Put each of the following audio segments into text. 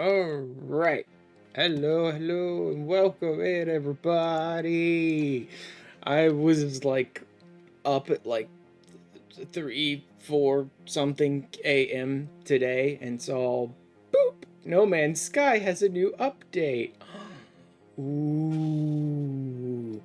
All right. Hello, and welcome in, everybody. I was like up at like 3, 4 something a.m. today and saw boop, No Man's Sky has a new update. Ooh.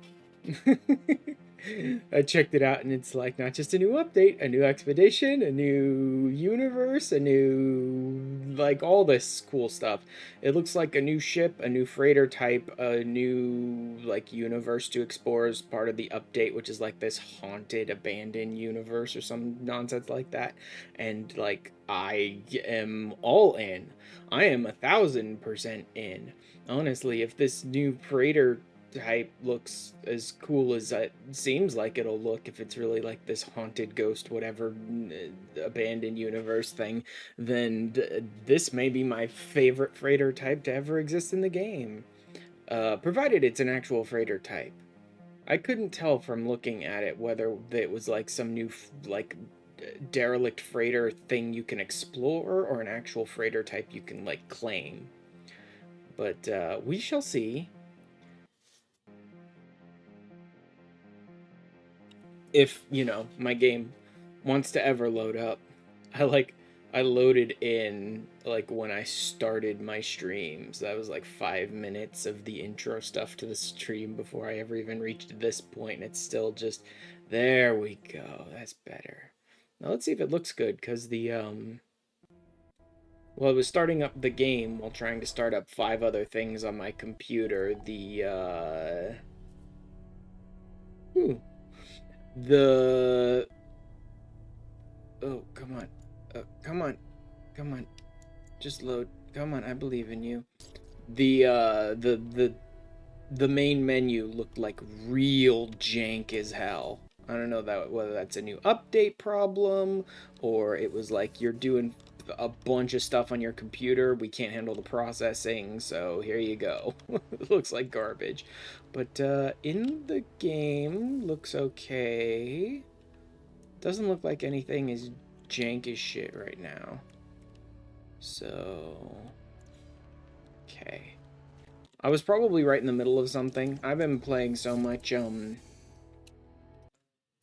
I checked it out and it's like not just a new update, a new expedition, a new universe, a new like all this cool stuff. It looks like a new ship, a new freighter type, a new like universe to explore as part of the update, which is like this haunted abandoned universe or some nonsense like that. And like I am all in. I am 1,000% in. Honestly, if this new freighter type looks as cool as it seems like it'll look, if it's really like this haunted ghost whatever abandoned universe thing, then this may be my favorite freighter type to ever exist in the game, provided it's an actual freighter type. I couldn't tell from looking at it whether it was like some new like derelict freighter thing you can explore or an actual freighter type you can like claim, but we shall see. If my game wants to ever load up. I loaded in like when I started my streams. That was like 5 minutes of the intro stuff to the stream before I ever even reached this point, and it's still just there. We go. That's better. Now let's see if it looks good, because well, I was starting up the game while trying to start up 5 other things on my computer. The Oh, come on. Come on. Come on. Just load. Come on, I believe in you. The main menu looked like real jank as hell. I don't know whether that's a new update problem or it was like you're doing a bunch of stuff on your computer. We can't handle the processing, so here you go. It looks like garbage. But in the game looks okay. Doesn't look like anything is jank as shit right now. So, okay. I was probably right in the middle of something. I've been playing so much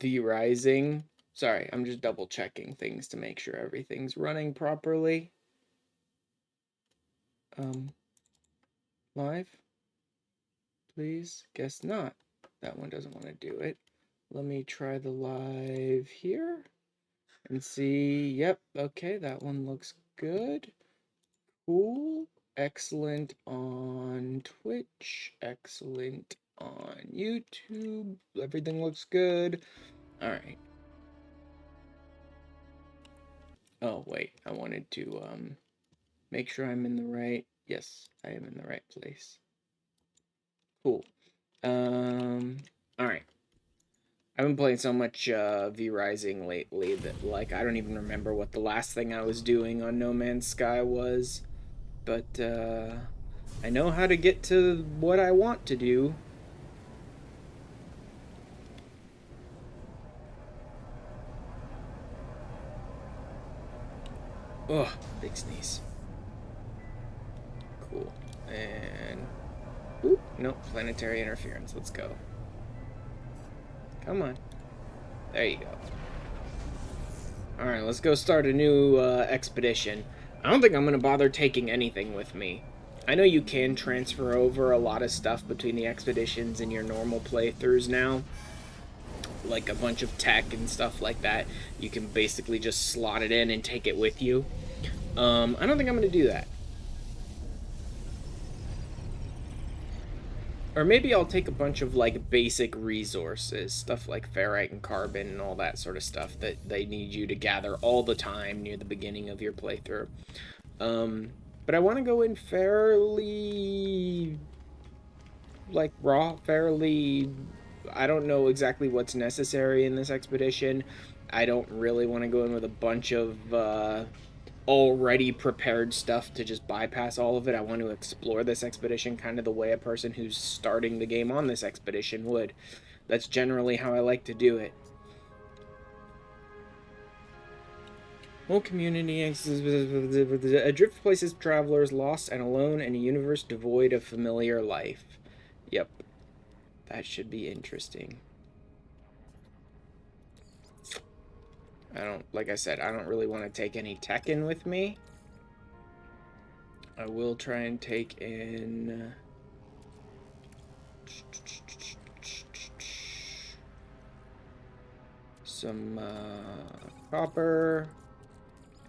V Rising. Sorry, I'm just double checking things to make sure everything's running properly. Live? Please? Guess not. That one doesn't want to do it. Let me try the live here and see. Yep, okay, that one looks good. Cool. Excellent on Twitch. Excellent on YouTube. Everything looks good. All right. Oh, wait. I wanted to make sure I'm in the right. Yes, I am in the right place. Cool. All right. I've been playing so much V Rising lately that like I don't even remember what the last thing I was doing on No Man's Sky was. But I know how to get to what I want to do. Oh, big sneeze. Cool. And oop, nope, planetary interference. Let's go. Come on. There you go. Alright, let's go start a new expedition. I don't think I'm going to bother taking anything with me. I know you can transfer over a lot of stuff between the expeditions and your normal playthroughs now. Like a bunch of tech and stuff like that. You can basically just slot it in and take it with you. I don't think I'm going to do that. Or maybe I'll take a bunch of like basic resources, stuff like ferrite and carbon and all that sort of stuff that they need you to gather all the time near the beginning of your playthrough. But I want to go in fairly like raw, fairly. I don't know exactly what's necessary in this expedition. I don't really want to go in with a bunch of already prepared stuff to just bypass all of it. I want to explore this expedition kind of the way a person who's starting the game on this expedition would. That's generally how I like to do it. Whole community adrift places travelers lost and alone in a universe devoid of familiar life. Yep. That should be interesting. Like I said, I don't really want to take any tech in with me. I will try and take in some copper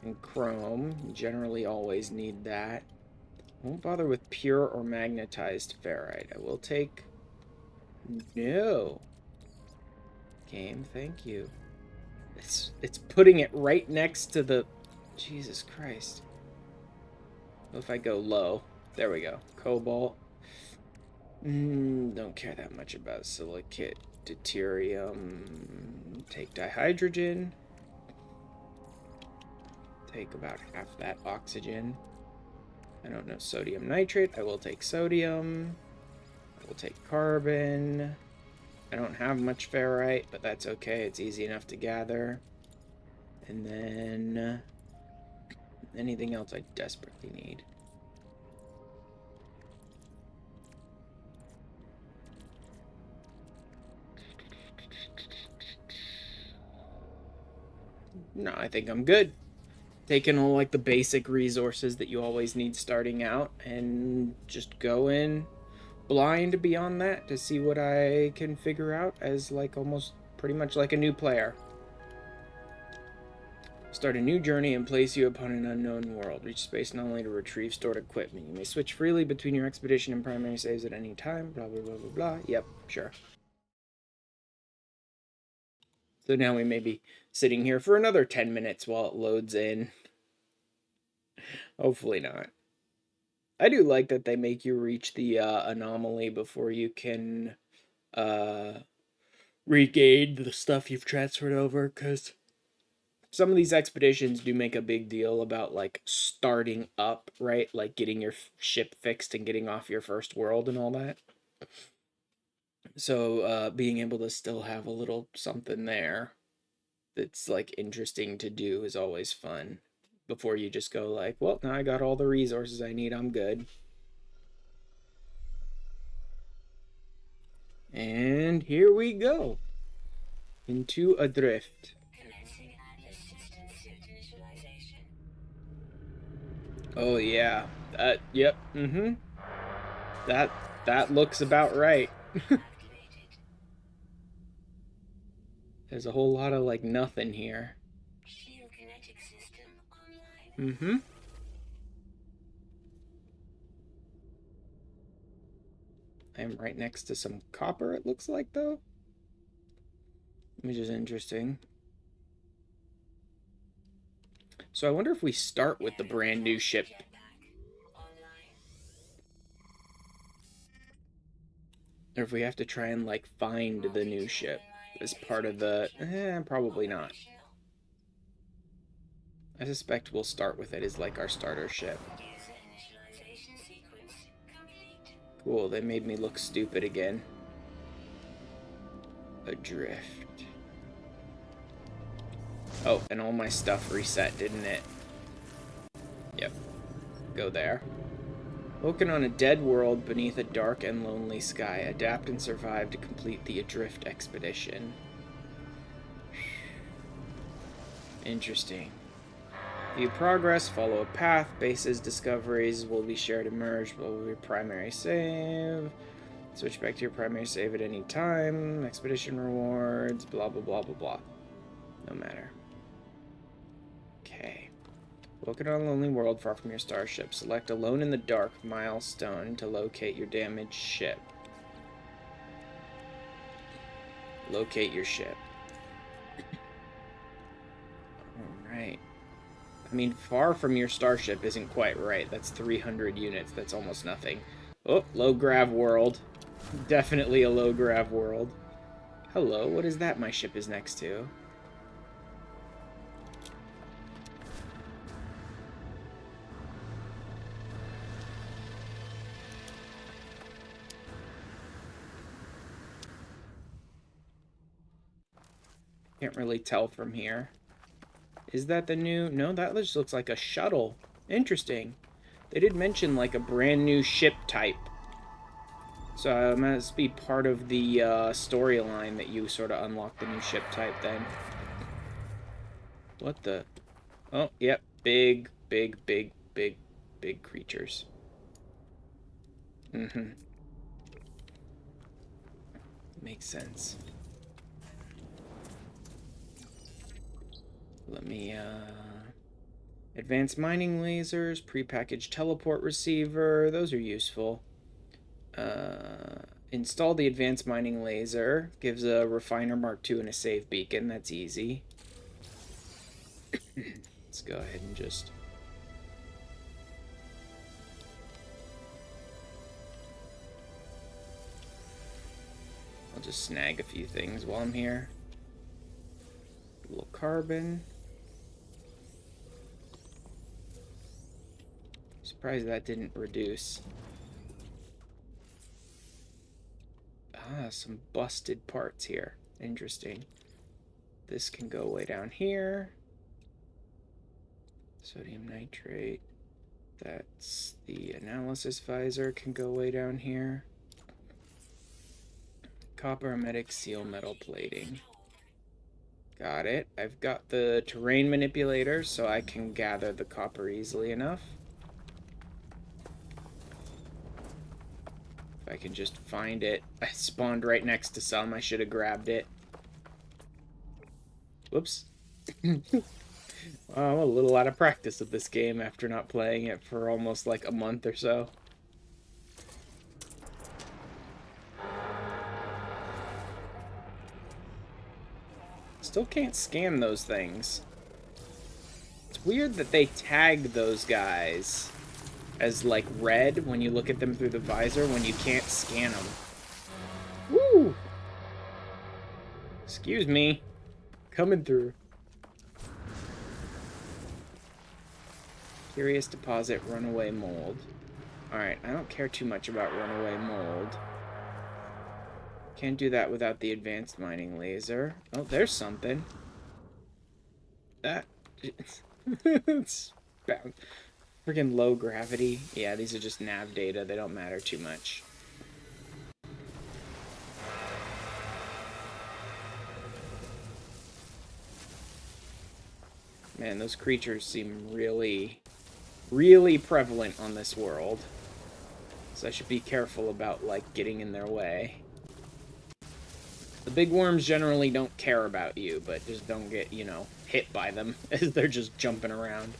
and chrome. You generally always need that. I won't bother with pure or magnetized ferrite. I will take... No. Game, thank you. It's putting it right next to the... Jesus Christ. If I go low. There we go. Cobalt. Don't care that much about silicate. Deuterium. Take dihydrogen. Take about half that oxygen. I don't know sodium nitrate. I will take sodium. I will take carbon. I don't have much ferrite, but that's okay. It's easy enough to gather. And then anything else I desperately need. No, I think I'm good. Taking all like the basic resources that you always need starting out and just go in blind beyond that to see what I can figure out as like almost pretty much like a new player. Start a new journey and place you upon an unknown world. Reach space not only to retrieve stored equipment. You may switch freely between your expedition and primary saves at any time. Blah, blah, blah, blah, blah. Yep, sure. So now we may be sitting here for another 10 minutes while it loads in. Hopefully not. I do like that they make you reach the anomaly before you can regain the stuff you've transferred over, because some of these expeditions do make a big deal about like starting up, right? Like getting your ship fixed and getting off your first world and all that. So being able to still have a little something there that's like interesting to do is always fun. Before you just go like, well, now I got all the resources I need, I'm good. And here we go. Into Adrift. Oh yeah. Yep. That looks about right. There's a whole lot of like nothing here. I'm right next to some copper, it looks like, though. Which is interesting. So I wonder if we start with the brand new ship. Or if we have to try and, like, find the new ship as part of the... probably not. I suspect we'll start with it as, like, our starter ship. Cool, they made me look stupid again. Adrift. Oh, and all my stuff reset, didn't it? Yep. Go there. Woken on a dead world beneath a dark and lonely sky, adapt and survive to complete the Adrift expedition. Interesting. View progress, follow a path, bases, discoveries will be shared and merged, will be your primary save. Switch back to your primary save at any time. Expedition rewards, blah, blah, blah, blah, blah. No matter. Okay. Woken on a lonely world far from your starship. Select Alone in the Dark milestone to locate your damaged ship. Locate your ship. Alright. I mean, far from your starship isn't quite right. That's 300 units. That's almost nothing. Oh, low grav world. Definitely a low grav world. Hello, what is that my ship is next to? Can't really tell from here. Is that the new... No, that just looks like a shuttle. Interesting. They did mention, like, a brand new ship type. So it must be part of the storyline that you sort of unlock the new ship type then. What the... Oh, yep. Big, big, big, big, big creatures. Mm-hmm. Makes sense. Let me, advanced mining lasers, prepackaged teleport receiver. Those are useful. Install the advanced mining laser. Gives a refiner Mark II and a save beacon. That's easy. Let's go ahead and just... I'll just snag a few things while I'm here. A little carbon. Surprised that didn't reduce. Ah, some busted parts here. Interesting. This can go way down here. Sodium nitrate. That's the analysis visor can go way down here. Copper emetic seal metal plating. Got it. I've got the terrain manipulator, so I can gather the copper easily enough. If I can just find it. I spawned right next to some. I should have grabbed it. Whoops. I'm a little out of practice with this game after not playing it for almost like a month or so. Still can't scan those things. It's weird that they tag those guys as like red when you look at them through the visor when you can't scan them. Woo! Excuse me. Coming through. Curious deposit, runaway mold. Alright, I don't care too much about runaway mold. Can't do that without the advanced mining laser. Oh, there's something. That... it's freaking low gravity. Yeah, these are just nav data. They don't matter too much. Man, those creatures seem really, really prevalent on this world. So I should be careful about, like, getting in their way. The big worms generally don't care about you, but just don't get, you know, hit by them as they're just jumping around.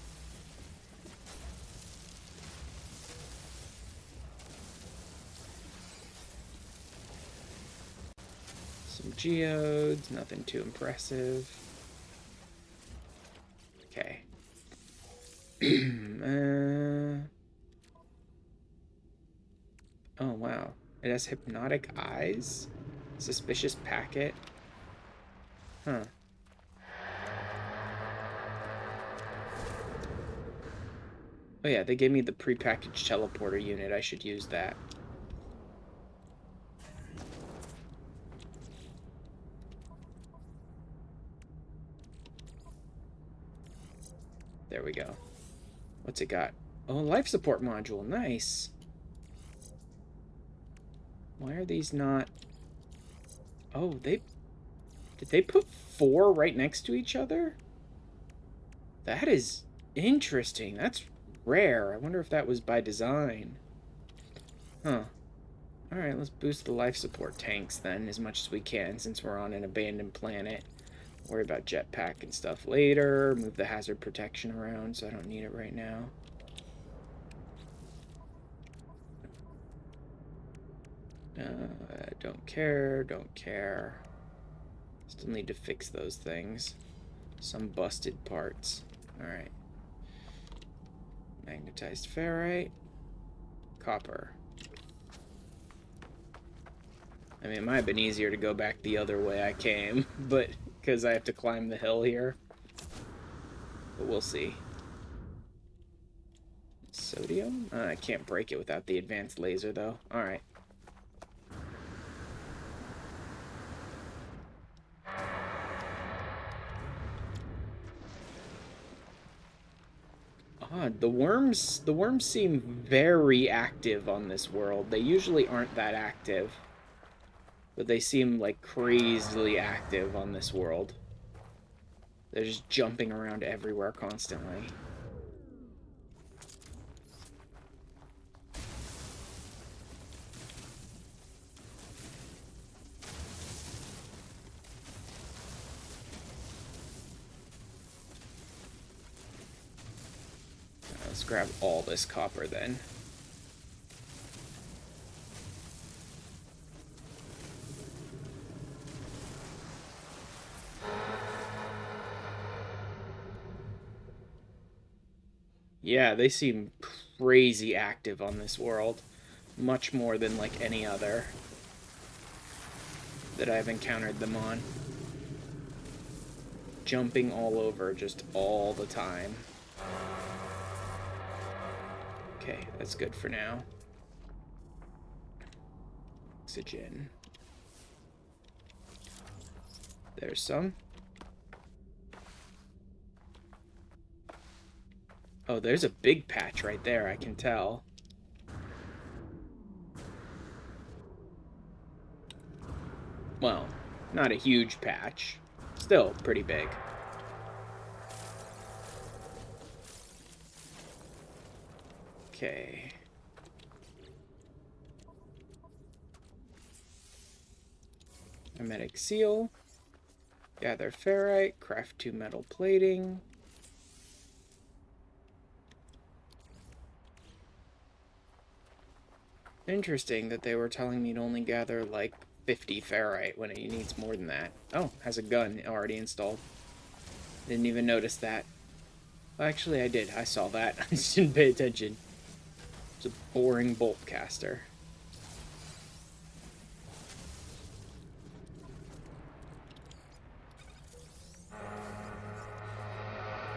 Some geodes, nothing too impressive. Okay. Oh, wow. It has hypnotic eyes? Suspicious packet? Huh. Oh yeah, they gave me the prepackaged teleporter unit. I should use that. There we go. What's it got? Oh, life support module. Nice. Why are these not... Oh, they... Did they put 4 right next to each other? That is interesting. That's rare. I wonder if that was by design. Huh. Alright, let's boost the life support tanks then as much as we can since we're on an abandoned planet. Worry about jetpack and stuff later. Move the hazard protection around so I don't need it right now. Don't care, don't care. Still need to fix those things. Some busted parts. Alright. Magnetized ferrite. Copper. I mean, it might have been easier to go back the other way I came, but because I have to climb the hill here. But we'll see. Sodium? I can't break it without the advanced laser, though. Alright. Odd. The worms seem very active on this world. They usually aren't that active, but they seem like crazily active on this world. They're just jumping around everywhere constantly. Let's grab all this copper then. Yeah, they seem crazy active on this world. Much more than like any other that I've encountered them on. Jumping all over just all the time. Okay, that's good for now. Oxygen. There's some. Oh, there's a big patch right there, I can tell. Well, not a huge patch. Still pretty big. Okay. Hermetic seal. Gather ferrite. Craft 2 metal plating. Interesting that they were telling me to only gather like 50 ferrite when it needs more than that. Oh, has a gun already installed. Didn't even notice that. Well, actually, I did. I saw that. I just didn't pay attention. It's a boring bolt caster.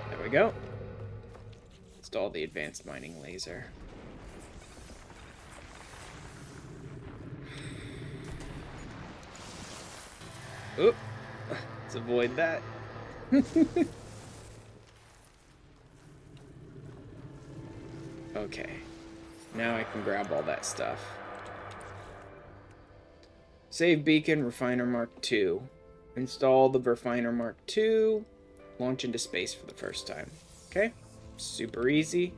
There we go. Install the advanced mining laser. Oop. Let's avoid that. Okay. Now I can grab all that stuff. Save beacon, refiner mark 2. Install the refiner mark 2. Launch into space for the first time. Okay. Super easy.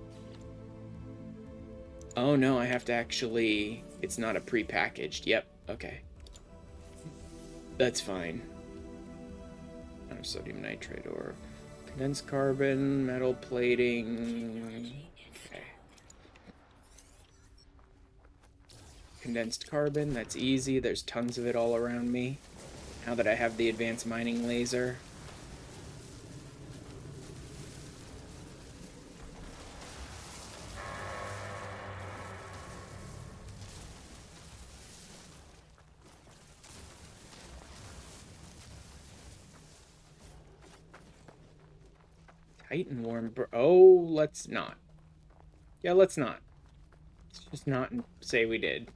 Oh no, I have to actually... It's not a pre-packaged. Yep. Okay. That's fine. Sodium nitrate or condensed carbon, metal plating. Okay. Condensed carbon, that's easy. There's tons of it all around me. Now that I have the advanced mining laser. Titan worm. Oh, let's not. Yeah, let's not. Let's just not say we did.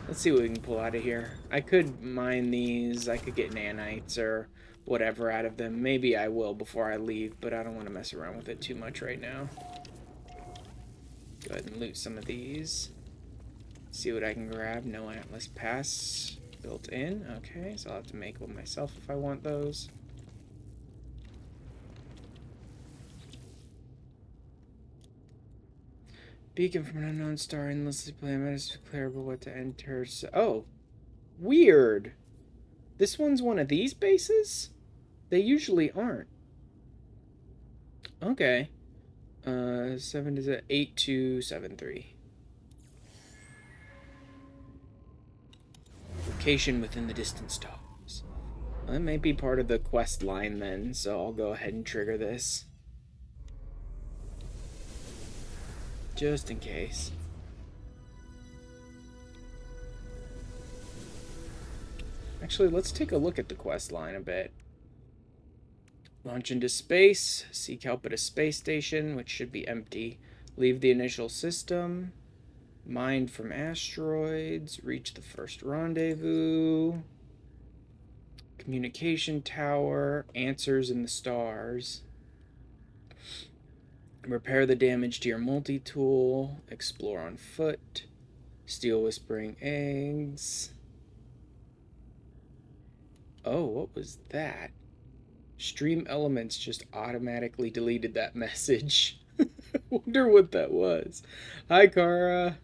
Let's see what we can pull out of here. I could mine these. I could get nanites or whatever out of them. Maybe I will before I leave, but I don't want to mess around with it too much right now. Go ahead and loot some of these. See what I can grab. No Atlas Pass built in. Okay, so I'll have to make one myself if I want those. Beacon from an unknown star, endlessly planet is declarable what to enter. So, oh, weird. This one's one of these bases? They usually aren't. Okay. 7 is it 8273. Location within the distant stars. Well, that may be part of the quest line then, so I'll go ahead and trigger this. Just in case. Actually, let's take a look at the quest line a bit. Launch into space. Seek help at a space station, which should be empty. Leave the initial system. Mine from asteroids. Reach the first rendezvous. Communication tower. Answers in the stars. Repair the damage to your multi-tool. Explore on foot. Steal whispering eggs. Oh, what was that? Stream Elements just automatically deleted that message. Wonder what that was. Hi, Kara.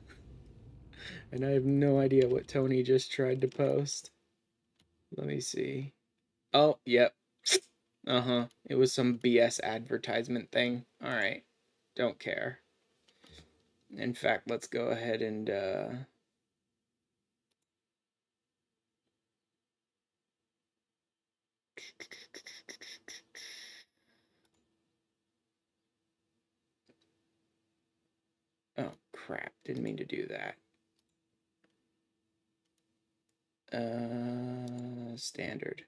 And I have no idea what Tony just tried to post. Let me see. Oh, yep. Uh-huh. It was some BS advertisement thing. Alright. Don't care. In fact, let's go ahead and, oh, crap. Didn't mean to do that. Standard.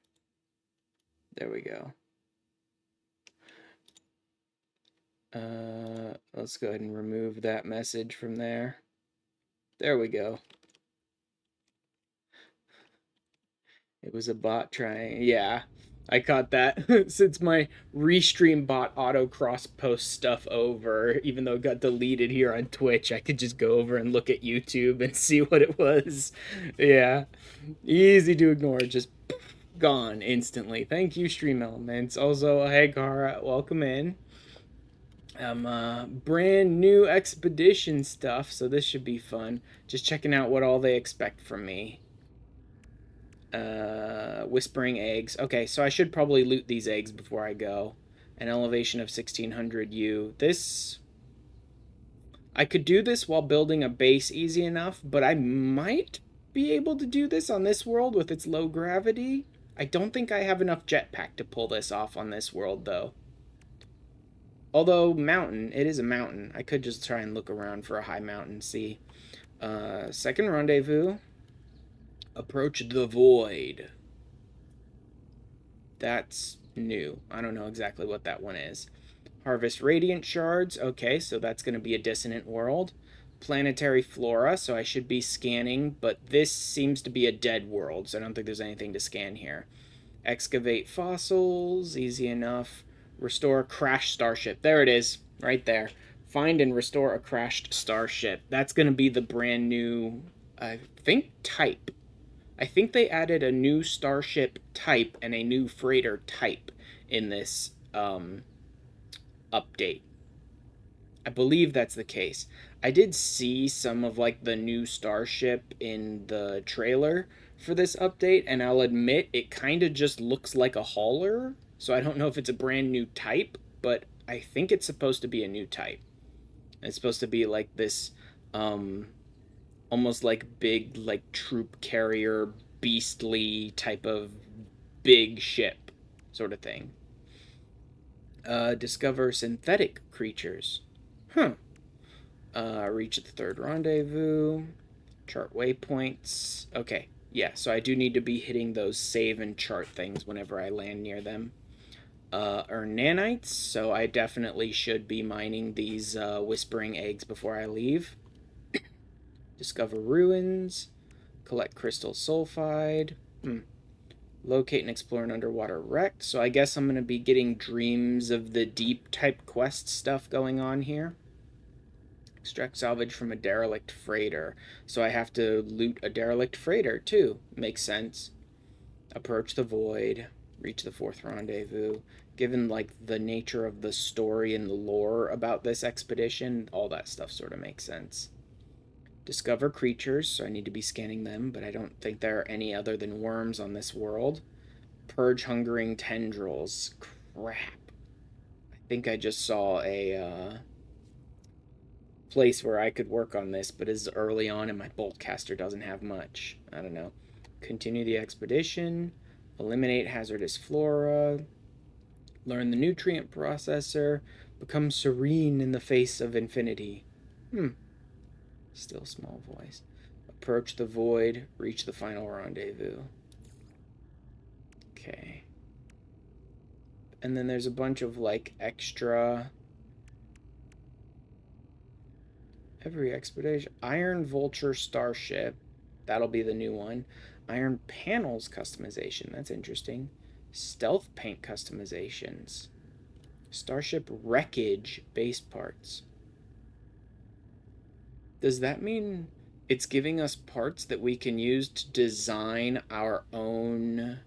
There we go. Let's go ahead and remove that message from there. There we go. It was a bot trying. Yeah, I caught that. Since my restream bot auto cross post stuff over, even though it got deleted here on Twitch, I could just go over and look at YouTube and see what it was. Yeah, easy to ignore. Just gone instantly. Thank you, Stream Elements. Also, hey Gara, welcome in. Brand new expedition stuff, so this should be fun. Just checking out what all they expect from me. Whispering eggs. Okay, so I should probably loot these eggs before I go. An elevation of 1600 U. This... I could do this while building a base easy enough, but I might be able to do this on this world with its low gravity. I don't think I have enough jetpack to pull this off on this world, though. Although, mountain. It is a mountain. I could just try and look around for a high mountain, see. Second rendezvous. Approach the void. That's new. I don't know exactly what that one is. Harvest radiant shards. Okay, so that's going to be a dissonant world. Planetary flora, so I should be scanning, but this seems to be a dead world, so I don't think there's anything to scan here. Excavate fossils, easy enough. Restore a crashed starship. There it is, right there. Find and restore a crashed starship. That's going to be the brand new, I think, type. I think they added a new starship type and a new freighter type in this update. I believe that's the case. I did see some of like the new starship in the trailer for this update, and I'll admit it kind of just looks like a hauler. So I don't know if it's a brand new type, but I think it's supposed to be a new type. It's supposed to be like this almost like big like troop carrier beastly type of big ship sort of thing. Discover synthetic creatures. Huh. Reach the third rendezvous. Chart waypoints. Okay, yeah, so I do need to be hitting those save and chart things whenever I land near them. Earn nanites, so I definitely should be mining these whispering eggs before I leave. Discover ruins. Collect crystal sulfide. Locate and explore an underwater wreck. So I guess I'm going to be getting Dreams of the Deep type quest stuff going on here. Extract salvage from a derelict freighter. So I have to loot a derelict freighter too. Makes sense. Approach the void. Reach the fourth rendezvous. Given like the nature of the story and the lore about this expedition, all that stuff sort of makes sense. Discover creatures, so I need to be scanning them, but I don't think there are any other than worms on this world. Purge hungering tendrils. Crap. I think I just saw a place where I could work on this, but it's early on and my boltcaster doesn't have much. I don't know. Continue the expedition. Eliminate hazardous flora. Learn the nutrient processor. Become serene in the face of infinity. Still small voice. Approach the void. Reach the final rendezvous. Okay. And then there's a bunch of like extra... Every expedition. Iron Vulture Starship. That'll be the new one. Iron Panels customization. That's interesting. Stealth paint customizations. Starship wreckage base parts. Does that mean it's giving us parts that we can use to design our own?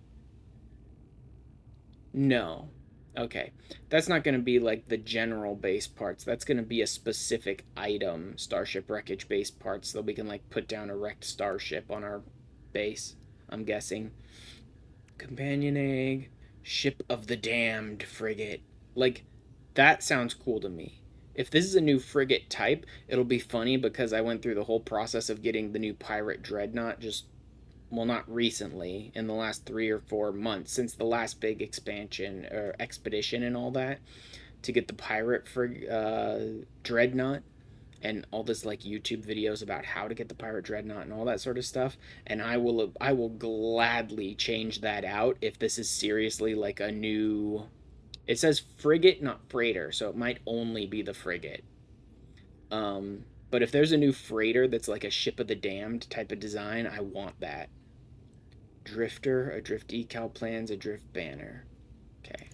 No. Okay. That's not going to be like the general base parts. That's going to be a specific item, Starship wreckage base parts, so we can like put down a wrecked starship on our base, I'm guessing. Companion egg, ship of the damned frigate. Like, that sounds cool to me. If this is a new frigate type, it'll be funny because I went through the whole process of getting the new pirate dreadnought just, well, not recently, in the last 3 or 4 months, since the last big expansion or expedition and all that, to get the pirate dreadnought, and all this like YouTube videos about how to get the pirate dreadnought and all that sort of stuff. And I will gladly change that out if this is seriously like a new. It says frigate, not freighter, so it might only be the frigate. But if there's a new freighter that's like a ship of the damned type of design, I want that. Drifter, Adrift decal plans, Adrift banner. Okay.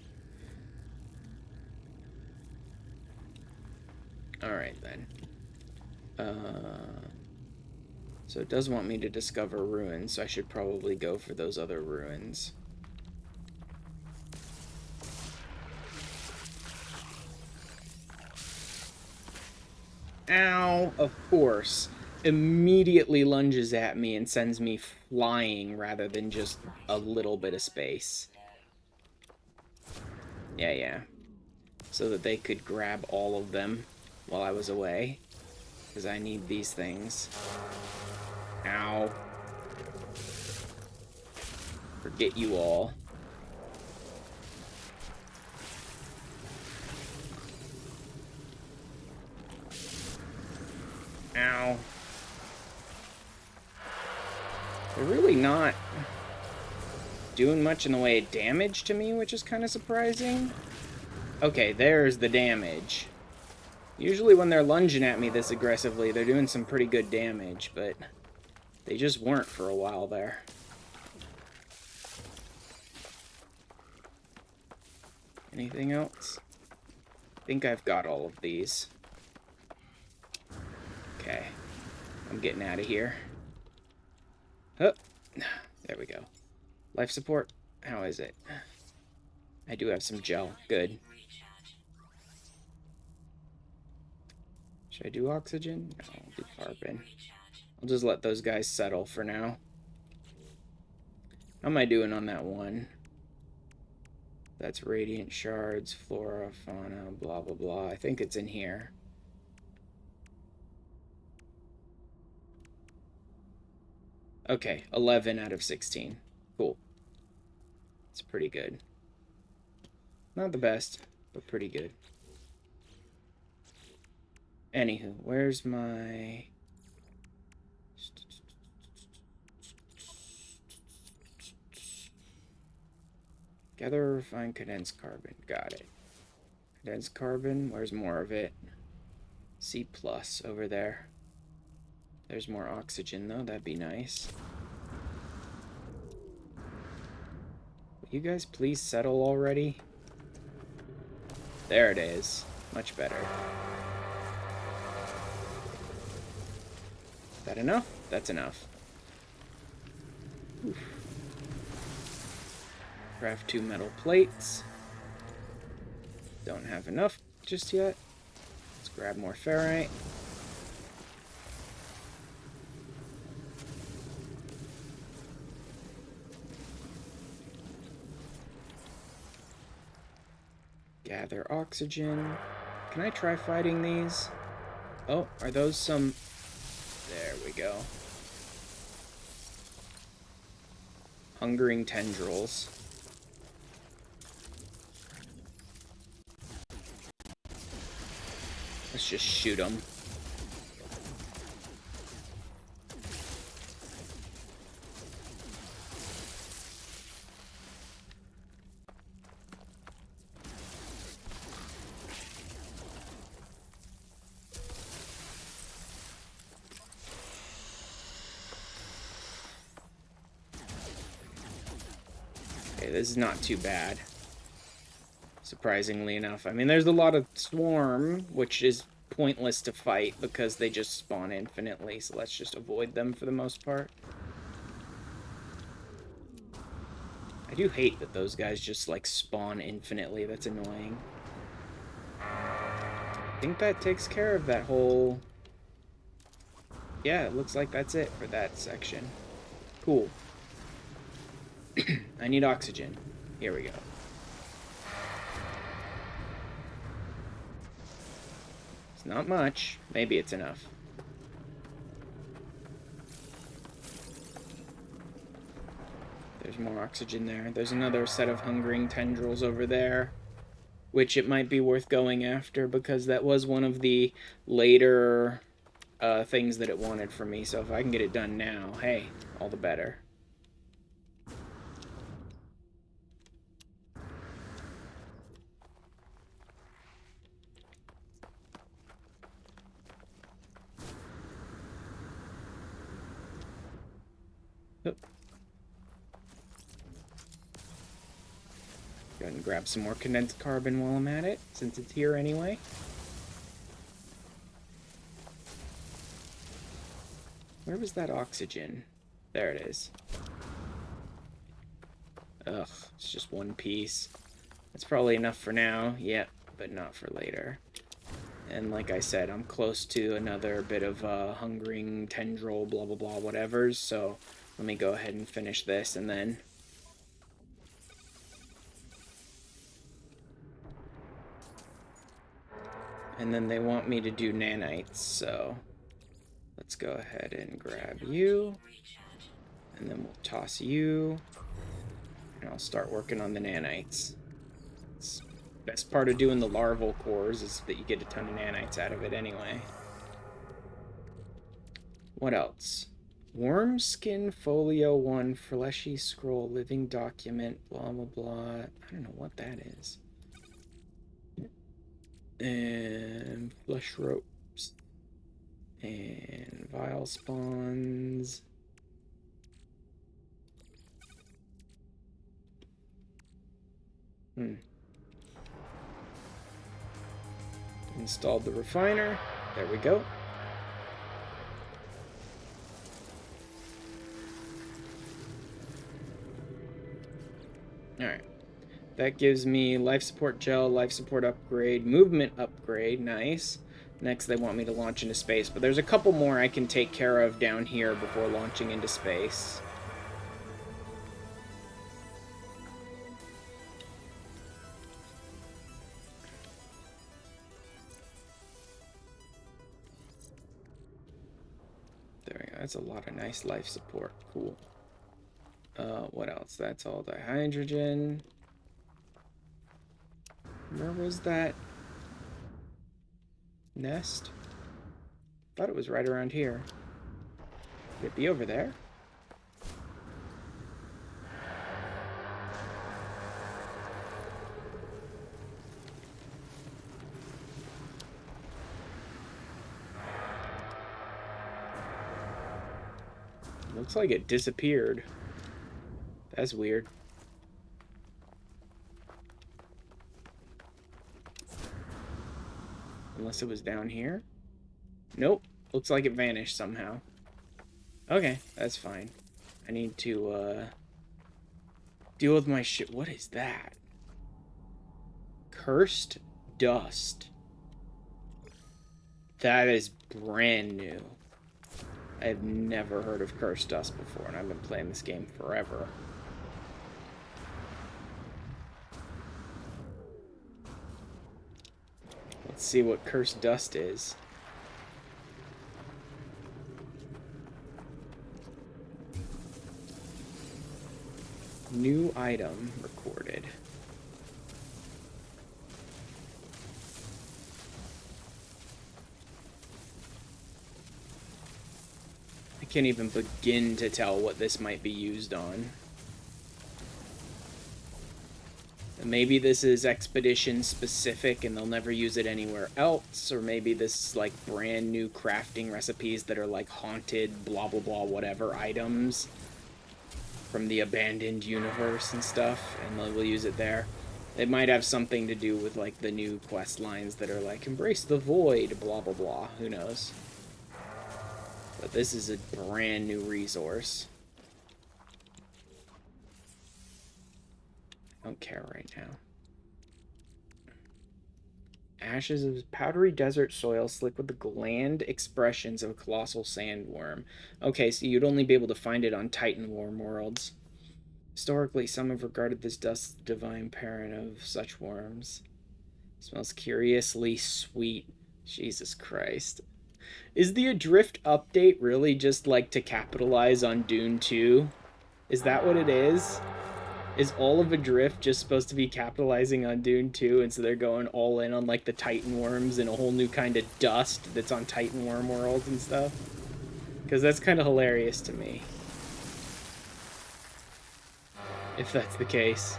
Alright then. So it does want me to discover ruins, so I should probably go for those other ruins. Ow! Of course. Immediately lunges at me and sends me flying rather than just a little bit of space. Yeah. So that they could grab all of them while I was away. Because I need these things. Ow. Forget you all. Ow. They're really not doing much in the way of damage to me, which is kind of surprising. Okay, there's the damage. Usually when they're lunging at me this aggressively, they're doing some pretty good damage, but they just weren't for a while there. Anything else? I think I've got all of these. Okay. I'm getting out of here. Oh, there we go. Life support, how is it? I do have some gel. Good. Should I do oxygen? No, I'll do carbon. I'll just let those guys settle for now. How am I doing on that one? That's radiant shards, flora, fauna, blah, blah, blah. I think it's in here. Okay, 11 out of 16. Cool. It's pretty good. Not the best, but pretty good. Anywho, where's my... Gather refined condensed carbon. Got it. Condensed carbon, where's more of it? C+ over there. There's more oxygen, though. That'd be nice. Will you guys please settle already? There it is. Much better. Is that enough? That's enough. Oof. Craft 2 metal plates. Don't have enough just yet. Let's grab more ferrite. Gather oxygen. Can I try fighting these? Oh, are those some... There we go. Hungering tendrils. Let's just shoot them. Okay, this is not too bad. surprisingly enough. I mean, there's a lot of swarm, which is pointless to fight because they just spawn infinitely, so let's just avoid them for the most part. I do hate that those guys just, like, spawn infinitely. That's annoying. I think that takes care of that whole... Yeah, it looks like that's it for that section. Cool. I need oxygen. Here we go. It's not much. Maybe it's enough. There's more oxygen there. There's another set of hungering tendrils over there, which it might be worth going after because that was one of the later things that it wanted from me. So if I can get it done now, hey, all the better. Oop. Go ahead and grab some more condensed carbon while I'm at it, since it's here anyway. Where was that oxygen? There it is. Ugh, it's just one piece. That's probably enough for now, yep, but not for later. And like I said, I'm close to another bit of hungering tendril, blah blah blah, whatever's, so let me go ahead and finish this and then... And then they want me to do nanites, so let's go ahead and grab you. And then we'll toss you. And I'll start working on the nanites. It's best part of doing the larval cores is that you get a ton of nanites out of it anyway. What else? Worm skin folio 1, fleshy scroll, living document, blah blah blah. I don't know what that is. And flesh ropes. And vial spawns. Installed the refiner. There we go. Alright. That gives me life support gel, life support upgrade, movement upgrade. Nice. Next, they want me to launch into space, but there's a couple more I can take care of down here before launching into space. There we go. That's a lot of nice life support. Cool. What else? That's all dihydrogen. Where was that nest? Thought it was right around here. Could it be over there? Looks like it disappeared. That's weird. Unless it was down here? Nope. Looks like it vanished somehow. Okay, that's fine. I need to, deal with my shit. What is that? Cursed dust. That is brand new. I've never heard of cursed dust before, and I've been playing this game forever. Let's see what cursed dust is. New item recorded. I can't even begin to tell what this might be used on. Maybe this is expedition specific and they'll never use it anywhere else, or maybe this is like brand new crafting recipes that are like haunted blah blah blah whatever items from the abandoned universe and stuff, and they'll use it there. It might have something to do with, like, the new quest lines that are like, embrace the void, blah, blah, blah. Who knows? But this is a brand new resource. I don't care right now. Ashes of powdery desert soil slick with the gland expressions of a colossal sandworm. Okay, so you'd only be able to find it on Titan worm worlds. Historically, some have regarded this dust as the divine parent of such worms. Smells curiously sweet. Jesus Christ. Is the Adrift update really just like to capitalize on Dune 2? Is that what it is? Is all of Adrift just supposed to be capitalizing on Dune 2, and so they're going all in on like the Titan worms and a whole new kind of dust that's on Titan worm worlds and stuff? Because that's kind of hilarious to me. If that's the case.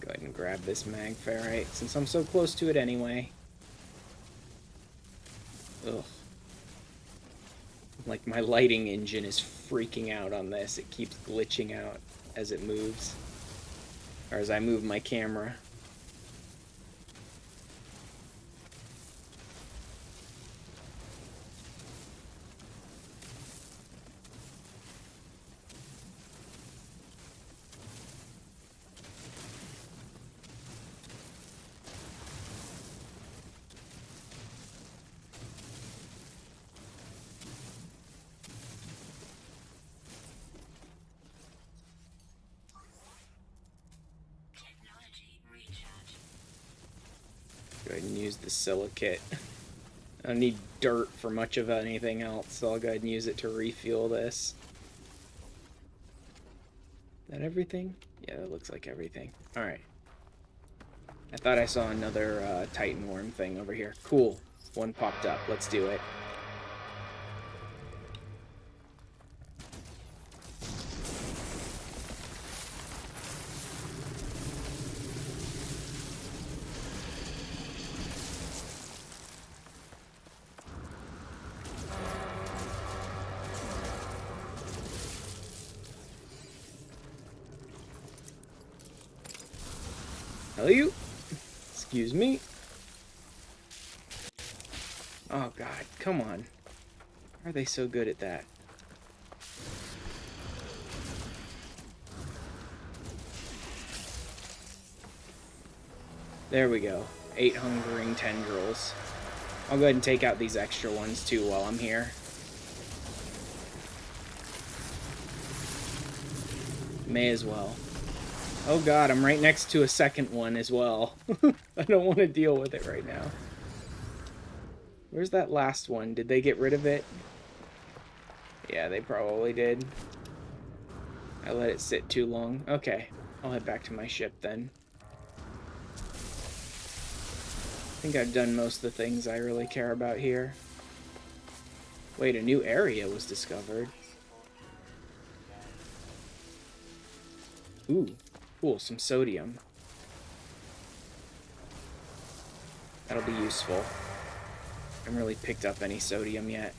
Go ahead and grab this mag ferrite since I'm so close to it anyway. Ugh. Like, my lighting engine is freaking out on this. It keeps glitching out as it moves. Or as I move my camera. Go ahead and use the silicate. I don't need dirt for much of anything else, so I'll go ahead and use it to refuel this. Is that everything? Yeah, that looks like everything. Alright. I thought I saw another Titan worm thing over here. Cool. One popped up. Let's do it. Hello, you. Excuse me. Oh, God. Come on. Why are they so good at that? There we go. 8 hungering tendrils. I'll go ahead and take out these extra ones, too, while I'm here. May as well. Oh god, I'm right next to a second one as well. I don't want to deal with it right now. Where's that last one? Did they get rid of it? Yeah, they probably did. I let it sit too long. Okay, I'll head back to my ship then. I think I've done most of the things I really care about here. Wait, a new area was discovered. Ooh. Cool, some sodium. That'll be useful. I haven't really picked up any sodium yet.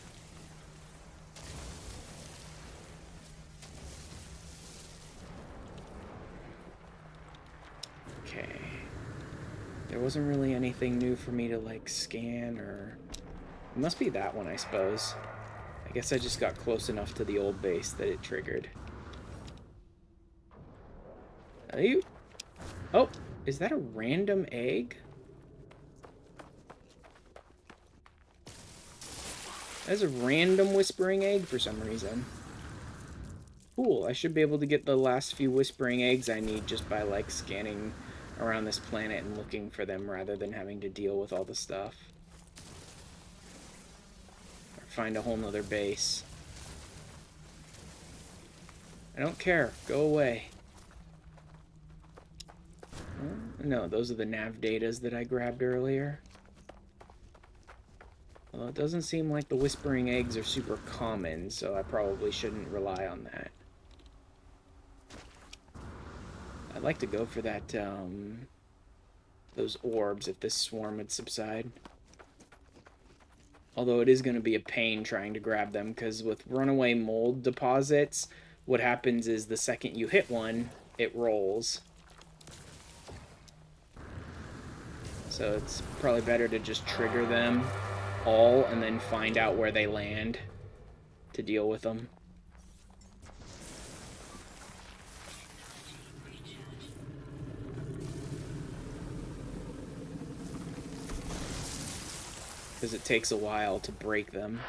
Okay. There wasn't really anything new for me to, like, scan or... It must be that one, I suppose. I guess I just got close enough to the old base that it triggered. Oh, is that a random egg? That's a random whispering egg for some reason. Cool, I should be able to get the last few whispering eggs I need just by, like, scanning around this planet and looking for them rather than having to deal with all the stuff. Or find a whole nother base. I don't care. Go away. No, those are the nav datas that I grabbed earlier. Well, it doesn't seem like the whispering eggs are super common, so I probably shouldn't rely on that. I'd like to go for that, those orbs if this swarm would subside. Although it is going to be a pain trying to grab them, because with runaway mold deposits, what happens is the second you hit one, it rolls. So it's probably better to just trigger them all and then find out where they land to deal with them. Because it takes a while to break them.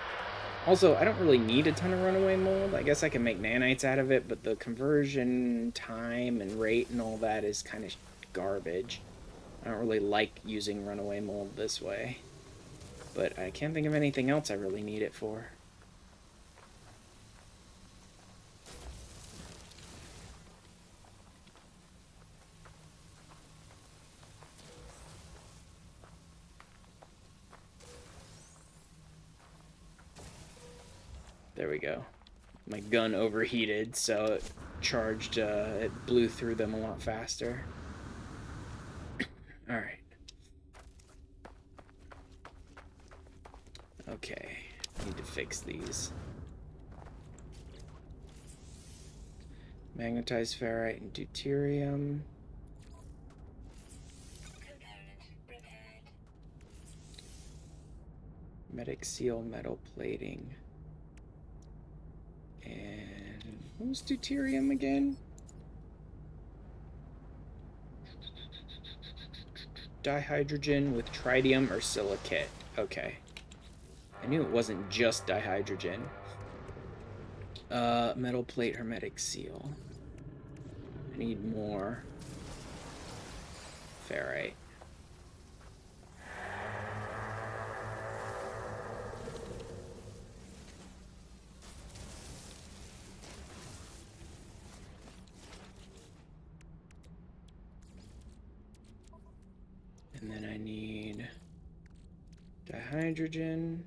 Also, I don't really need a ton of runaway mold. I guess I can make nanites out of it, but the conversion time and rate and all that is kind of garbage. I don't really like using runaway mold this way. But I can't think of anything else I really need it for. There we go. My gun overheated, so it charged, it blew through them a lot faster. Alright. Okay, need to fix these. Magnetized ferrite and deuterium. Medic seal metal plating. And what was deuterium again? Dihydrogen with tritium or silicate. Okay. I knew it wasn't just dihydrogen. Metal plate hermetic seal. I need more ferrite. And then I need dihydrogen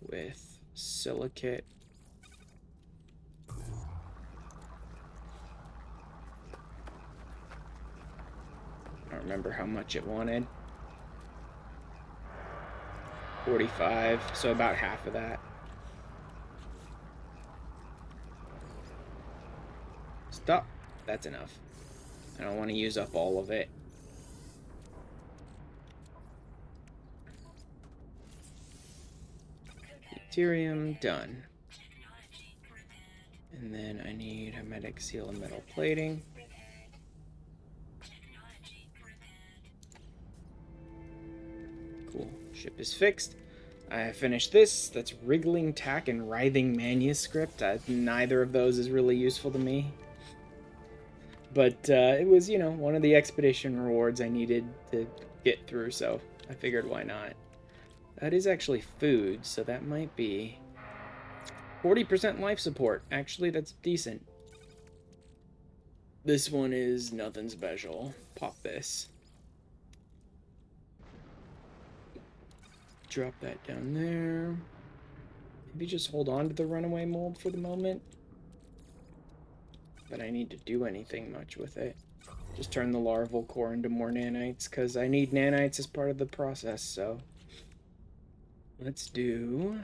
with silicate. I don't remember how much it wanted. 45, so about half of that. Stop. That's enough. I don't want to use up all of it. Deuterium, done. And then I need hermetic seal and metal plating. Cool. Ship is fixed. I finished this. That's wriggling tack and writhing manuscript. Neither of those is really useful to me. But it was, you know, one of the expedition rewards I needed to get through, so I figured why not. That is actually food, so that might be 40% life support. Actually, that's decent. This one is nothing special. Pop this. Drop that down there. Maybe just hold on to the runaway mold for the moment. But I need to do anything much with it. Just turn the larval core into more nanites, because I need nanites as part of the process, so... Let's do...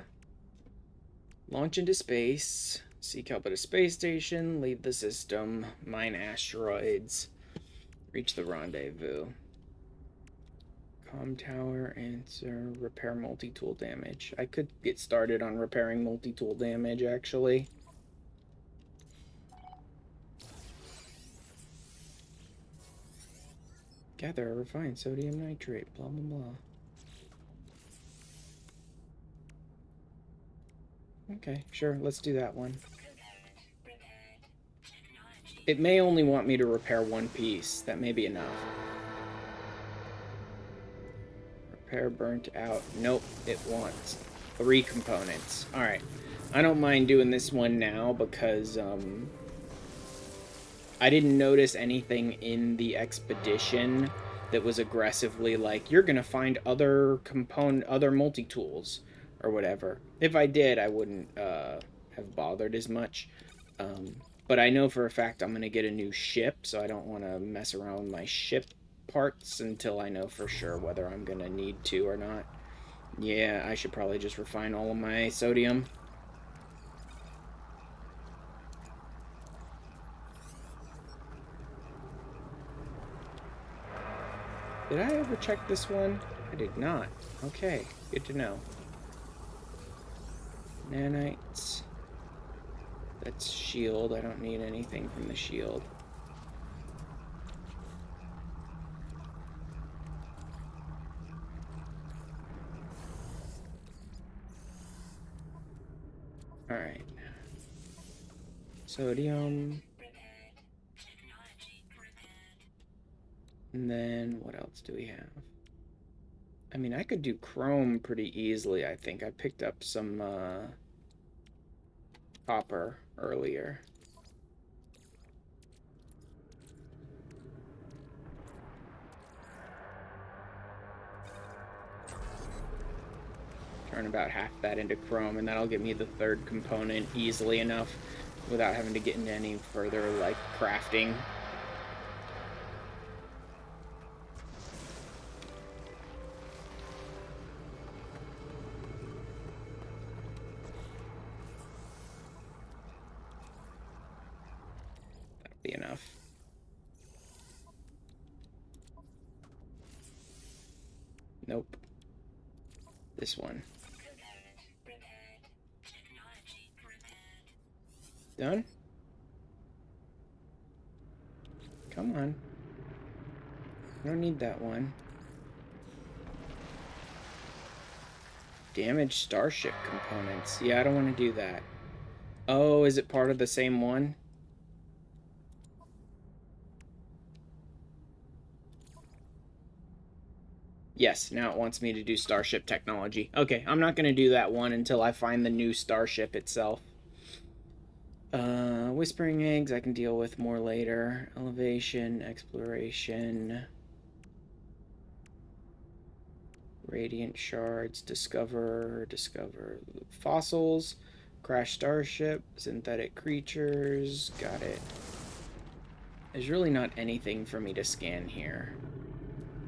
Launch into space, seek help at a space station, leave the system, mine asteroids, reach the rendezvous. Comm tower, answer, repair multi-tool damage. I could get started on repairing multi-tool damage, actually. Gather a refined sodium nitrate, blah, blah, blah. Okay, sure, let's do that one. It may only want me to repair one piece. That may be enough. Repair burnt out. Nope, it wants 3 components. Alright, I don't mind doing this one now because I didn't notice anything in the expedition that was aggressively like, you're gonna find other multi-tools or whatever. If I did, I wouldn't have bothered as much. But I know for a fact I'm gonna get a new ship, so I don't want to mess around with my ship parts until I know for sure whether I'm gonna need to or not. Yeah, I should probably just refine all of my sodium. Did I ever check this one? I did not. Okay, good to know. Nanites. That's shield. I don't need anything from the shield. Alright. Sodium. And then what else do we have? I mean, I could do chrome pretty easily, I think. I picked up some copper earlier. Turn about half that into chrome, and that'll get me the third component easily enough without having to get into any further, like, crafting. That'll be enough. Nope. This one. Done? Come on. I don't need that one. Damaged starship components. Yeah, I don't want to do that. Oh, is it part of the same one? Yes, now it wants me to do starship technology. Okay, I'm not going to do that one until I find the new starship itself. Whispering eggs I can deal with more later. Elevation, exploration. Radiant shards, discover fossils, crash starship, synthetic creatures, got it. There's really not anything for me to scan here.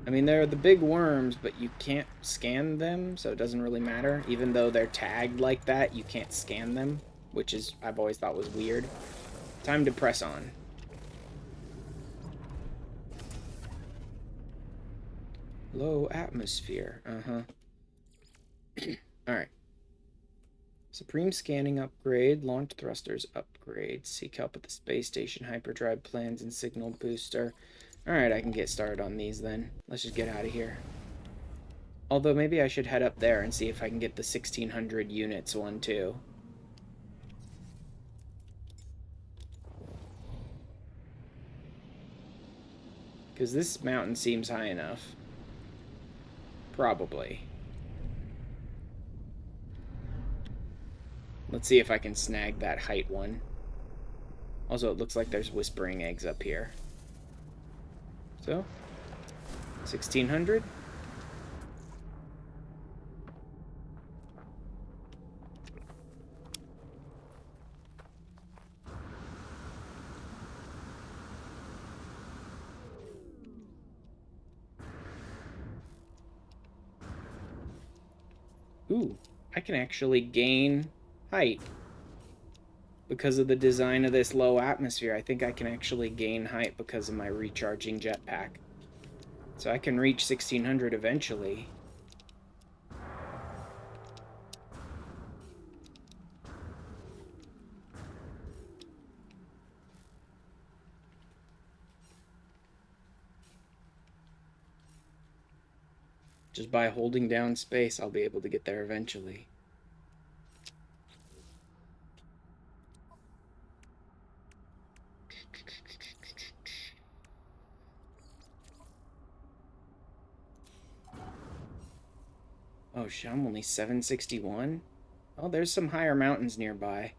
I mean, they're the big worms, but you can't scan them, so it doesn't really matter. Even though they're tagged like that, you can't scan them, which is, I've always thought was weird. Time to press on. Low atmosphere. Alright. Supreme scanning upgrade. Launch thrusters upgrade. Seek help at the space station. Hyperdrive plans and signal booster. Alright, I can get started on these then. Let's just get out of here. Although maybe I should head up there and see if I can get the 1600 units one too. Because this mountain seems high enough. Probably. Let's see if I can snag that height one. Also, it looks like there's whispering eggs up here. So, 1600. Ooh, I can actually gain height because of the design of this low atmosphere. I think I can actually gain height because of my recharging jetpack. So I can reach 1600 eventually. Just by holding down space, I'll be able to get there eventually. Oh shit, I'm only 761? Oh, there's some higher mountains nearby.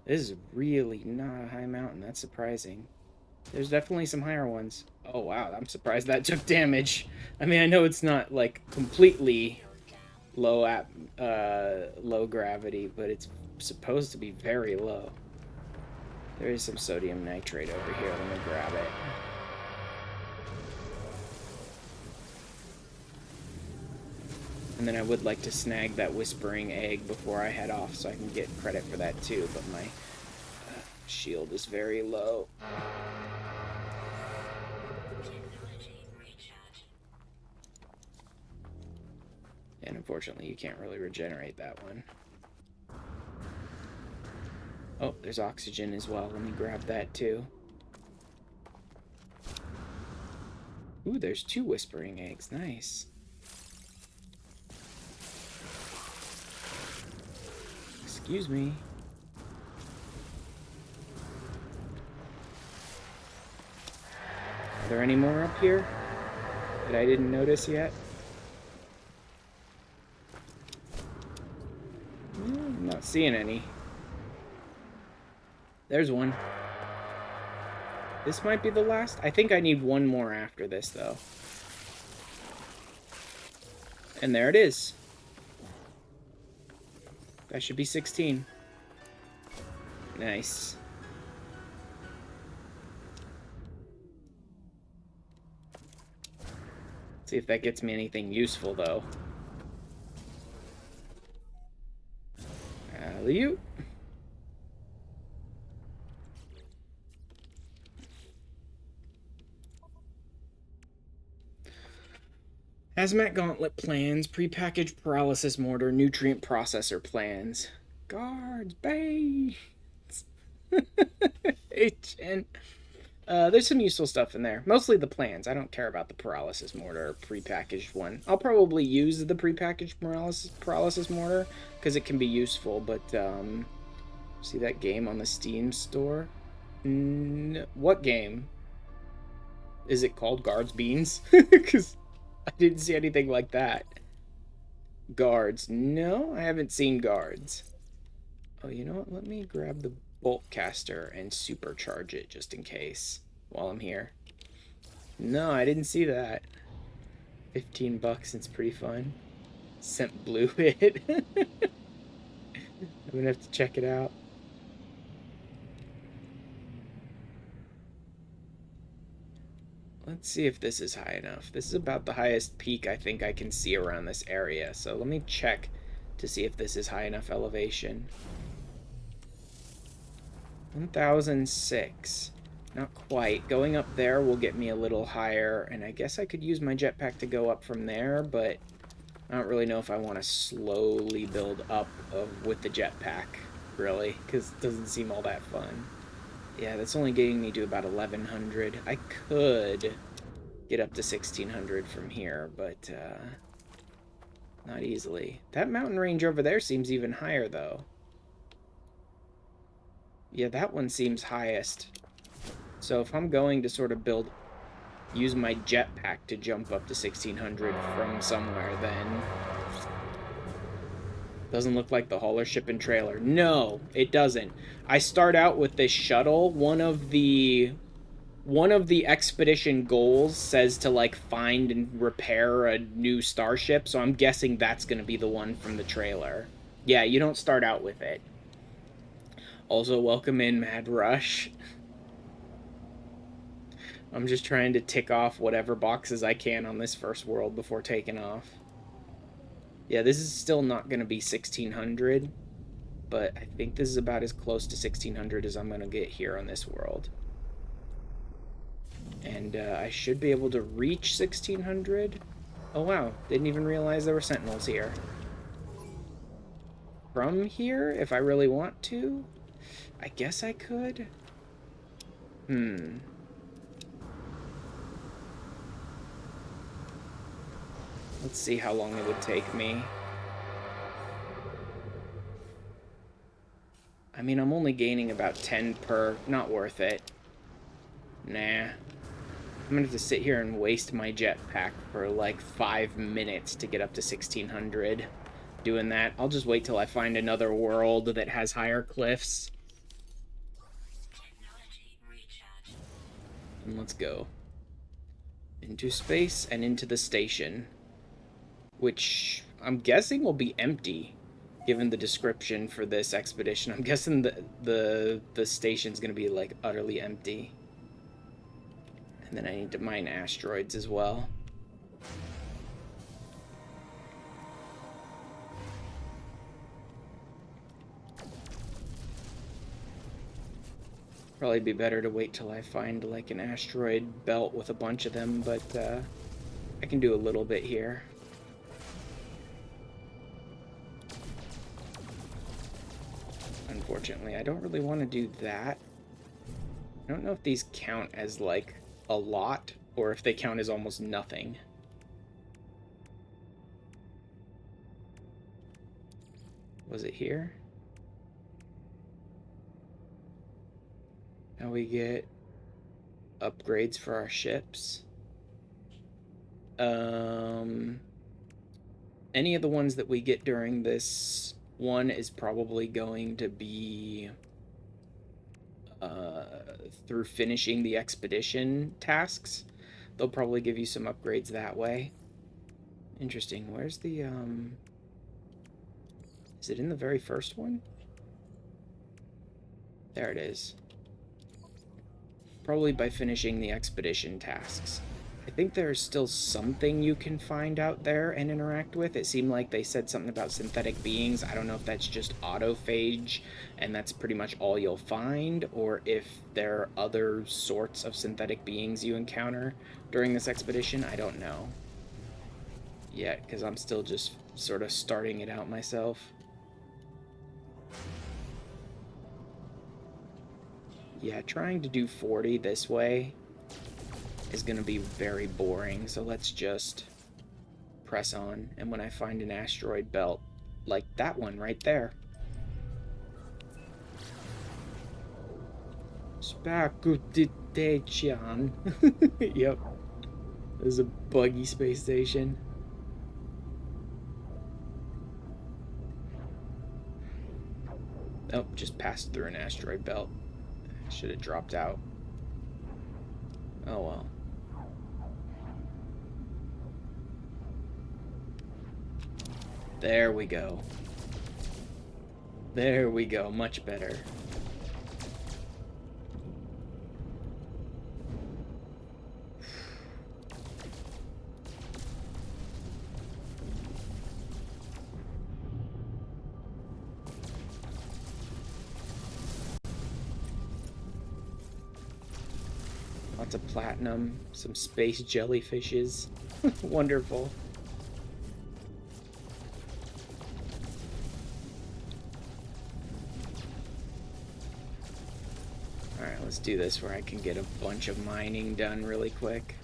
This is really not a high mountain. That's surprising. There's definitely some higher ones. Oh wow, I'm surprised that took damage. I mean, I know it's not like completely low gravity, but it's supposed to be very low. There is some sodium nitrate over here. Let me grab it. And then I would like to snag that whispering egg before I head off so I can get credit for that too, but my shield is very low. And unfortunately, you can't really regenerate that one. Oh, there's oxygen as well. Let me grab that too. Ooh, there's 2 whispering eggs. Nice. Excuse me. Are there any more up here that I didn't notice yet? I'm not seeing any. There's one. This might be the last. I think I need one more after this, though. And there it is. That should be 16. Nice. See if that gets me anything useful, though. Alley-oop. Hazmat gauntlet plans, prepackaged paralysis mortar, nutrient processor plans. Guards, bay. HN. There's some useful stuff in there. Mostly the plans. I don't care about the paralysis mortar or prepackaged one. I'll probably use the prepackaged paralysis mortar because it can be useful, but see that game on the Steam store? What game? Is it called Guards Beans? Because I didn't see anything like that. Guards. No, I haven't seen Guards. Oh, you know what? Let me grab the bolt caster and supercharge it just in case while I'm here. No, I didn't see that. $15, it's pretty fun. Scent blue hit. I'm gonna have to check it out. Let's see if this is high enough. This is about the highest peak I think I can see around this area. So let me check to see if this is high enough elevation. 1006. Not quite. Going up there will get me a little higher, and I guess I could use my jetpack to go up from there, but I don't really know if I want to slowly build up with the jetpack, really, because it doesn't seem all that fun. Yeah, that's only getting me to about 1100. I could get up to 1600 from here, but not easily. That mountain range over there seems even higher, though. Yeah, that one seems highest. So if I'm going to sort of use my jetpack to jump up to 1600 from somewhere, then doesn't look like the hauler ship and trailer. No, it doesn't. I start out with this shuttle. One of the expedition goals says to like find and repair a new starship, so I'm guessing that's going to be the one from the trailer. Yeah, you don't start out with it. Also, welcome in, Mad Rush. I'm just trying to tick off whatever boxes I can on this first world before taking off. Yeah, this is still not going to be 1600, but I think this is about as close to 1600 as I'm going to get here on this world. And I should be able to reach 1600. Oh wow, didn't even realize there were sentinels here. From here, if I really want to, I guess I could. Let's see how long it would take me. I mean, I'm only gaining about 10 per. Not worth it. Nah. I'm gonna have to sit here and waste my jetpack for like 5 minutes to get up to 1600. Doing that. I'll just wait till I find another world that has higher cliffs. And let's go. Into space and into the station. Which I'm guessing will be empty, given the description for this expedition. I'm guessing the station's gonna be like utterly empty. And then I need to mine asteroids as well. Probably be better to wait till I find like an asteroid belt with a bunch of them, but I can do a little bit here. Unfortunately, I don't really want to do that. I don't know if these count as like a lot or if they count as almost nothing. Was it here? Now we get upgrades for our ships. Any of the ones that we get during this one is probably going to be through finishing the expedition tasks. They'll probably give you some upgrades that way. Interesting. Where's the is it in the very first one? There it is. Probably by finishing the expedition tasks. I think there's still something you can find out there and interact with. It seemed like they said something about synthetic beings. I don't know if that's just autophage and that's pretty much all you'll find, or if there are other sorts of synthetic beings you encounter during this expedition. I don't know yet, because I'm still just sort of starting it out myself. Yeah, trying to do 40 this way is going to be very boring, so let's just press on. And when I find an asteroid belt, like that one right there. Spakuditation. Yep. There's a buggy space station. Oh, just passed through an asteroid belt. Should have dropped out. Oh well. There we go. There we go. Much better. Lots of platinum, some space jellyfishes. Wonderful. Alright, let's do this where I can get a bunch of mining done really quick.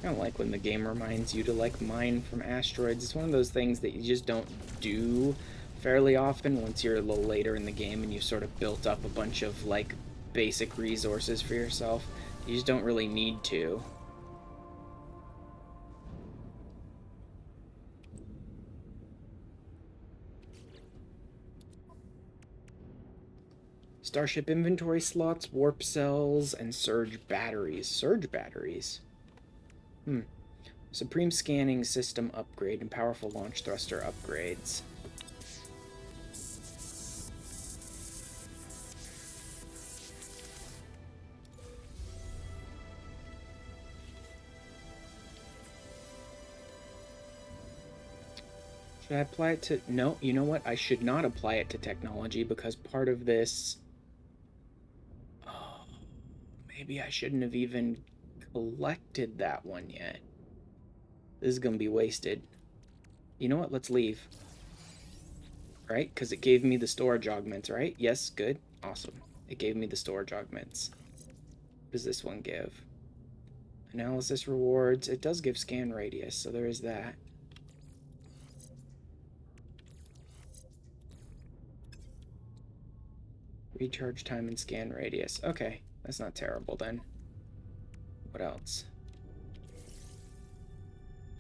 I don't like when the game reminds you to like mine from asteroids. It's one of those things that you just don't do fairly often once you're a little later in the game and you've sort of built up a bunch of like basic resources for yourself. You just don't really need to. Starship inventory slots, warp cells, and surge batteries. Surge batteries? Supreme scanning system upgrade and powerful launch thruster upgrades. Should I apply it to... No, you know what? I should not apply it to technology because part of this... Oh, maybe I shouldn't have even collected that one yet. This is going to be wasted. You know what? Let's leave. Right? Because it gave me the storage augments, right? Yes, good. Awesome. It gave me the storage augments. What does this one give? Analysis rewards. It does give scan radius, so there is that. Recharge time and scan radius. Okay, that's not terrible then. What else?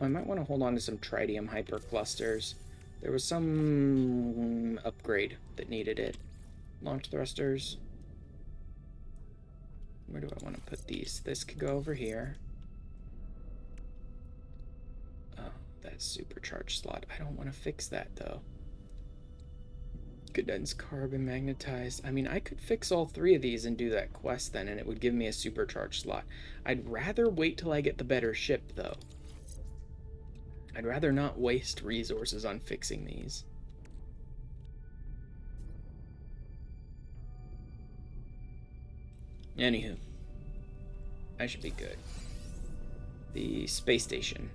I might want to hold on to some tritium hyperclusters. There was some upgrade that needed it. Launch thrusters. Where do I want to put these? This could go over here. Oh, that supercharged slot. I don't want to fix that, though. Condensed carbon magnetized. I mean, I could fix all three of these and do that quest then, and it would give me a supercharged slot. I'd rather wait till I get the better ship, though. I'd rather not waste resources on fixing these. Anywho, I should be good. The space station.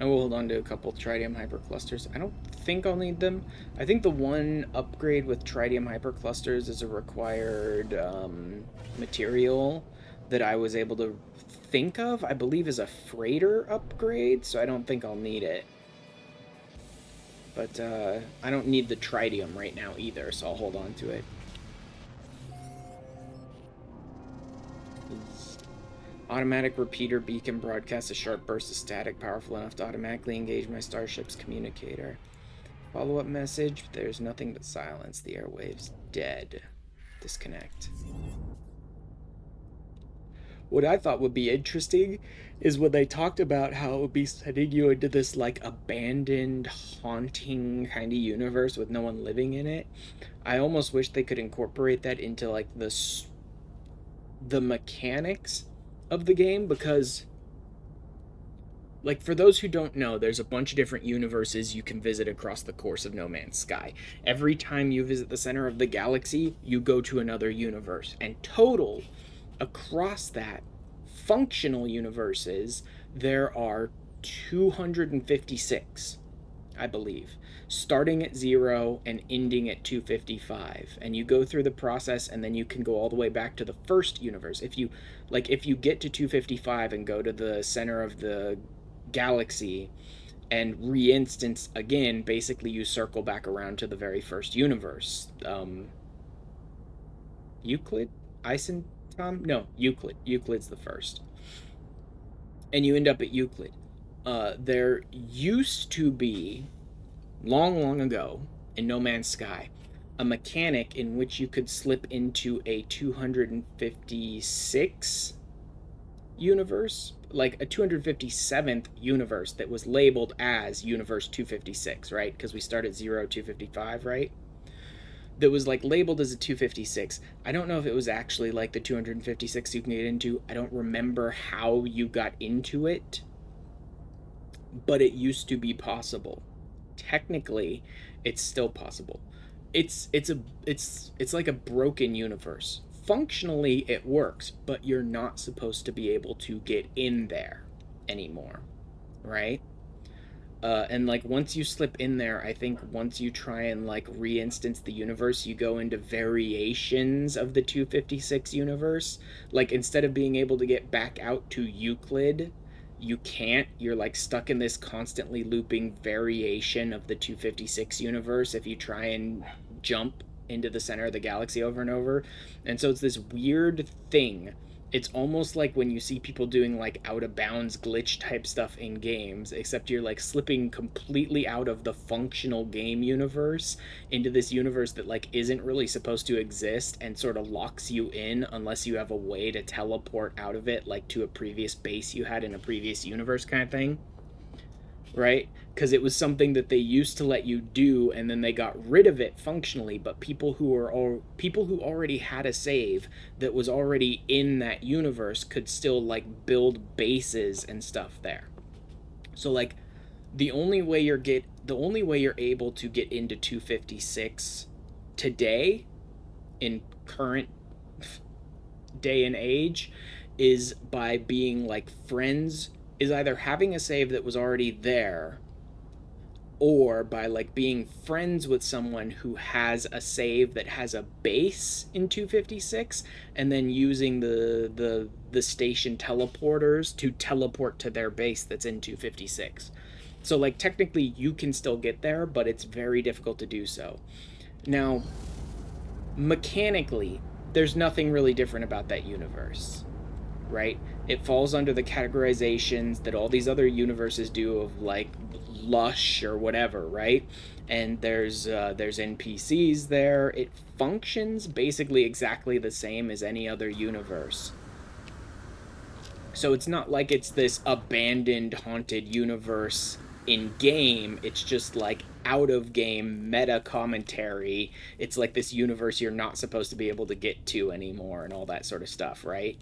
I will hold on to a couple tritium hyperclusters. I don't think I'll need them. I think the one upgrade with tritium hyperclusters is a required material that I was able to think of, I believe is a freighter upgrade, so I don't think I'll need it. But I don't need the tritium right now either, so I'll hold on to it. Automatic repeater beacon broadcasts a sharp burst of static powerful enough to automatically engage my starship's communicator. Follow-up message, there's nothing but silence. The airwave's dead. Disconnect. What I thought would be interesting is when they talked about how it would be sending you into this like abandoned, haunting kind of universe with no one living in it. I almost wish they could incorporate that into like the mechanics of the game, because like for those who don't know, there's a bunch of different universes you can visit across the course of No Man's Sky. Every time you visit the center of the galaxy, you go to another universe, and total across that functional universes there are 256, I believe, starting at 0 and ending at 255, and you go through the process and then you can go all the way back to the first universe. If you get to 255 and go to the center of the galaxy and re-instance again, basically you circle back around to the very first universe. Euclid? Euclid's the first, and you end up at Euclid. There used to be, long ago, in No Man's Sky, a mechanic in which you could slip into a 256 universe, like a 257th universe that was labeled as Universe 256, right? Because we start at 255, right? That was like labeled as a 256. I don't know if it was actually like the 256 you can get into. I don't remember how you got into it, but it used to be possible. Technically, it's still possible. It's like a broken universe. Functionally, it works, but you're not supposed to be able to get in there anymore, right? And like once you slip in there, I think once you try and like re-instance the universe, you go into variations of the 256 universe. Like instead of being able to get back out to Euclid, you can't. You're like stuck in this constantly looping variation of the 256 universe if you try and jump into the center of the galaxy over and over. And so it's this weird thing. It's almost like when you see people doing like out of bounds glitch type stuff in games, except you're like slipping completely out of the functional game universe into this universe that like isn't really supposed to exist and sort of locks you in unless you have a way to teleport out of it, like to a previous base you had in a previous universe kind of thing. Right? Because it was something that they used to let you do, and then they got rid of it functionally. But people who already had a save that was already in that universe could still like build bases and stuff there. So like the only way you're able to get into 256 today in current day and age is by being like friends, is either having a save that was already there, or by like being friends with someone who has a save that has a base in 256 and then using the station teleporters to teleport to their base that's in 256. So like technically you can still get there, but it's very difficult to do so. Now, Mechanically, there's nothing really different about that universe, right? It falls under the categorizations that all these other universes do of like lush or whatever, right? And there's NPCs there. It functions basically exactly the same as any other universe. So it's not like it's this abandoned haunted universe in game. It's just like out of game meta commentary. It's like this universe you're not supposed to be able to get to anymore and all that sort of stuff, right?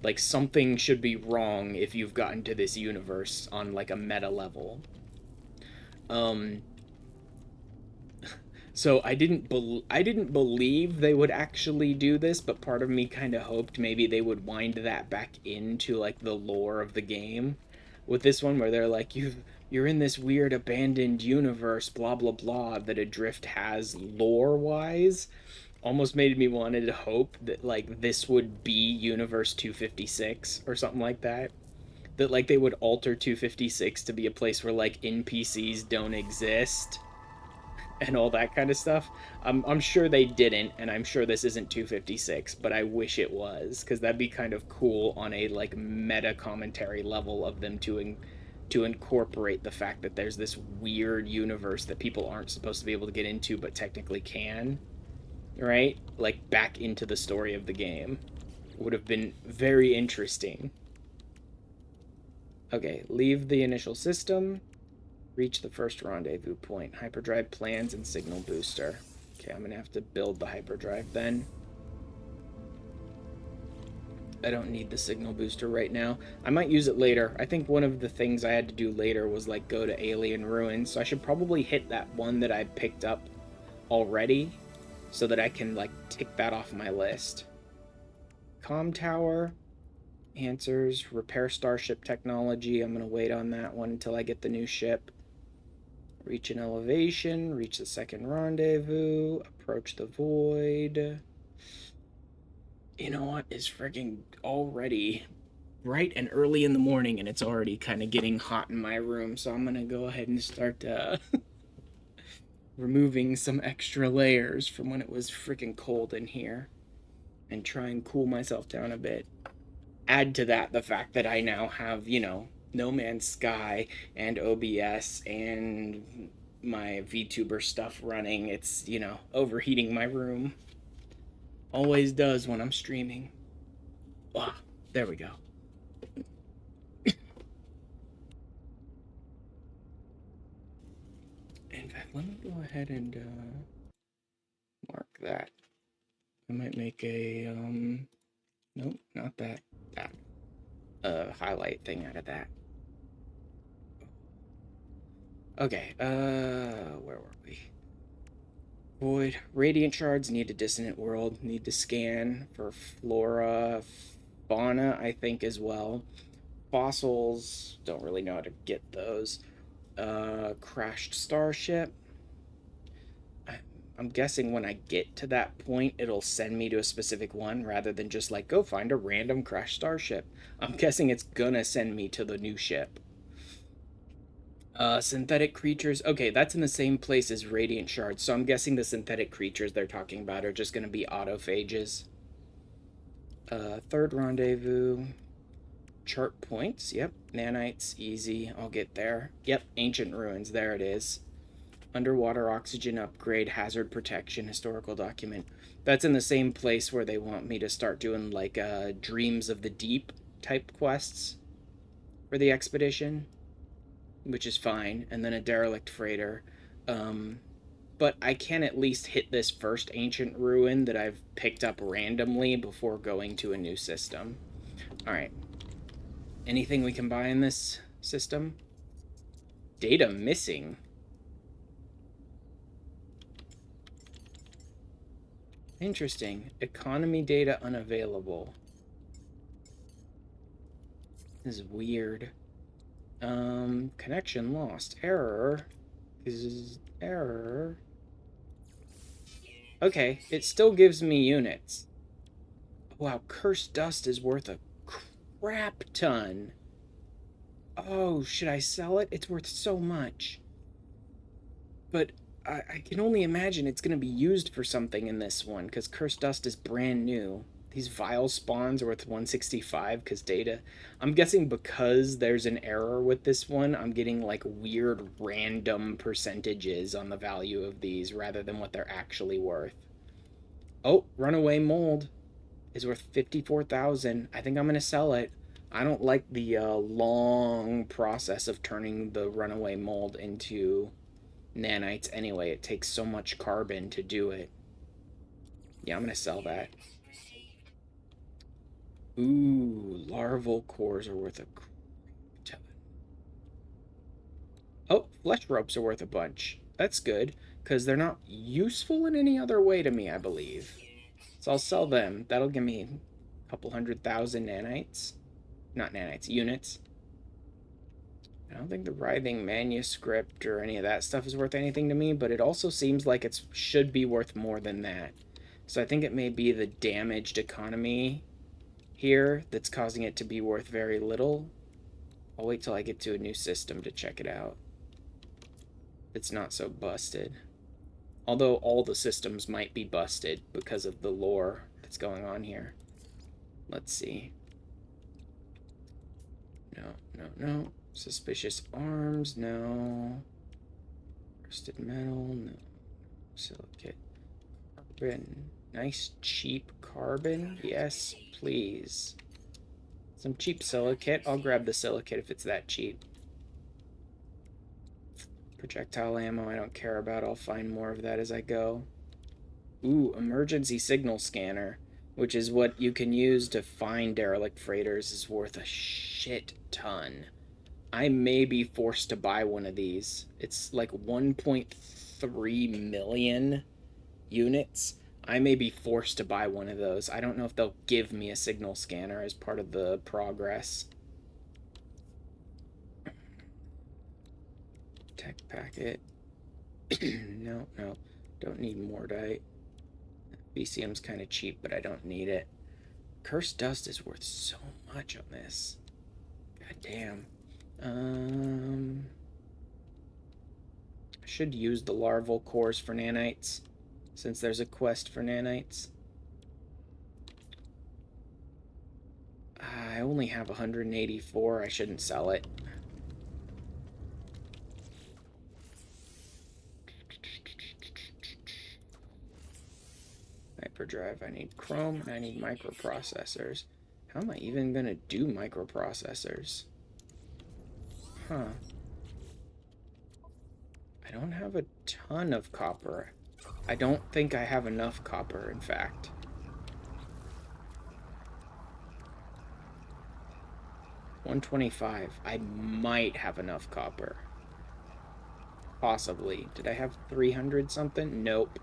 Like something should be wrong if you've gotten to this universe on like a meta level. Um so I didn't believe they would actually do this, but part of me kind of hoped maybe they would wind that back into like the lore of the game with this one where they're like you're in this weird abandoned universe blah blah blah that Adrift has lore wise. Almost made me wanted to hope that like this would be universe 256 or something like that, that like they would alter 256 to be a place where like NPCs don't exist and all that kind of stuff. I'm sure they didn't, and I'm sure this isn't 256, but I wish it was, because that'd be kind of cool on a like meta commentary level of them to incorporate the fact that there's this weird universe that people aren't supposed to be able to get into but technically can, right? Like back into the story of the game. Would have been very interesting. Okay, leave the initial system. Reach the first rendezvous point. Hyperdrive plans and signal booster. Okay, I'm going to have to build the hyperdrive then. I don't need the signal booster right now. I might use it later. I think one of the things I had to do later was like go to Alien Ruins, so I should probably hit that one that I picked up already so that I can like tick that off my list. Comm tower, answers, repair starship technology. I'm going to wait on that one until I get the new ship. Reach an elevation, reach the second rendezvous, approach the void. You know what? It's freaking already bright and early in the morning, and it's already kind of getting hot in my room, so I'm going to go ahead and start removing some extra layers from when it was freaking cold in here and try and cool myself down a bit. Add to that the fact that I now have, you know, No Man's Sky and OBS and my VTuber stuff running. It's, you know, overheating my room. Always does when I'm streaming. Ah, there we go. In fact, let me go ahead and mark that. I might make a, nope, not that, that, highlight thing out of that. Okay, where were we? Void. Radiant shards need a dissonant world. Need to scan for flora, fauna, I think, as well. Fossils, don't really know how to get those. Crashed starship. I'm guessing when I get to that point, it'll send me to a specific one rather than just like go find a random crashed starship. I'm guessing it's gonna send me to the new ship. Synthetic creatures. Okay, that's in the same place as radiant shards, so I'm guessing the synthetic creatures they're talking about are just going to be autophages. Third rendezvous. Chart points. Yep. Nanites. Easy. I'll get there. Yep. Ancient ruins. There it is. Underwater oxygen upgrade. Hazard protection. Historical document. That's in the same place where they want me to start doing like Dreams of the Deep type quests for the expedition, which is fine, and then a derelict freighter. But I can at least hit this first ancient ruin that I've picked up randomly before going to a new system. All right. Anything we can buy in this system? Data missing. Interesting. Economy data unavailable. This is weird. Connection lost. Error. Is error. Okay, it still gives me units. Wow, cursed dust is worth a crap ton. Oh, should I sell it? It's worth so much. But I can only imagine it's going to be used for something in this one, because Cursed Dust is brand new. These vile spawns are worth 165 because data. I'm guessing because there's an error with this one, I'm getting like weird random percentages on the value of these rather than what they're actually worth. Oh, Runaway Mold is worth 54,000. I think I'm going to sell it. I don't like the long process of turning the Runaway Mold into nanites anyway. It takes so much carbon to do it. Yeah, I'm gonna sell that. Ooh, larval cores are worth a ton. Oh, flesh ropes are worth a bunch. That's good, because they're not useful in any other way to me, I believe. So I'll sell them. That'll give me a couple 100,000 nanites. Not nanites, units. I don't think the writhing manuscript or any of that stuff is worth anything to me, but it also seems like it should be worth more than that. So I think it may be the damaged economy here that's causing it to be worth very little. I'll wait till I get to a new system to check it out. It's not so busted. Although all the systems might be busted because of the lore that's going on here. Let's see. No. Suspicious arms, no. Rusted metal, no. Silicate. Carbon. Nice cheap carbon. Yes, please. Some cheap silicate. I'll grab the silicate if it's that cheap. Projectile ammo I don't care about. I'll find more of that as I go. Ooh, emergency signal scanner, which is what you can use to find derelict freighters, is worth a shit ton. I may be forced to buy one of these. It's like 1.3 million units. I may be forced to buy one of those. I don't know if they'll give me a signal scanner as part of the progress. Tech packet. No. Don't need Mordite. BCM's kind of cheap, but I don't need it. Cursed Dust is worth so much on this. God damn. I should use the larval cores for nanites, since there's a quest for nanites. I only have 184. I shouldn't sell it. Hyperdrive. I need chrome and I need microprocessors. How am I even gonna do microprocessors? Huh. I don't have a ton of copper. I don't think I have enough copper, in fact. $125. I might have enough copper. Possibly. Did I have 300 something? Nope.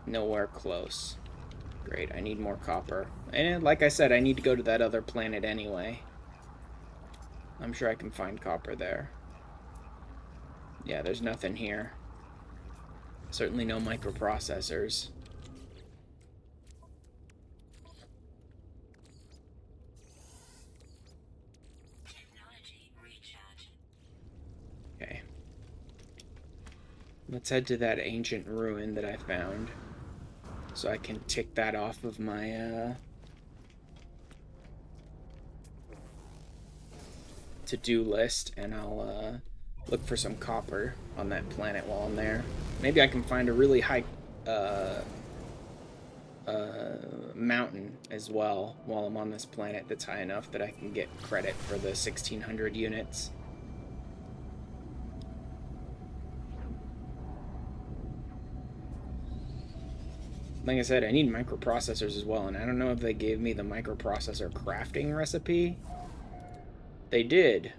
Nowhere close. Great, I need more copper. And like I said, I need to go to that other planet anyway. I'm sure I can find copper there. Yeah, there's nothing here. Certainly no microprocessors. Okay. Let's head to that ancient ruin that I found, so I can tick that off of my to-do list, and I'll look for some copper on that planet while I'm there. Maybe I can find a really high mountain as well while I'm on this planet that's high enough that I can get credit for the 1,600 units. Like I said, I need microprocessors as well, and I don't know if they gave me the microprocessor crafting recipe. They did.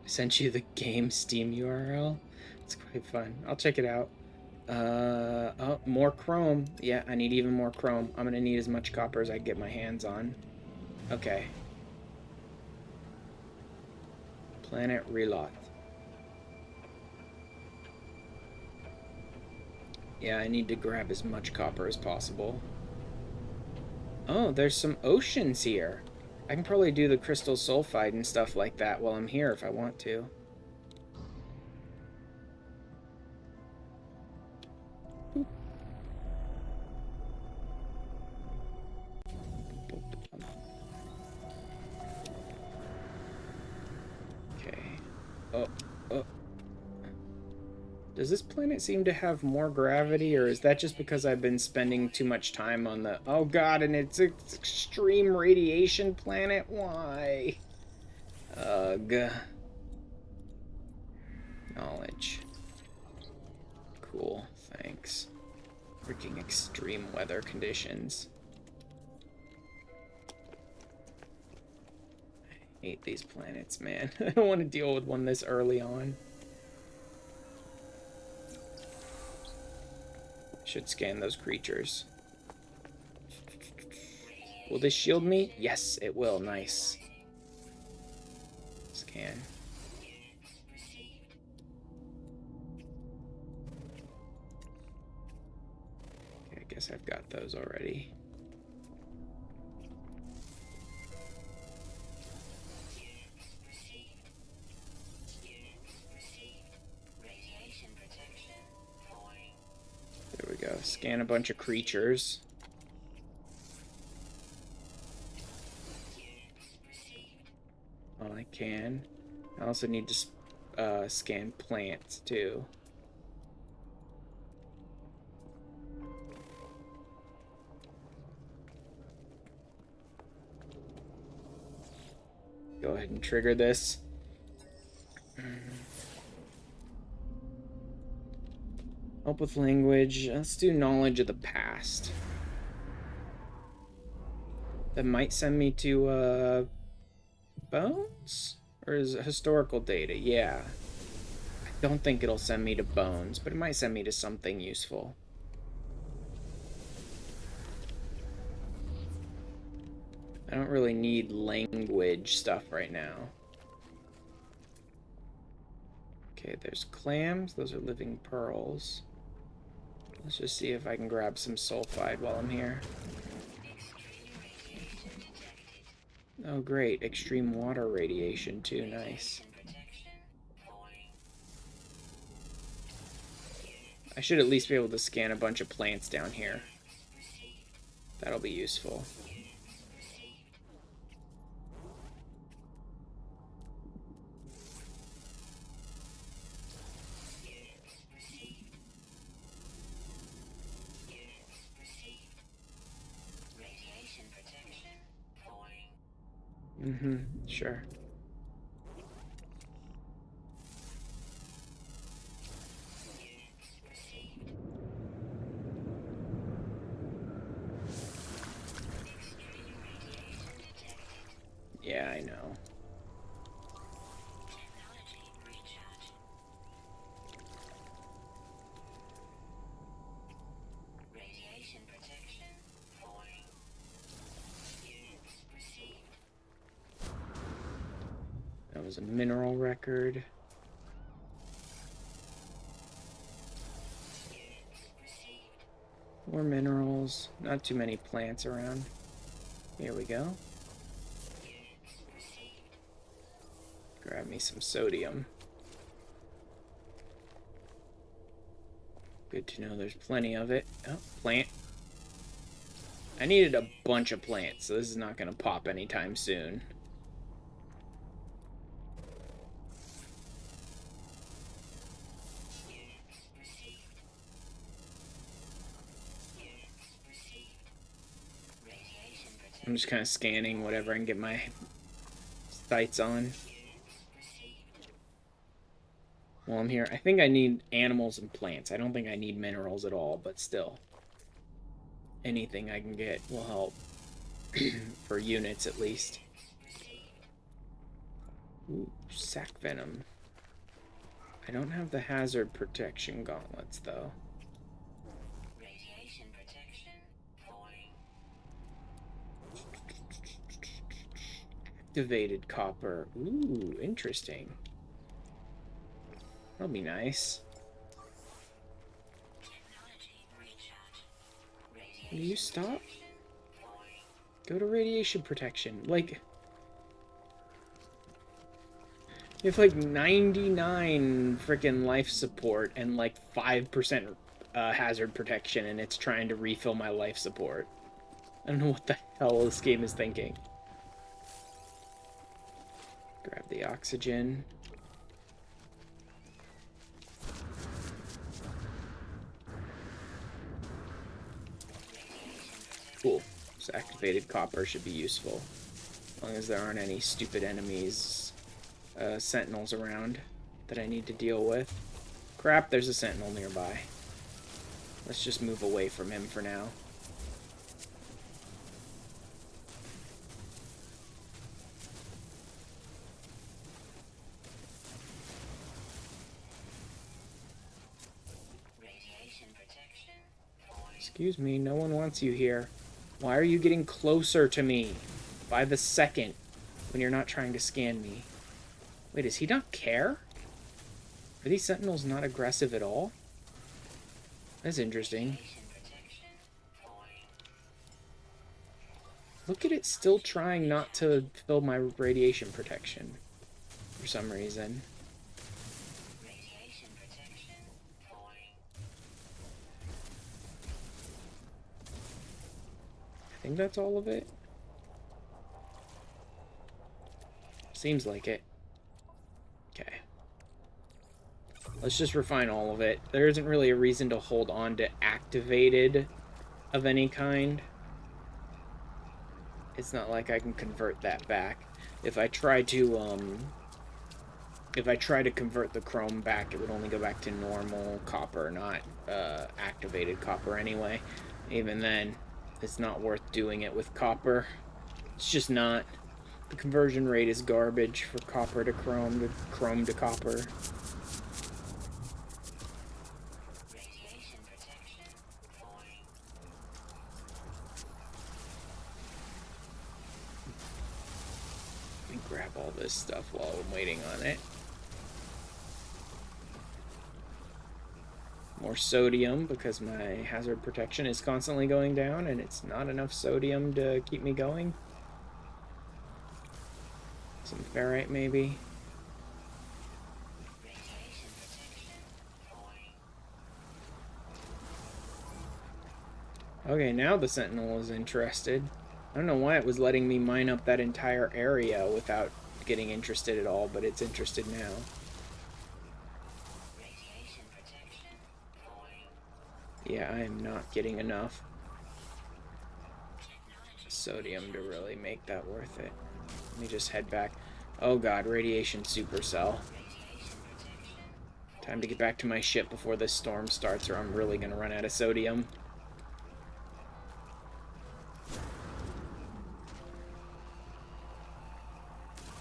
I sent you the game Steam URL. It's quite fun. I'll check it out. Oh, more chrome. Yeah, I need even more chrome. I'm gonna need as much copper as I can get my hands on. Okay. Planet Relot. Yeah, I need to grab as much copper as possible. Oh, there's some oceans here. I can probably do the crystal sulfide and stuff like that while I'm here if I want to. Oh, oh. Does this planet seem to have more gravity, or is that just because I've been spending too much time on the... Oh god, and it's an extreme radiation planet? Why? Ugh. Knowledge. Cool, thanks. Freaking extreme weather conditions. I hate these planets, man. I don't want to deal with one this early on. Should scan those creatures. Will this shield me? Yes, it will. Nice. Scan. Okay, I guess I've got those already. There we go. Scan a bunch of creatures. Well, I can. I also need to scan plants, too. Go ahead and trigger this. Help with language. Let's do knowledge of the past. That might send me to, Bones? Or is it historical data? Yeah. I don't think it'll send me to Bones, but it might send me to something useful. I don't really need language stuff right now. Okay, there's clams. Those are living pearls. Let's just see if I can grab some sulfide while I'm here. Oh, great. Extreme water radiation, too. Nice. I should at least be able to scan a bunch of plants down here. That'll be useful. Sure. Yeah, I know. That was a mineral record. More minerals. Not too many plants around. Here we go. Grab me some sodium. Good to know there's plenty of it. Oh, plant. I needed a bunch of plants, so this is not going to pop anytime soon. I'm just kind of scanning whatever I can get my sights on. While I'm here, I think I need animals and plants. I don't think I need minerals at all, but still. Anything I can get will help. For units, at least. Ooh, sac venom. I don't have the hazard protection gauntlets, though. Activated copper. Ooh, interesting. That'll be nice. Will you stop? Go to radiation protection. Like, you have like 99 freaking life support and like 5% hazard protection, and it's trying to refill my life support. I don't know what the hell this game is thinking. Grab the oxygen. activated copper should be useful. As long as there aren't any stupid enemies, sentinels around that I need to deal with. Crap, there's a sentinel nearby. Let's just move away from him for now. Excuse me, no one wants you here. Why are you getting closer to me by the second when you're not trying to scan me? Wait, does he not care? Are these sentinels not aggressive at all? That's interesting. Look at it still trying not to fill my radiation protection for some reason. I think that's all of it. Seems like it. Okay. Let's just refine all of it. There isn't really a reason to hold on to activated of any kind. It's not like I can convert that back. If I try to convert the chrome back, it would only go back to normal copper, not activated copper anyway. Even then, it's not worth doing it with copper. It's just not. The conversion rate is garbage for copper to chrome to copper. Let me grab all this stuff while I'm waiting on it. More sodium, because my hazard protection is constantly going down, and it's not enough sodium to keep me going. Some ferrite, maybe. Okay, now the Sentinel is interested. I don't know why it was letting me mine up that entire area without getting interested at all, but it's interested now. Yeah, I am not getting enough sodium to really make that worth it. Let me just head back. Oh god, radiation supercell. Time to get back to my ship before this storm starts, or I'm really gonna run out of sodium.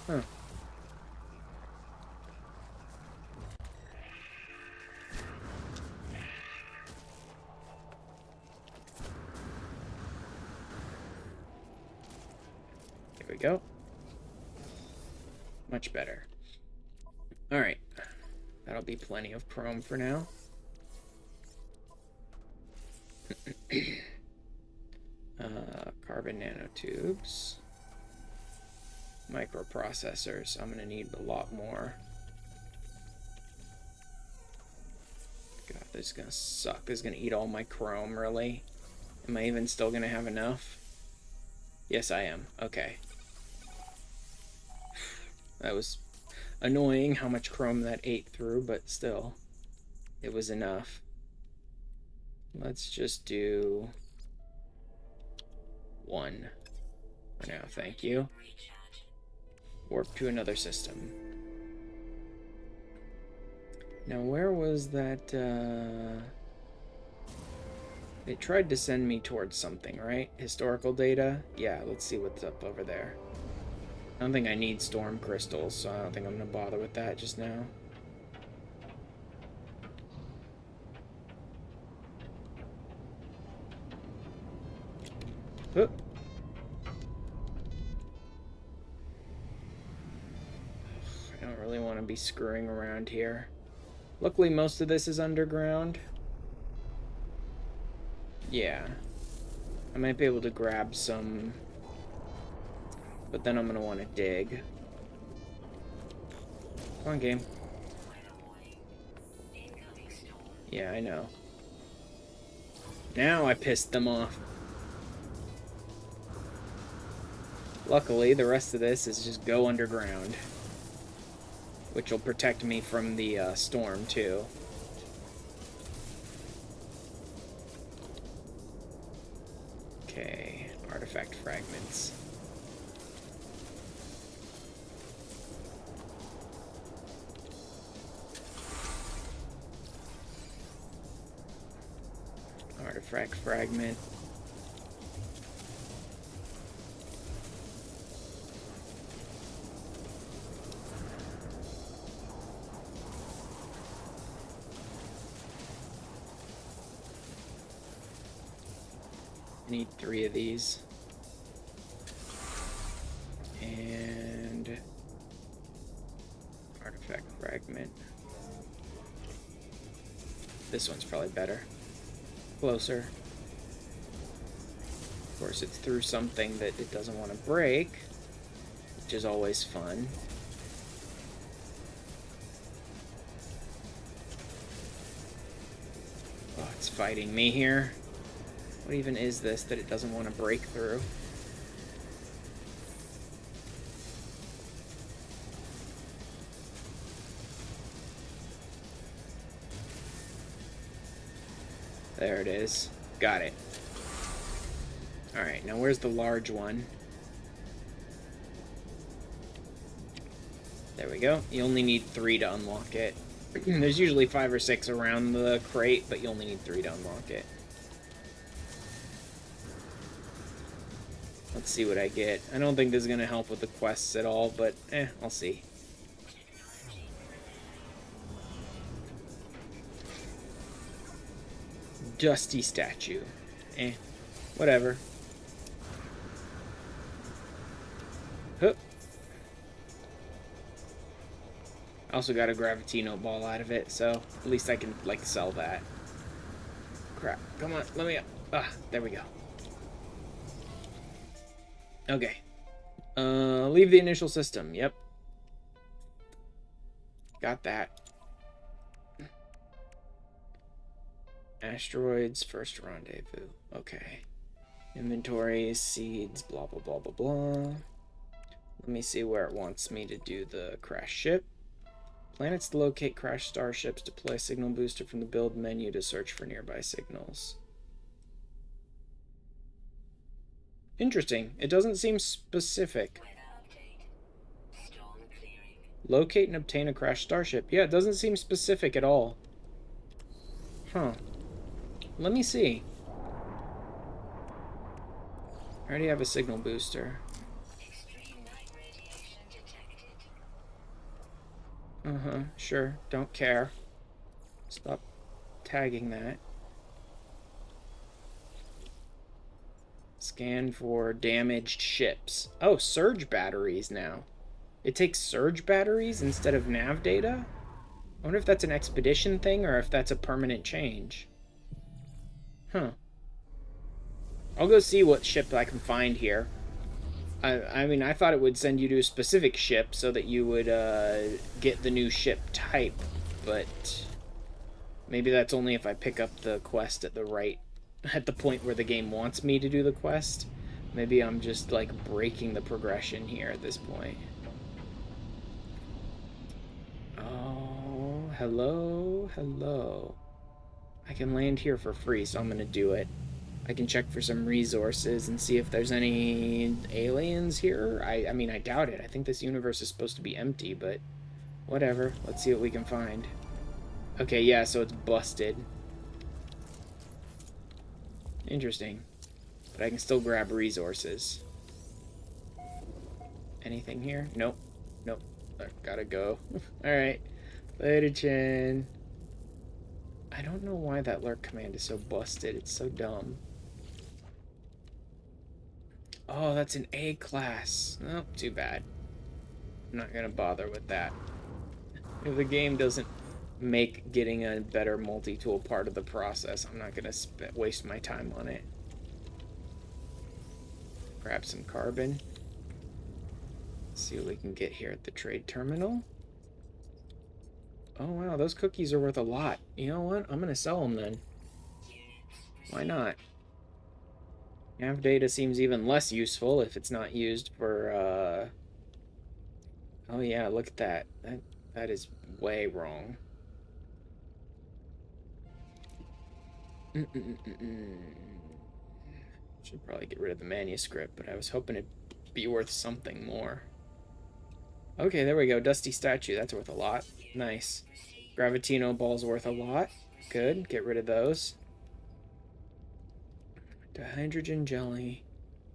Huh. There we go. Much better. Alright. That'll be plenty of chrome for now. Carbon nanotubes. Microprocessors. I'm going to need a lot more. God, this is going to suck. This is going to eat all my chrome, really. Am I even still going to have enough? Yes, I am. Okay. That was annoying how much chrome that ate through, but still, it was enough. Let's just do 1 for now, thank you. Warp to another system. Now, where was that, It tried to send me towards something, right? Historical data? Yeah, let's see what's up over there. I don't think I need storm crystals, so I don't think I'm going to bother with that just now. Oh. I don't really want to be screwing around here. Luckily, most of this is underground. Yeah. I might be able to grab some, but then I'm going to want to dig. Come on, game. Yeah, I know. Now I pissed them off. Luckily, the rest of this is just go underground, which will protect me from the storm, too. Okay, artifact fragments. Artifact fragment. I need 3 of these. And artifact fragment. This one's probably better. Closer. Of course, it's through something that it doesn't want to break, which is always fun. Oh, it's fighting me here. What even is this that it doesn't want to break through? There it is. Got it. Alright, now where's the large one? There we go. You only need 3 to unlock it. There's usually 5 or 6 around the crate, but you only need 3 to unlock it. Let's see what I get. I don't think this is going to help with the quests at all, but I'll see. Dusty statue. Whatever. Hup. I also got a Gravitino ball out of it, so at least I can, like, sell that. Crap. Come on, let me up. Ah, there we go. Okay. Leave the initial system. Yep. Got that. Asteroids, first rendezvous. Okay. Inventories, seeds, blah, blah, blah, blah, blah. Let me see where it wants me to do the crash ship. Planets to locate crash starships. Deploy signal booster from the build menu to search for nearby signals. Interesting. It doesn't seem specific. Locate and obtain a crashed starship. Yeah, it doesn't seem specific at all. Huh. Let me see. I already have a signal booster. Sure. Don't care. Stop tagging that. Scan for damaged ships. Oh, surge batteries now. It takes surge batteries instead of nav data? I wonder if that's an expedition thing or if that's a permanent change. Huh. I'll go see what ship I can find here. I mean, I thought it would send you to a specific ship so that you would get the new ship type, but maybe that's only if I pick up the quest at the point where the game wants me to do the quest. Maybe I'm just, like, breaking the progression here at this point. Oh, hello, hello. I can land here for free, so I'm gonna do it. I can check for some resources and see if there's any aliens here. I mean, I doubt it. I think this universe is supposed to be empty, but whatever. Let's see what we can find. Okay, yeah, so it's busted. Interesting. But I can still grab resources. Anything here? Nope. Nope. Gotta go. Alright. Later, Chen. I don't know why that lurk command is so busted. It's so dumb. Oh, that's an A class. Oh, too bad. I'm not gonna bother with that. If the game doesn't make getting a better multi-tool part of the process, I'm not gonna waste my time on it. Grab some carbon. See what we can get here at the trade terminal. Oh wow, those cookies are worth a lot. You know what? I'm gonna sell them then. Why not? Nav data seems even less useful if it's not used for, Oh yeah, look at that. That is way wrong. Should probably get rid of the manuscript, but I was hoping it'd be worth something more. Okay, there we go. Dusty statue. That's worth a lot. Nice. Gravitino ball's worth a lot. Good. Get rid of those. Dihydrogen jelly.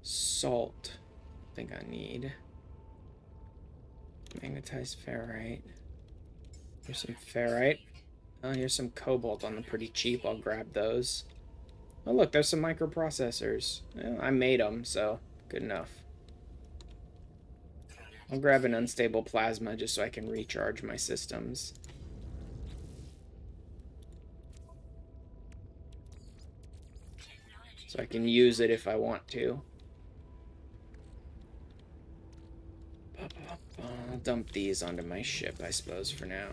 Salt. I think I need. Magnetized ferrite. Here's some ferrite. Oh, here's some cobalt on them pretty cheap. I'll grab those. Oh, look, there's some microprocessors. Well, I made them, so good enough. I'll grab an unstable plasma just so I can recharge my systems. So I can use it if I want to. I'll dump these onto my ship, I suppose, for now.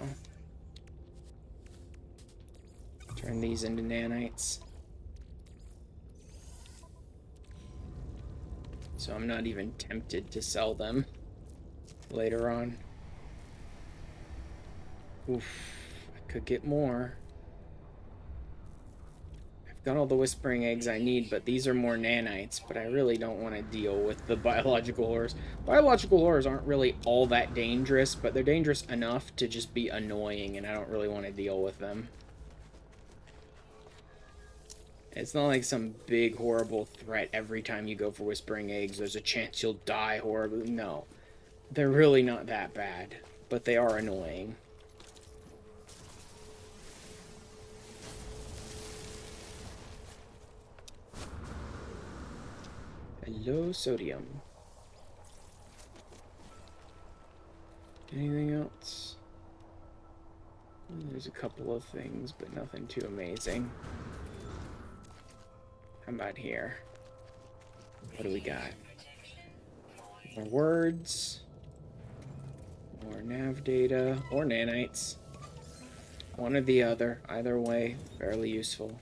Turn these into nanites. So I'm not even tempted to sell them later on. Oof, I could get more. I've got all the whispering eggs I need, but these are more nanites, but I really don't want to deal with the biological horrors. Biological horrors aren't really all that dangerous, but they're dangerous enough to just be annoying, and I don't really want to deal with them. It's not like some big, horrible threat every time you go for whispering eggs. There's a chance you'll die horribly. No. They're really not that bad, but they are annoying. Hello, sodium. Anything else? There's a couple of things, but nothing too amazing. How about here? What do we got? More words. More nav data. Or nanites. One or the other. Either way, fairly useful.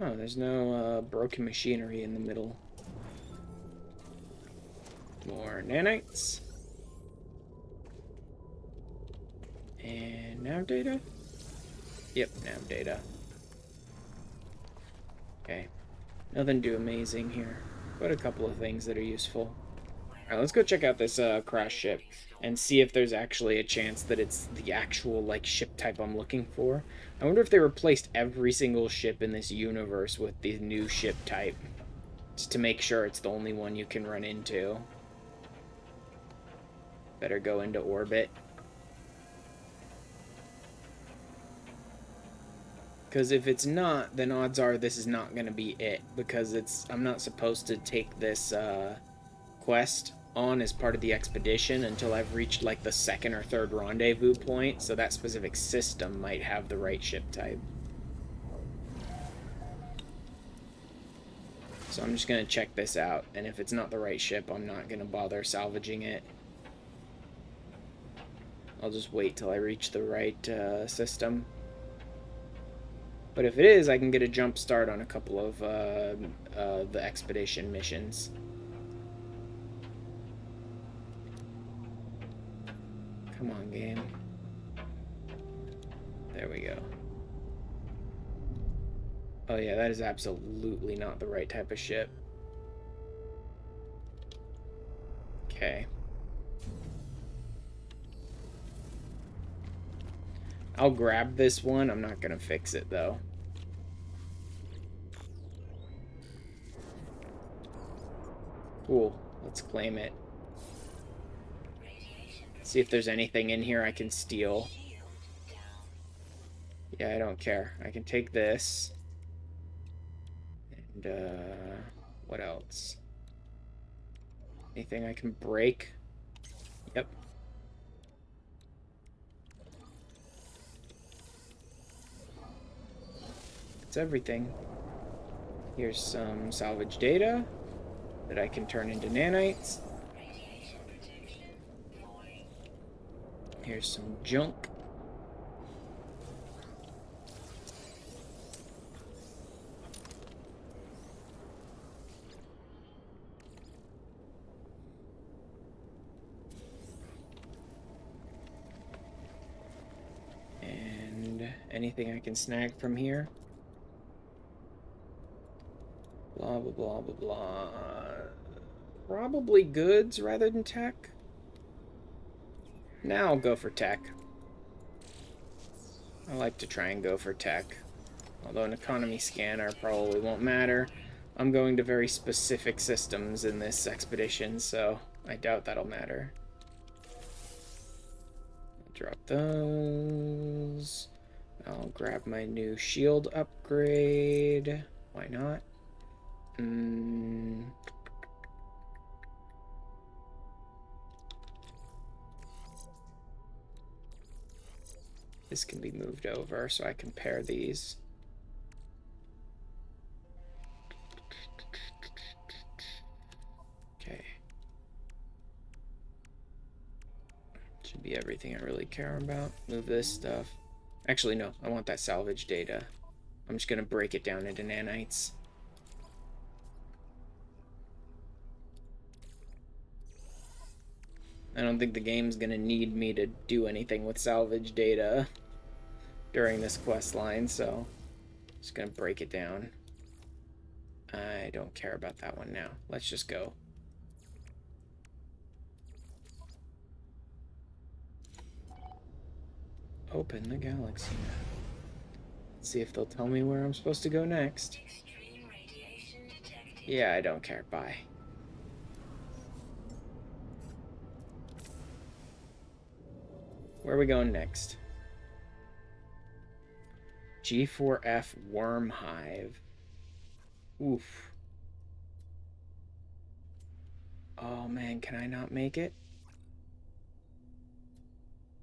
Oh, there's no broken machinery in the middle. More nanites. And nav data? Yep, nav data. Okay. Nothing too amazing here, but a couple of things that are useful. Alright, let's go check out this crash ship and see if there's actually a chance that it's the actual, like, ship type I'm looking for. I wonder if they replaced every single ship in this universe with the new ship type, just to make sure it's the only one you can run into. Better go into orbit. Because if it's not, then odds are this is not going to be it, because I'm not supposed to take this quest on as part of the expedition until I've reached like the second or third rendezvous point, so that specific system might have the right ship type. So I'm just going to check this out, and if it's not the right ship, I'm not going to bother salvaging it. I'll just wait till I reach the right system. But if it is, I can get a jump start on a couple of the expedition missions. Come on, game. There we go. Oh yeah, that is absolutely not the right type of ship. Okay. I'll grab this one. I'm not gonna fix it, though. Cool. Let's claim it. See if there's anything in here I can steal. Yeah, I don't care. I can take this. And, what else? Anything I can break? Yep. That's everything. Here's some salvage data that I can turn into nanites. Here's some junk. And anything I can snag from here. blah, blah, blah, blah. Probably goods rather than tech. Now I'll go for tech. I like to try and go for tech. Although an economy scanner probably won't matter. I'm going to very specific systems in this expedition, so I doubt that'll matter. I'll drop those. I'll grab my new shield upgrade. Why not? This can be moved over so I can pair these. Okay. Should be everything I really care about. Move this stuff. Actually, no. I want that salvage data. I'm just going to break it down into nanites. I don't think the game's going to need me to do anything with salvage data during this quest line, so I'm just going to break it down. I don't care about that one now. Let's just go. Open the galaxy map. Let's see if they'll tell me where I'm supposed to go next. Yeah, I don't care. Bye. Where are we going next? G4F Worm Hive. Oof. Oh man, can I not make it?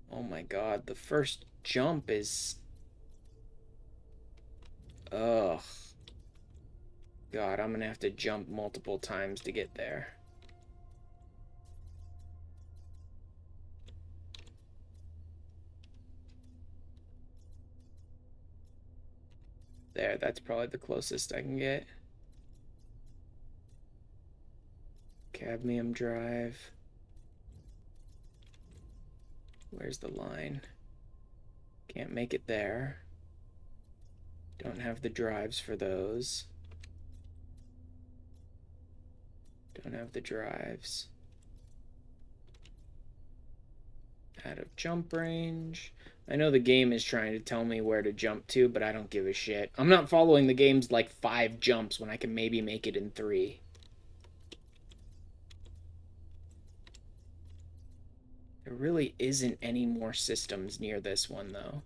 Oh my god, the first jump is... Ugh. God, I'm gonna have to jump multiple times to get there. There, that's probably the closest I can get. Cadmium drive. Where's the line? Can't make it there. Don't have the drives for those. Don't have the drives. Out of jump range. I know the game is trying to tell me where to jump to, but I don't give a shit. I'm not following the game's like 5 jumps when I can maybe make it in 3. There really isn't any more systems near this one, though.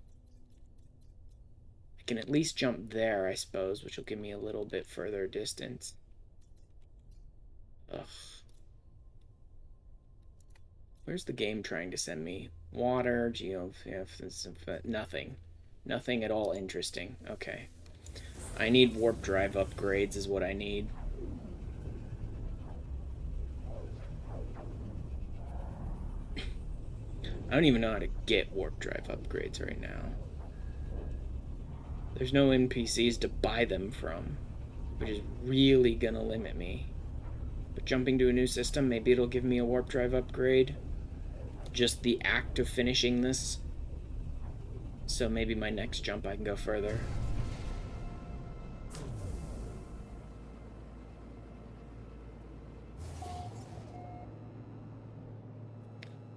I can at least jump there, I suppose, which will give me a little bit further distance. Ugh. Where's the game trying to send me? Water, nothing. Nothing at all interesting. Okay. I need warp drive upgrades is what I need. I don't even know how to get warp drive upgrades right now. There's no NPCs to buy them from, which is really gonna limit me. But jumping to a new system, maybe it'll give me a warp drive upgrade. Just the act of finishing this. So maybe my next jump I can go further.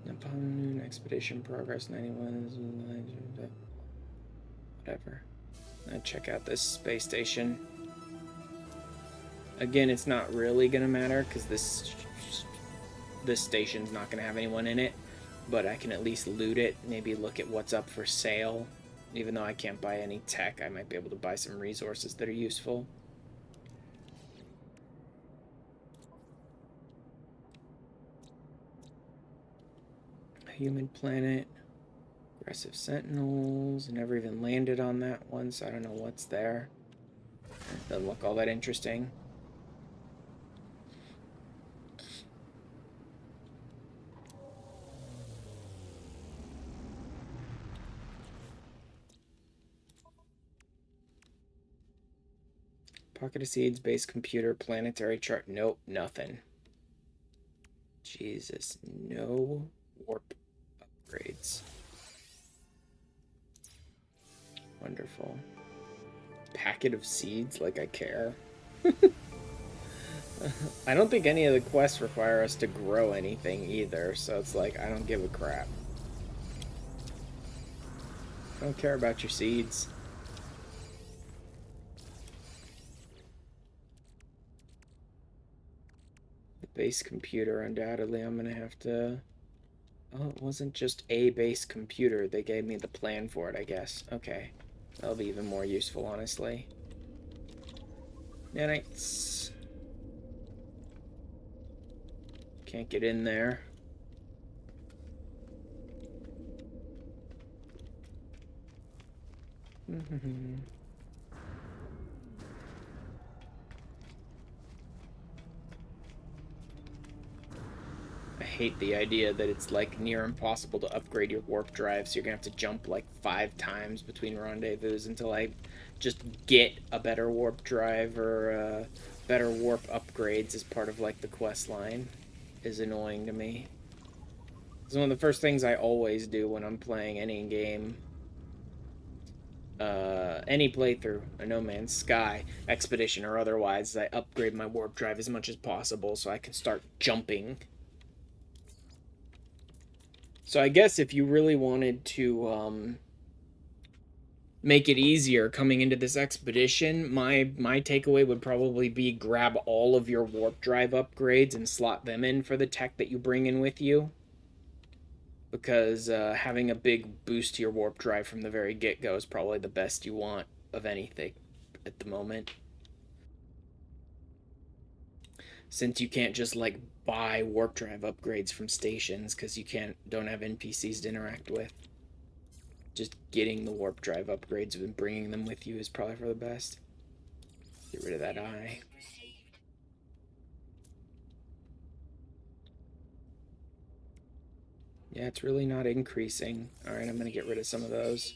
Upon expedition progress 91. Whatever. I'll check out this space station. Again, it's not really gonna matter because this station's not gonna have anyone in it. But I can at least loot it, maybe look at what's up for sale. Even though I can't buy any tech, I might be able to buy some resources that are useful. A human planet. Aggressive sentinels. Never even landed on that one, so I don't know what's there. Doesn't look all that interesting. Pocket of seeds, base computer, planetary chart. Nope, nothing. Jesus, no warp upgrades. Wonderful. Packet of seeds, like I care. I don't think any of the quests require us to grow anything either, so it's like, I don't give a crap. I don't care about your seeds. The base computer, undoubtedly, I'm gonna have to... Oh, it wasn't just a base computer. They gave me the plan for it, I guess. Okay. That'll be even more useful, honestly. Nanites. Can't get in there. I hate the idea that it's like near impossible to upgrade your warp drive, so you're gonna have to jump like 5 times between rendezvous until I just get a better warp drive or better warp upgrades as part of like the quest line is annoying to me. It's one of the first things I always do when I'm playing any game, any playthrough, a No Man's Sky, Expedition or otherwise, I upgrade my warp drive as much as possible so I can start jumping. So I guess if you really wanted to make it easier coming into this expedition, my takeaway would probably be grab all of your warp drive upgrades and slot them in for the tech that you bring in with you. Because having a big boost to your warp drive from the very get-go is probably the best you want of anything at the moment. Since you can't just like buy warp drive upgrades from stations because you don't have NPCs to interact with. Just getting the warp drive upgrades and bringing them with you is probably for the best. Get rid of that eye. Yeah, it's really not increasing. Alright, I'm going to get rid of some of those.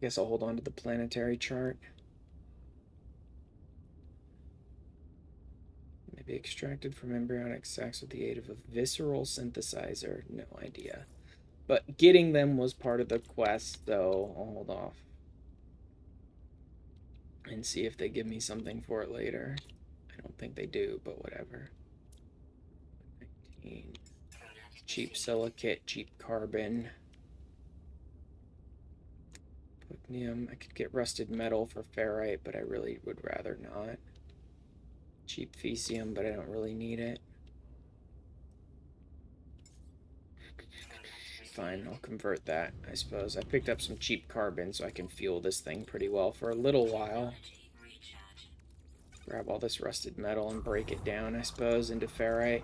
Guess I'll hold on to the planetary chart. Maybe extracted from embryonic sacs with the aid of a visceral synthesizer. No idea. But getting them was part of the quest, so I'll hold off. And see if they give me something for it later. I don't think they do, but whatever. 19. Cheap silicate, cheap carbon. Pugnium. I could get rusted metal for ferrite, but I really would rather not. Cheap fecium, but I don't really need it. Fine, I'll convert that, I suppose. I picked up some cheap carbon so I can fuel this thing pretty well for a little while. Grab all this rusted metal and break it down, I suppose, into ferrite.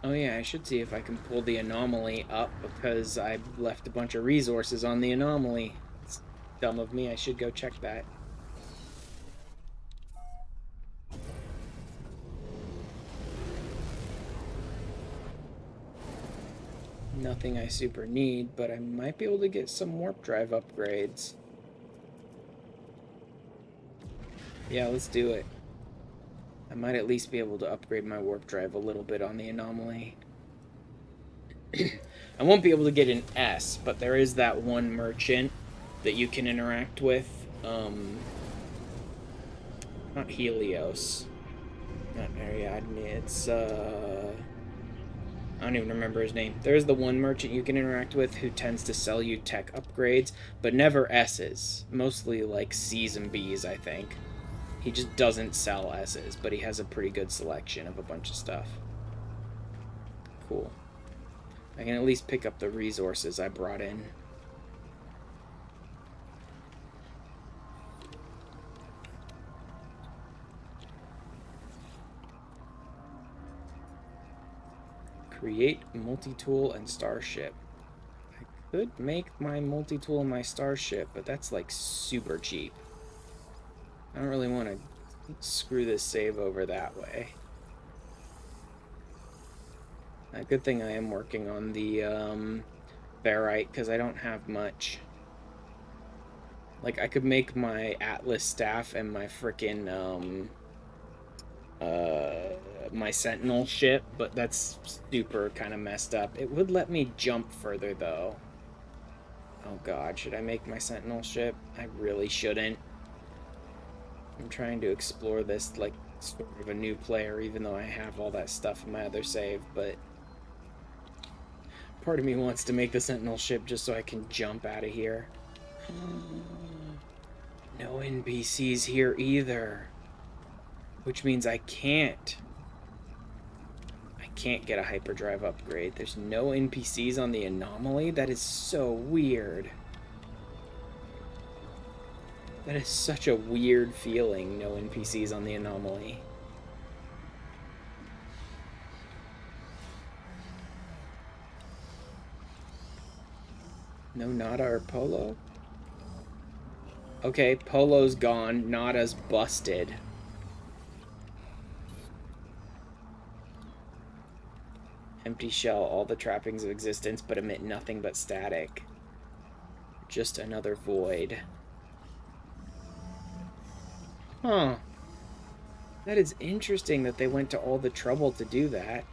Oh yeah, I should see if I can pull the anomaly up because I left a bunch of resources on the anomaly. It's dumb of me, I should go check that. Nothing I super need, but I might be able to get some warp drive upgrades. Yeah, let's do it. I might at least be able to upgrade my warp drive a little bit on the anomaly. I won't be able to get an S, but there is that one merchant that you can interact with. Not Helios. Not Ariadne. It's, I don't even remember his name. There's the one merchant you can interact with who tends to sell you tech upgrades, but never S's. Mostly like C's and B's, I think. He just doesn't sell S's, but he has a pretty good selection of a bunch of stuff. Cool. I can at least pick up the resources I brought in. Create multi-tool and starship. I could make my multi-tool and my starship, but that's like super cheap. I don't really want to screw this save over that way. Good thing I am working on the ferrite because I don't have much. Like, I could make my Atlas staff and my frickin' my Sentinel ship, but that's super kind of messed up. It would let me jump further, though. Oh god, should I make my sentinel ship? I really shouldn't. I'm trying to explore this like sort of a new player, even though I have all that stuff in my other save, but part of me wants to make the sentinel ship just so I can jump out of here. No NPCs here either, which means I can't get a hyperdrive upgrade. There's no NPCs on the anomaly? That is so weird. That is such a weird feeling, no NPCs on the anomaly. No Nada or Polo? Okay, Polo's gone. Nada's busted. Empty shell, all the trappings of existence, but emit nothing but static. Just another void. Huh. That is interesting that they went to all the trouble to do that.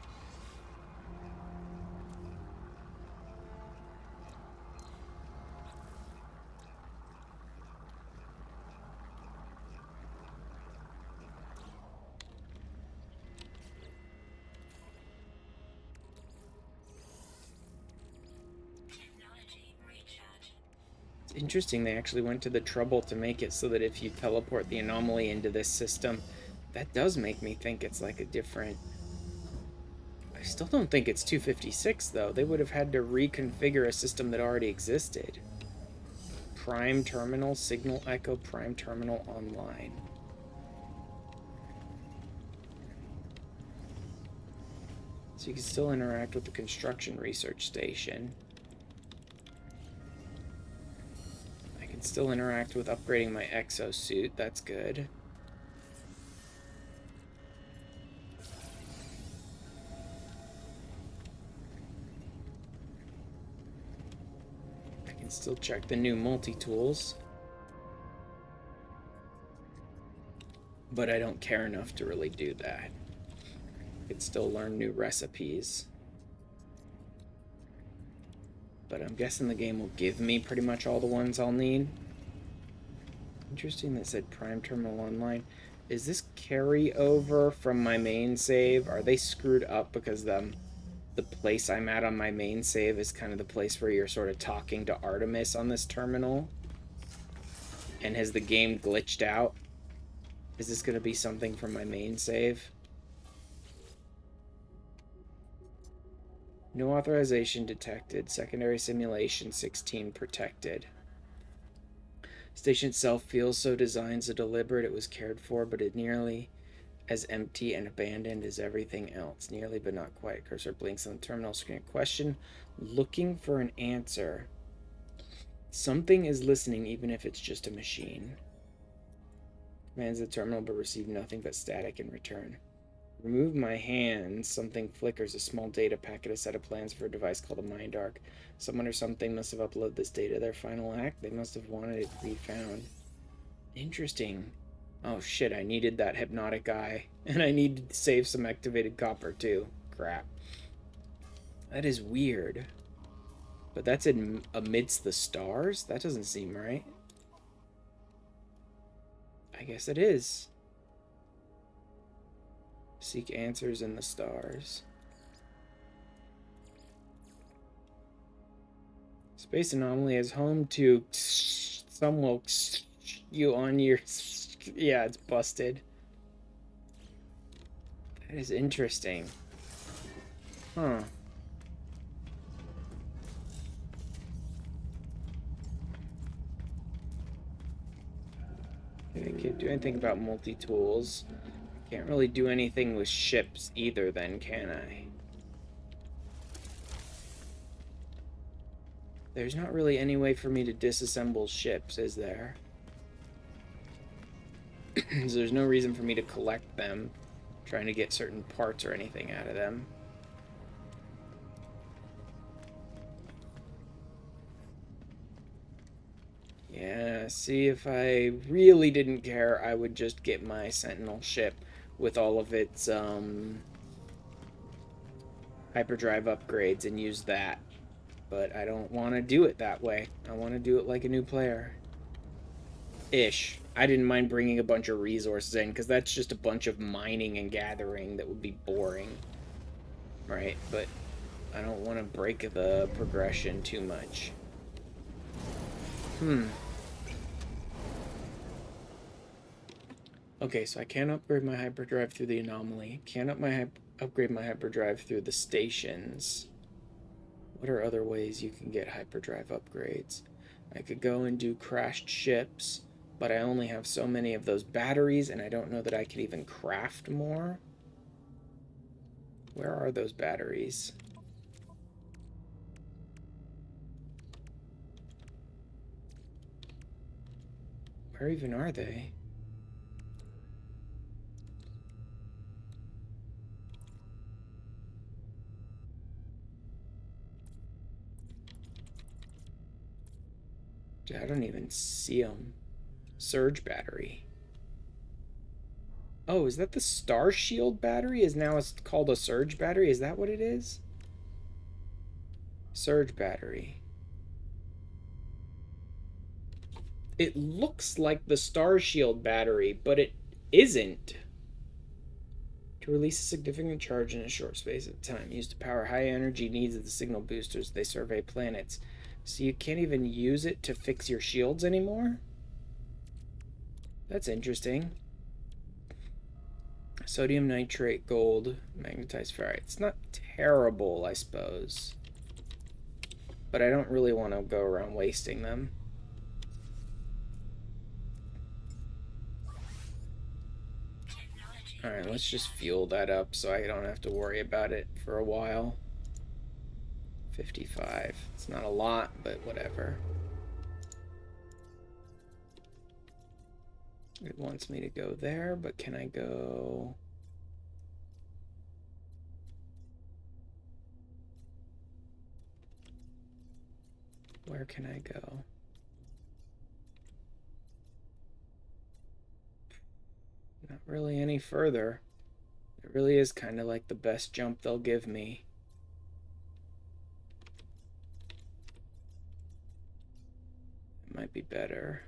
It's interesting they actually went to the trouble to make it so that if you teleport the anomaly into this system, that does make me think it's like a different... I still don't think it's 256, though. They would have had to reconfigure a system that already existed. Prime Terminal, Signal Echo Prime Terminal online. So you can still interact with the construction research station. I can still interact with upgrading my exosuit. That's good. I can still check the new multi-tools. But I don't care enough to really do that. I could still learn new recipes. But I'm guessing the game will give me pretty much all the ones I'll need. Interesting that said Prime Terminal Online. Is this carryover from my main save? Are they screwed up because the place I'm at on my main save is kind of the place where you're sort of talking to Artemis on this terminal? And has the game glitched out? Is this going to be something from my main save? No authorization detected. Secondary simulation 16 protected. Station itself feels so designed, so deliberate it was cared for, but it nearly as empty and abandoned as everything else. Nearly, but not quite. Cursor blinks on the terminal screen. Question. Looking for an answer. Something is listening, even if it's just a machine. Commands the terminal, but receive nothing but static in return. Remove my hands. Something flickers. A small data packet, a set of plans for a device called a mind arc. Someone or something must have uploaded this data. Their final act? They must have wanted it to be found. Interesting. Oh shit, I needed that hypnotic eye. And I needed to save some activated copper too. Crap. That is weird. But that's amidst the stars? That doesn't seem right. I guess it is. Seek answers in the stars. Space Anomaly is home to some will you on your... Yeah, it's busted. That is interesting. Huh. Okay, I can't do anything about multi-tools. Can't really do anything with ships either then, can I? There's not really any way for me to disassemble ships, is there? So there's no reason for me to collect them, trying to get certain parts or anything out of them. Yeah, see, if I really didn't care, I would just get my Sentinel ship with all of its hyperdrive upgrades and use that. but I don't want to do it that way. I want to do it like a new player. Ish. I didn't mind bringing a bunch of resources in, because that's just a bunch of mining and gathering that would be boring. Right? But I don't want to break the progression too much. Okay, so I can't upgrade my hyperdrive through the anomaly. Can't upgrade my hyperdrive through the stations. What are other ways you can get hyperdrive upgrades? I could go and do crashed ships, but I only have so many of those batteries, and I don't know that I could even craft more. Where are those batteries? Where even are they? Dude, I don't even see them. Surge battery. Oh, is that the Star Shield battery? Is now called a Surge battery? Is that what it is? Surge battery. It looks like the Star Shield battery, but it isn't. To release a significant charge in a short space of time, used to power high energy needs of the signal boosters. They survey planets. So you can't even use it to fix your shields anymore? That's interesting. Sodium nitrate, gold, magnetized ferrite. It's not terrible, I suppose. But I don't really want to go around wasting them. Alright, let's just fuel that up so I don't have to worry about it for a while. 55. It's not a lot, but whatever. It wants me to go there, but can I go... Where can I go? Not really any further. It really is kind of like the best jump they'll give me. It might be better.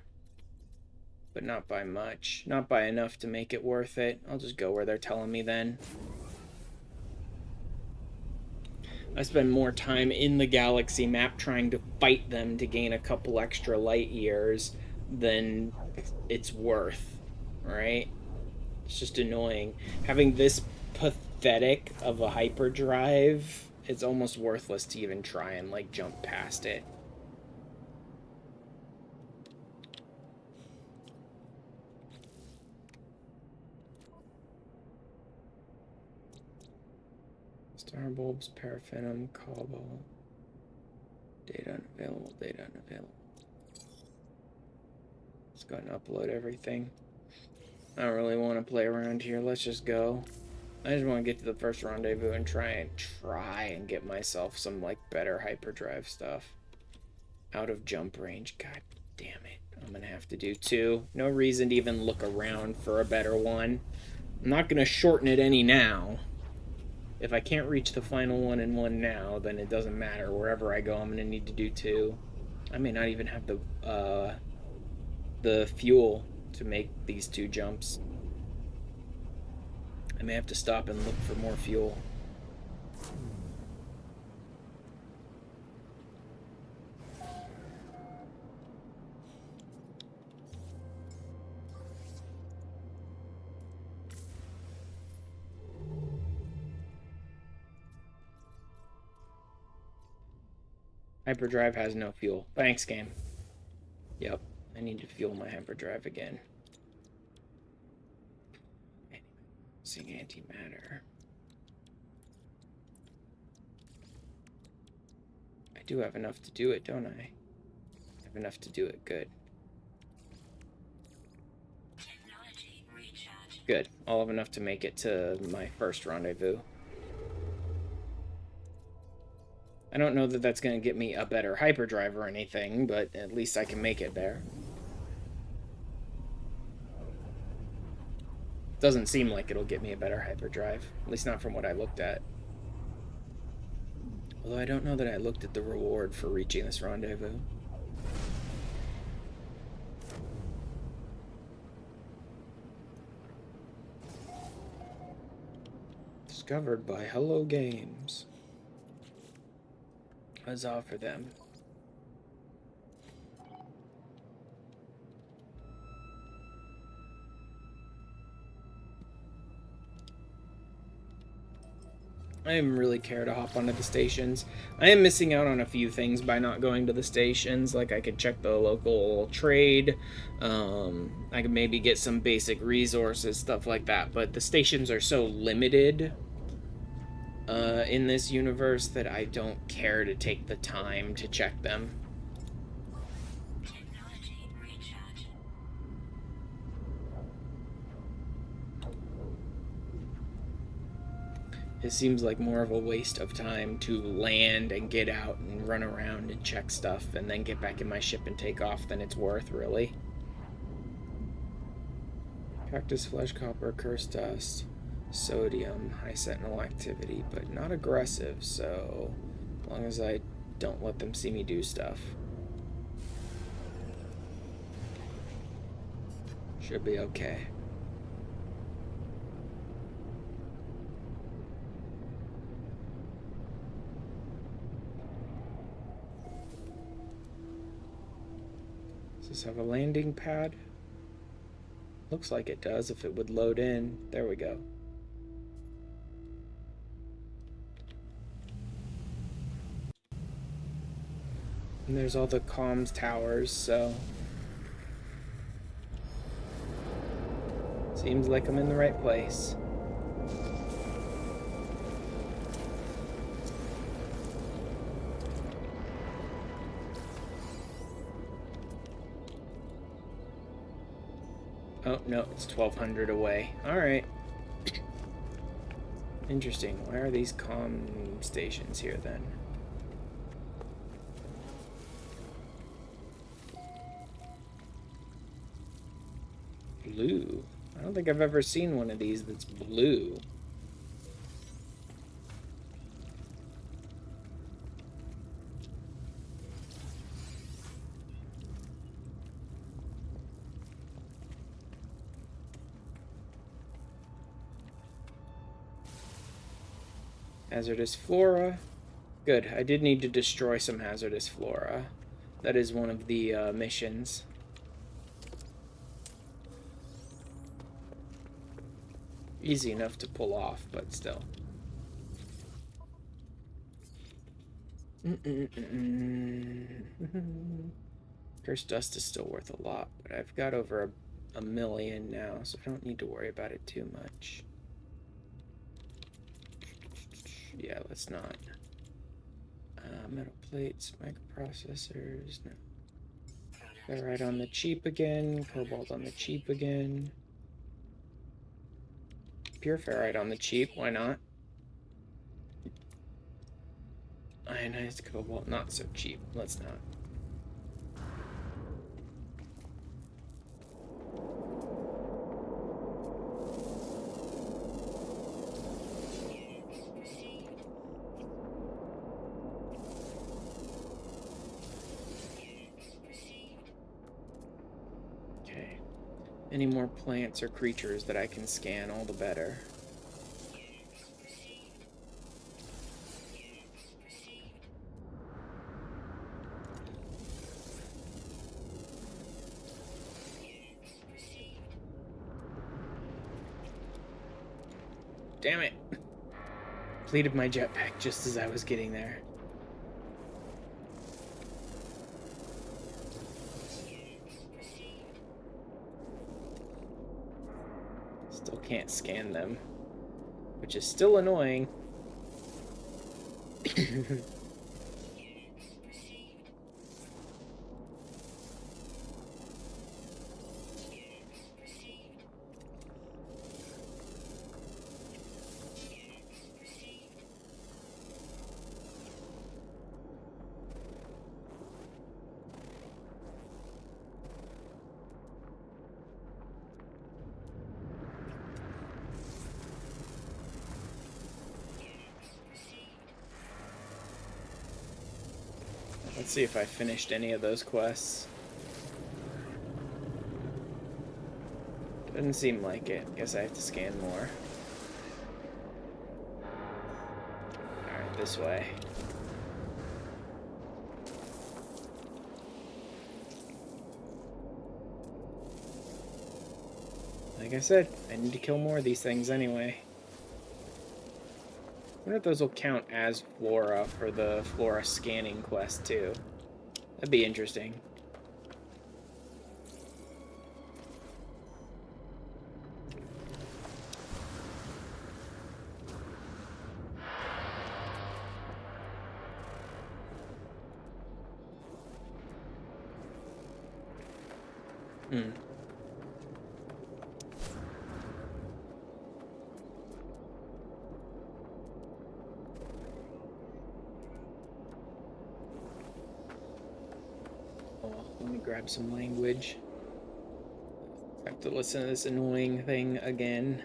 But not by much. Not by enough to make it worth it. I'll just go where they're telling me then. I spend more time in the galaxy map trying to fight them to gain a couple extra light years than it's worth, right? It's just annoying. Having this pathetic of a hyperdrive, it's almost worthless to even try and, like, jump past it. Star bulbs, paraffinum, cobalt. Data unavailable, data unavailable. Let's go ahead and upload everything. I don't really want to play around here. Let's just go. I just want to get to the first rendezvous and try and get myself some, like, better hyperdrive stuff. Out of jump range. God damn it. I'm going to have to do 2. No reason to even look around for a better one. I'm not going to shorten it any now. If I can't reach the final one in 1 now, then it doesn't matter. Wherever I go, I'm going to need to do 2. I may not even have the fuel to make these 2 jumps. I may have to stop and look for more fuel. Hyperdrive has no fuel. Thanks, game. Yep, I need to fuel my hyperdrive again. Using antimatter. I do have enough to do it, don't I? I have enough to do it. Good. Good. I'll have enough to make it to my first rendezvous. I don't know that that's going to get me a better hyperdrive or anything, but at least I can make it there. Doesn't seem like it'll get me a better hyperdrive, at least not from what I looked at. Although I don't know that I looked at the reward for reaching this rendezvous. Discovered by Hello Games. Huzzah for them. I didn't really care to hop onto the stations. I am missing out on a few things by not going to the stations. Like I could check the local trade. I could maybe get some basic resources, stuff like that. But the stations are so limited in this universe that I don't care to take the time to check them. It seems like more of a waste of time to land and get out and run around and check stuff and then get back in my ship and take off than it's worth, really. Cactus flesh, copper, curse dust, sodium, high sentinel activity, but not aggressive, so as long as I don't let them see me do stuff. Should be okay. Does this have a landing pad? Looks like it does if it would load in. There we go. And there's all the comms towers, so seems like I'm in the right place. Oh, no, it's 1,200 away. Alright. Interesting. Why are these comm stations here, then? Blue. I don't think I've ever seen one of these that's blue. Hazardous flora. Good. I did need to destroy some hazardous flora. That is one of the missions. Easy enough to pull off, but still. Cursed dust is still worth a lot, but I've got over a million now, so I don't need to worry about it too much. Yeah, let's not. Metal plates, microprocessors, no. Ferrite on the cheap again, cobalt on the cheap again. Pure ferrite on the cheap, why not? Ionized cobalt, not so cheap, let's not. Any more plants or creatures that I can scan, all the better. Damn it! Depleted my jetpack just as I was getting there. Still can't scan them, which is still annoying. Let's see if I finished any of those quests. Doesn't seem like it. Guess I have to scan more. Alright, this way. Like I said, I need to kill more of these things anyway. I wonder if those will count as flora for the flora scanning quest too. That'd be interesting. Hmm. Let me grab some language. I have to listen to this annoying thing again.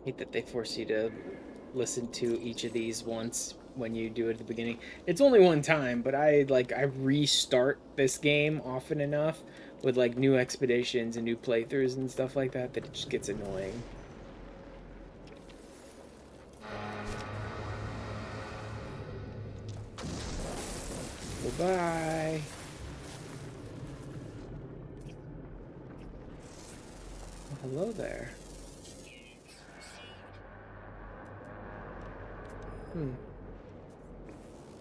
Hate that they force you to listen to each of these once when you do it at the beginning. It's only one time, but I restart this game often enough with like new expeditions and new playthroughs and stuff like that that it just gets annoying. Bye-bye. Hello there.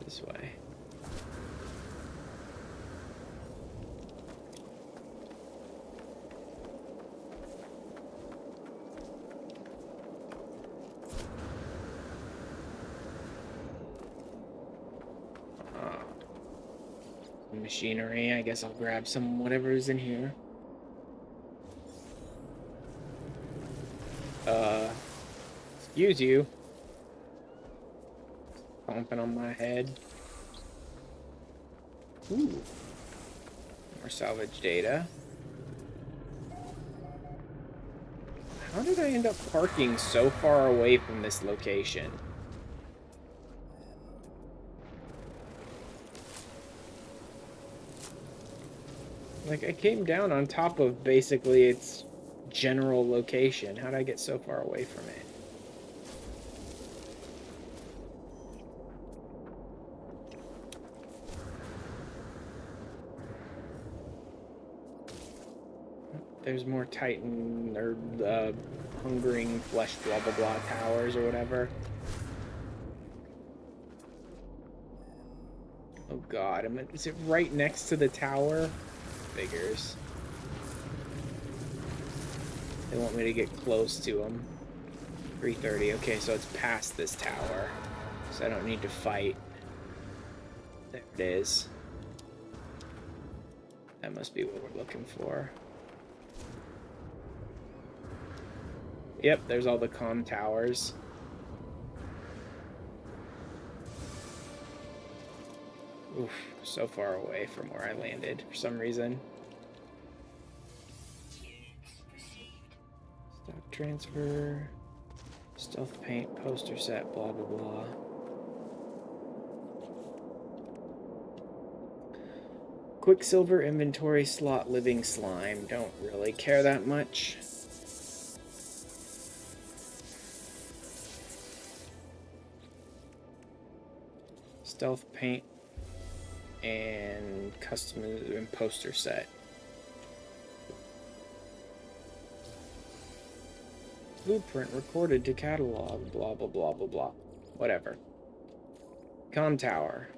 This way. Machinery. I guess I'll grab some whatever's in here. Excuse you. Stomping on my head. Ooh. More salvage data. How did I end up parking so far away from this location? Like, I came down on top of basically its general location. How did I get so far away from it? There's more Titan or hungering flesh blah blah blah towers or whatever. Oh god, is it right next to the tower? Figures. They want me to get close to them. 330. Okay, so it's past this tower. So I don't need to fight. There it is. That must be what we're looking for. Yep, there's all the comm towers. Oof, so far away from where I landed for some reason. Stock transfer, stealth paint, poster set, blah blah blah. Quicksilver inventory slot, living slime. Don't really care that much. Stealth paint and custom and poster set. Blueprint recorded to catalog, blah blah blah blah blah. Whatever. Comm tower,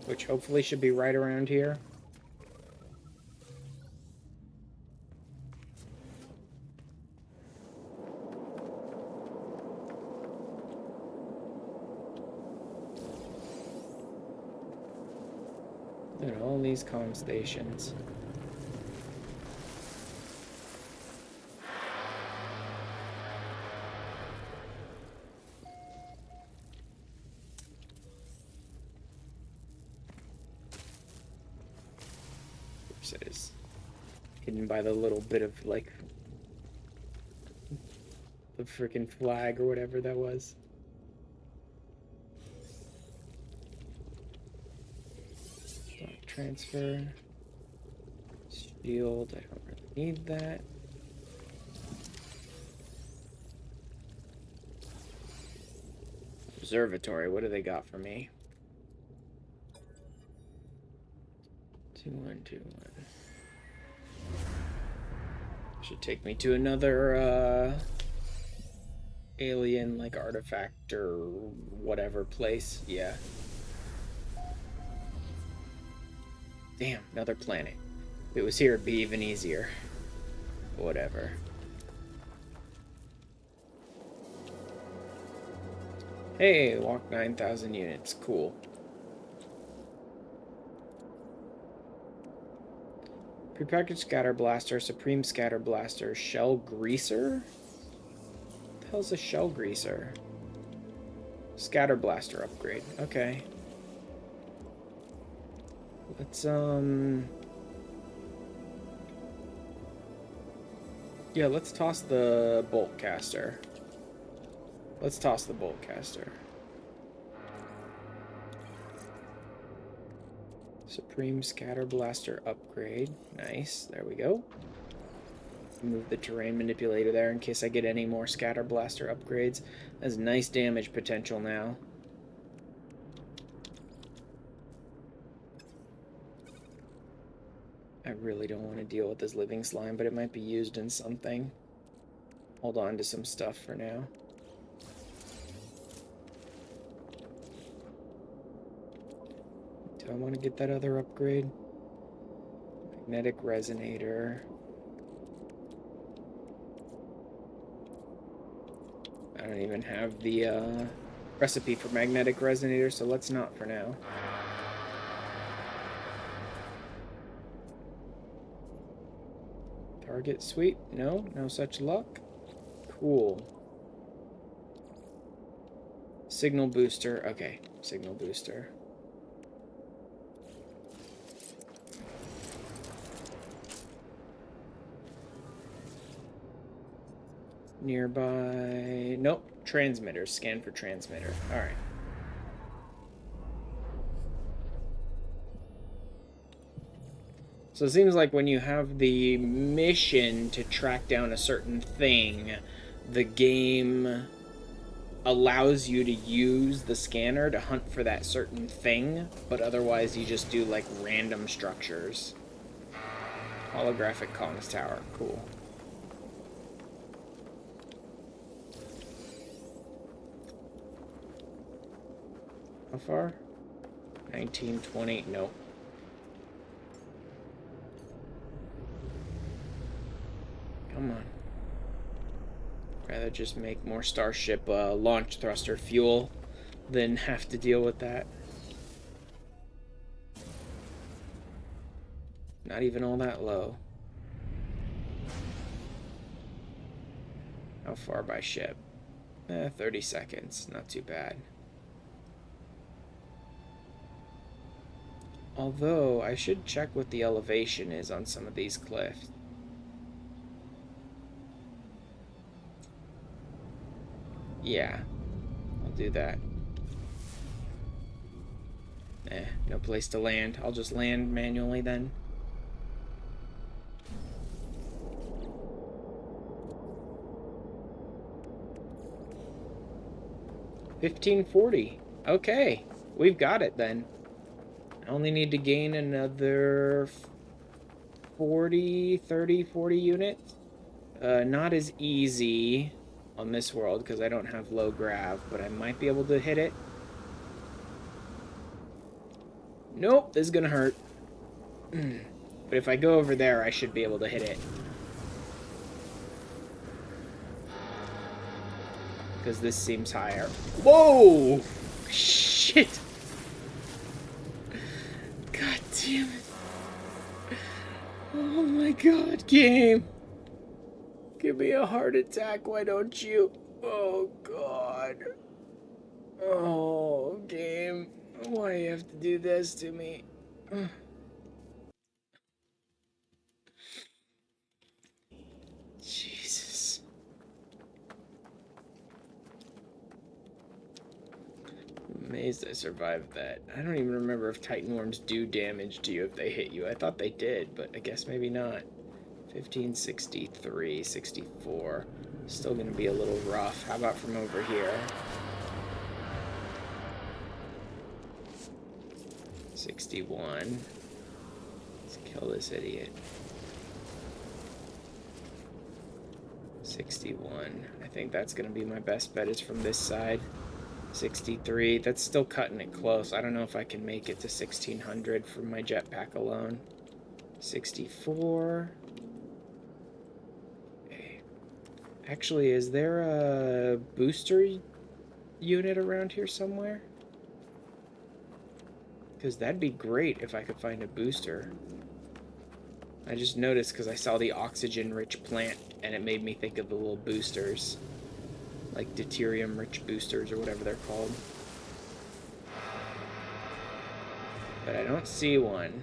which hopefully should be right around here. Look at all these comm stations. Oops, it is hidden by the little bit of, like, the freaking flag or whatever that was. transfer. Shield, I don't really need that. Observatory, what do they got for me? 2121. Should take me to another alien like artifact or whatever place. Yeah. Damn, another planet. If it was here, it'd be even easier. Whatever. Hey, walk 9,000 units. Cool. Prepackaged Scatter Blaster, Supreme Scatter Blaster, Shell Greaser? What the hell's a Shell Greaser? Scatter Blaster upgrade. Okay. Let's, yeah, let's toss the Bolt Caster. Let's toss the Bolt Caster. Supreme Scatter Blaster upgrade. Nice. There we go. Move the terrain manipulator there in case I get any more Scatter Blaster upgrades. Has nice damage potential now. I really don't want to deal with this living slime, but it might be used in something. Hold on to some stuff for now. Do I want to get that other upgrade? Magnetic Resonator. I don't even have the recipe for Magnetic Resonator, so let's not for now. Target sweep? No? No such luck? Cool. Signal booster. Okay, signal booster. Nearby... Nope. Transmitter. Scan for transmitter. Alright. So it seems like when you have the mission to track down a certain thing, the game allows you to use the scanner to hunt for that certain thing, but otherwise you just do like random structures. Holographic comms tower. Cool. How far? 1920. Nope. Come on. Rather just make more Starship launch thruster fuel than have to deal with that. Not even all that low. How far by ship? 30 seconds. Not too bad. Although, I should check what the elevation is on some of these cliffs. Yeah, I'll do that. No place to land. I'll just land manually then. $15.40. Okay, we've got it then. I only need to gain another 40 units. Not as easy on this world because I don't have low grav, but I might be able to hit it. Nope, this is gonna hurt. But if I go over there, I should be able to hit it. Because this seems higher. Whoa! Shit! God damn it. Oh my god, game. Give me a heart attack, why don't you? Oh god. Oh, game. Why do you have to do this to me? Jesus. Amazed I survived that. I don't even remember if Titan Worms do damage to you if they hit you. I thought they did, but I guess maybe not. 1563, 64. Still gonna be a little rough. How about from over here? 61. Let's kill this idiot. 61. I think that's gonna be my best bet is from this side. 63. That's still cutting it close. I don't know if I can make it to 1600 from my jetpack alone. 64. Okay. Actually, is there a booster unit around here somewhere? Because that'd be great if I could find a booster. I just noticed because I saw the oxygen-rich plant, and it made me think of the little boosters. Like deuterium-rich boosters, or whatever they're called. But I don't see one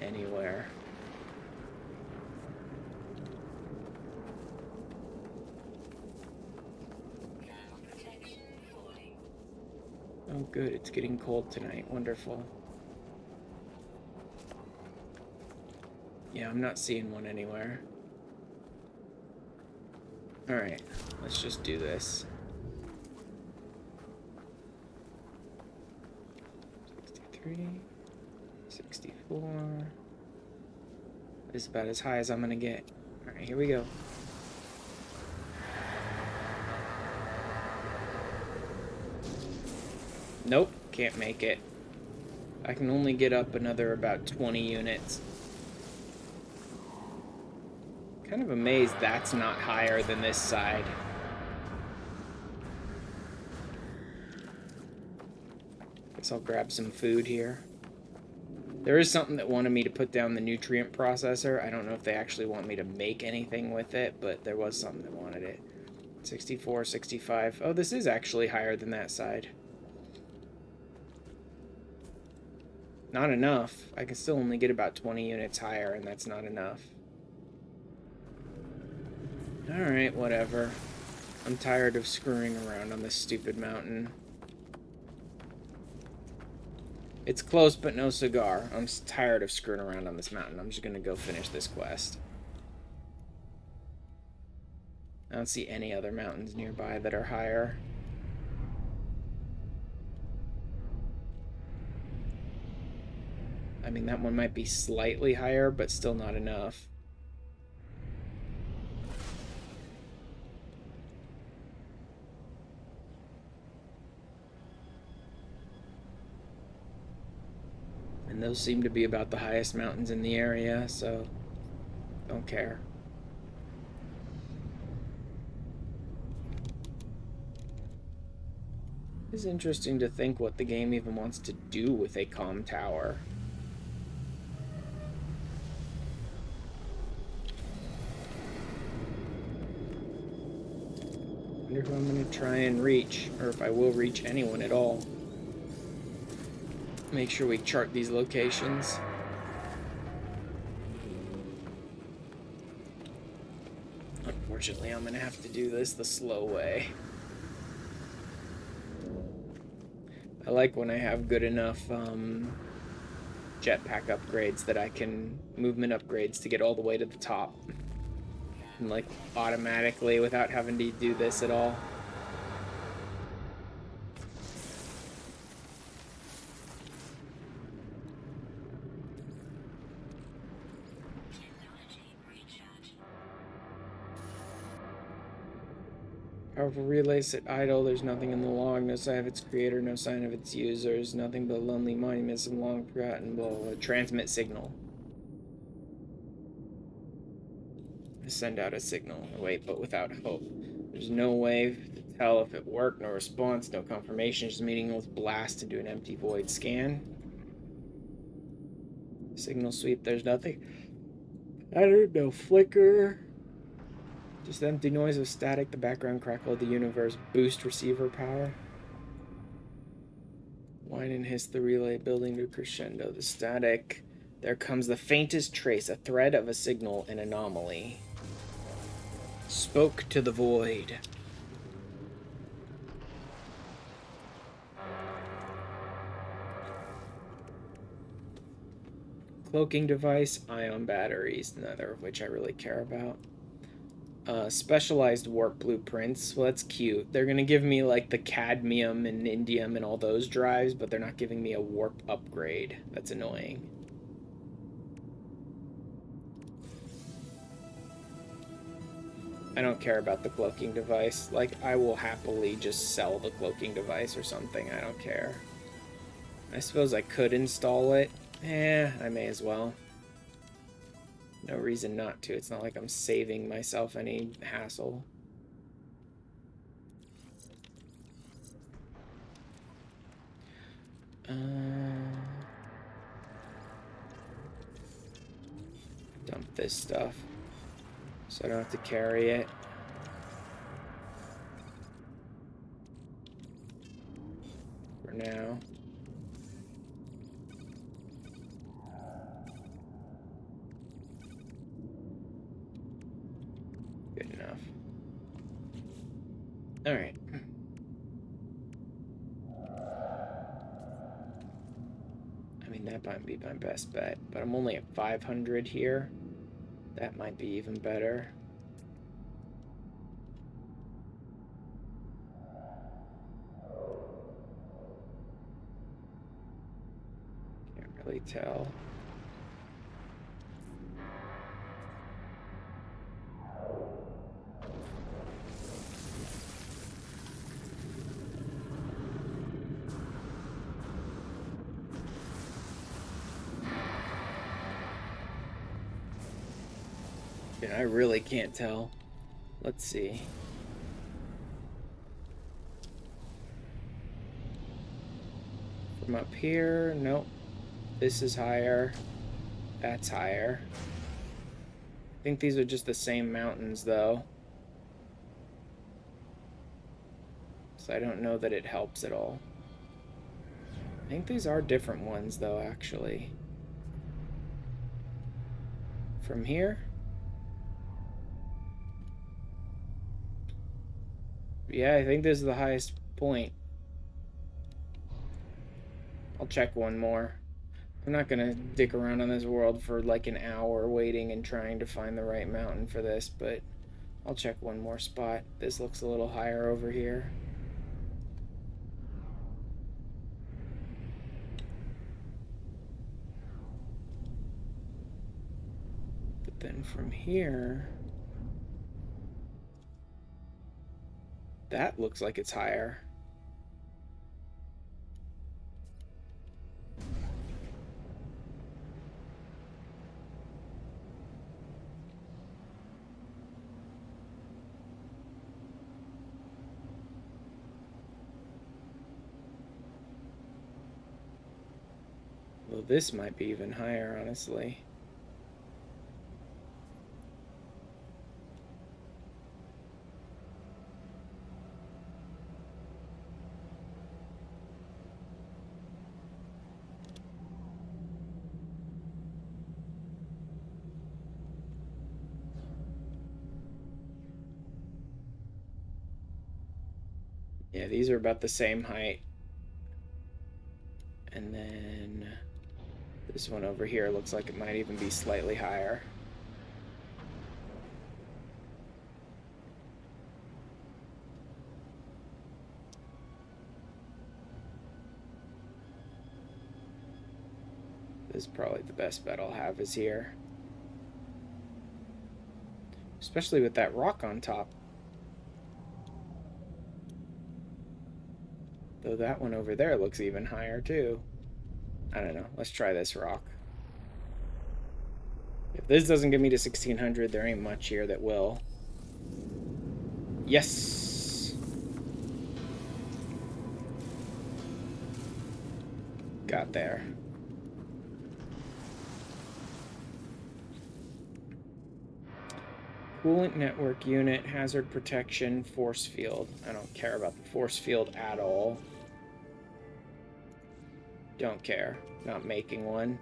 anywhere. Oh good, it's getting cold tonight. Wonderful. Yeah, I'm not seeing one anywhere. Alright, let's just do this. 63, 64. This is about as high as I'm gonna get. Alright, here we go. Nope, can't make it. I can only get up another about 20 units. Kind of amazed that's not higher than this side. Guess I'll grab some food here. There is something that wanted me to put down the nutrient processor. I don't know if they actually want me to make anything with it, but there was something that wanted it. 64, 65. Oh, this is actually higher than that side. Not enough. I can still only get about 20 units higher, and that's not enough. Alright, whatever. I'm tired of screwing around on this stupid mountain. It's close, but no cigar. I'm tired of screwing around on this mountain. I'm just gonna go finish this quest. I don't see any other mountains nearby that are higher. I mean, that one might be slightly higher, but still not enough. And those seem to be about the highest mountains in the area, so don't care. It's interesting to think what the game even wants to do with a comm tower. I wonder who I'm going to try and reach, or if I will reach anyone at all. Make sure we chart these locations. Unfortunately, I'm gonna have to do this the slow way. I like when I have good enough jetpack upgrades that I can movement upgrades to get all the way to the top. And like automatically without having to do this at all. Powerful relay sit idle, there's nothing in the log, no sign of its creator, no sign of its users, nothing but lonely monuments and long forgotten, blah, blah, blah. Transmit signal. Send out a signal. Wait, but without hope. There's no way to tell if it worked, no response, no confirmation, just meaningless blast into an empty void. Scan. Signal sweep, there's nothing. No flicker. Just empty noise of static, the background crackle of the universe. Boost receiver power. Whine and hiss the relay building to crescendo. The static. There comes the faintest trace, a thread of a signal, an anomaly. Spoke to the void. Cloaking device, ion batteries, neither of which I really care about. Specialized warp blueprints. Well, that's cute. They're going to give me like the cadmium and indium and all those drives, but they're not giving me a warp upgrade. That's annoying. I don't care about the cloaking device. Like, I will happily just sell the cloaking device or something. I don't care. I suppose I could install it. I may as well. No reason not to. It's not like I'm saving myself any hassle. Dump this stuff so I don't have to carry it. For now. Good enough. Alright. I mean, that might be my best bet, but I'm only at 500 here. That might be even better. Can't really tell. I really can't tell. Let's see. From up here, nope. This is higher. That's higher. I think these are just the same mountains, though. So I don't know that it helps at all. I think these are different ones, though, actually. From here? Yeah, I think this is the highest point. I'll check one more. I'm not gonna dick around on this world for like an hour waiting and trying to find the right mountain for this, but I'll check one more spot. This looks a little higher over here. But then from here... that looks like it's higher. Well, this might be even higher, honestly. Yeah, these are about the same height. And then this one over here looks like it might even be slightly higher. This is probably the best bet I'll have is here. Especially with that rock on top. Though that one over there looks even higher too. I don't know. Let's try this rock. If this doesn't get me to 1600, there ain't much here that will. Yes! Got there. Coolant network unit, hazard protection, force field. I don't care about the force field at all. Don't care. Not making one.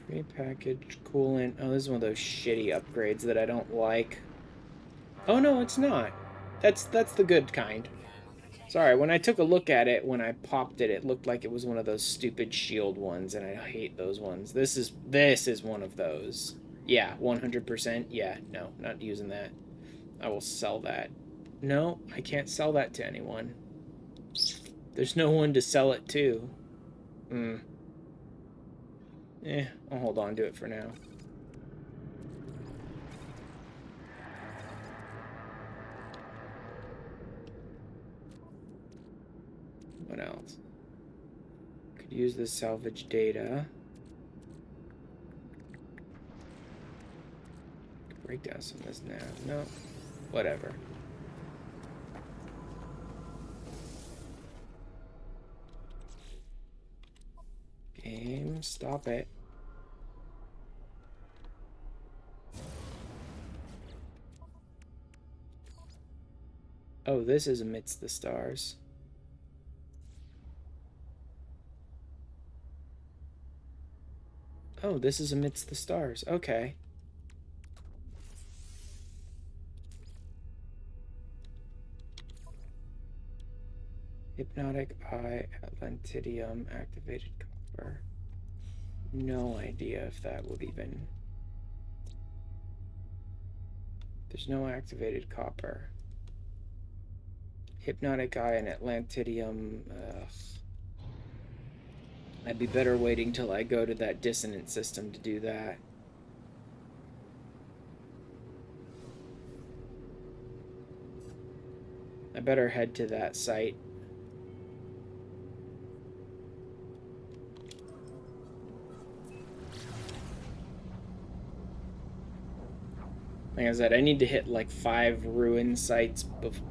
Pre-packaged coolant. Oh, this is one of those shitty upgrades that I don't like. Oh no, it's not. That's the good kind. Sorry, when I took a look at it, when I popped it, it looked like it was one of those stupid shield ones, and I hate those ones. This is one of those. Yeah, 100%. Yeah, no, not using that. I will sell that. No, I can't sell that to anyone. There's no one to sell it to. Hmm. I'll hold on to it for now. What else? Could use the salvage data. Break down some of this now. No, whatever. Game, stop it. Oh, this is amidst the stars. Oh, this is amidst the stars. Okay. Hypnotic Eye, Atlantidium, activated copper. No idea if that would even... There's no activated copper. Hypnotic Eye and Atlantidium... I'd be better waiting till I go to that dissonant system to do that. I better head to that site. Like I said, I need to hit like 5 ruin sites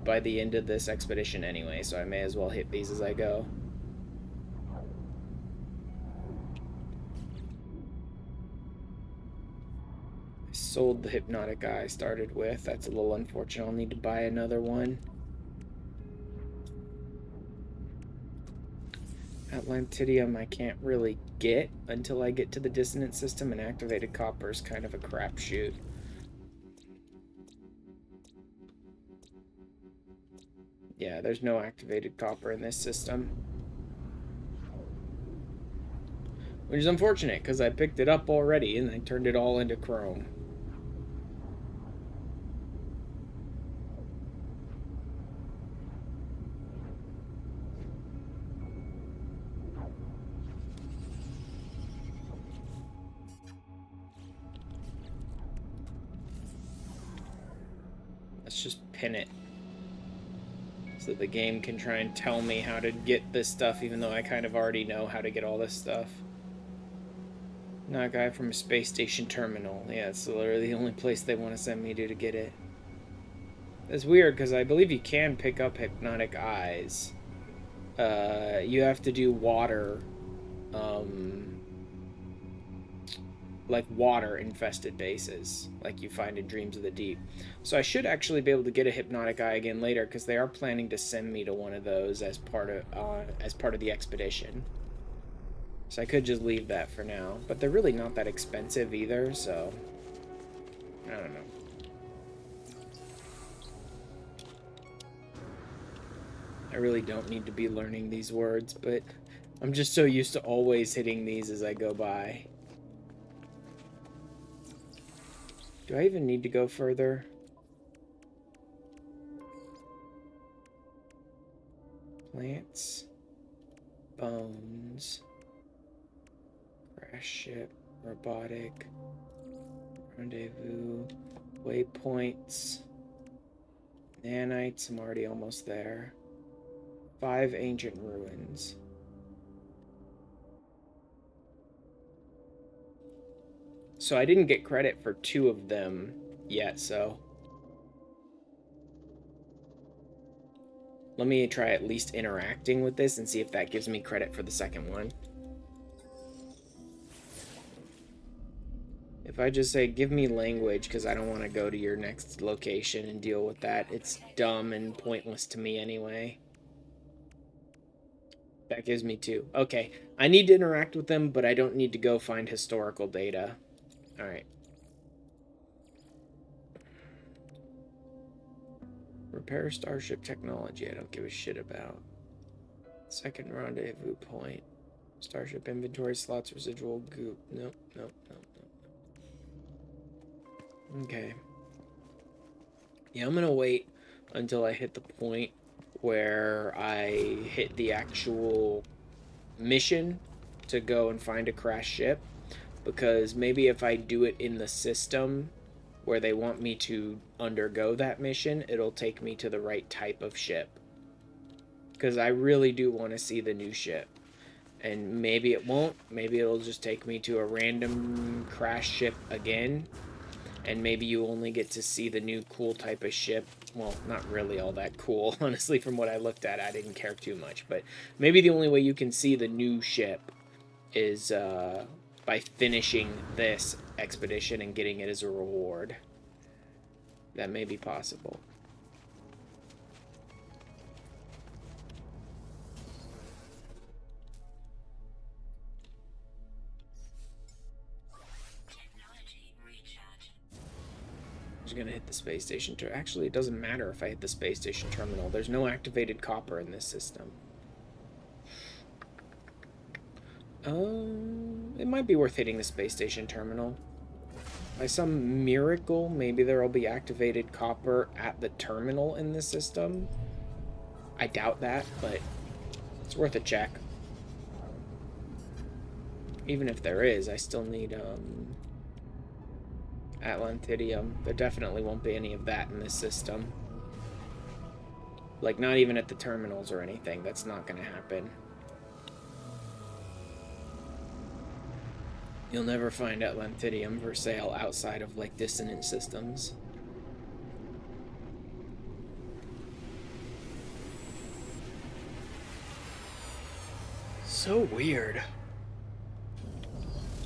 by the end of this expedition anyway, so I may as well hit these as I go. I sold the Hypnotic Eye I started with. That's a little unfortunate. I'll need to buy another one. Atlantidium I can't really get until I get to the dissonant system, and activated copper is kind of a crapshoot. Yeah, there's no activated copper in this system. Which is unfortunate, because I picked it up already and I turned it all into chrome. Let's just pin it. So the game can try and tell me how to get this stuff, even though I kind of already know how to get all this stuff. Not a guy from a space station terminal. Yeah, it's literally the only place they want to send me to get it. It's weird, because I believe you can pick up Hypnotic Eyes. You have to do water, like water-infested bases, like you find in Dreams of the Deep. So I should actually be able to get a Hypnotic Eye again later, because they are planning to send me to one of those as part of the expedition. So I could just leave that for now, but they're really not that expensive either. So I don't know. I really don't need to be learning these words, but I'm just so used to always hitting these as I go by. Do I even need to go further? Plants, bones, crash ship, robotic, rendezvous, waypoints, nanites, I'm already almost there. 5 ancient ruins. So I didn't get credit for 2 of them yet, so let me try at least interacting with this and see if that gives me credit for the second one. If I just say, give me language, because I don't want to go to your next location and deal with that. It's dumb and pointless to me anyway. That gives me 2. Okay, I need to interact with them, but I don't need to go find historical data. Alright. Repair starship technology. I don't give a shit about. Second rendezvous point. Starship inventory slots, residual goop. Nope, nope, nope, nope. Okay. Yeah, I'm gonna wait until I hit the point where I hit the actual mission to go and find a crashed ship, because maybe if I do it in the system where they want me to undergo that mission, it'll take me to the right type of ship, because I really do want to see the new ship. And maybe it won't, maybe it'll just take me to a random crash ship again, and maybe you only get to see the new cool type of ship. Well, not really all that cool, honestly. From what I looked at, I didn't care too much, but maybe the only way you can see the new ship is by finishing this expedition and getting it as a reward. That may be possible. I'm just gonna hit the space station. Actually, it doesn't matter if I hit the space station terminal. There's no activated copper in this system. It might be worth hitting the space station terminal. By some miracle, maybe there will be activated copper at the terminal in this system. I doubt that, but it's worth a check. Even if there is, I still need Atlantidium. There definitely won't be any of that in this system. Like, not even at the terminals or anything. That's not going to happen. You'll never find Atlantidium for sale outside of, like, dissonant systems. So weird.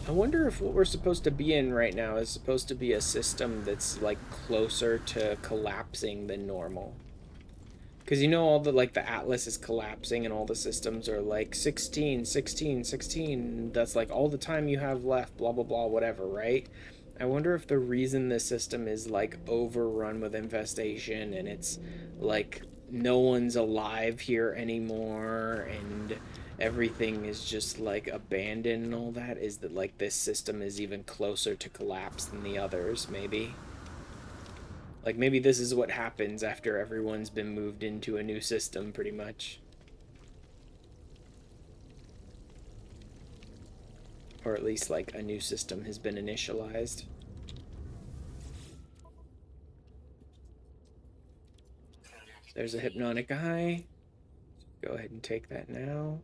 I wonder if what we're supposed to be in right now is supposed to be a system that's, like, closer to collapsing than normal. Because you know all the, like, the Atlas is collapsing and all the systems are like 16, 16, 16. That's like all the time you have left, blah, blah, blah, whatever, right? I wonder if the reason this system is, like, overrun with infestation and it's, like, no one's alive here anymore and everything is just, like, abandoned and all that, is that, like, this system is even closer to collapse than the others, maybe. Like, maybe this is what happens after everyone's been moved into a new system, pretty much. Or at least, like, a new system has been initialized. There's a hypnotic eye. Go ahead and take that now.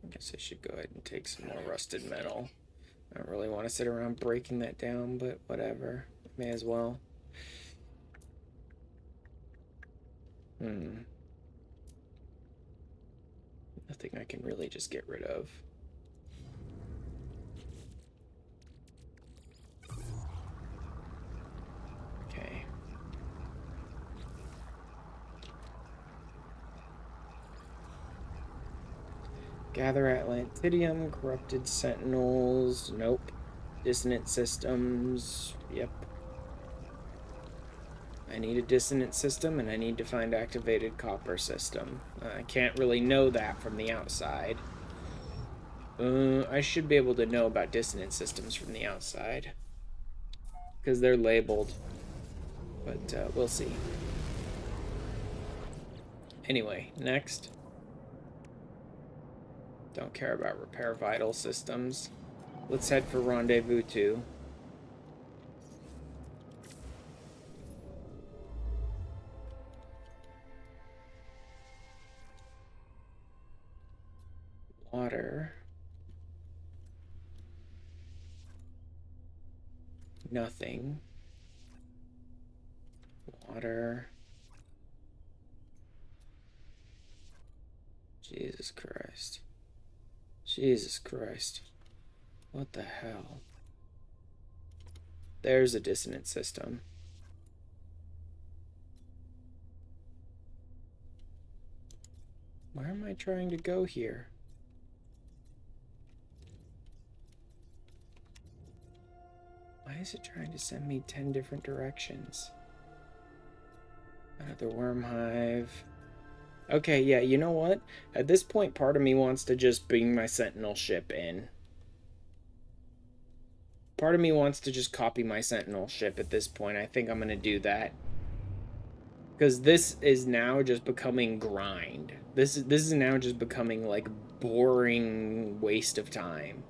I guess I should go ahead and take some more rusted metal. I don't really want to sit around breaking that down, but whatever. May as well. Nothing I can really just get rid of. Okay. Gather Atlantidium, corrupted sentinels. Nope. Dissonant systems. Yep. I need a dissonant system, and I need to find activated copper system. I can't really know that from the outside. I should be able to know about dissonant systems from the outside, because they're labeled. But we'll see. Anyway, next. Don't care about repair vital systems. Let's head for Rendezvous 2. Water. Nothing. Water. Jesus Christ. Jesus Christ. What the hell? There's a dissonant system. Where am I trying to go here? is it trying to send me 10 different directions? Another worm hive. Okay, yeah, you know what? At this point, part of me wants to just bring my sentinel ship in. Part of me wants to just copy my sentinel ship at this point. I think I'm going to do that. Because this is now just becoming grind. This is now just becoming, like, boring waste of time.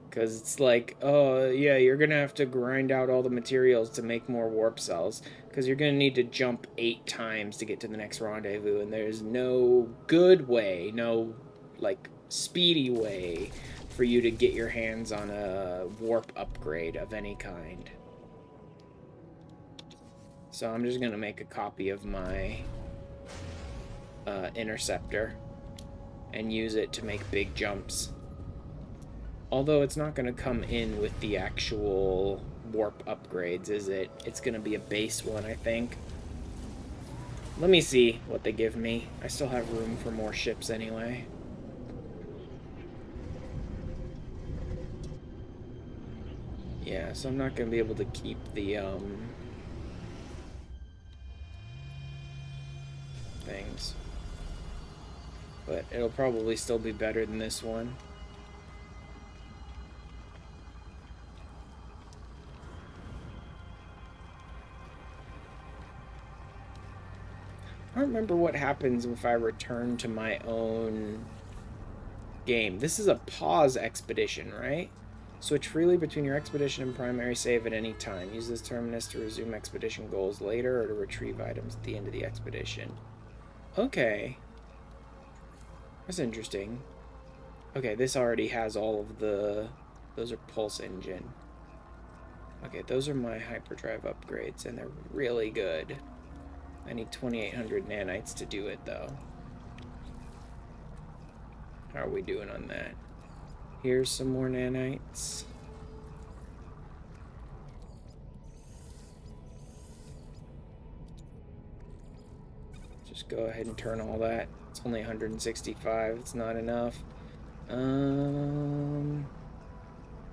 Because it's like, oh, yeah, you're going to have to grind out all the materials to make more warp cells. Because you're going to need to jump 8 times to get to the next rendezvous. And there's no good way, no, like, speedy way for you to get your hands on a warp upgrade of any kind. So I'm just going to make a copy of my interceptor and use it to make big jumps. Although it's not going to come in with the actual warp upgrades, is it? It's going to be a base one, I think. Let me see what they give me. I still have room for more ships anyway. Yeah, so I'm not going to be able to keep the, things. But it'll probably still be better than this one. I don't remember what happens if I return to my own game. This is a pause expedition, right? Switch freely between your expedition and primary save at any time. Use this terminus to resume expedition goals later or to retrieve items at the end of the expedition. Okay. That's interesting. Okay, this already has all of the... Those are pulse engine. Okay, those are my hyperdrive upgrades, and they're really good. I need 2,800 nanites to do it, though. How are we doing on that? Here's some more nanites. Just go ahead and turn all that. It's only 165. It's not enough.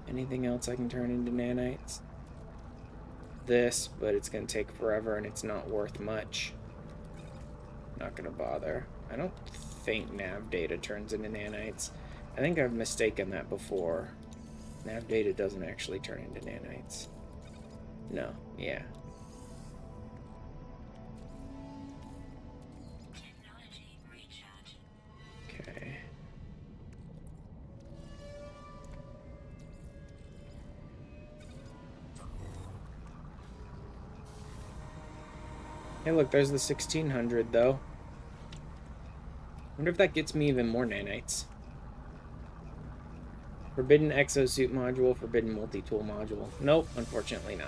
Anything else I can turn into nanites? This, but it's going to take forever and it's not worth much. Not going to bother. I don't think nav data turns into nanites. I think I've mistaken that before. Nav data doesn't actually turn into nanites. No, yeah. Okay. Hey, look, there's the 1600, though. Wonder if that gets me even more nanites. Forbidden exosuit module, forbidden multi-tool module. Nope, unfortunately not.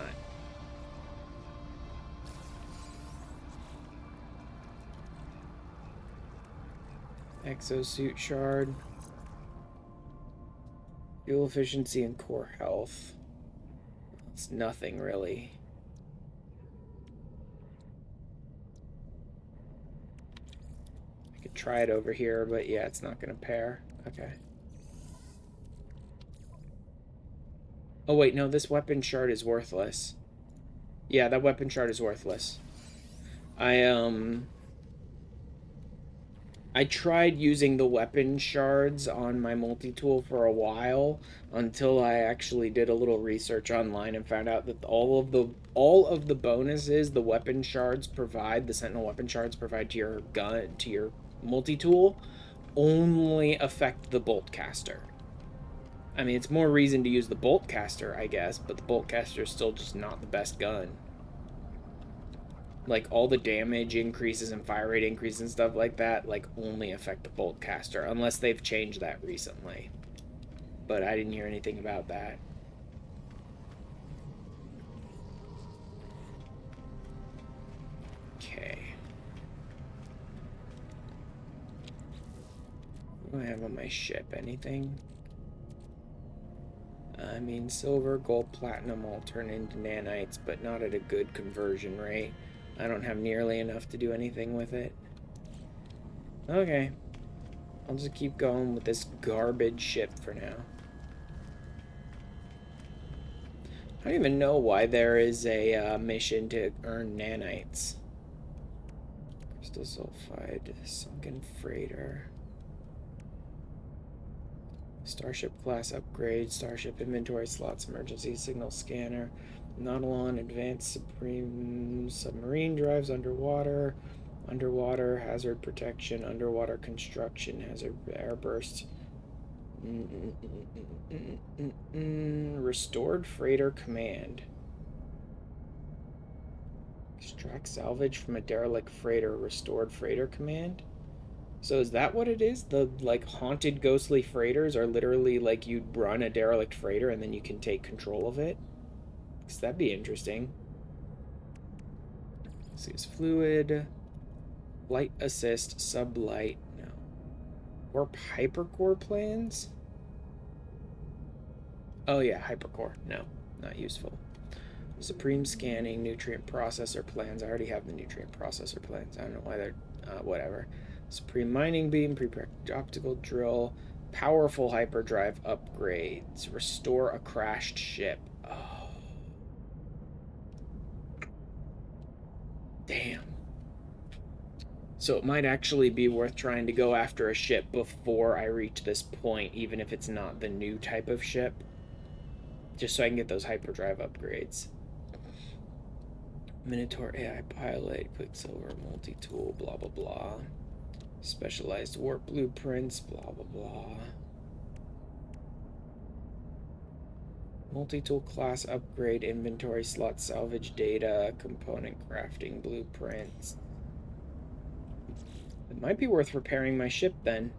Exosuit shard. Fuel efficiency and core health. It's nothing, really. I could try it over here, but yeah, it's not going to pair. Okay. Oh, wait, no, this weapon shard is worthless. Yeah, that weapon shard is worthless. I tried using the weapon shards on my multi-tool for a while until I actually did a little research online and found out that all of the bonuses the weapon shards provide, the Sentinel weapon shards provide to your gun, to your multi-tool, only affect the bolt caster. I mean, it's more reason to use the bolt caster, I guess, but the bolt caster is still just not the best gun. Like, all the damage increases and fire rate increases and stuff like that, like, only affect the bolt caster, unless they've changed that recently. But I didn't hear anything about that. Okay. What do I have on my ship? Anything? I mean, silver, gold, platinum all turn into nanites, but not at a good conversion rate. I don't have nearly enough to do anything with it. Okay. I'll just keep going with this garbage ship for now. I don't even know why there is a mission to earn nanites. Crystal sulfide, sunken freighter. Starship class upgrade, starship inventory slots, emergency signal scanner, Nautilon, advanced supreme submarine drives underwater, underwater hazard protection, underwater construction, hazard airburst. Restored freighter command. Extract salvage from a derelict freighter, restored freighter command? So is that what it is? The like haunted ghostly freighters are literally like you'd run a derelict freighter and then you can take control of it? Because that'd be interesting. Let's use fluid, light assist, sublight, no. Warp hypercore plans? Oh yeah, hypercore, no, not useful. Supreme scanning, nutrient processor plans. I already have the nutrient processor plans. I don't know why they're, whatever. Supreme mining beam, pre-packed optical drill, powerful hyperdrive upgrades, restore a crashed ship. Oh. Damn. So it might actually be worth trying to go after a ship before I reach this point, even if it's not the new type of ship. Just so I can get those hyperdrive upgrades. Minotaur AI pilot, Quicksilver multi-tool, blah blah blah. Specialized warp blueprints, blah blah blah. Multi-tool class upgrade, inventory slot salvage data, component crafting blueprints. It might be worth repairing my ship then.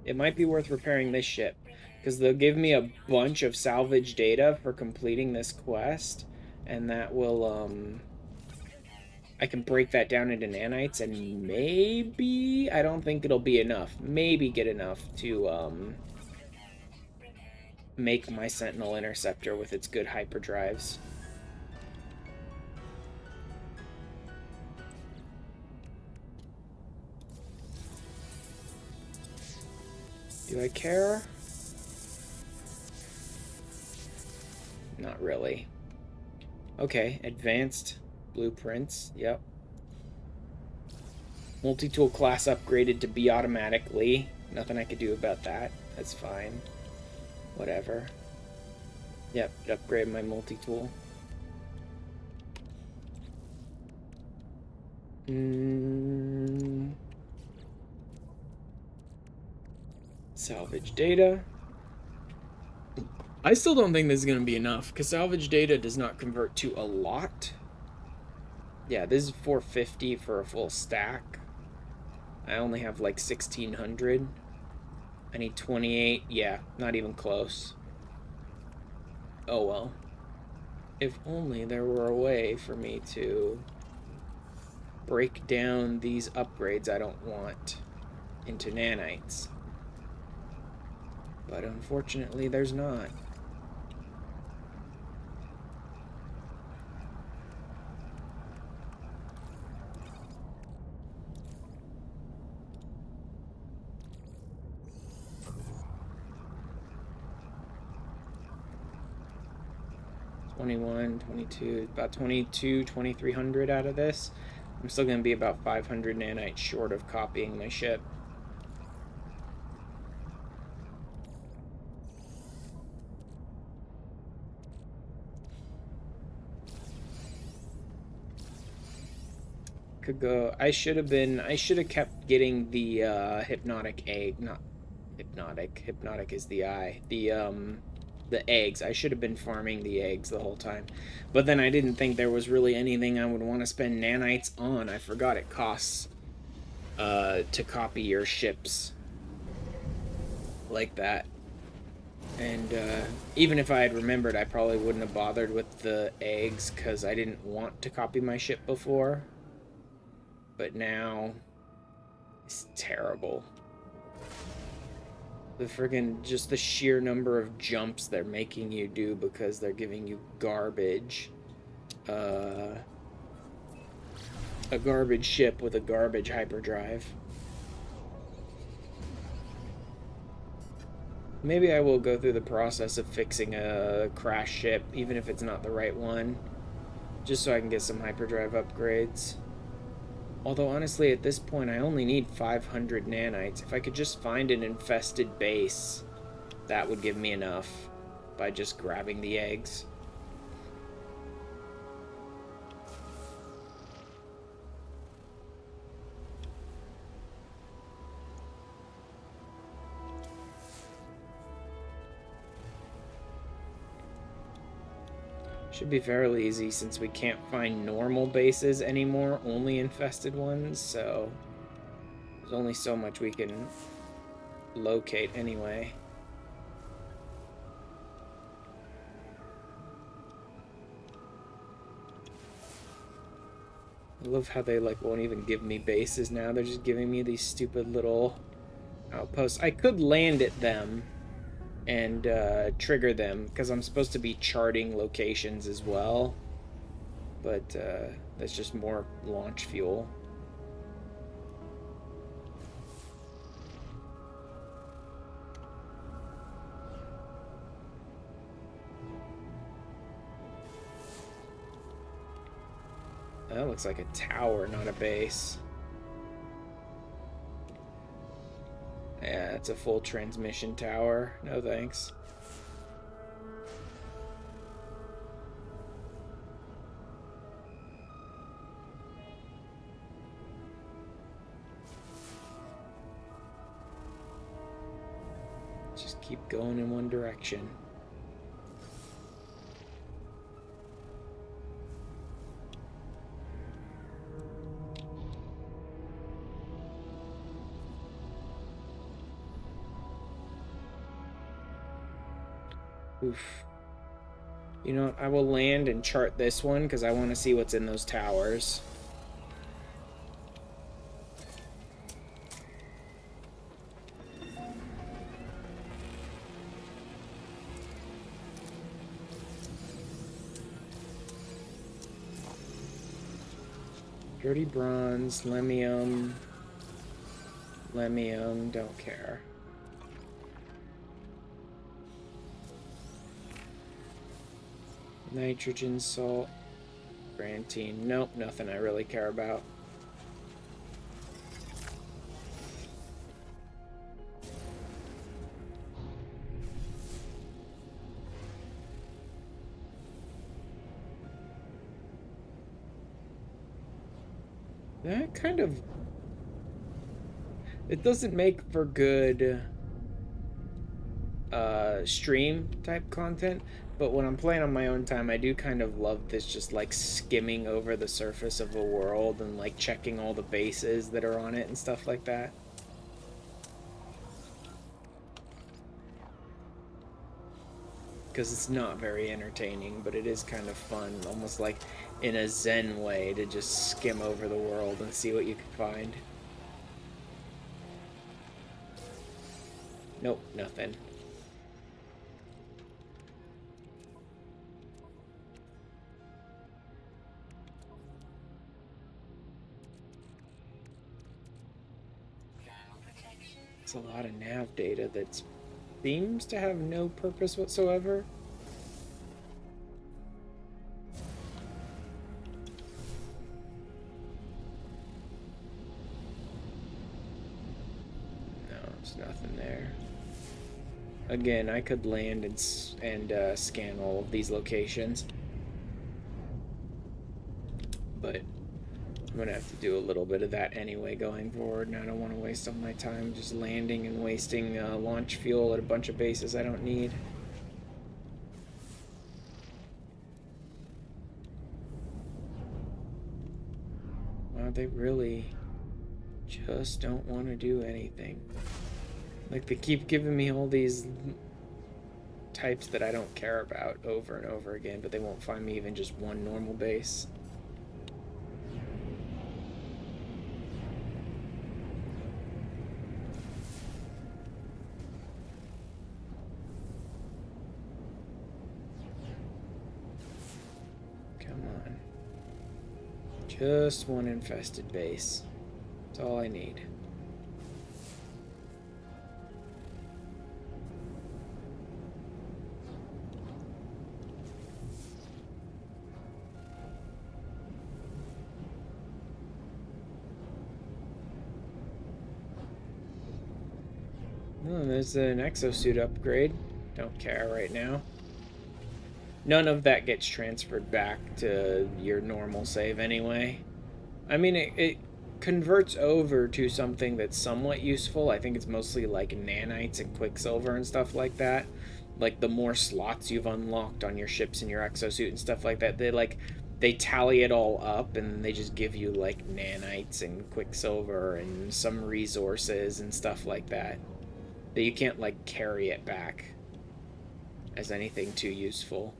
It might be worth repairing this ship. Because they'll give me a bunch of salvage data for completing this quest. And that will, I can break that down into nanites and maybe, I don't think it'll be enough. Maybe get enough to, make my Sentinel Interceptor with its good hyperdrives. Do I care? Not really. Okay, advanced blueprints. Yep. Multi-tool class upgraded to be automatically. Nothing I could do about that. That's fine. Whatever. Yep, upgrade my multi-tool. Salvage data. I still don't think this is going to be enough, because salvage data does not convert to a lot. Yeah, this is 450 for a full stack. I only have like 1,600. I need 28. Yeah, not even close. Oh well. If only there were a way for me to break down these upgrades I don't want into nanites. But unfortunately, there's not. $21, $22, about $22, $2,300 out of this. I'm still going to be about 500 nanites short of copying my ship. Could go. I should have kept getting the hypnotic egg. Not hypnotic. Hypnotic is the eye. The eggs. I should have been farming the eggs the whole time. But then I didn't think there was really anything I would want to spend nanites on. I forgot it costs to copy your ships like that. And even if I had remembered, I probably wouldn't have bothered with the eggs because I didn't want to copy my ship before. But now, it's terrible. The friggin' just the sheer number of jumps they're making you do because they're giving you garbage. A garbage ship with a garbage hyperdrive. Maybe I will go through the process of fixing a crash ship, even if it's not the right one, just so I can get some hyperdrive upgrades. Although, honestly, at this point, I only need 500 nanites. If I could just find an infested base, that would give me enough by just grabbing the eggs. Should be fairly easy since we can't find normal bases anymore, only infested ones, so there's only so much we can locate anyway. I love how they like won't even give me bases now. They're just giving me these stupid little outposts. I could land at them and trigger them because I'm supposed to be charting locations as well, but that's just more launch fuel. That looks like a tower, not a base. Yeah, it's a full transmission tower. No thanks. Just keep going in one direction. Oof. You know what? I will land and chart this one because I want to see what's in those towers. Dirty bronze, lemium, don't care. Nitrogen, salt, grantine. Nope, nothing I really care about. That kind of... It doesn't make for good stream type content, but when I'm playing on my own time, I do kind of love this just like skimming over the surface of a world and like checking all the bases that are on it and stuff like that. Because it's not very entertaining, but it is kind of fun, almost like in a zen way to just skim over the world and see what you can find. Nope, nothing. It's a lot of nav data that seems to have no purpose whatsoever. No, there's nothing there. Again, I could land and scan all of these locations, but I'm gonna have to do a little bit of that anyway going forward, and I don't want to waste all my time just landing and wasting launch fuel at a bunch of bases I don't need. Wow, they really just don't want to do anything. Like, they keep giving me all these types that I don't care about over and over again, but they won't find me even just one normal base. Come on. Just one infested base. That's all I need. Oh, there's an exosuit upgrade. Don't care right now. None of that gets transferred back to your normal save anyway. I mean, it converts over to something that's somewhat useful. I think it's mostly like nanites and quicksilver and stuff like that. Like the more slots you've unlocked on your ships and your exosuit and stuff like that, they tally it all up and they just give you like nanites and quicksilver and some resources and stuff like that. That you can't like carry it back as anything too useful.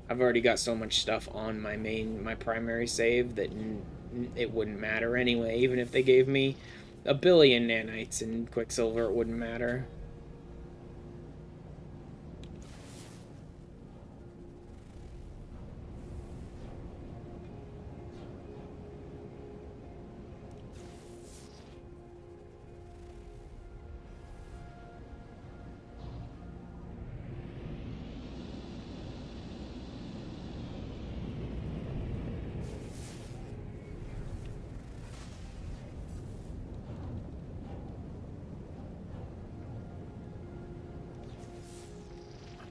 I've already got so much stuff on my primary save that it wouldn't matter anyway. Even if they gave me a billion nanites and quicksilver, it wouldn't matter.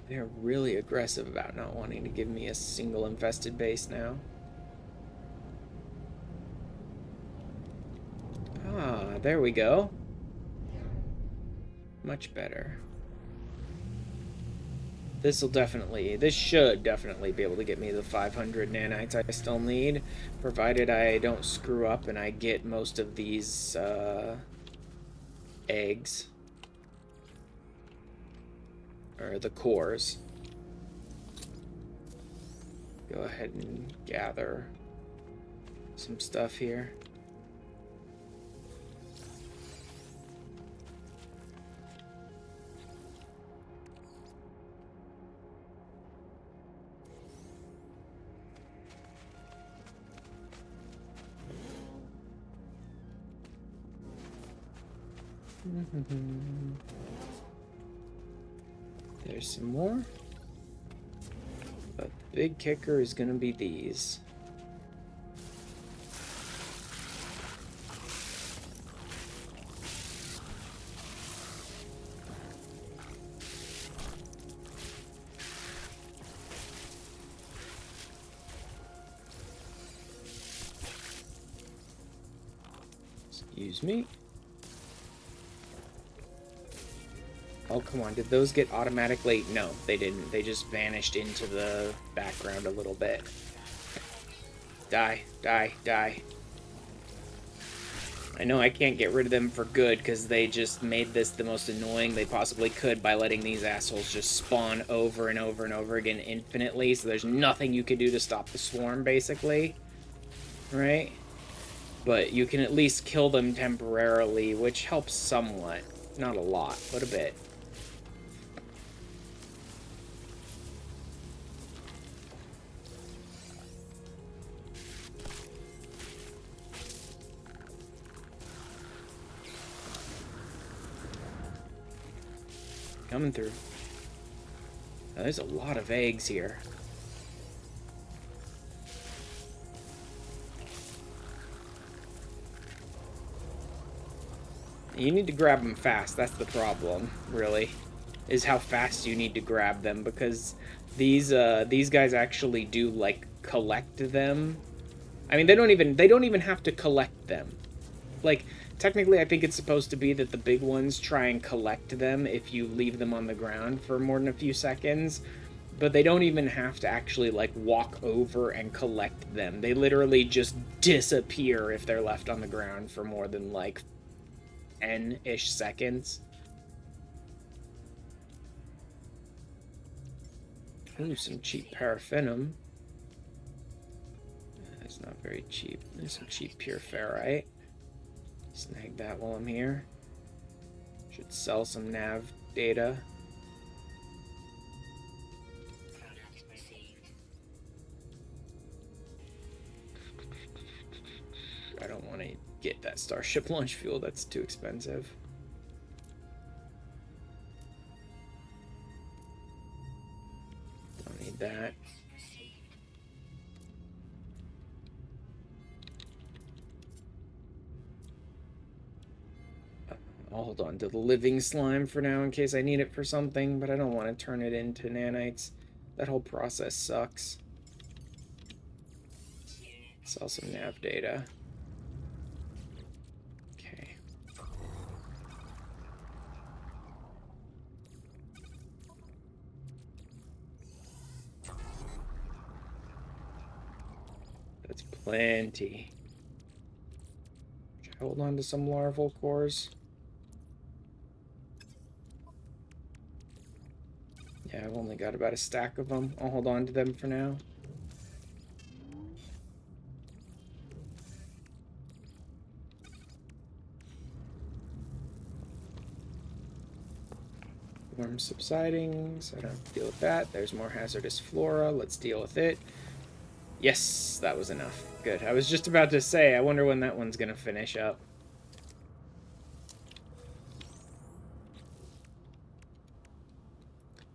They're really aggressive about not wanting to give me a single infested base now. Ah, there we go. Much better. This should definitely be able to get me the 500 nanites I still need, provided I don't screw up and I get most of these eggs. Or the cores. Go ahead and gather some stuff here. There's some more. But the big kicker is going to be these. Excuse me. Oh, come on. Did those get automatically... No, they didn't. They just vanished into the background a little bit. Die, die, die. I know I can't get rid of them for good because they just made this the most annoying they possibly could by letting these assholes just spawn over and over and over again infinitely, so there's nothing you can do to stop the swarm, basically. Right? But you can at least kill them temporarily, which helps somewhat. Not a lot, but a bit. Coming through. Now, there's a lot of eggs here. You need to grab them fast. That's the problem, really, is how fast you need to grab them, because these guys actually do like collect them. I mean, they don't even have to collect them. Like, technically, I think it's supposed to be that the big ones try and collect them if you leave them on the ground for more than a few seconds. But they don't even have to actually, like, walk over and collect them. They literally just disappear if they're left on the ground for more than, like, 10-ish seconds. Ooh, some cheap paraffinum. That's not very cheap. There's some cheap pure ferrite. Snag that while I'm here. Should sell some nav data. I don't want to get that Starship launch fuel. That's too expensive. Don't need that. I'll hold on to the living slime for now in case I need it for something, but I don't want to turn it into nanites. That whole process sucks. Sell some nav data. Okay. That's plenty. Should I hold on to some larval cores? Yeah, I've only got about a stack of them. I'll hold on to them for now. Worm subsiding, so I don't have to deal with that. There's more hazardous flora. Let's deal with it. Yes, that was enough. Good. I was just about to say, I wonder when that one's going to finish up.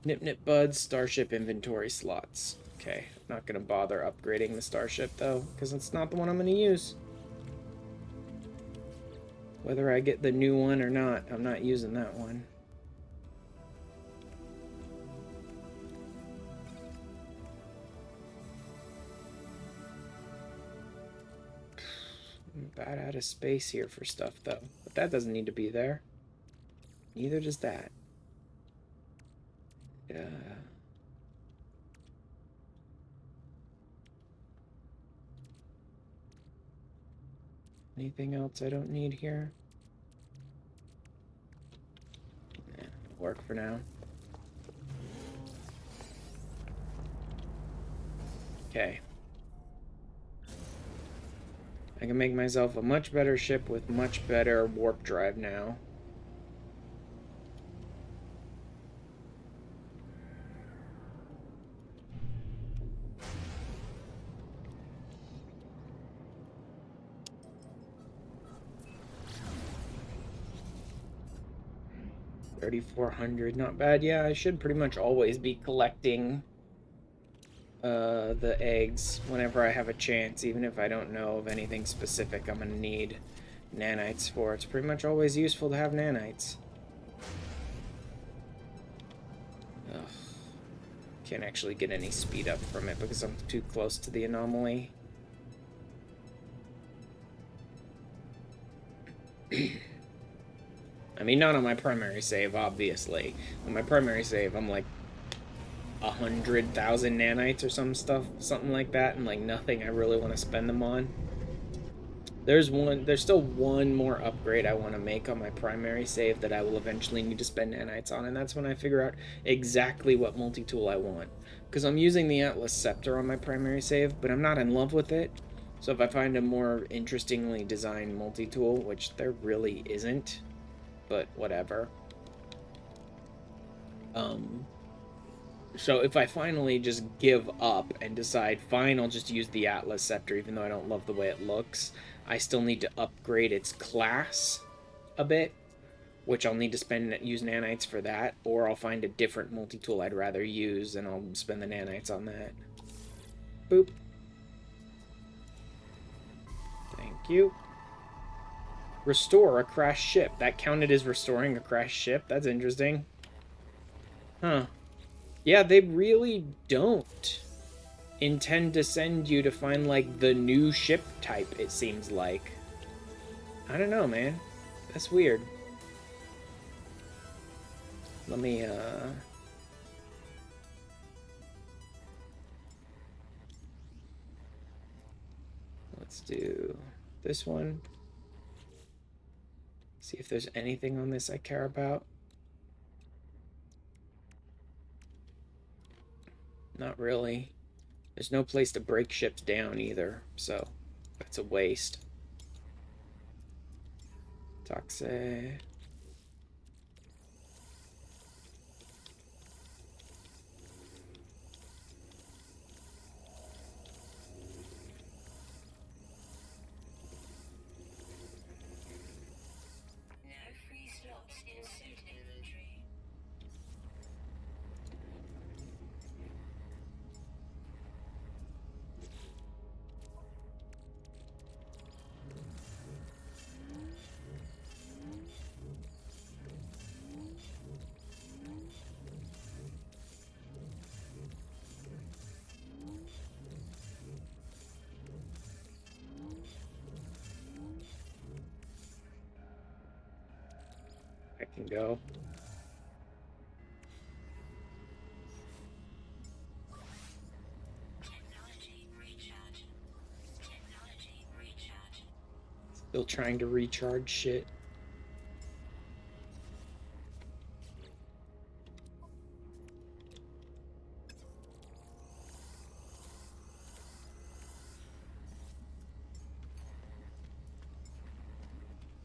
Nip Nip Buds, Starship inventory slots. Okay, not going to bother upgrading the Starship, though, because it's not the one I'm going to use. Whether I get the new one or not, I'm not using that one. I'm about out of space here for stuff, though. But that doesn't need to be there. Neither does that. Yeah. Anything else I don't need here? Yeah, it'll work for now. Okay. I can make myself a much better ship with much better warp drive now. $3,400, not bad. Yeah, I should pretty much always be collecting the eggs whenever I have a chance, even if I don't know of anything specific I'm gonna need nanites for. It's pretty much always useful to have nanites. Ugh. Can't actually get any speed up from it because I'm too close to the anomaly. I mean, not on my primary save, obviously. On my primary save, I'm like 100,000 nanites or something like that, and like nothing I really want to spend them on. There's still one more upgrade I want to make on my primary save that I will eventually need to spend nanites on, and that's when I figure out exactly what multi-tool I want. Because I'm using the Atlas Scepter on my primary save, but I'm not in love with it. So if I find a more interestingly designed multi-tool, which there really isn't, but whatever. So if I finally just give up and decide, fine, I'll just use the Atlas Scepter, even though I don't love the way it looks, I still need to upgrade its class a bit, which I'll need to use nanites for that, or I'll find a different multi-tool I'd rather use, and I'll spend the nanites on that. Boop. Thank you. Restore a crashed ship. That counted as restoring a crashed ship? That's interesting. Huh. Yeah, they really don't intend to send you to find, like, the new ship type, it seems like. I don't know, man. That's weird. Let me, let's do this one. See if there's anything on this I care about. Not really. There's no place to break ships down either, so that's a waste. Toxic. can go. Still trying to recharge shit.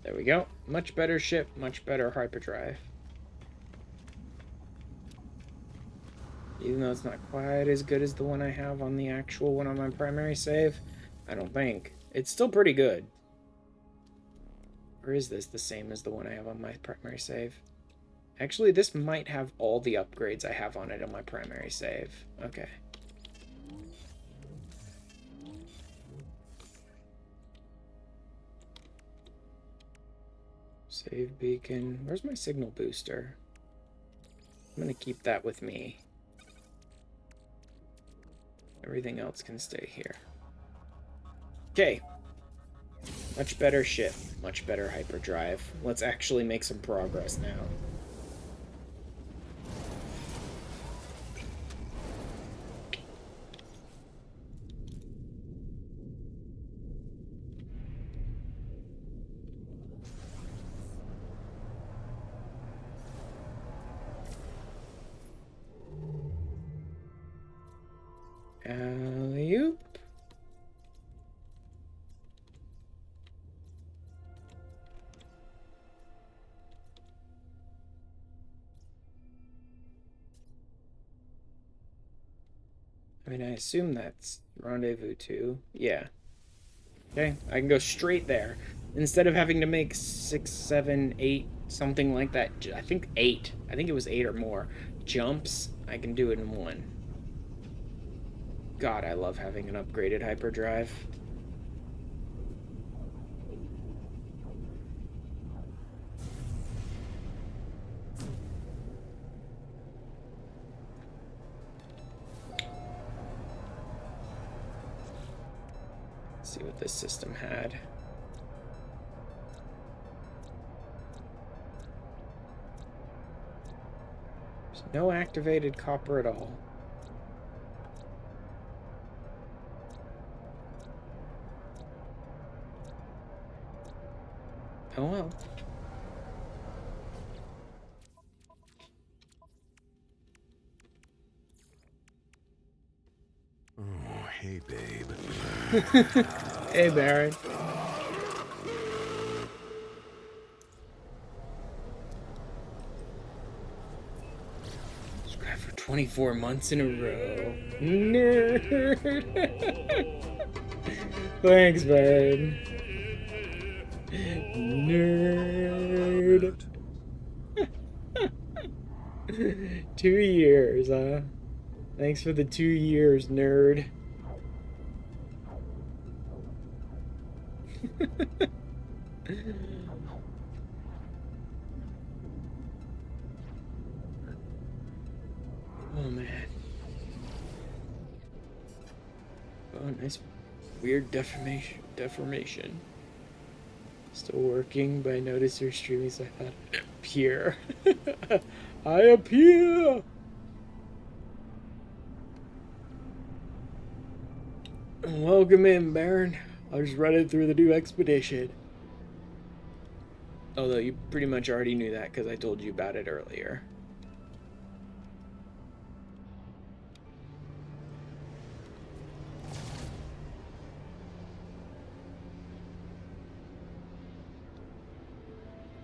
There we go. Much better ship, much better hyperdrive. Even though it's not quite as good as the one I have on the actual one on my primary save, I don't think. It's still pretty good. Or is this the same as the one I have on my primary save? Actually, this might have all the upgrades I have on it on my primary save. Okay. Save beacon. Where's my signal booster? I'm gonna keep that with me. Everything else can stay here. Okay. Much better ship. Much better hyperdrive. Let's actually make some progress now. Alley-oop. I mean, I assume that's rendezvous 2. Yeah. Okay, I can go straight there. Instead of having to make 6, 7, 8, something like that. I think 8. I think it was 8 or more. Jumps, I can do it in 1. God, I love having an upgraded hyperdrive. Let's see what this system had. There's no activated copper at all. Oh well. Oh, hey, babe. Hey, Baron. Subscribe for 24 months in a row. Nerd. Thanks, man. Nerd. 2 years, huh? Thanks for the 2 years, nerd. Oh, man. Oh, nice weird deformation. Still working, but I noticed you're streaming, so I thought I'd appear. I appear! Welcome in, Baron. I was running through the new expedition. Although you pretty much already knew that because I told you about it earlier.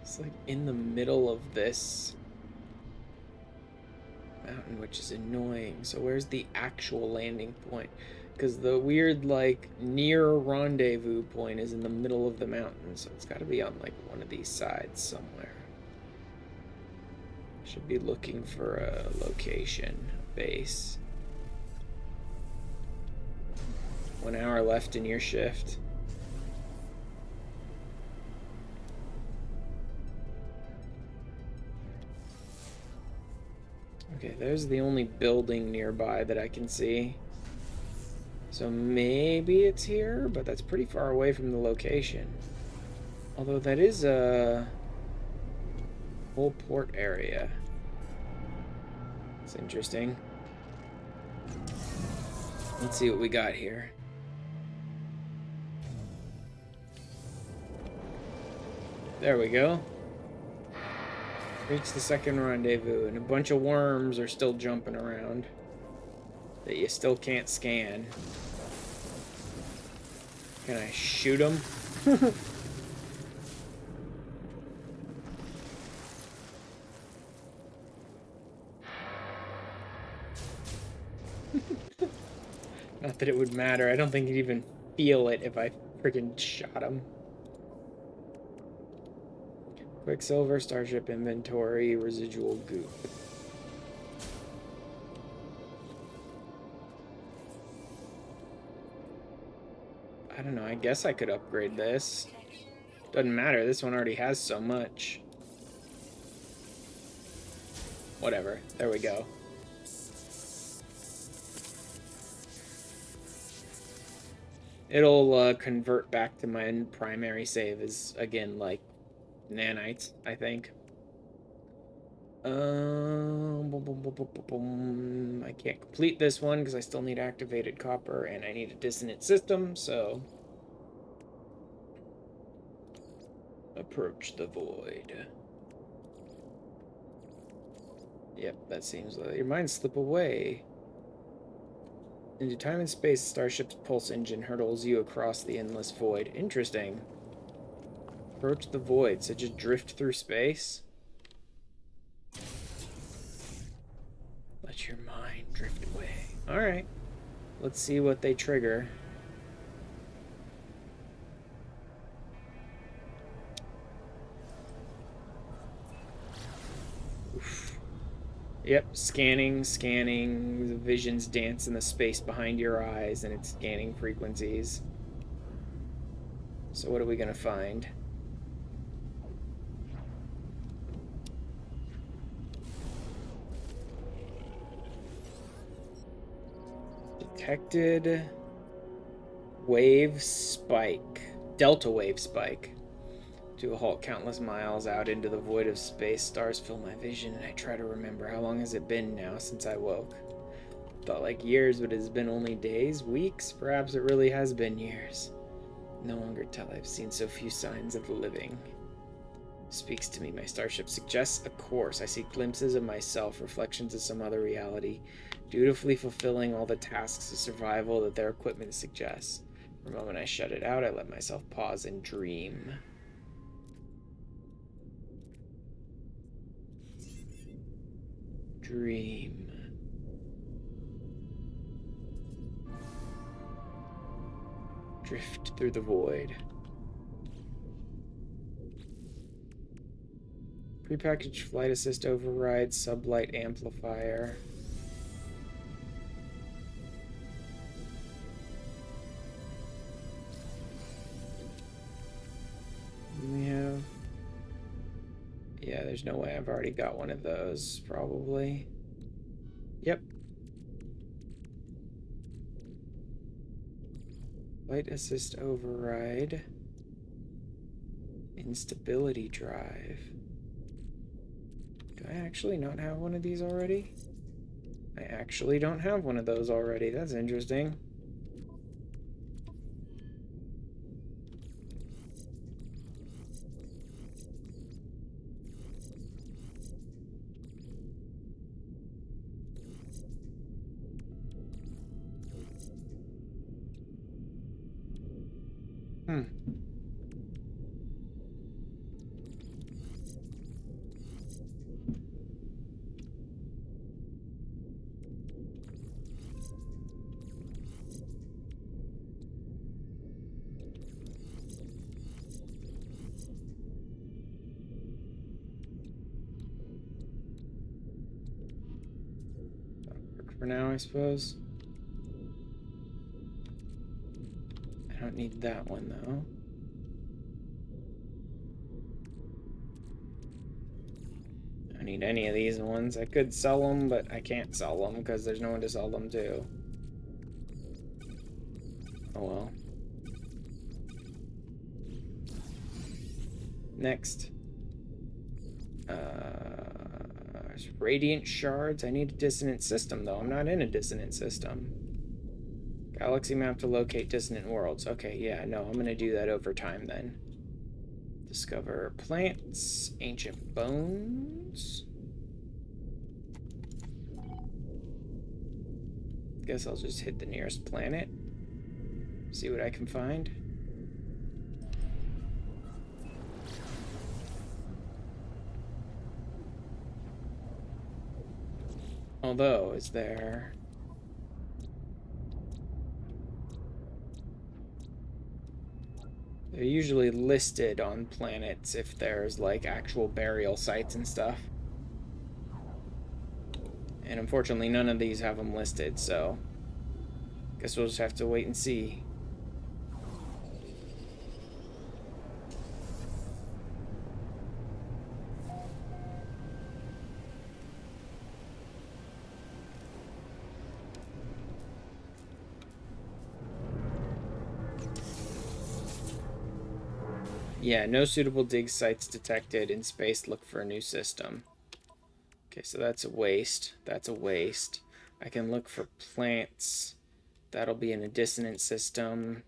It's like in the middle of this mountain, which is annoying. So where's the actual landing point? Because the weird, like, near rendezvous point is in the middle of the mountain, so it's got to be on, like, one of these sides somewhere. Should be looking for a location, base. 1 hour left in your shift. Okay, there's the only building nearby that I can see. So maybe it's here, but that's pretty far away from the location. Although that is a Whole port area. It's interesting. Let's see what we got here. There we go. Reach the second rendezvous, and a bunch of worms are still jumping around that you still can't scan. Can I shoot them? Not that it would matter. I don't think you'd even feel it if I freaking shot him. Quicksilver, Starship inventory, residual goop. I don't know, I guess I could upgrade this. Doesn't matter, this one already has so much. Whatever, there we go. It'll convert back to my primary save as, again, like, nanites, I think. I can't complete this one because I still need activated copper and I need a dissonant system, so... Approach the void. Yep, that seems like... Your mind slip away. Into time and space, Starship's pulse engine hurtles you across the endless void. Interesting. Approach the void, so just drift through space? Let your mind drift away. Alright. Let's see what they trigger. Oof. Yep, scanning. The visions dance in the space behind your eyes, and it's scanning frequencies. So what are we gonna find? Detected wave spike. Delta wave spike. To a halt countless miles out into the void of space, stars fill my vision, and I try to remember how long has it been now since I woke. Felt like years, but it has been only days, weeks, perhaps it really has been years. No longer tell I've seen so few signs of the living. Speaks to me, my starship suggests a course. I see glimpses of myself, reflections of some other reality, dutifully fulfilling all the tasks of survival that their equipment suggests. For a moment I shut it out, I let myself pause and dream. Dream. Drift through the void. Prepackaged flight assist override, sublight amplifier. We have... Yeah, there's no way I've already got one of those, probably. Yep. Flight assist override. Instability drive. Do I actually not have one of these already? I actually don't have one of those already. That's interesting. For now, I suppose. I don't need that one, though. I don't need any of these ones. I could sell them, but I can't sell them because there's no one to sell them to. Oh well. Next. Radiant shards. I need a dissonant system, though. I'm not in a dissonant system. Galaxy map to locate dissonant worlds. Okay, yeah, no, I'm going to do that over time then. Discover plants, ancient bones. Guess I'll just hit the nearest planet. See what I can find. Although, is there... They're usually listed on planets if there's, like, actual burial sites and stuff. And unfortunately, none of these have them listed, so... Guess we'll just have to wait and see. Yeah, no suitable dig sites detected. In space, look for a new system. Okay, so that's a waste. That's a waste. I can look for plants. That'll be in a dissonant system.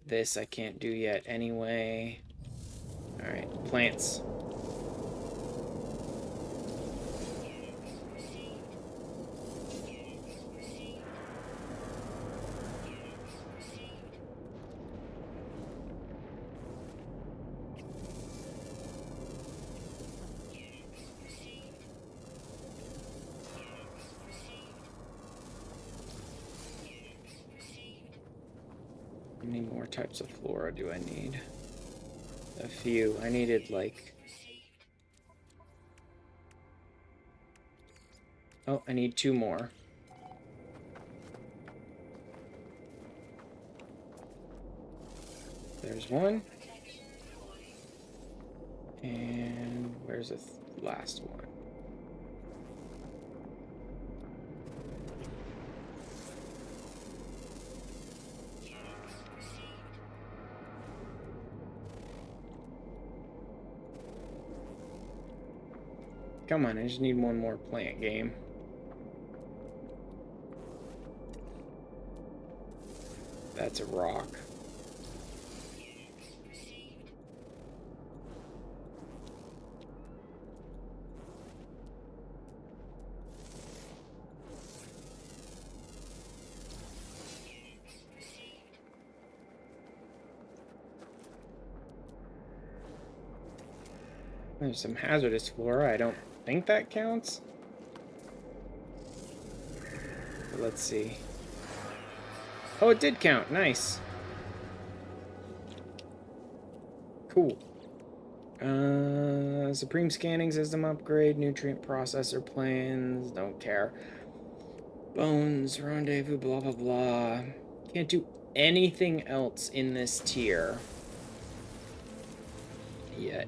This I can't do yet anyway. Alright, plants. How many more types of flora do I need? A few. I needed like... Oh, I need 2 more. There's 1. And where's the last one? Come on, I just need 1 more plant game. That's a rock. There's some hazardous flora. I don't think that counts. But let's see. Oh, it did count. Nice. Cool. Supreme scanning system upgrade, nutrient processor plans. Don't care. Bones, rendezvous, blah, blah, blah. Can't do anything else in this tier yet.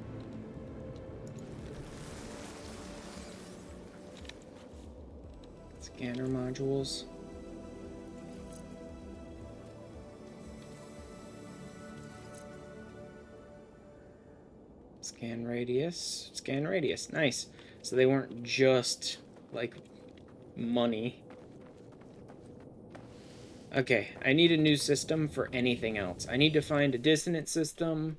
Scanner modules. Scan radius. Scan radius. Nice. So they weren't just, like, money. Okay, I need a new system for anything else. I need to find a dissonant system,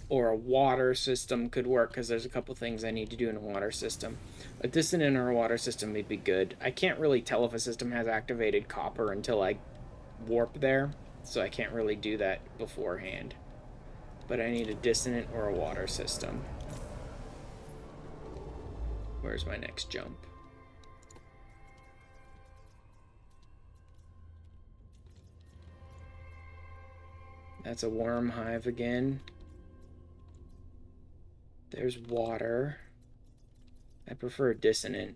or a water system could work, because there's a couple things I need to do in a water system. A dissonant or a water system would be good. I can't really tell if a system has activated copper until I warp there, so I can't really do that beforehand. But I need a dissonant or a water system. Where's my next jump? That's a worm hive again. There's water. I prefer a dissonant,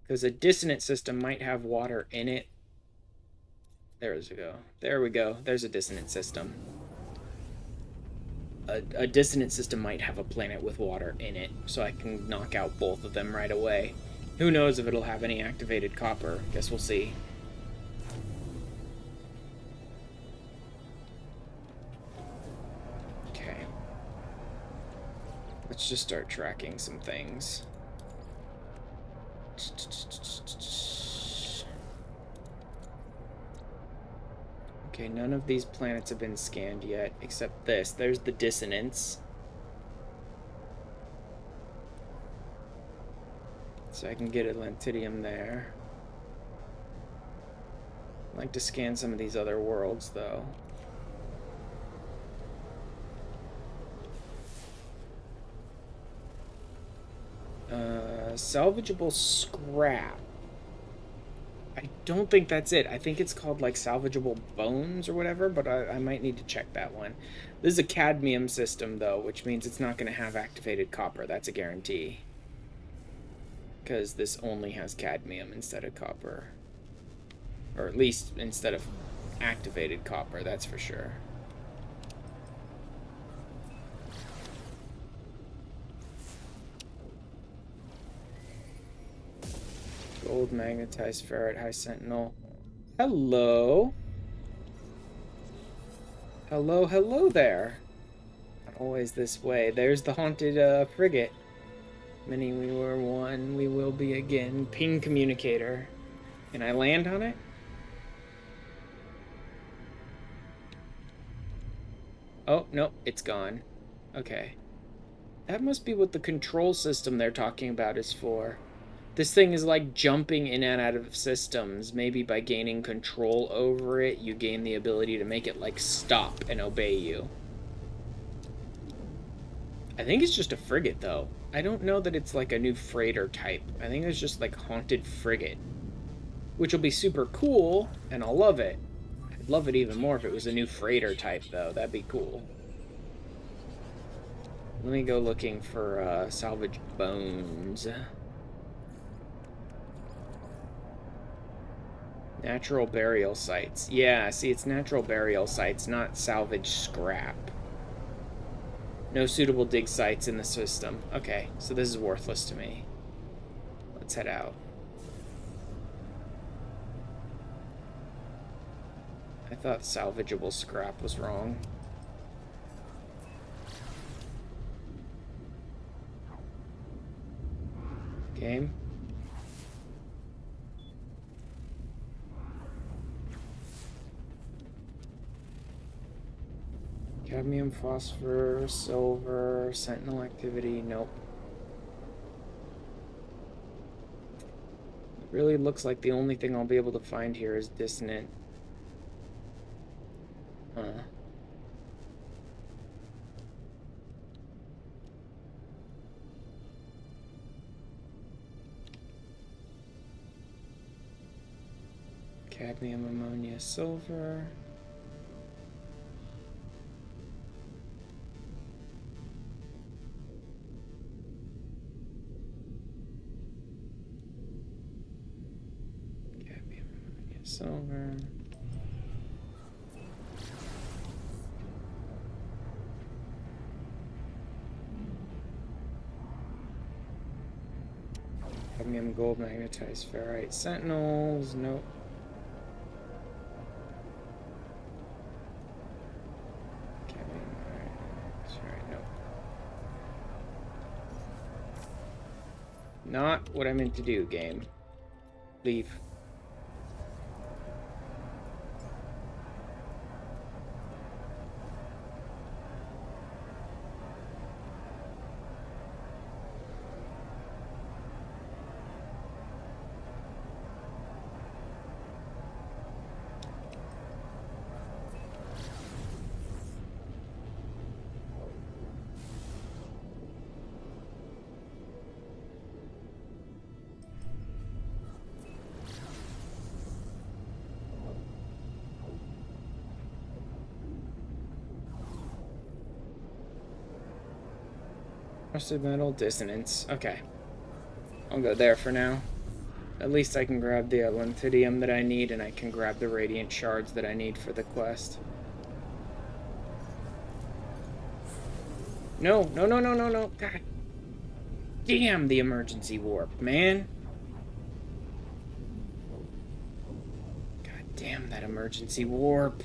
because a dissonant system might have water in it. There we go. There we go. There's a dissonant system. A dissonant system might have a planet with water in it, so I can knock out both of them right away. Who knows if it'll have any activated copper? Guess we'll see. Okay. Let's just start tracking some things. Okay, none of these planets have been scanned yet, except this. There's the dissonance. So I can get Atlantidium there. I'd like to scan some of these other worlds, though. Salvageable scrap. I don't think that's it. I think it's called like salvageable bones or whatever, but I might need to check that one. This is a cadmium system, though, which means it's not going to have activated copper. That's a guarantee. Because this only has cadmium instead of copper. Or at least instead of activated copper, that's for sure. Gold, magnetized ferrite, high sentinel. Hello. Hello, hello there. Not always this way. There's the haunted frigate. Many we were one, we will be again. Ping communicator. Can I land on it? Oh, no, it's gone. Okay. That must be what the control system they're talking about is for. This thing is like jumping in and out of systems. Maybe by gaining control over it, you gain the ability to make it like stop and obey you. I think it's just a frigate, though. I don't know that it's like a new freighter type. I think it's just like haunted frigate. Which will be super cool, and I'll love it. I'd love it even more if it was a new freighter type, though. That'd be cool. Let me go looking for salvage bones. Natural burial sites. Yeah, see, it's natural burial sites, not salvage scrap. No suitable dig sites in the system. Okay, so this is worthless to me. Let's head out. I thought salvageable scrap was wrong. Game. Cadmium, phosphor, silver, sentinel activity, nope. It really looks like the only thing I'll be able to find here is dissonant. Cadmium, ammonia, silver. Cadmium, ammonia, silver. Cadmium, gold, magnetized ferrite, sentinels, nope. Not what I meant to do, game. Leave. Rusted metal, dissonance. Okay. I'll go there for now. At least I can grab the Atlantidium that I need, and I can grab the radiant shards that I need for the quest. No, no, no, no, no, no. God damn the emergency warp, man. God damn that emergency warp.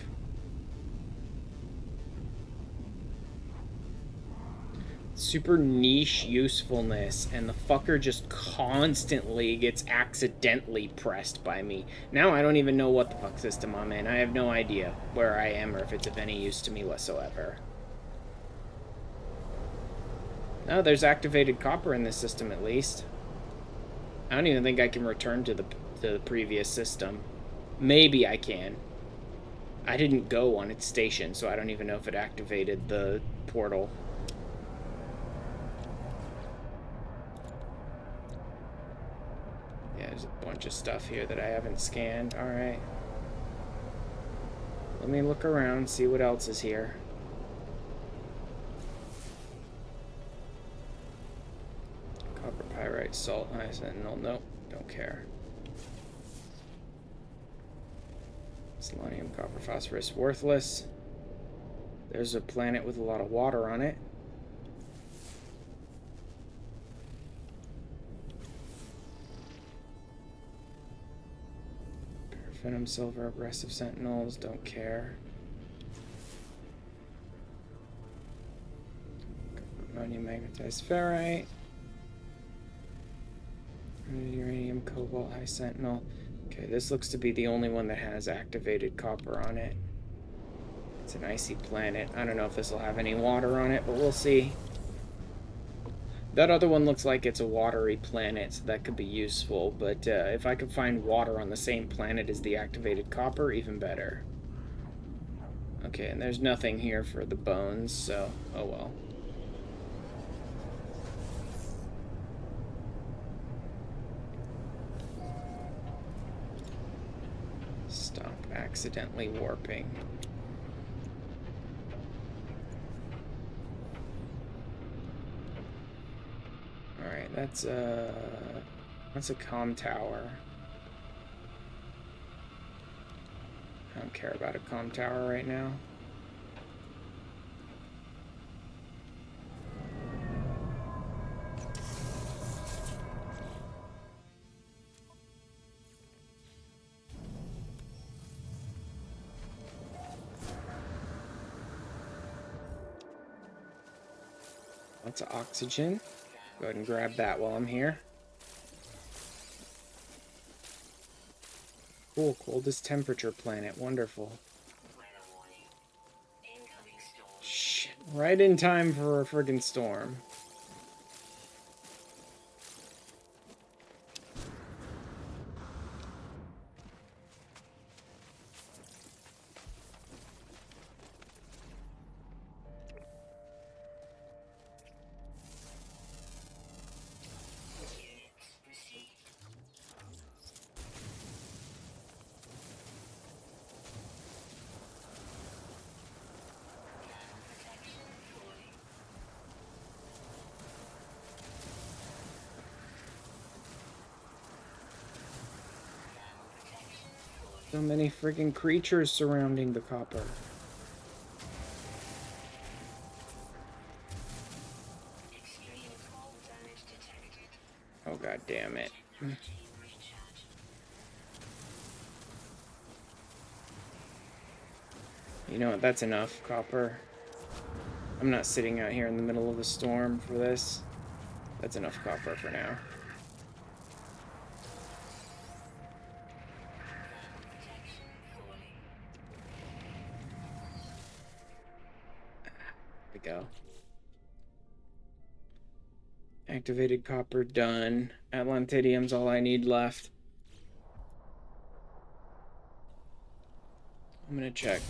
super niche usefulness, and the fucker just constantly gets accidentally pressed by me. Now I don't even know what the fuck system I'm in. I have no idea where I am or if it's of any use to me whatsoever. No, there's activated copper in this system at least. I don't even think I can return to the previous system. Maybe I can. I didn't go on its station, so I don't even know if it activated the portal. Yeah, there's a bunch of stuff here that I haven't scanned. Alright. Let me look around, see what else is here. Copper, pyrite, salt, sentinel. Nope, don't care. Selenium, copper, phosphorus, worthless. There's a planet with a lot of water on it. Venom, silver, aggressive sentinels, don't care. Ammonium, magnetized ferrite. Uranium, cobalt, high sentinel. Okay, this looks to be the only one that has activated copper on it. It's an icy planet. I don't know if this will have any water on it, but we'll see. That other one looks like it's a watery planet, so that could be useful, but if I could find water on the same planet as the activated copper, even better. Okay, and there's nothing here for the bones, so oh well. Stop accidentally warping. Alright, that's a comm tower. I don't care about a comm tower right now. Lots of oxygen. Go ahead and grab that while I'm here. Cool, coldest temperature planet. Wonderful. Shit, right in time for a friggin' storm. So many freaking creatures surrounding the copper. Oh god damn it. You know what, that's enough, copper. I'm not sitting out here in the middle of a storm for this. That's enough copper for now. There we go. Activated copper done. Atlantidium's all I need left. I'm gonna check.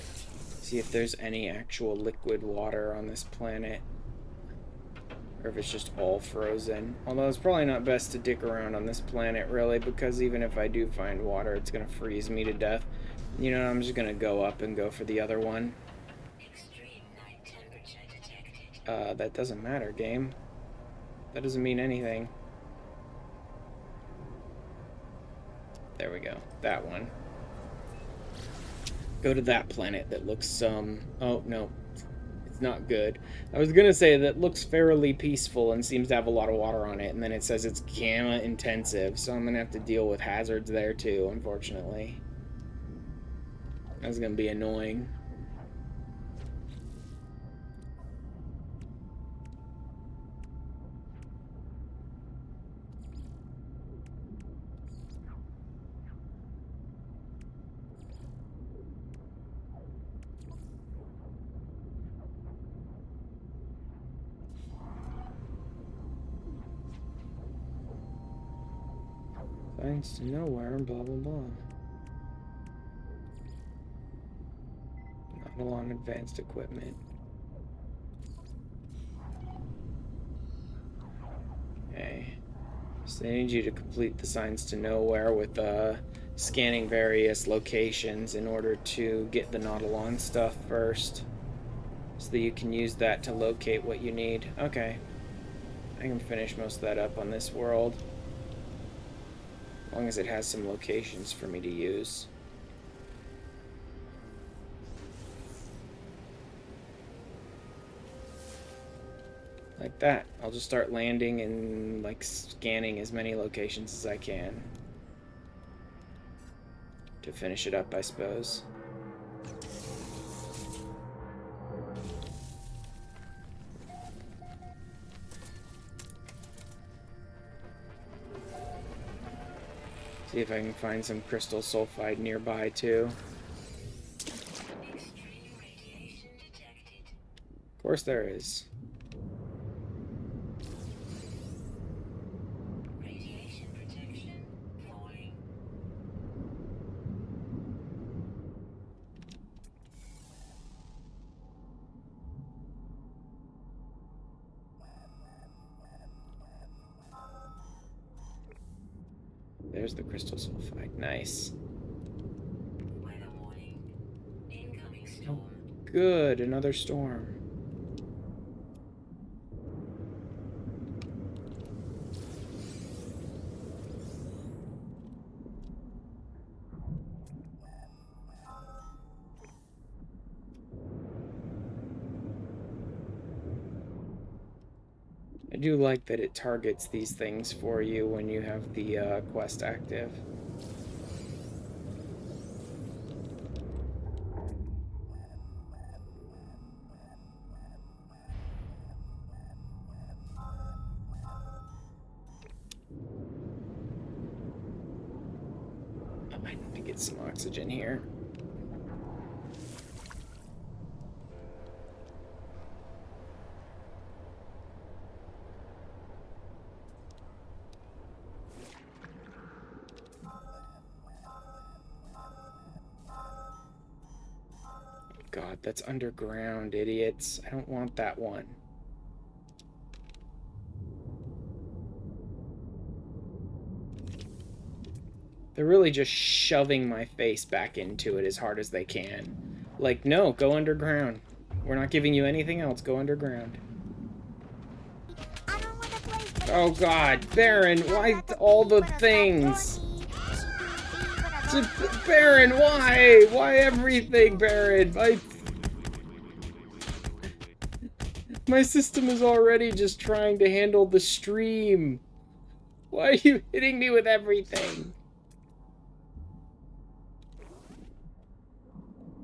See if there's any actual liquid water on this planet. Or if it's just all frozen. Although it's probably not best to dick around on this planet, really, because even if I do find water, it's gonna freeze me to death. You know, I'm just gonna go up and go for the other one. That doesn't matter, game. That doesn't mean anything. There we go. That one. Go to that planet that looks, oh, no. It's not good. I was gonna say that looks fairly peaceful and seems to have a lot of water on it, and then it says it's gamma intensive, so I'm gonna have to deal with hazards there too, unfortunately. That's gonna be annoying. Signs to nowhere and blah blah blah. Not along advanced equipment. Okay. So they need you to complete the signs to nowhere with scanning various locations in order to get the not along stuff first. So that you can use that to locate what you need. Okay. I can finish most of that up on this world. As long as it has some locations for me to use. Like that. I'll just start landing and like scanning as many locations as I can. To finish it up, I suppose. See if I can find some crystal sulfide nearby, too. Of course there is. Radiation protection falling. There's the crystal sulfide. Nice. Weather warning. Incoming storm. Good, another storm. I do like that it targets these things for you when you have the quest active. I need to get some oxygen here. God, that's underground, idiots. I don't want that one. They're really just shoving my face back into it as hard as they can. Like, no, go underground. We're not giving you anything else. Go underground. Oh God, Baron, why all the things? Baron, why? Why everything, Baron? My system is already just trying to handle the stream. Why are you hitting me with everything?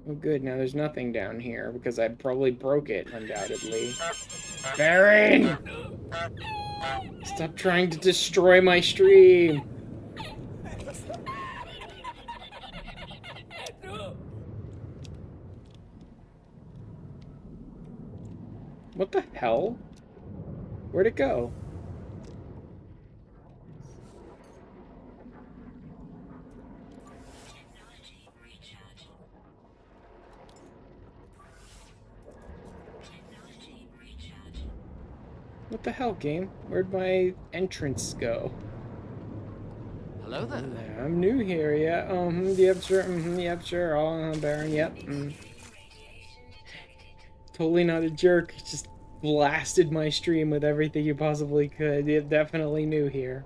Oh good, now there's nothing down here because I probably broke it, undoubtedly. Baron! Stop trying to destroy my stream! What the hell? Where'd it go? What the hell, game? Where'd my entrance go? Hello there. I'm new here, yeah. Yep, sure. Yep, sure. Baron, yep. Totally not a jerk. Just blasted my stream with everything you possibly could. You're definitely new here.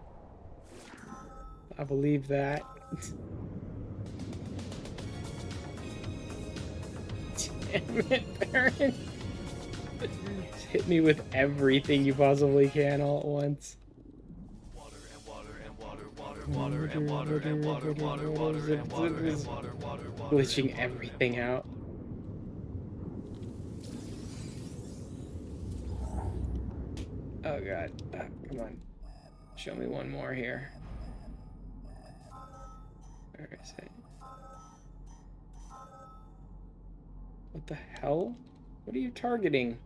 I believe that. Damn it, Baron. Just hit me with everything you possibly can all at once. Glitching everything out. Oh god. Come on. Show me one more here. Where is it? What the hell? What are you targeting?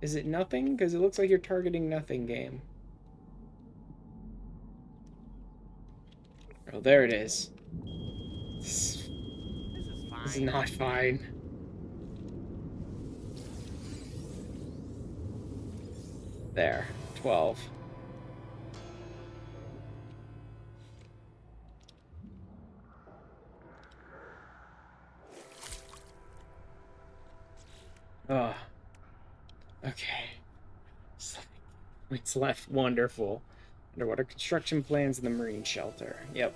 Is it nothing? Because it looks like you're targeting nothing, game. Oh, there it is. This This is fine. is not fine. There. 12. Oh. Okay. 7 points left. Wonderful. Underwater construction plans in the marine shelter. Yep.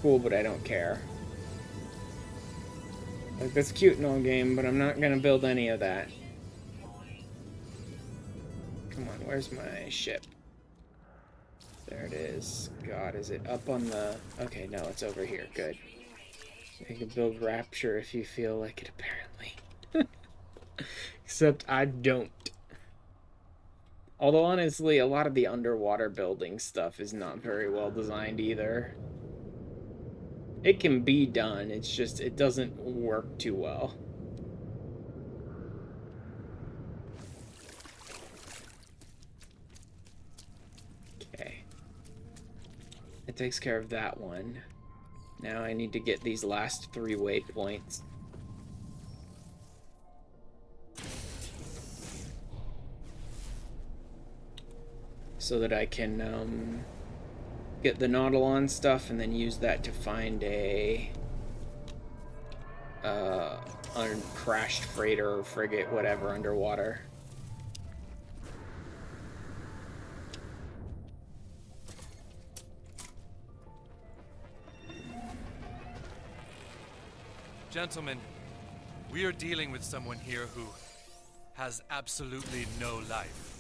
Cool, but I don't care. Like, that's cute and all game, but I'm not gonna build any of that. Come on, where's my ship? There it is. God, is it up on the... Okay, no, it's over here. Good. You can build Rapture if you feel like it, apparently. Except I don't. Although, honestly, a lot of the underwater building stuff is not very well designed either. It can be done, it's just, it doesn't work too well. Okay. It takes care of that one. Now I need to get these last 3 waypoints. So that I can get the Nautilon stuff and then use that to find a crashed freighter or frigate, whatever, underwater. Gentlemen, we are dealing with someone here who has absolutely no life.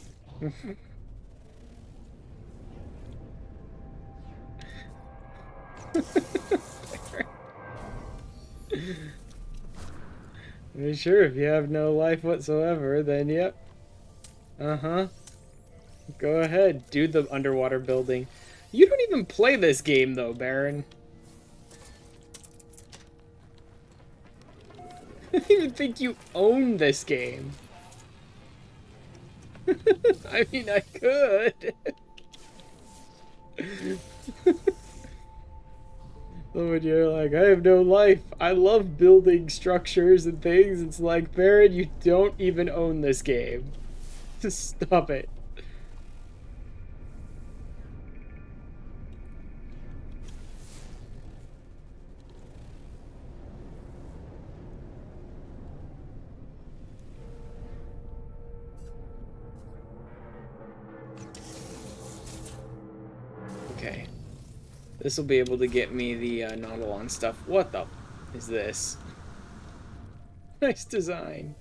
Sure, if you have no life whatsoever, then yep. Uh-huh. Go ahead, do the underwater building. You don't even play this game, though, Baron. I don't even think you own this game. I mean, I could. So when you're like, I have no life, I love building structures and things, it's like, Baron, you don't even own this game. Just stop it. Okay. This will be able to get me the Nautilon stuff. What the is this? Nice design.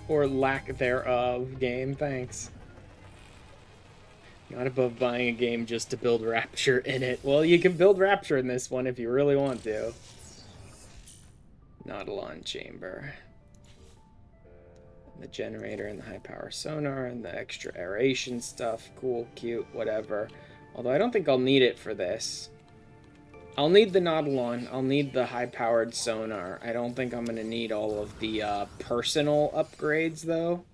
Or lack thereof game, thanks. Not above buying a game just to build Rapture in it. Well, you can build Rapture in this one if you really want to. Nautilon chamber. The generator and the high power sonar and the extra aeration stuff. Cool, cute, whatever. Although I don't think I'll need it for this. I'll need the Nautilon. I'll need the high-powered sonar. I don't think I'm going to need all of the personal upgrades, though.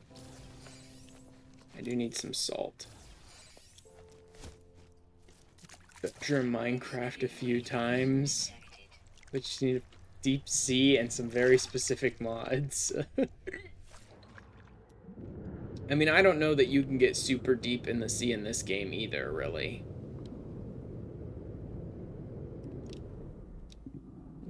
I do need some salt. Picture Minecraft a few times. But you need a deep sea and some very specific mods. I mean, I don't know that you can get super deep in the sea in this game either, really.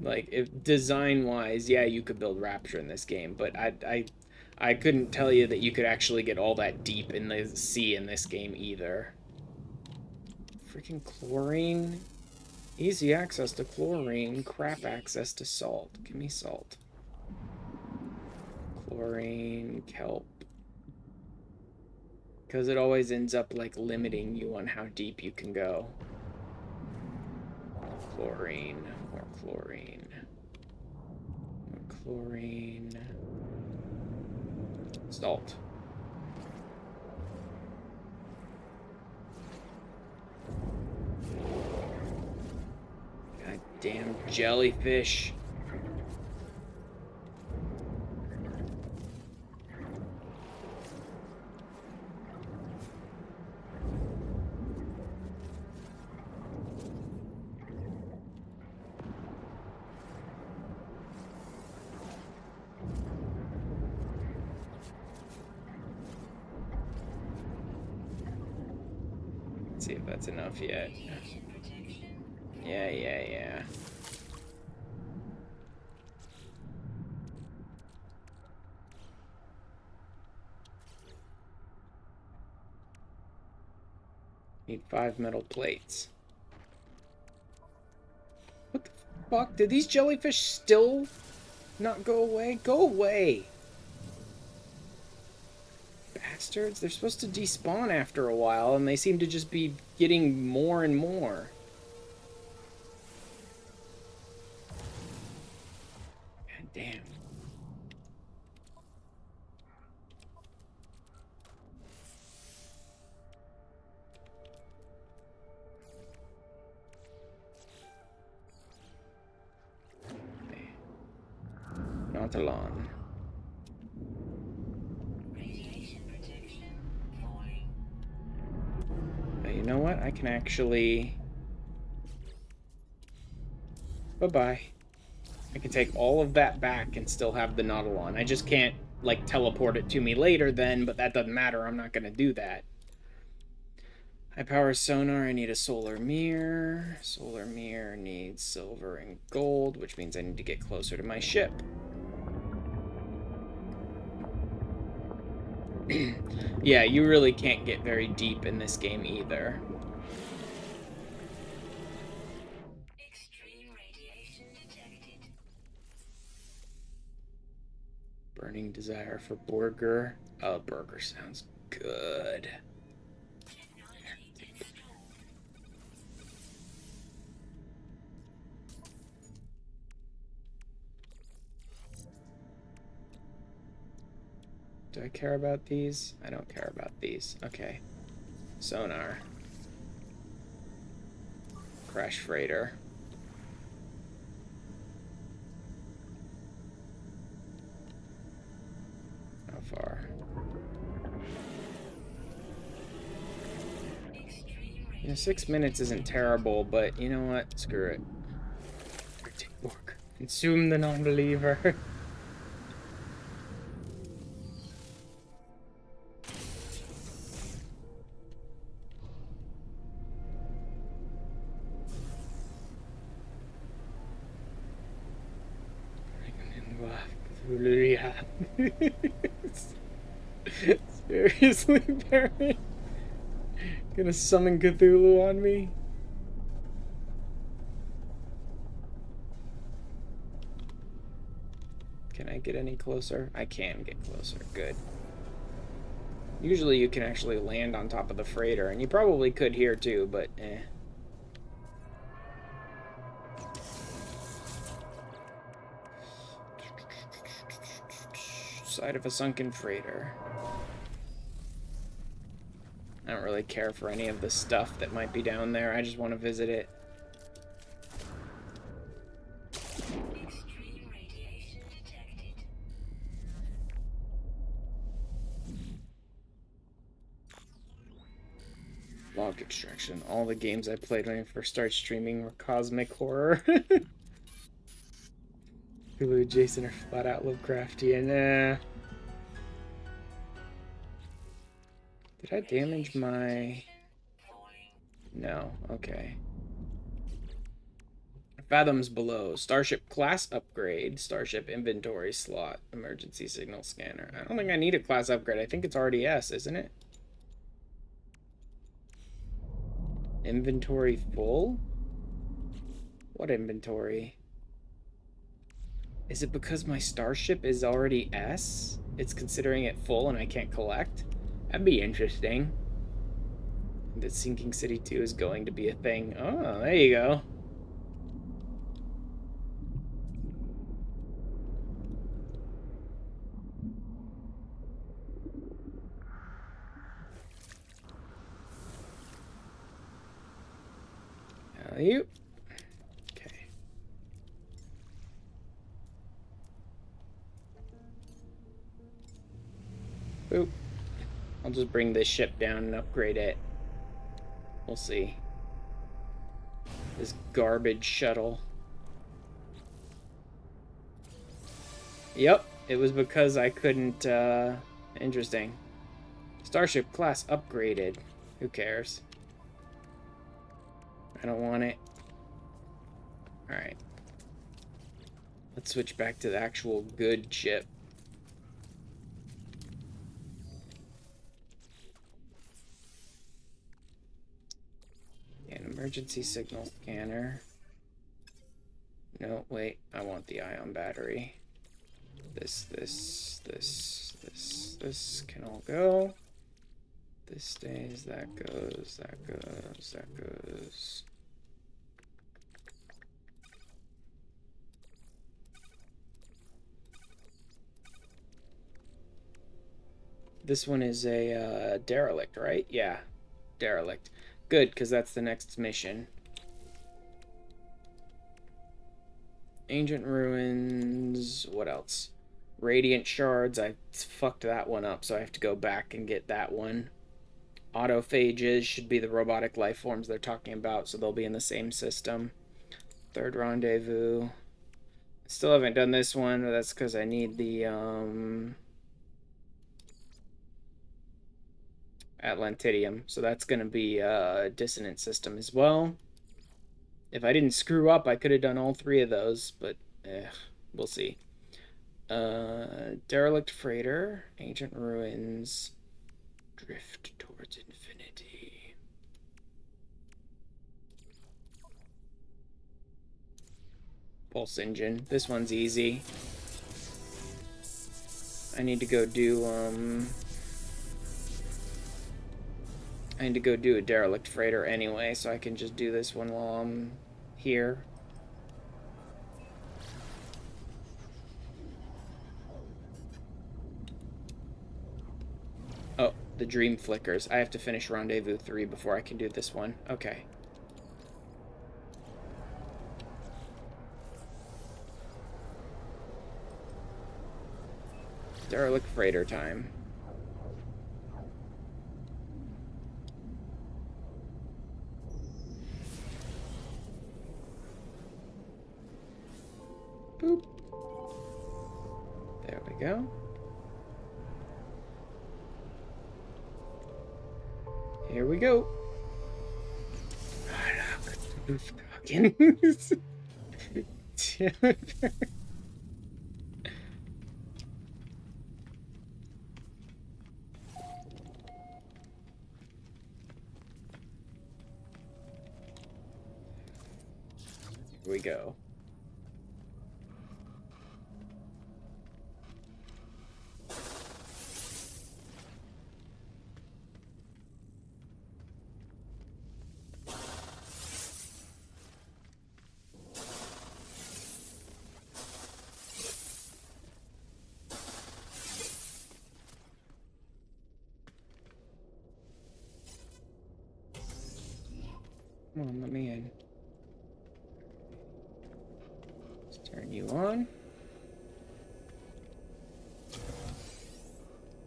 Like, if design-wise, yeah, you could build Rapture in this game, but I couldn't tell you that you could actually get all that deep in the sea in this game either. Freaking chlorine. Easy access to chlorine, crap access to salt. Give me salt. Chlorine, kelp. Because it always ends up, like, limiting you on how deep you can go. Chlorine, more chlorine. More chlorine. Salt. Goddamn jellyfish. Let's see if that's enough yet. Radiation protection. Yeah. Need 5 metal plates. What the fuck? Did these jellyfish still not go away? Go away! Bastards. They're supposed to despawn after a while, and they seem to just be getting more and more. God damn. Nautilon. Radiation protection. Falling. You know what? I can actually... Bye-bye. I can take all of that back and still have the Nautilon. I just can't, like, teleport it to me later then, but that doesn't matter. I'm not going to do that. High power sonar. I need a solar mirror. Solar mirror needs silver and gold, which means I need to get closer to my ship. Yeah, you really can't get very deep in this game either. Extreme radiation detected. Burning desire for burger. Oh, burger sounds good. Technology installed. Do I care about these? I don't care about these. Okay. Sonar. Crash freighter. How far? Extreme You know, 6 radiation. minutes isn't terrible, but you know what? Screw it. Consume the non-believer. Seriously, Baron? Gonna summon Cthulhu on me? Can I get any closer? I can get closer. Good. Usually you can actually land on top of the freighter, and you probably could here too, but eh. Side of a sunken freighter. I don't really care for any of the stuff that might be down there. I just want to visit it. Extreme radiation detected. Log extraction. All the games I played when I first started streaming were cosmic horror. Hulu and Jason are flat out Lovecraftian. Did I damage my... Falling. No, okay. Fathoms below. Starship class upgrade. Starship inventory slot. Emergency signal scanner. I don't think I need a class upgrade. I think it's already S, isn't it? Inventory full? What inventory? Is it because my starship is already S? It's considering it full and I can't collect? That'd be interesting. That Sinking City 2 is going to be a thing. Oh, there you go. You. Okay. Boop. I'll just bring this ship down and upgrade it. We'll see. This garbage shuttle. Yep, it was because I couldn't, interesting. Starship class upgraded. Who cares? I don't want it. Alright. Let's switch back to the actual good ship. An emergency signal scanner. No, wait. I want the ion battery. This can all go. This stays, that goes, that goes, that goes. This one is a derelict, right? Yeah, derelict. Good, because that's the next mission. Ancient ruins. What else? Radiant shards. I fucked that one up, so I have to go back and get that one. Autophages should be the robotic life forms they're talking about, so they'll be in the same system. Third rendezvous. Still haven't done this one, but that's because I need the Atlantidium. So that's going to be a dissonant system as well. If I didn't screw up, I could have done all three of those, but we'll see. Derelict freighter, ancient ruins, drift towards infinity. Pulse engine. This one's easy. I need to go do I need to go do a derelict freighter anyway, so I can just do this one while I'm here. Oh, the dream flickers. I have to finish Rendezvous 3 before I can do this one. Okay. Derelict freighter time. Boop. There we go. Here we go. Here we go. Come on, let me in. Let's turn you on.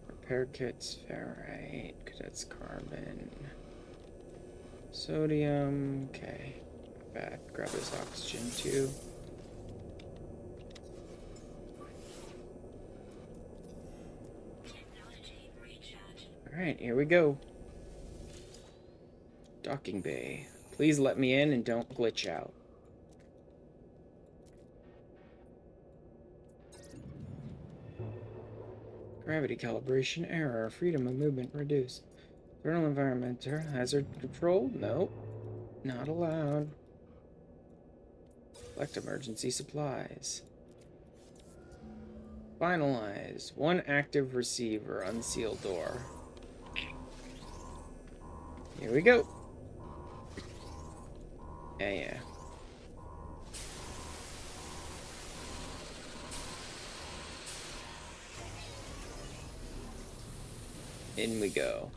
Repair kits, ferrite, cadets carbon, sodium. Okay, not bad. Grab this oxygen too. Alright, here we go. Docking bay. Please let me in and don't glitch out. Gravity calibration error. Freedom of movement reduced. Thermal environmental hazard control? Nope. Not allowed. Collect emergency supplies. Finalize. One active receiver. Unseal door. Here we go. Yeah. In we go.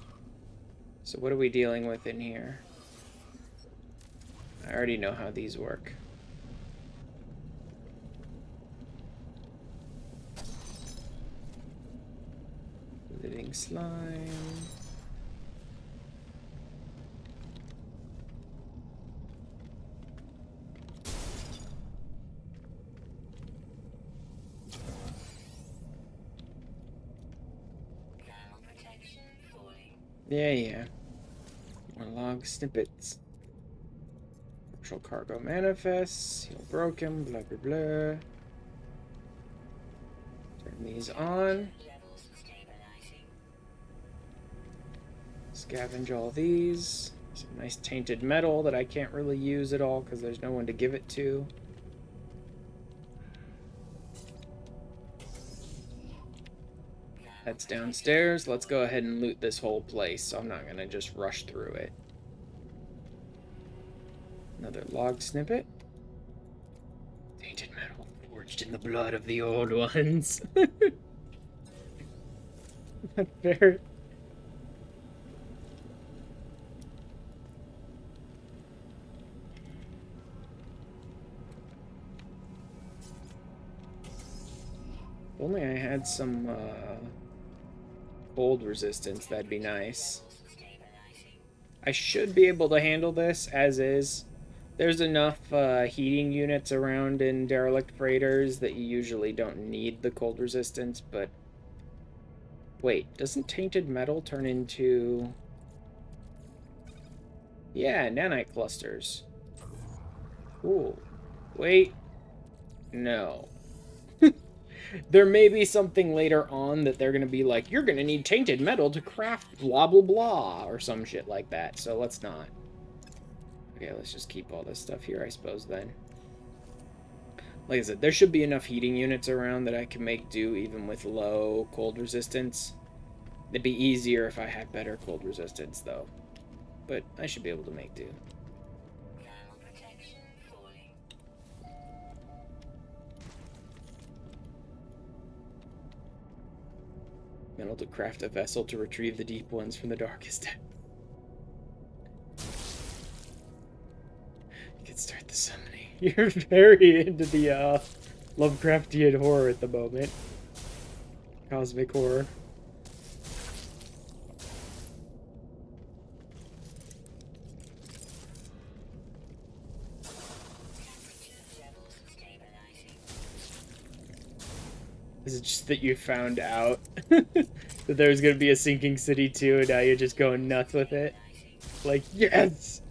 So what are we dealing with in here? I already know how these work. Living slime. Yeah. More log snippets. Partial cargo manifests. Heal broken. Blah blah blah. Turn these on. Levels stabilizing. Scavenge all these. Some nice tainted metal that I can't really use at all because there's no one to give it to. That's downstairs. Let's go ahead and loot this whole place, so I'm not going to just rush through it. Another log snippet. Tainted metal forged in the blood of the old ones. Not fair. If only I had some cold resistance, that'd be nice. I should be able to handle this as is. There's enough heating units around in derelict freighters that you usually don't need the cold resistance, but... Wait, doesn't tainted metal turn into... Yeah, nanite clusters. Cool. Wait. No. There may be something later on that they're going to be like, you're going to need tainted metal to craft blah blah blah, or some shit like that, so let's not. Okay, let's just keep all this stuff here, I suppose, then. Like I said, there should be enough heating units around that I can make do even with low cold resistance. It'd be easier if I had better cold resistance, though. But I should be able to make do. Thermal protection falling. Metal to craft a vessel to retrieve the deep ones from the darkest depth. You can start the summoning. You're very into the Lovecraftian horror at the moment. Cosmic horror. Levels stabilizing. Is it just that you found out that there was going to be a sinking city too, and now you're just going nuts with it? Like, yes!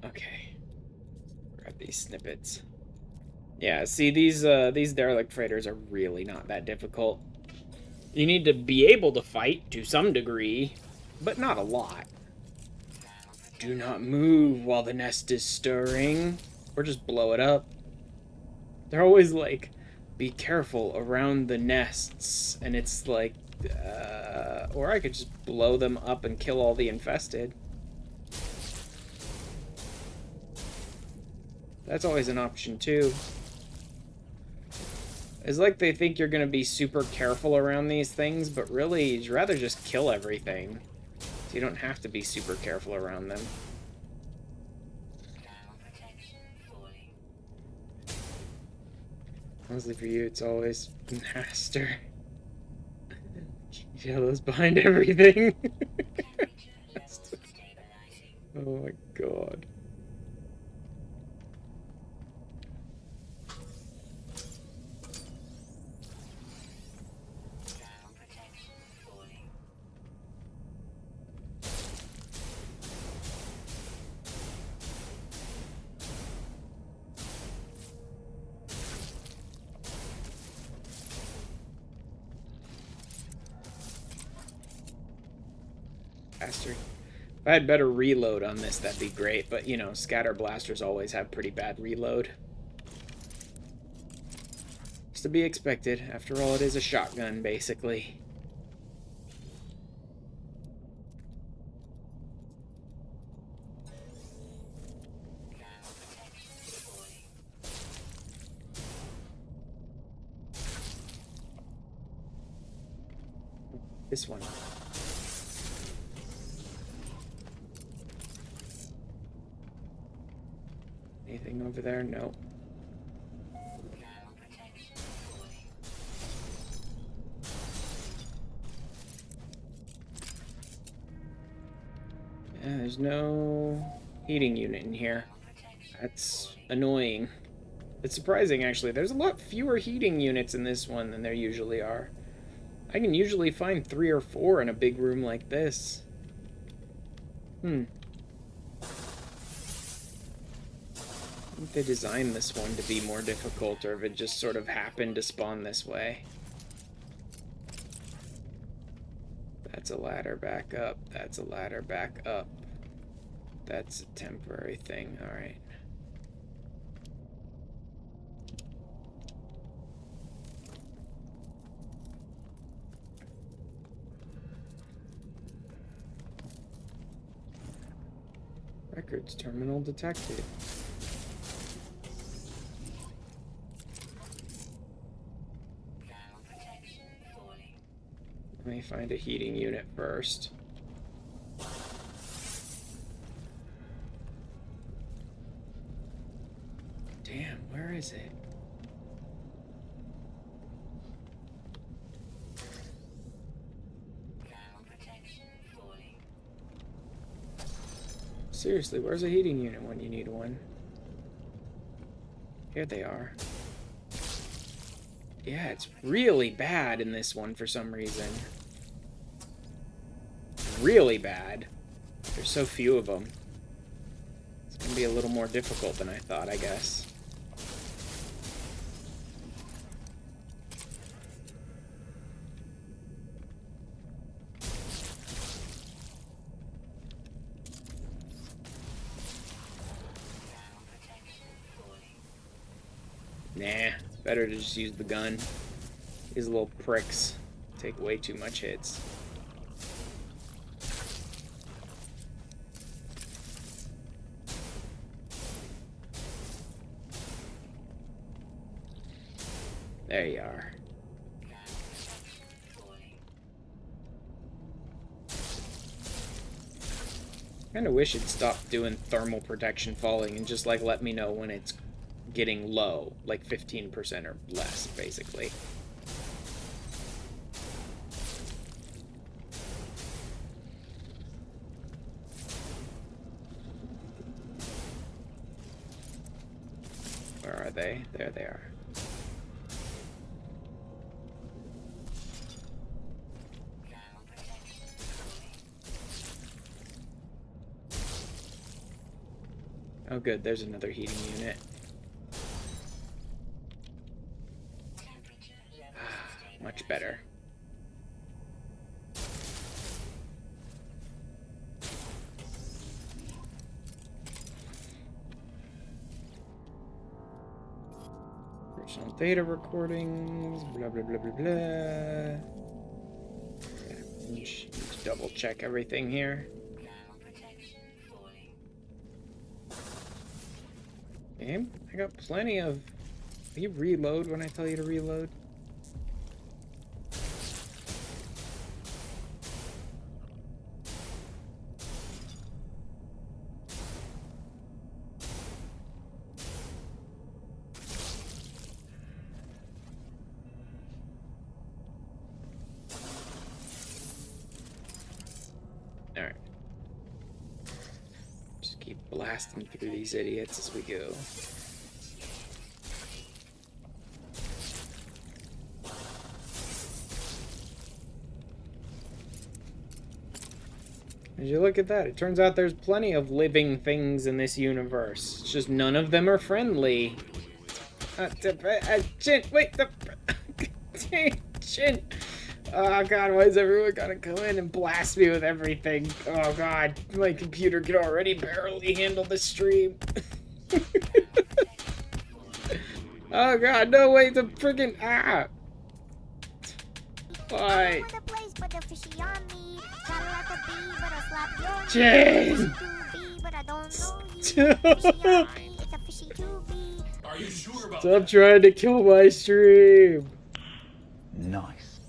Okay. Grab these snippets. Yeah, see, these derelict freighters are really not that difficult. You need to be able to fight to some degree, but not a lot. Do not move while the nest is stirring, or just blow it up. They're always like, be careful around the nests, and it's like, or I could just blow them up and kill all the infested. That's always an option, too. It's like they think you're going to be super careful around these things, but really, you'd rather just kill everything. So you don't have to be super careful around them. Thermal protection falling. Honestly, for you, it's always master. Yellow's behind everything. Temperature levels stabilizing. Oh my god. Thermal protection falling. Bastard. If I had better reload on this, that'd be great, but you know, scatter blasters always have pretty bad reload. It's to be expected. After all, it is a shotgun, basically. Thermal protection falling. This one. Anything over there? No. Yeah, there's no heating unit in here. That's annoying. It's surprising, actually. There's a lot fewer heating units in this one than there usually are. I can usually find 3 or 4 in a big room like this. I think they designed this one to be more difficult, or if it just sort of happened to spawn this way. That's a ladder back up. That's a ladder back up. That's a temporary thing. Alright. Records terminal detected. Let me find a heating unit first. Damn, where is it? Seriously, where's a heating unit when you need one? Here they are. Yeah, it's really bad in this one for some reason. Really bad. There's so few of them. It's gonna be a little more difficult than I thought, I guess. Nah, better to just use the gun. These little pricks take way too much hits. There you are. Kinda wish it stopped doing thermal protection falling and just like let me know when it's getting low, like 15% or less, basically. Where are they? There they are. Oh good, there's another heating unit. Much better. Personal data recordings, blah blah blah blah blah. Yeah, just double check everything here. Game, I got plenty of. Will you reload when I tell you to reload? Alright. Just keep blasting through these idiots as we go. As you look at that, it turns out there's plenty of living things in this universe. It's just none of them are friendly. Chin, wait, Chin. Oh god, why is everyone gotta come in and blast me with everything? Oh god, my computer can already barely handle the stream. Oh god, no, wait, the freaking Why? Jane! Are you sure about Stop trying to kill my stream. Nice.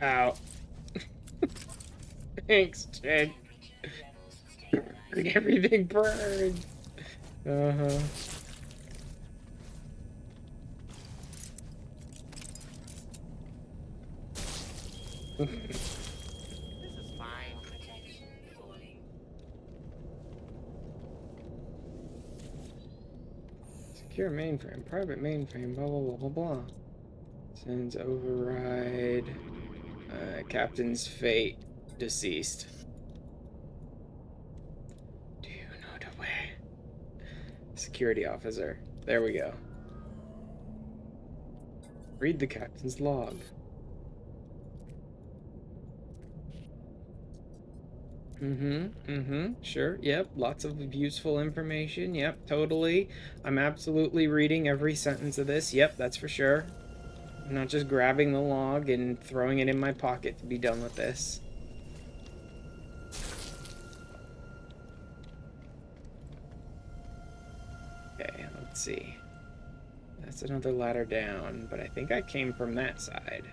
Ow. Thanks, Jake. Everything burned. Uh-huh. This is fine. Protection falling. Secure mainframe, private mainframe, blah, blah, blah, blah, blah. Sends override. Captain's fate. Deceased. Do you know the way? Security officer. There we go. Read the captain's log. Sure, yep. Lots of useful information. Yep, totally. I'm absolutely reading every sentence of this. Yep, that's for sure. I'm not just grabbing the log and throwing it in my pocket to be done with this. Okay, let's see. That's another ladder down, but I think I came from that side.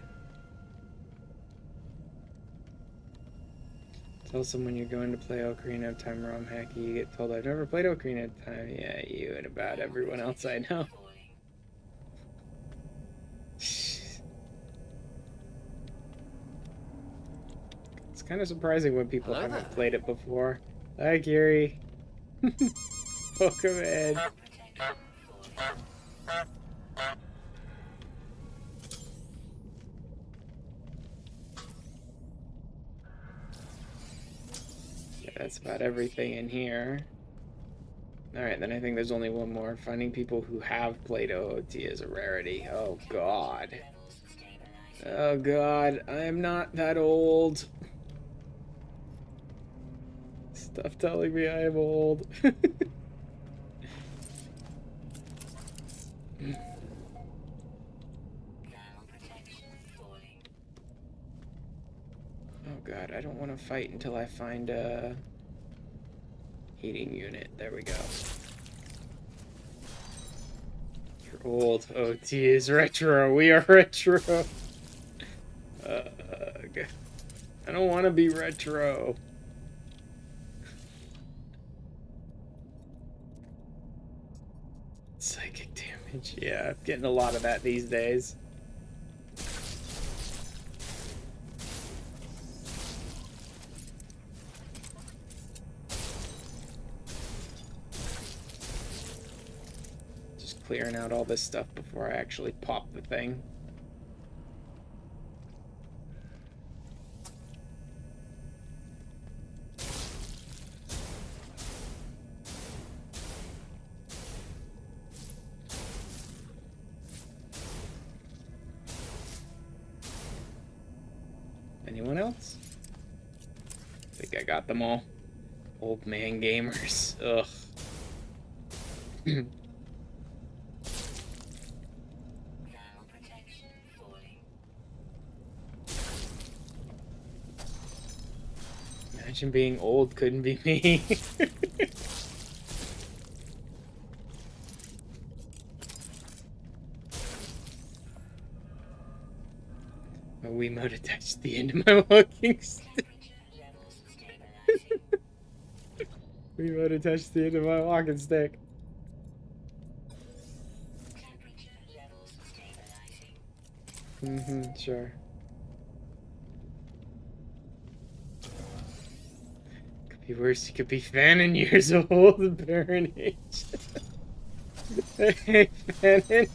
Tell someone you're going to play Ocarina of Time ROM hacky. You get told, I've never played Ocarina of Time. Yeah, you and about everyone else I know. It's kind of surprising when people Hello haven't there. played it before. Hi, Gary. Welcome in. Protection falling. Yeah, that's about everything in here. Alright, then I think there's only one more. Finding people who have played OOT is a rarity. Oh, God. Levels stabilizing. Oh, God. I am not that old. Stop telling me I am old. Thermal protection falling. Oh, God. I don't want to fight until I find a heating unit. There we go. You're old. OT is retro. We are retro. Ugh. I don't want to be retro. Psychic damage. Yeah, I'm getting a lot of that these days. Just clearing out all this stuff before I actually pop the thing. Anyone else? I think I got them all. Old man gamers. Ugh. Thermal protection falling. Imagine being old couldn't be me. My Wiimote attached to the end of my walking stick. Temperature levels stabilizing. Wiimote attached to the end of my walking stick. Temperature levels stabilizing. Sure. Could be worse. You could be Fannin years old and Baron age. Hey, Fannin.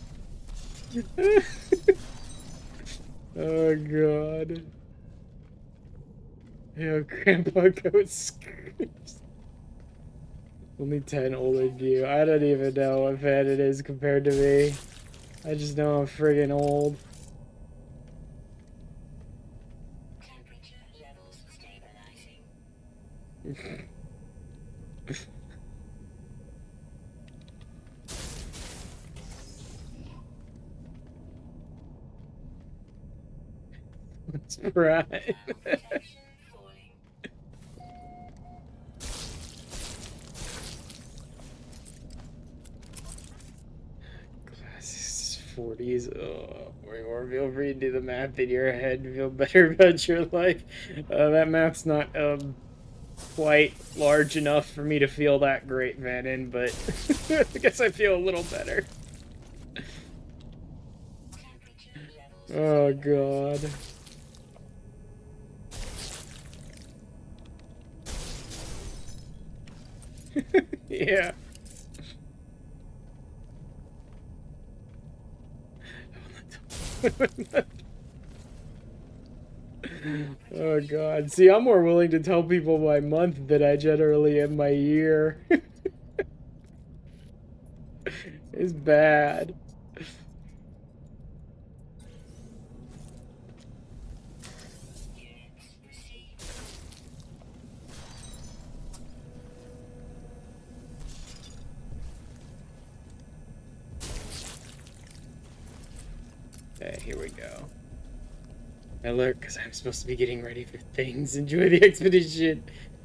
Oh, God. Yo, Grandpa Goat screams. Only 10 older than you. I don't even know what Fannin is compared to me. I just know I'm friggin' old. Temperature levels stabilizing. That's right. Thermal protection falling. Glasses 40s. Or feel free to do the math in your head to feel better about your life. That math's not quite large enough for me to feel that great, Vannon, but I guess I feel a little better. Oh, God. Yeah. Oh, God. See, I'm more willing to tell people my month than I generally am my year. It's bad. Okay, here we go. Alert, because I'm supposed to be getting ready for things. Enjoy the expedition.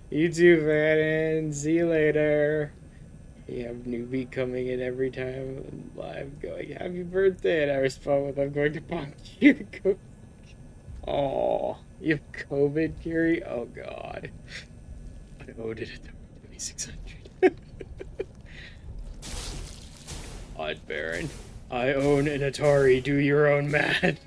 You too, Vannon. See you later. You have newbie coming in every time I'm live going, happy birthday, and I respond with, I'm going to punch you. Oh, you have COVID, Kiri? Oh, God. I owed it at 2600. Odd Baron. I own an Atari. Do your own math.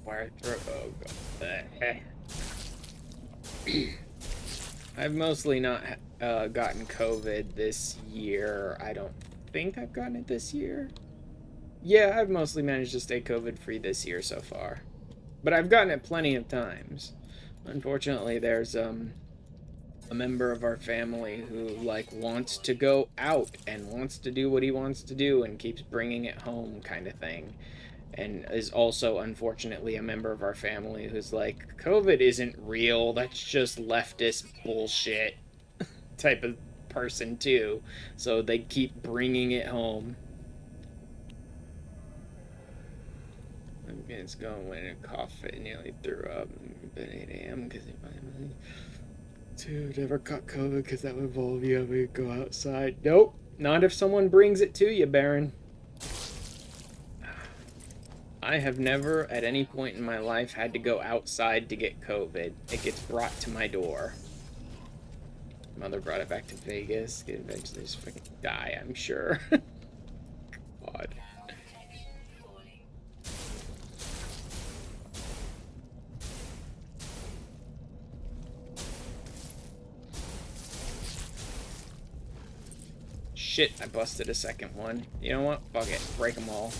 Wire throw. Oh, God. I've mostly not gotten COVID this year. I don't think I've gotten it this year. Yeah, I've mostly managed to stay COVID free this year so far. But I've gotten it plenty of times. Unfortunately, there's a member of our family who like wants to go out and wants to do what he wants to do and keeps bringing it home kind of thing. And is also unfortunately a member of our family who's like, COVID isn't real, that's just leftist bullshit type of person too. So they keep bringing it home. It's going when a cough fit nearly threw up at 8 a.m. because he finally. Dude, never caught COVID because that would involve you having to go outside. Nope, not if someone brings it to you, Baron. I have never, at any point in my life, had to go outside to get COVID. It gets brought to my door. Mother brought it back to Vegas. Could eventually just fucking die, I'm sure. God. Shit, I busted a second one. You know what? Fuck it. Break them all.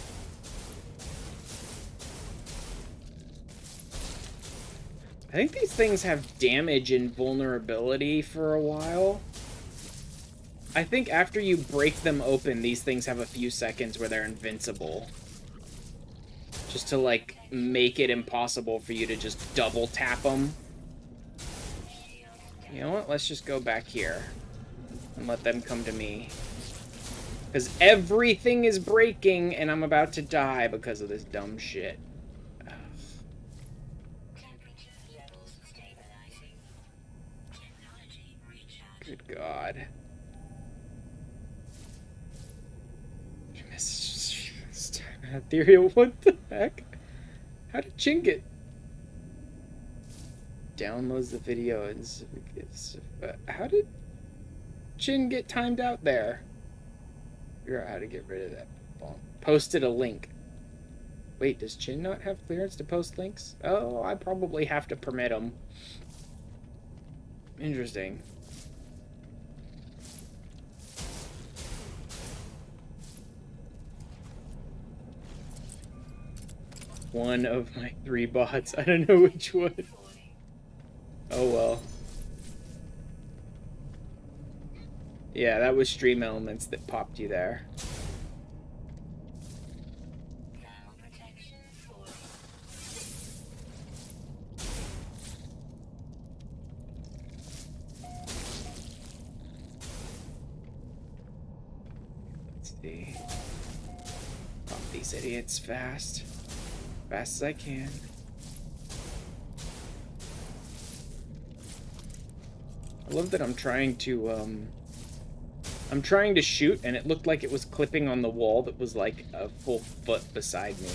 I think these things have damage and vulnerability for a while. I think after you break them open, these things have a few seconds where they're invincible. Just to, like, make it impossible for you to just double tap them. You know what? Let's just go back here. And let them come to me. Because everything is breaking, and I'm about to die because of this dumb shit. Ugh. Good God. Ethereal, what the heck? How did Chin get? Downloads the video and how did Chin get timed out there? Figure out how to get rid of that. Posted a link. Wait, does Chin not have clearance to post links? Oh, I probably have to permit him. Interesting. One of my 3 bots. I don't know which one. Oh well. Yeah, that was Stream Elements that popped you there. Let's see. these idiots fast. Fast as I can. I love that I'm trying to shoot, and it looked like it was clipping on the wall that was like a full foot beside me.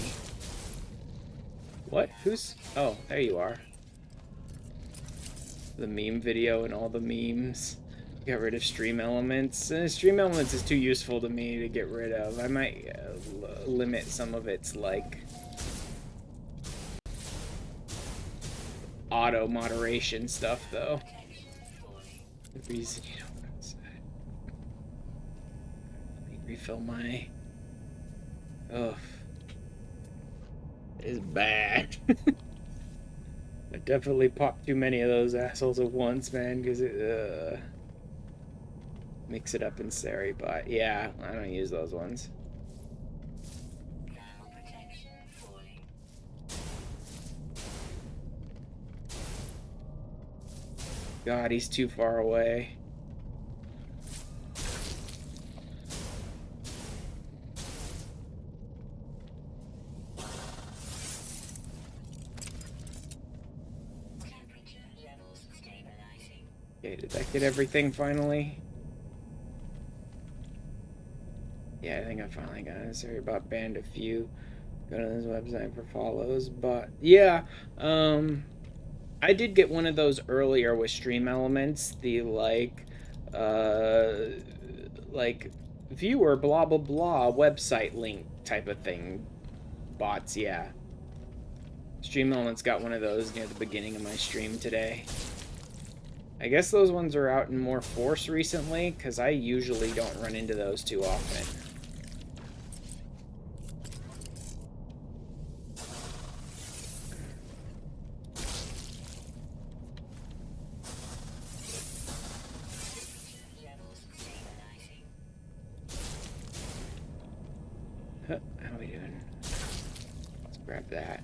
What? Who's... Oh, there you are. The meme video and all the memes. Got rid of stream elements. Stream elements is too useful to me to get rid of. I might limit some of its, like, auto moderation stuff, though. The reason you don't go outside. Let me refill my... Ugh. It's bad. I definitely popped too many of those assholes at once, man, because it, mix it up in Sari, but yeah, I don't use those ones. Thermal protection falling. God, he's too far away. Temperature levels stabilizing. Okay, did that get everything finally? Yeah, I think I finally got it. Sorry about banned a few. Go to this website for follows, but yeah, I did get one of those earlier with Stream Elements, the like viewer blah blah blah website link type of thing. Bots, yeah. Stream Elements got one of those near the beginning of my stream today. I guess those ones are out in more force recently, because I usually don't run into those too often. Levels stabilizing. Huh, how are we doing? Let's grab that.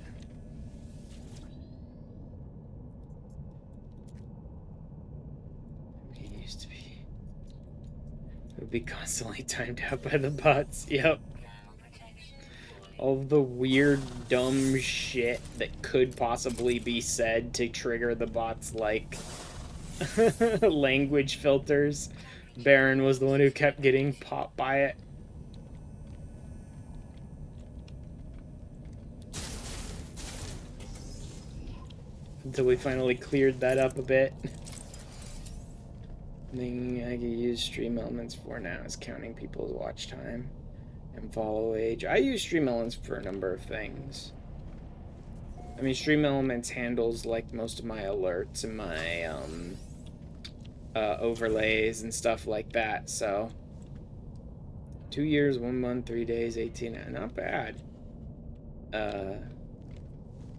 It used to be. It would be constantly timed out by the bots. Yep. Thermal protection falling. All the weird, dumb shit that could possibly be said to trigger the bots, like language filters. Baron was the one who kept getting popped by it. Until we finally cleared that up a bit. The thing I can use Stream Elements for now is counting people's watch time and follow age. I use Stream Elements for a number of things. I mean, Stream Elements handles like most of my alerts and my overlays and stuff like that. So 2 years, 1 month, 3 days, 18. Not bad.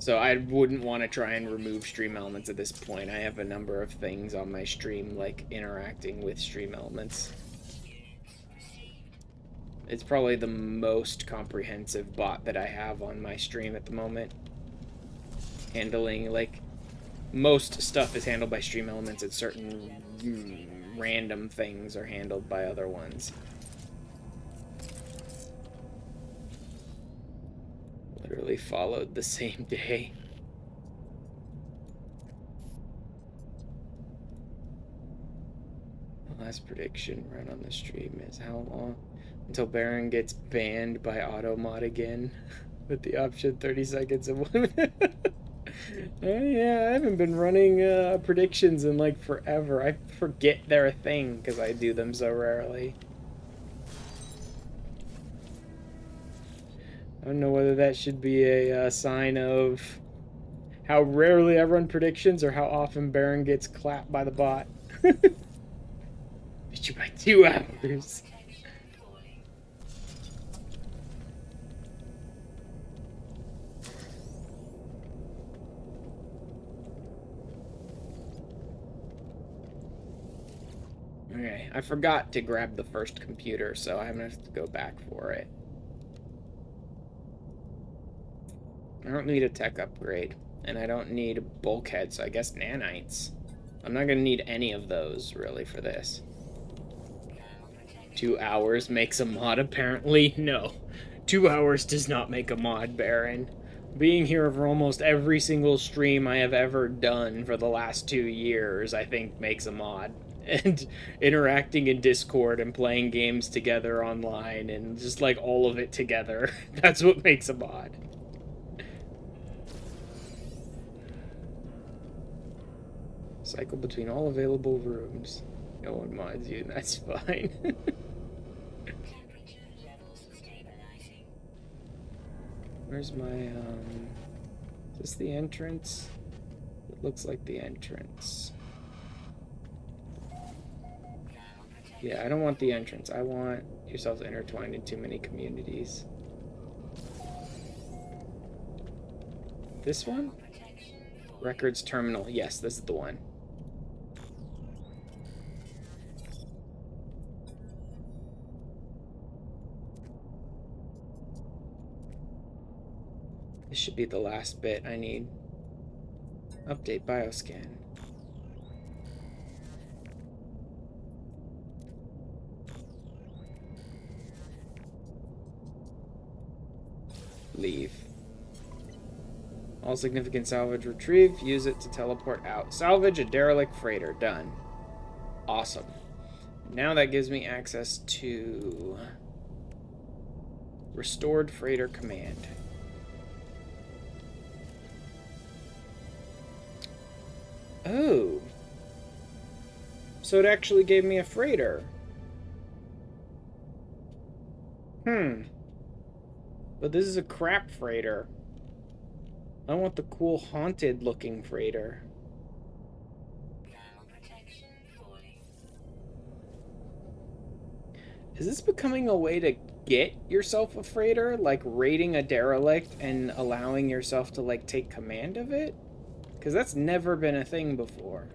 So I wouldn't want to try and remove Stream Elements at this point. I have a number of things on my stream, like interacting with Stream Elements. It's probably the most comprehensive bot that I have on my stream at the moment. Handling, like, most stuff is handled by Stream Elements, and certain random things are handled by other ones. Literally followed the same day. The last prediction run on the stream is how long until Baron gets banned by automod again with the option 30 seconds of 1 minute. Yeah, I haven't been running predictions in like forever. I forget they're a thing because I do them so rarely. I don't know whether that should be a sign of how rarely I run predictions or how often Baron gets clapped by the bot. Beat you by 2 hours. Protection falling. Okay, I forgot to grab the first computer, so I'm gonna have to go back for it. I don't need a tech upgrade, and I don't need a bulkhead, so I guess nanites. I'm not gonna need any of those, really, for this. Thermal protection. 2 hours makes a mod, apparently? No. 2 hours does not make a mod, Baron. Being here for almost every single stream I have ever done for the last 2 years, I think makes a mod. And interacting in Discord and playing games together online and just like all of it together, that's what makes a mod. Cycle between all available rooms. No one mods you, that's fine. Temperature levels stabilizing. Where's my, is this the entrance? It looks like the entrance. Thermal protection. Yeah, I don't want the entrance. I want yourselves intertwined in too many communities. This one? Protection falling. Records terminal. Yes, this is the one. This should be the last bit I need. Update bioscan. Leave. All significant salvage retrieved. Use it to teleport out. Salvage a derelict freighter. Done. Awesome. Now that gives me access to restored freighter command. Oh. So it actually gave me a freighter. But this is a crap freighter. I want the cool haunted looking freighter. Thermal protection falling. Is this becoming a way to get yourself a freighter? Like raiding a derelict and allowing yourself to like take command of it? Because that's never been a thing before.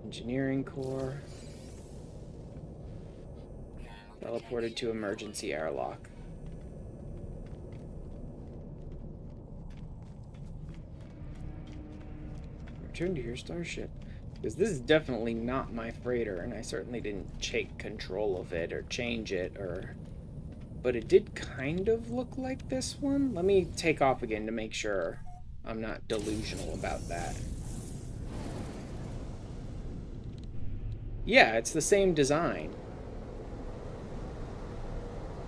Engineering core. Teleported to emergency airlock. Return to your starship. Because this is definitely not my freighter, and I certainly didn't take control of it or change it or... But it did kind of look like this one. Let me take off again to make sure I'm not delusional about that. Yeah, it's the same design.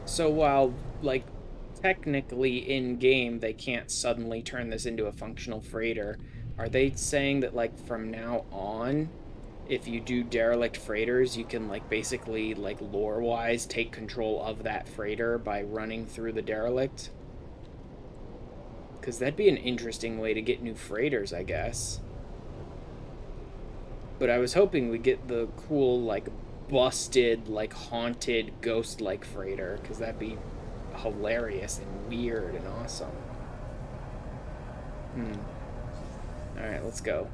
So while, like, technically in-game they can't suddenly turn this into a functional freighter, are they saying that, like, from now on, if you do derelict freighters, you can, like, basically, like, lore-wise take control of that freighter by running through the derelict? Because that'd be an interesting way to get new freighters, I guess. But I was hoping we'd get the cool, like, busted, like, haunted, ghost-like freighter, because that'd be hilarious and weird and awesome. Alright, let's go.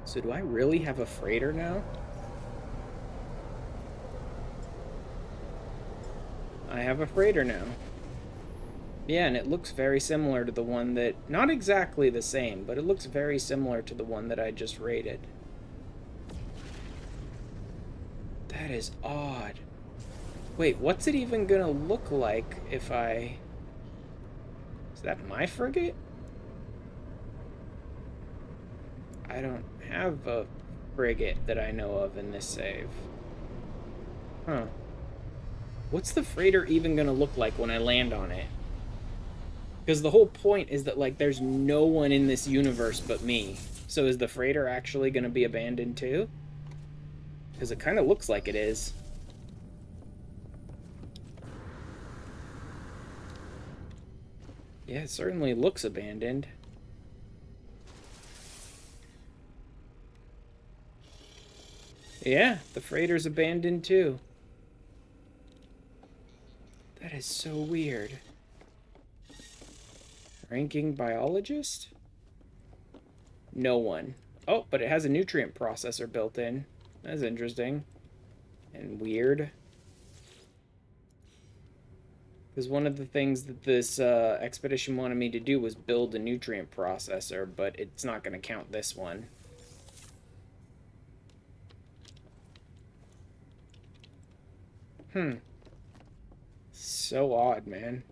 So do I really have a freighter now? I have a freighter now. Yeah, and it looks very similar to the one that... Not exactly the same, but it looks very similar to the one that I just raided. That is odd. Wait, what's it even gonna look like if I... Is that my frigate? I don't have a frigate that I know of in this save. Huh. What's the freighter even gonna look like when I land on it? Because the whole point is that, like, there's no one in this universe but me. So is the freighter actually gonna be abandoned too? Because it kind of looks like it is. Yeah, it certainly looks abandoned. Yeah, the freighter's abandoned too. That is so weird. Ranking biologist? No one. Oh, but it has a nutrient processor built in. That's interesting. And weird. Because one of the things that this expedition wanted me to do was build a nutrient processor, but it's not going to count this one. So odd, man.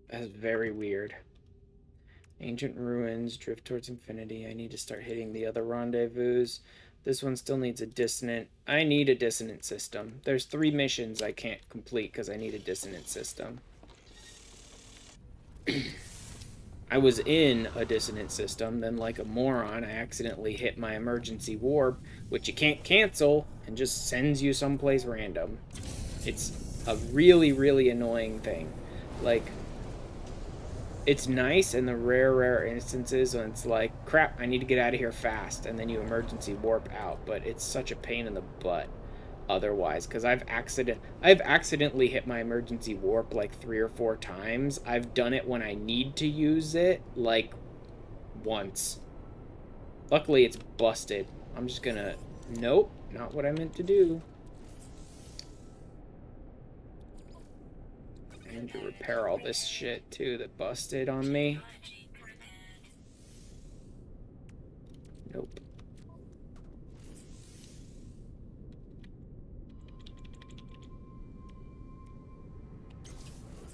That's very weird. Ancient ruins, drift towards infinity. I need to start hitting the other rendezvous. This one still needs a dissonant. I need a dissonant system. There's 3 missions I can't complete because I need a dissonant system. I was in a dissonant system, then like a moron, I accidentally hit my emergency warp, which you can't cancel, and just sends you someplace random. It's a really, really annoying thing. Like, it's nice in the rare instances when it's like, crap, I need to get out of here fast, and then you emergency warp out, but it's such a pain in the butt otherwise, because I've accidentally hit my emergency warp like 3 or 4 times. I've done it when I need to use it like once. Luckily it's busted. I'm just gonna, nope, not what I meant to do. I need to repair all this shit too that busted on me. Nope.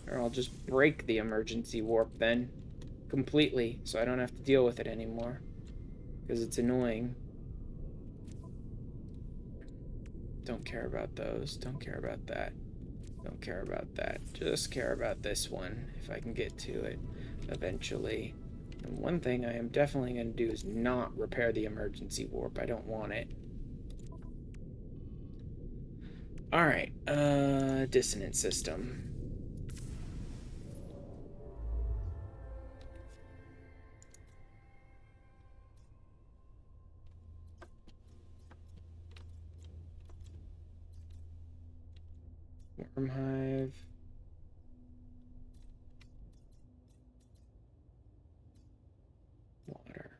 Or I'll just break the emergency warp then. Completely, so I don't have to deal with it anymore. Because it's annoying. Don't care about those. Don't care about that. Don't care about that. Just care about this one, if I can get to it eventually. And one thing I am definitely going to do is not repair the emergency warp. I don't want it. Alright, dissonant system. Worm hive. Water.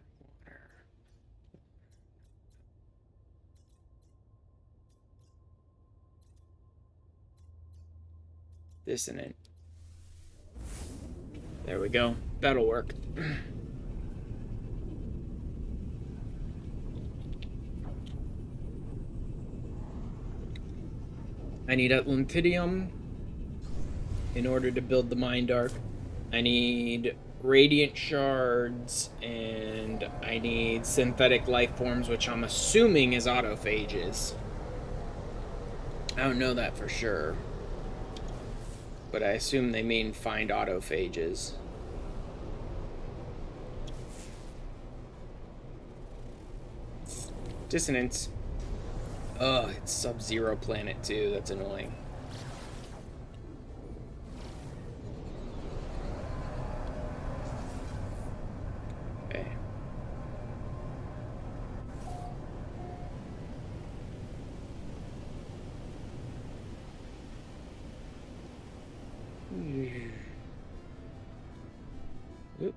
Dissonant. There we go. That'll work. I need Atlantidium in order to build the Mind Arc. I need Radiant Shards, and I need Synthetic Life Forms, which I'm assuming is Autophages. I don't know that for sure, but I assume they mean find Autophages. Dissonance. Ugh, it's Sub-Zero planet too, that's annoying. Okay. Oop.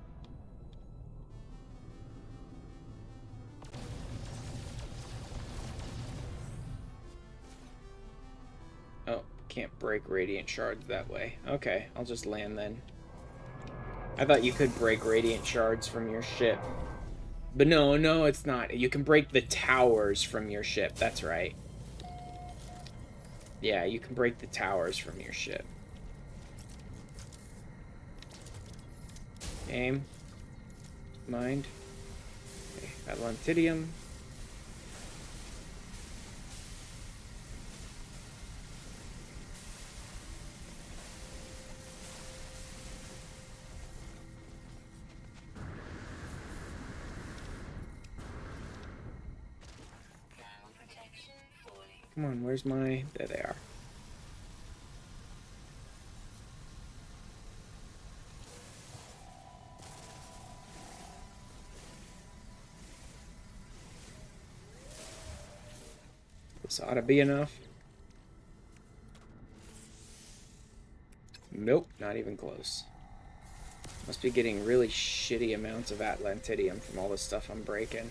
Oh, can't break Radiant Shards that way. Okay, I'll just land then. I thought you could break Radiant Shards from your ship. But no, it's not. You can break the towers from your ship. That's right. Yeah, you can break the towers from your ship. Aim. Mind. Okay, Atlantidium. Come on, where's my... There they are. This ought to be enough. Nope, not even close. Must be getting really shitty amounts of Atlantidium from all the stuff I'm breaking.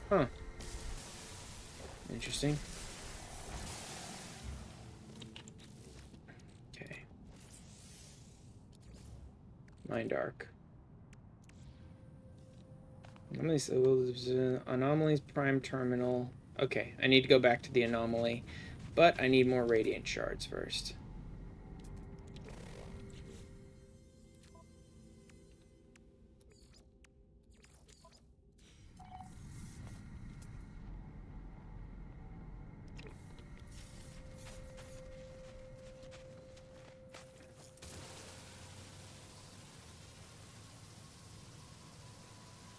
Huh. Interesting. Okay. Mind arc. Anomalies prime terminal. Okay, I need to go back to the anomaly, but I need more radiant shards first.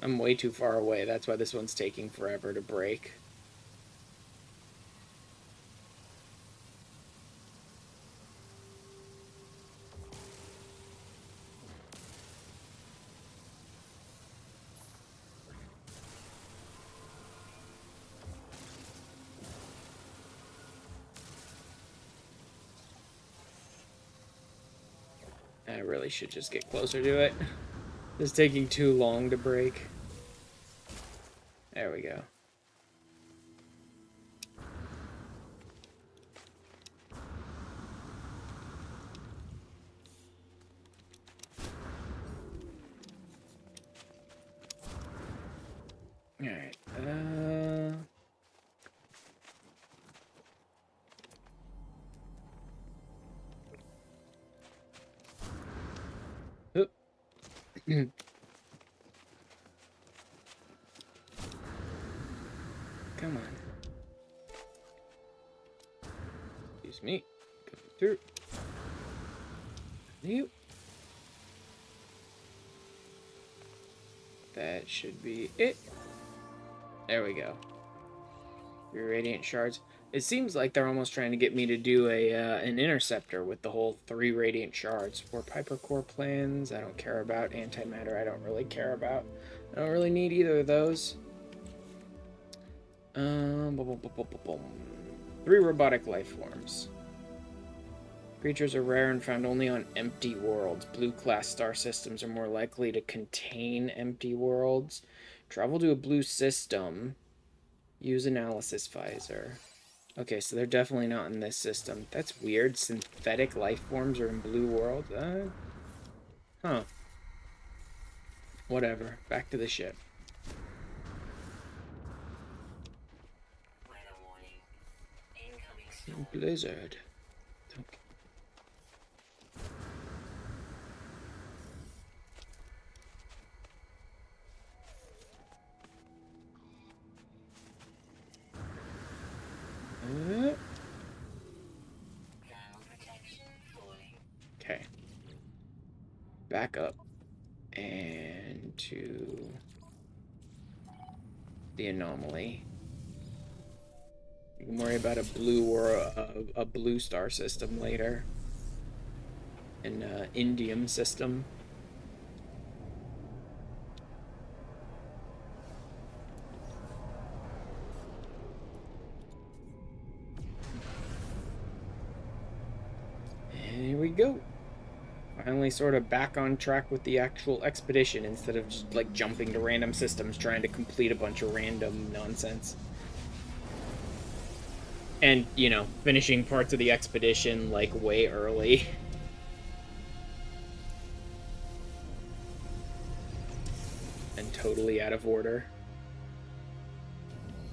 I'm way too far away. That's why this one's taking forever to break. I really should just get closer to it. It's taking too long to break. There we go. Alright, oop. Come on. Excuse me. Coming through. You. That should be it. There we go. 3 radiant shards. It seems like they're almost trying to get me to do an interceptor with the whole 3 radiant shards. 4 Piper Core plans. I don't care about antimatter. I don't really care about. I don't really need either of those. Boom, boom, boom, boom, boom, boom. 3 robotic life forms. Creatures are rare and found only on empty worlds. Blue-class star systems are more likely to contain empty worlds. Travel to a blue system. Use analysis visor. Okay, so they're definitely not in this system. That's weird. Synthetic life forms are in blue world. Huh. Whatever. Back to the ship. Weather warning. Incoming storm. Blizzard. Okay. Thermal protection falling. Okay. Back up. And to the anomaly. You can worry about a blue or a blue star system later. An indium system. And here we go. Finally sort of back on track with the actual expedition instead of just like jumping to random systems trying to complete a bunch of random nonsense. And, you know, finishing parts of the expedition like way early. And totally out of order.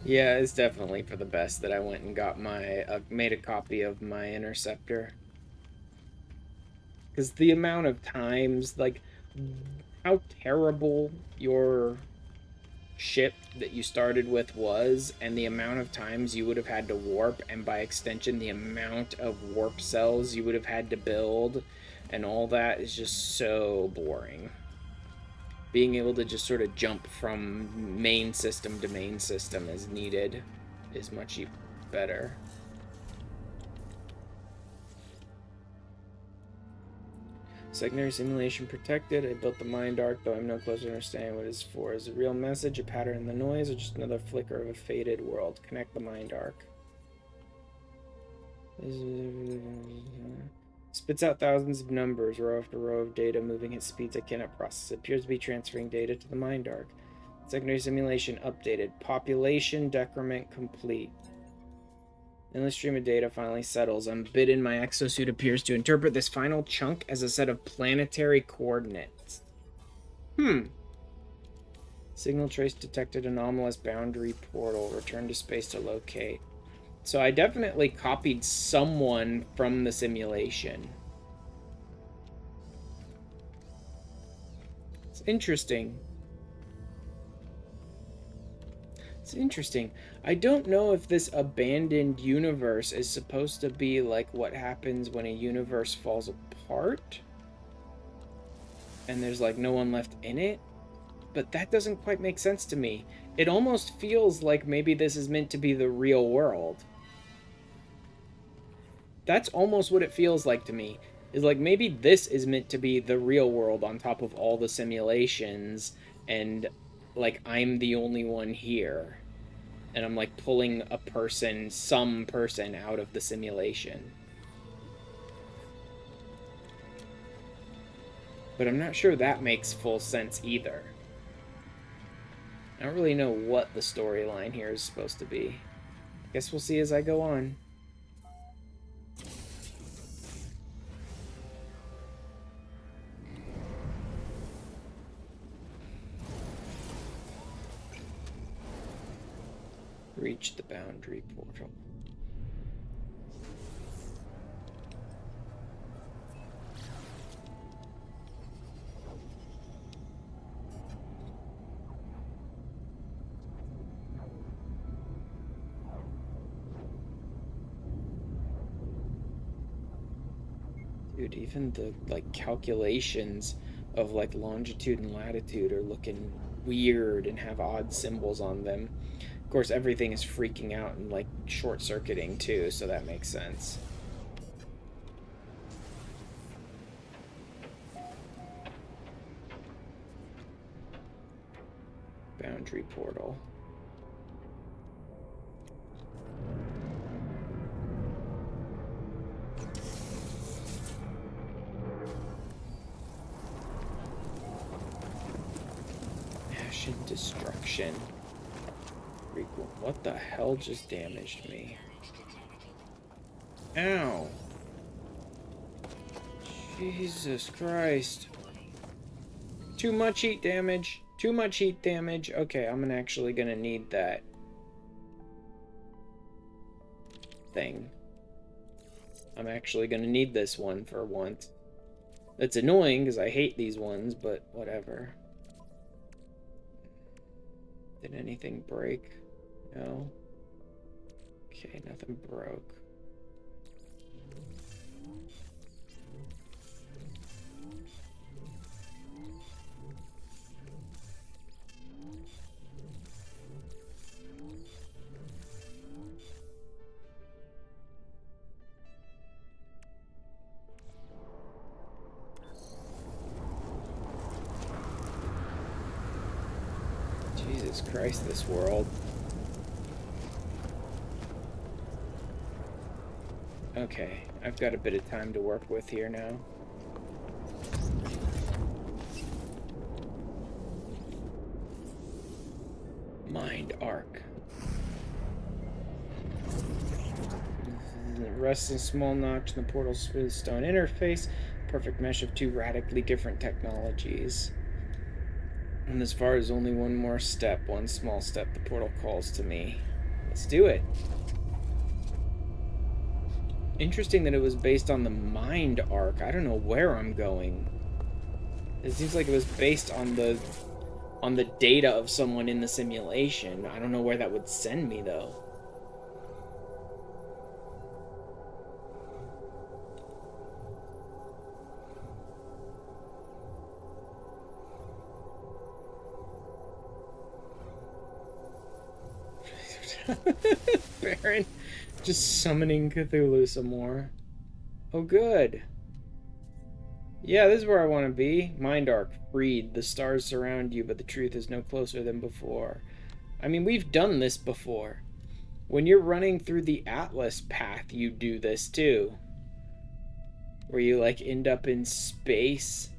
Yeah, it's definitely for the best that I went and got my, made a copy of my interceptor. Because the amount of times, like, how terrible your ship that you started with was, and the amount of times you would have had to warp, and by extension, the amount of warp cells you would have had to build, and all that is just so boring. Being able to just sort of jump from main system to main system as needed is much better. Secondary simulation protected. I built the mind arc, though I'm no closer to understanding what it's for. Is it a real message, a pattern in the noise, or just another flicker of a faded world? Connect the mind arc. Spits out thousands of numbers, row after row of data, moving at speeds I cannot process. It appears to be transferring data to the mind arc. Secondary simulation updated. Population decrement complete. Endless stream of data finally settles. Unbidden, my exosuit appears to interpret this final chunk as a set of planetary coordinates. Signal trace detected. Anomalous boundary portal. Return to space to locate. So I definitely copied someone from the simulation. It's interesting. It's interesting. I don't know if this abandoned universe is supposed to be like what happens when a universe falls apart and there's like no one left in it, but that doesn't quite make sense to me. It almost feels like maybe this is meant to be the real world. That's almost what it feels like to me. Is like maybe this is meant to be the real world on top of all the simulations, and like I'm the only one here. And I'm like pulling a person, some person out of the simulation. But I'm not sure that makes full sense either. I don't really know what the storyline here is supposed to be. I guess we'll see as I go on. Reach the boundary portal. Dude, even the like calculations of like longitude and latitude are looking weird and have odd symbols on them. Of course, everything is freaking out and like short-circuiting too, so that makes sense. Boundary portal. Ashen destruction. What the hell just damaged me? Ow! Jesus Christ. Too much heat damage. Too much heat damage. Okay, I'm actually gonna need that thing. I'm actually gonna need this one for once. It's annoying because I hate these ones, but whatever. Did anything break? No. Okay, nothing broke. Jesus Christ, this world. Okay, I've got a bit of time to work with here now. Mind arc. Rests in a small notch in the portal's smooth stone interface. Perfect mesh of two radically different technologies. And as far as only one more step, one small step, the portal calls to me. Let's do it. Interesting that it was based on the mind arc. I don't know where I'm going. It seems like it was based on the data of someone in the simulation. I don't know where that would send me though. Baron just summoning Cthulhu some more. Oh, good. Yeah, this is where I want to be. Mind arc, freed. The stars surround you, but the truth is no closer than before. I mean, we've done this before. When you're running through the Atlas path, you do this too. Where you, like, end up in space,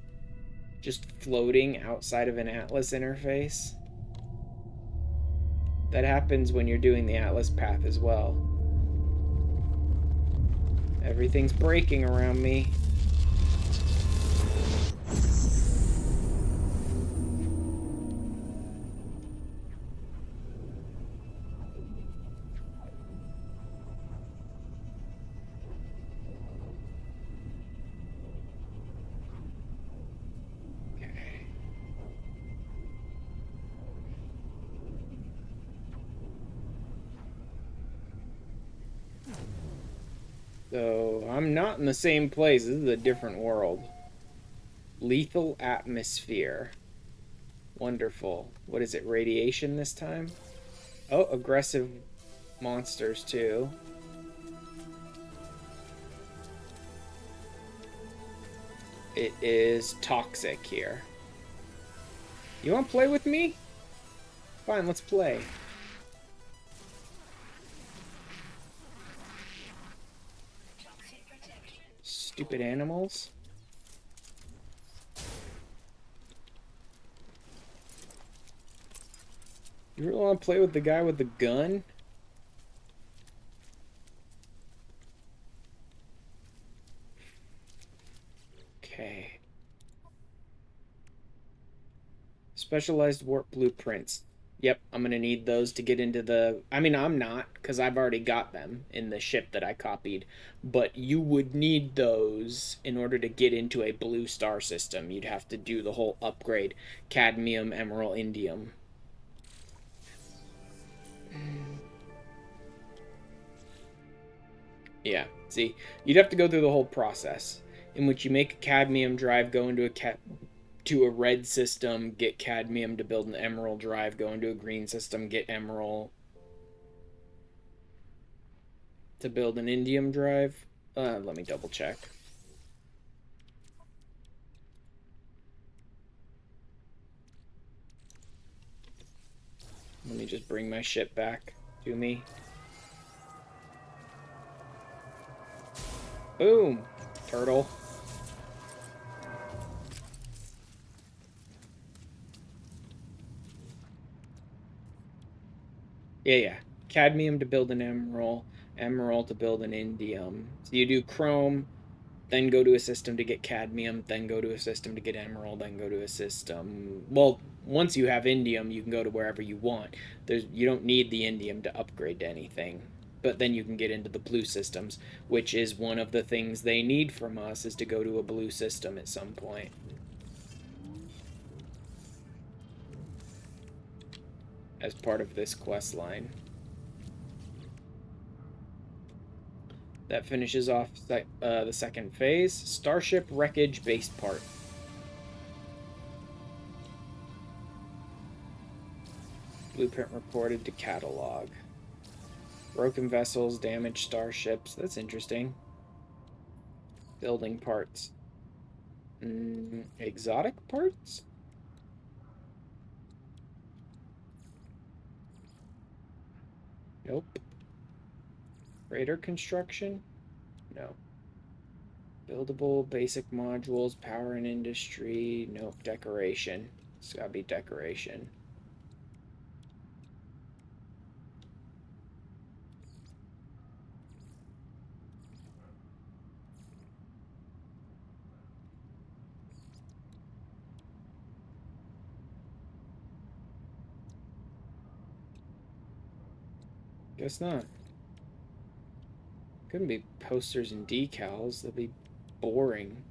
just floating outside of an Atlas interface. That happens when you're doing the Atlas path as well. Everything's breaking around me. So, I'm not in the same place. This is a different world. Lethal atmosphere. Wonderful. What is it, radiation this time? Oh, aggressive monsters too. It is toxic here. You want to play with me? Fine, let's play. Toxic protection. Stupid animals. You really want to play with the guy with the gun? Okay. Specialized warp blueprints. Yep, I'm gonna need those to get into the... I mean, I'm not, because I've already got them in the ship that I copied. But you would need those in order to get into a blue star system. You'd have to do the whole upgrade. Cadmium, emerald, indium. Yeah, see, you'd have to go through the whole process in which you make a cadmium drive, go into a red system, get cadmium to build an emerald drive, go into a green system, get emerald to build an indium drive. Let me double check. Let me just bring my ship back to me. Boom! Turtle. Yeah. Cadmium to build an emerald, emerald to build an indium. So you do chrome, then go to a system to get cadmium, then go to a system to get emerald, then go to a system. Well, once you have indium, you can go to wherever you want. You don't need the indium to upgrade to anything. But then you can get into the blue systems, which is one of the things they need from us, is to go to a blue system at some point. As part of this quest line. That finishes off the second phase. Starship wreckage base part. Blueprint reported to catalog. Broken vessels, damaged starships. That's interesting. Building parts. Exotic parts? Nope. Freighter construction? No. Buildable, basic modules, power and industry. Nope. Decoration. It's gotta be decoration. Guess not. Couldn't be posters and decals. That'd be boring.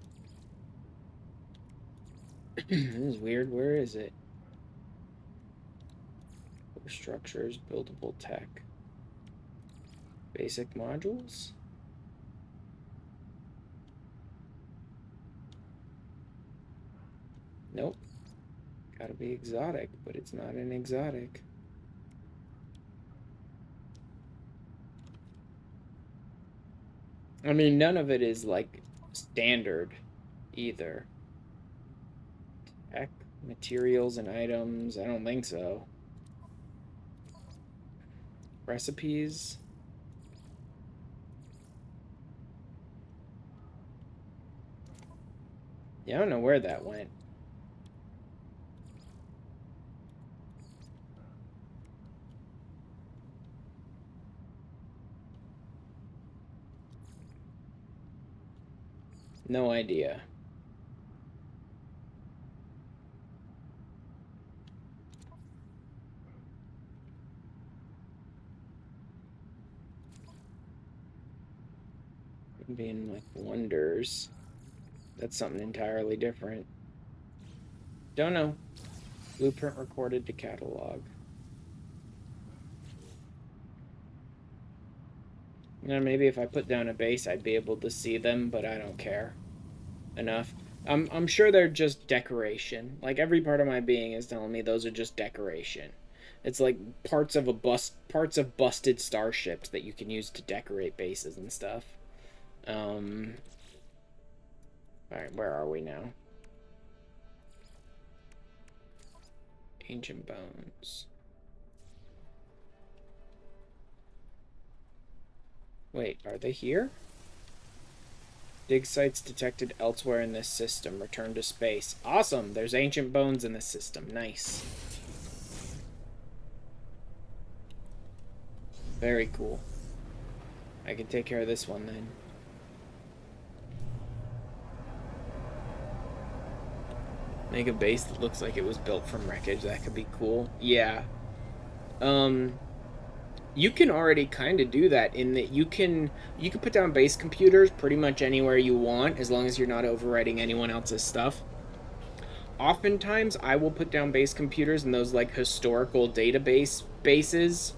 This is weird. Where is it? Core structures, buildable tech. Basic modules? Nope. Gotta be exotic, but it's not an exotic. I mean, none of it is, like, standard, either. Tech, materials, and items, I don't think so. Recipes? Yeah, I don't know where that went. No idea. Being like wonders. That's something entirely different. Don't know. Blueprint recorded to catalog. Maybe if I put down a base, I'd be able to see them, but I don't care enough. I'm sure they're just decoration. Like, every part of my being is telling me those are just decoration. It's like parts of busted starships that you can use to decorate bases and stuff. Alright, where are we now? Ancient bones. Wait, are they here? Dig sites detected elsewhere in this system. Return to space. Awesome! There's ancient bones in this system. Nice. Very cool. I can take care of this one then. Make a base that looks like it was built from wreckage. That could be cool. Yeah. You can already kind of do that in that you can put down base computers pretty much anywhere you want as long as you're not overwriting anyone else's stuff. Oftentimes, I will put down base computers in those like historical database bases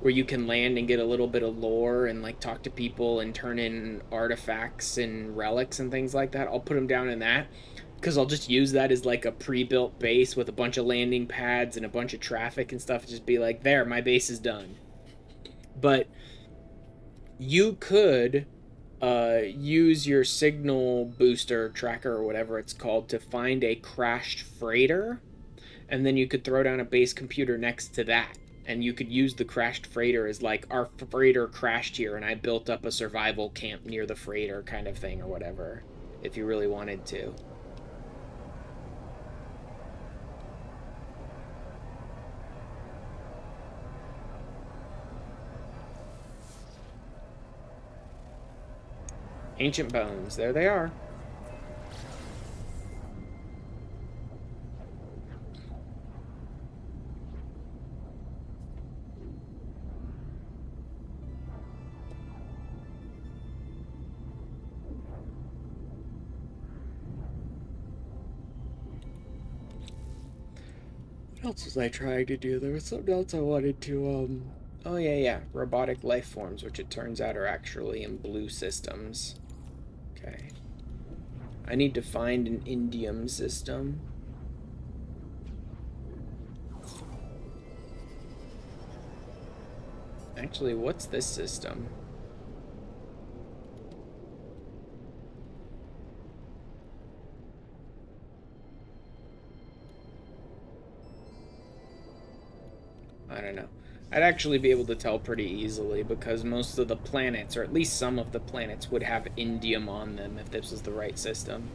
where you can land and get a little bit of lore and like talk to people and turn in artifacts and relics and things like that. I'll put them down in that because I'll just use that as like a pre-built base with a bunch of landing pads and a bunch of traffic and stuff. Just be like, there, my base is done. But you could use your signal booster tracker or whatever it's called to find a crashed freighter, and then you could throw down a base computer next to that, and you could use the crashed freighter as like, our freighter crashed here and I built up a survival camp near the freighter kind of thing or whatever, if you really wanted to. Ancient bones. There they are. What else was I trying to do? There was something else I wanted to, Oh, yeah. Robotic life forms, which it turns out are actually in blue systems. Okay. I need to find an indium system. Actually, what's this system? I don't know. I'd actually be able to tell pretty easily because most of the planets, or at least some of the planets, would have indium on them if this was the right system.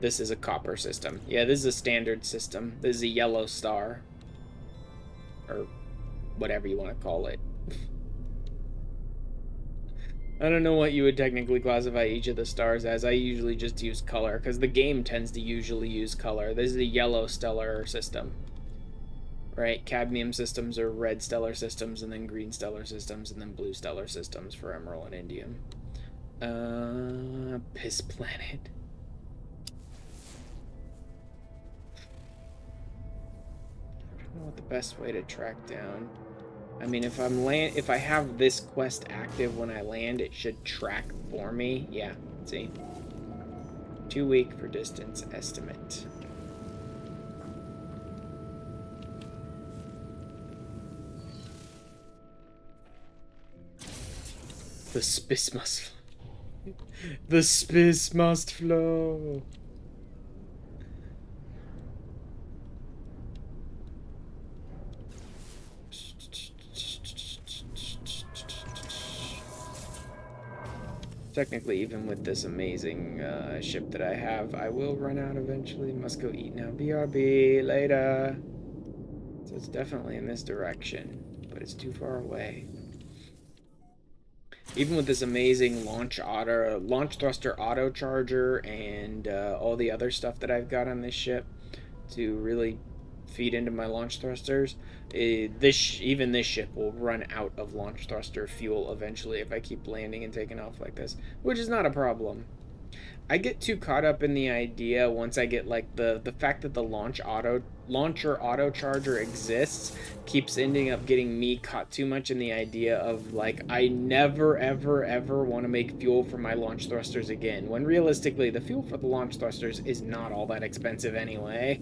This is a copper system. Yeah, this is a standard system. This is a yellow star. Or whatever you want to call it. I don't know what you would technically classify each of the stars as. I usually just use color, because the game tends to usually use color. This is a yellow stellar system. Right? Cadmium systems are red stellar systems, and then green stellar systems, and then blue stellar systems for emerald and indium. Piss planet. I don't know what the best way to track down. I mean, if I have this quest active when I land, it should track for me. Yeah, see? Too weak for distance estimate. The spiss must The spiss must flow. Technically, even with this amazing ship that I have, I will run out eventually. Must go eat now. BRB, later. So it's definitely in this direction. but it's too far away. Even with this amazing launch thruster auto charger and all the other stuff that I've got on this ship to really feed into my launch thrusters, even this ship will run out of launch thruster fuel eventually if I keep landing and taking off like this, which is not a problem. I get too caught up in the idea once I get like the fact that the launcher auto charger exists keeps ending up getting me caught too much in the idea of like I never ever want to make fuel for my launch thrusters again, when realistically the fuel for the launch thrusters is not all that expensive anyway,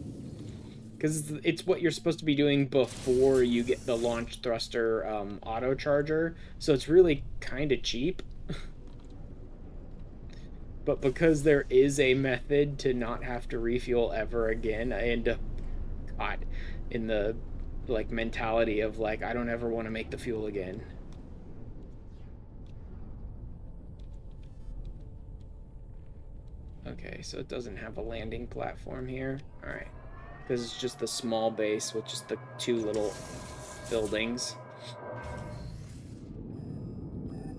because it's what you're supposed to be doing before you get the launch thruster auto charger, so it's really kind of cheap. But because there is a method to not have to refuel ever again, I end up caught in the like mentality of like I don't ever want to make the fuel again. Okay, so it doesn't have a landing platform here. All right, because it's just the small base with just the two little buildings.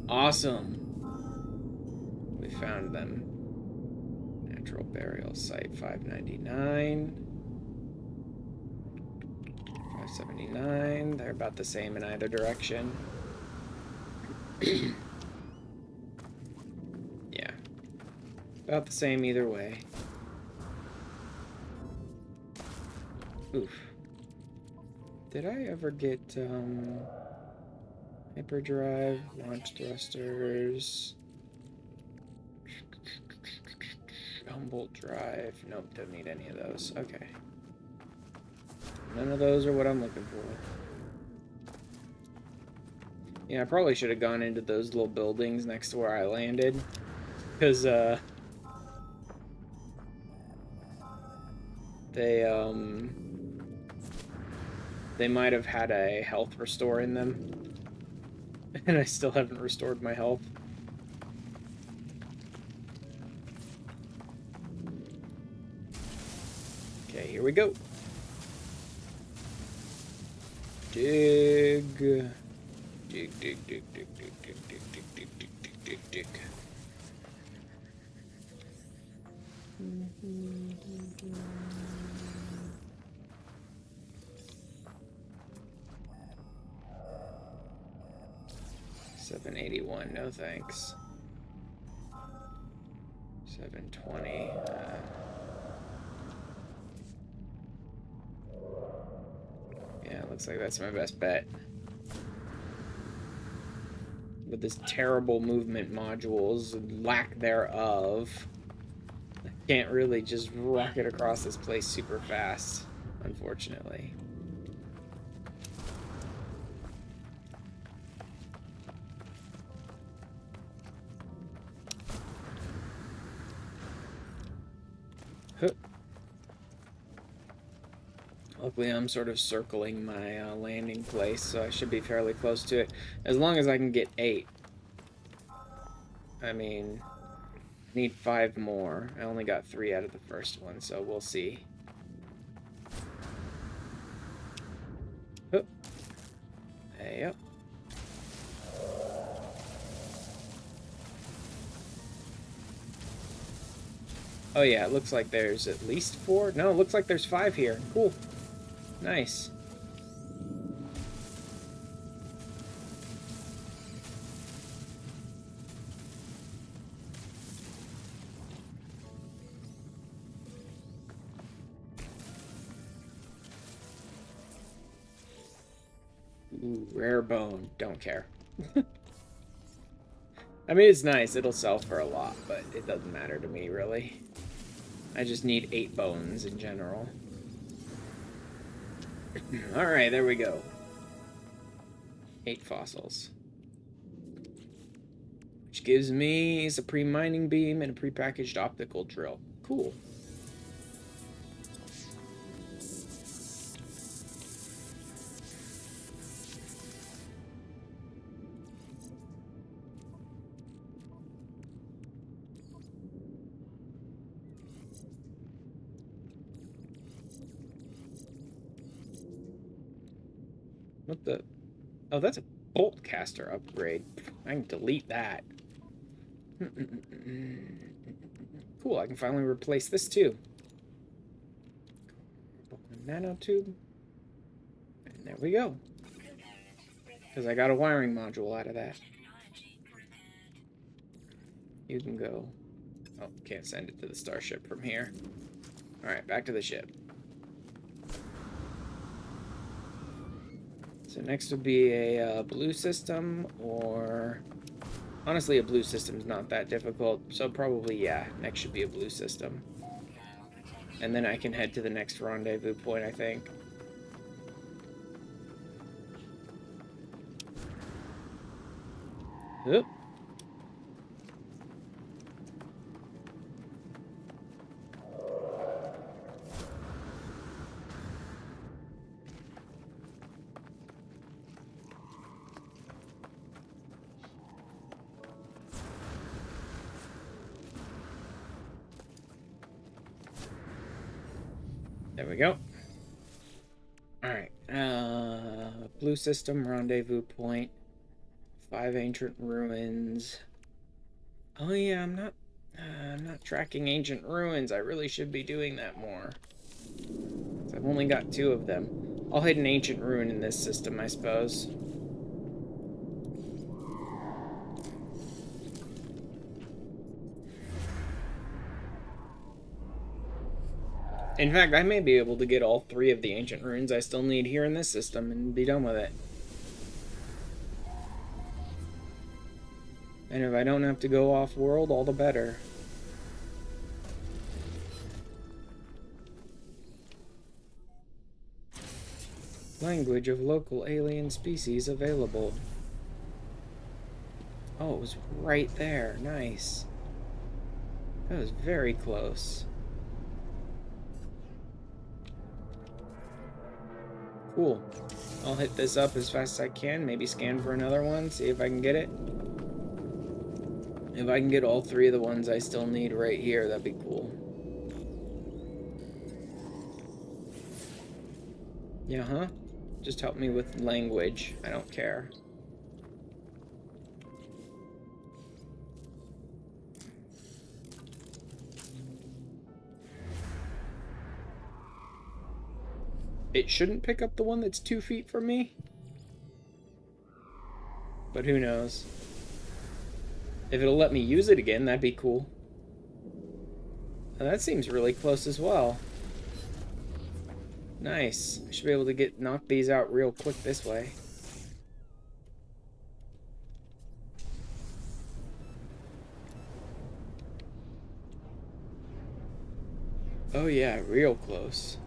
Awesome. We found them. Natural burial site 599. 579. They're about the same in either direction. Yeah. About the same either way. Oof. Did I ever get, hyperdrive, launch thrusters, Humboldt drive? Nope, don't need any of those. Okay. None of those are what I'm looking for. Yeah, I probably should have gone into those little buildings next to where I landed. Because, they might have had a health restore in them. And I still haven't restored my health. Okay, here we go. Dig. Dig, dig, dig, dig, dig, dig, dig, dig, dig, dig, dig, dig. 781, no thanks. 720. Yeah, looks like that's my best bet. With this terrible movement modules, lack thereof, I can't really just rocket across this place super fast, unfortunately. Luckily, I'm sort of circling my landing place, so I should be fairly close to it. As long as I can get 8. I mean, need 5 more. I only got 3 out of the first one, so we'll see. Oh. Hey, up. Oh yeah, it looks like there's at least 4. No, it looks like there's 5 here. Cool. Nice. Ooh, rare bone. Don't care. I mean, it's nice. It'll sell for a lot, but it doesn't matter to me, really. I just need 8 bones in general. Alright, there we go. 8 fossils. Which gives me a supreme mining beam and a prepackaged optical drill. Cool. What the? Oh, that's a bolt caster upgrade. I can delete that. Cool, I can finally replace this too. Nanotube. And there we go. Because I got a wiring module out of that. You can go. Oh, can't send it to the starship from here. Alright, back to the ship. So next would be a blue system, or... Honestly, a blue system's not that difficult, so probably, yeah, next should be a blue system. And then I can head to the next rendezvous point, I think. Oop. There we go. Alright. Blue system, rendezvous point. 5 ancient ruins. Oh yeah, I'm not tracking ancient ruins. I really should be doing that more. I've only got 2 of them. I'll hit an ancient ruin in this system, I suppose. In fact, I may be able to get all 3 of the ancient ruins I still need here in this system and be done with it. And if I don't have to go off-world, all the better. Language of local alien species available. Oh, it was right there. Nice. That was very close. Cool. I'll hit this up as fast as I can. Maybe scan for another one. See if I can get it. If I can get all 3 of the ones I still need right here, that'd be cool. Yeah, huh? Just help me with language. I don't care. It shouldn't pick up the one that's 2 feet from me. But who knows? If it'll let me use it again, that'd be cool. And that seems really close as well. Nice. I should be able to knock these out real quick this way. Oh yeah, real close.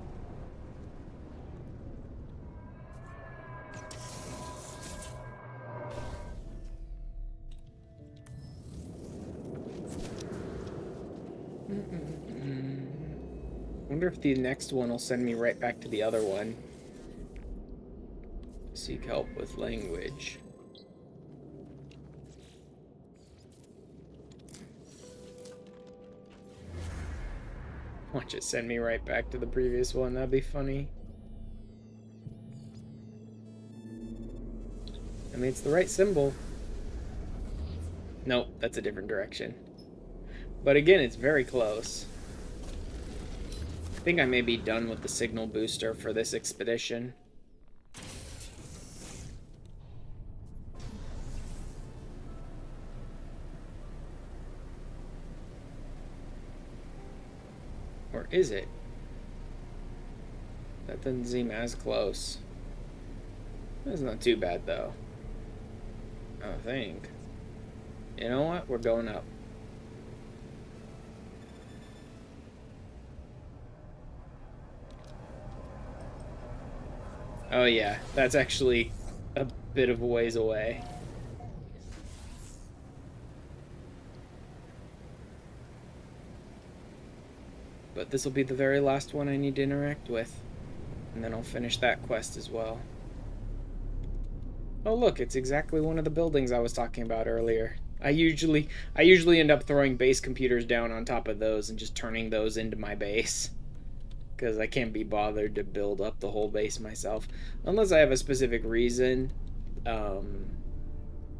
Wonder if the next one will send me right back to the other one. Seek help with language. Watch it send me right back to the previous one. That'd be funny. I mean, it's the right symbol. Nope, that's a different direction. But again, it's very close. I think I may be done with the signal booster for this expedition. Or is it? That doesn't seem as close. That's not too bad, though. I think. You know what? We're going up. Oh yeah, that's actually a bit of a ways away. But this will be the very last one I need to interact with. And then I'll finish that quest as well. Oh look, it's exactly one of the buildings I was talking about earlier. I usually end up throwing base computers down on top of those and just turning those into my base. Because I can't be bothered to build up the whole base myself. Unless I have a specific reason.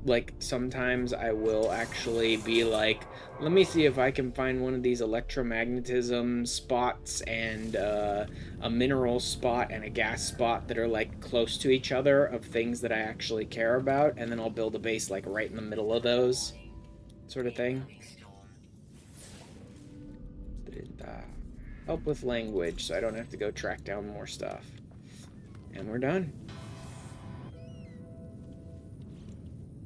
like sometimes I will actually be like, let me see if I can find one of these electromagnetism spots and a mineral spot and a gas spot that are like close to each other of things that I actually care about, and then I'll build a base like right in the middle of those, sort of thing. Help with language so I don't have to go track down more stuff. And we're done.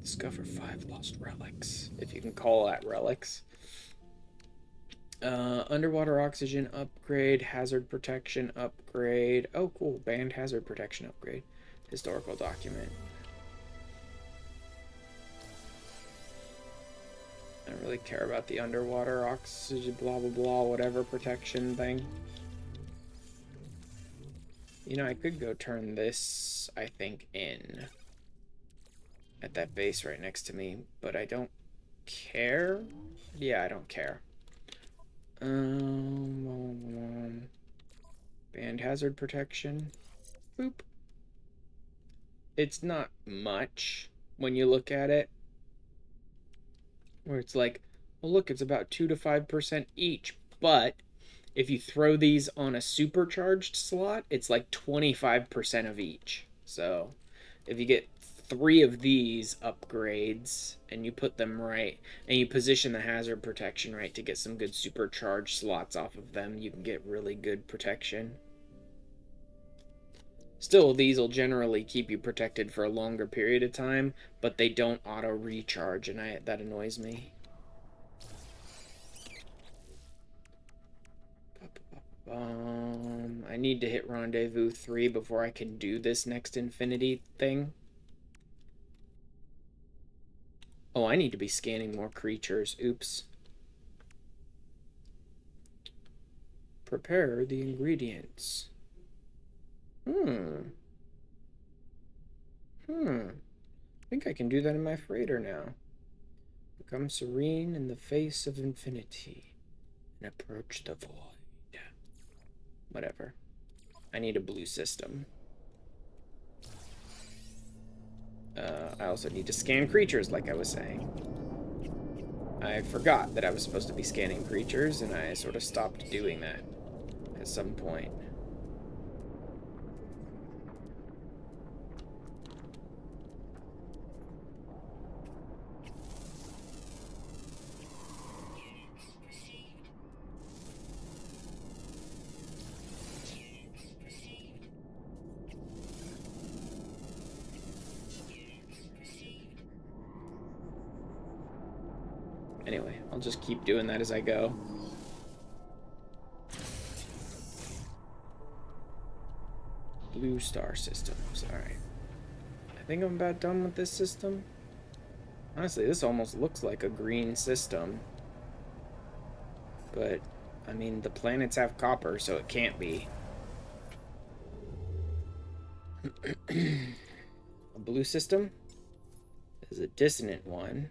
Discover 5 lost relics, if you can call that relics. Underwater oxygen upgrade, hazard protection upgrade. Oh, cool. Banned hazard protection upgrade. Historical document. I don't really care about the underwater oxygen, blah, blah, blah, whatever protection thing. You know, I could go turn this, I think, in at that base right next to me, but I don't care. Yeah, I don't care. Band hazard protection. Boop. It's not much when you look at it. Where it's like, well, look, it's about 2 to 5% each. But if you throw these on a supercharged slot, it's like 25% of each. So if you get 3 of these upgrades and you put them right and you position the hazard protection right to get some good supercharged slots off of them, you can get really good protection. Still, these will generally keep you protected for a longer period of time, but they don't auto recharge, and that annoys me. I need to hit Rendezvous 3 before I can do this next Infinity thing. Oh, I need to be scanning more creatures. Oops. Prepare the ingredients. I think I can do that in my freighter now. Become serene in the face of infinity and approach the void. Whatever. I need a blue system. I also need to scan creatures, like I was saying. I forgot that I was supposed to be scanning creatures, and I sort of stopped doing that at some point. Anyway, I'll just keep doing that as I go. Blue star systems. Alright. I think I'm about done with this system. Honestly, this almost looks like a green system. But, I mean, the planets have copper, so it can't be. A blue system is a dissonant one.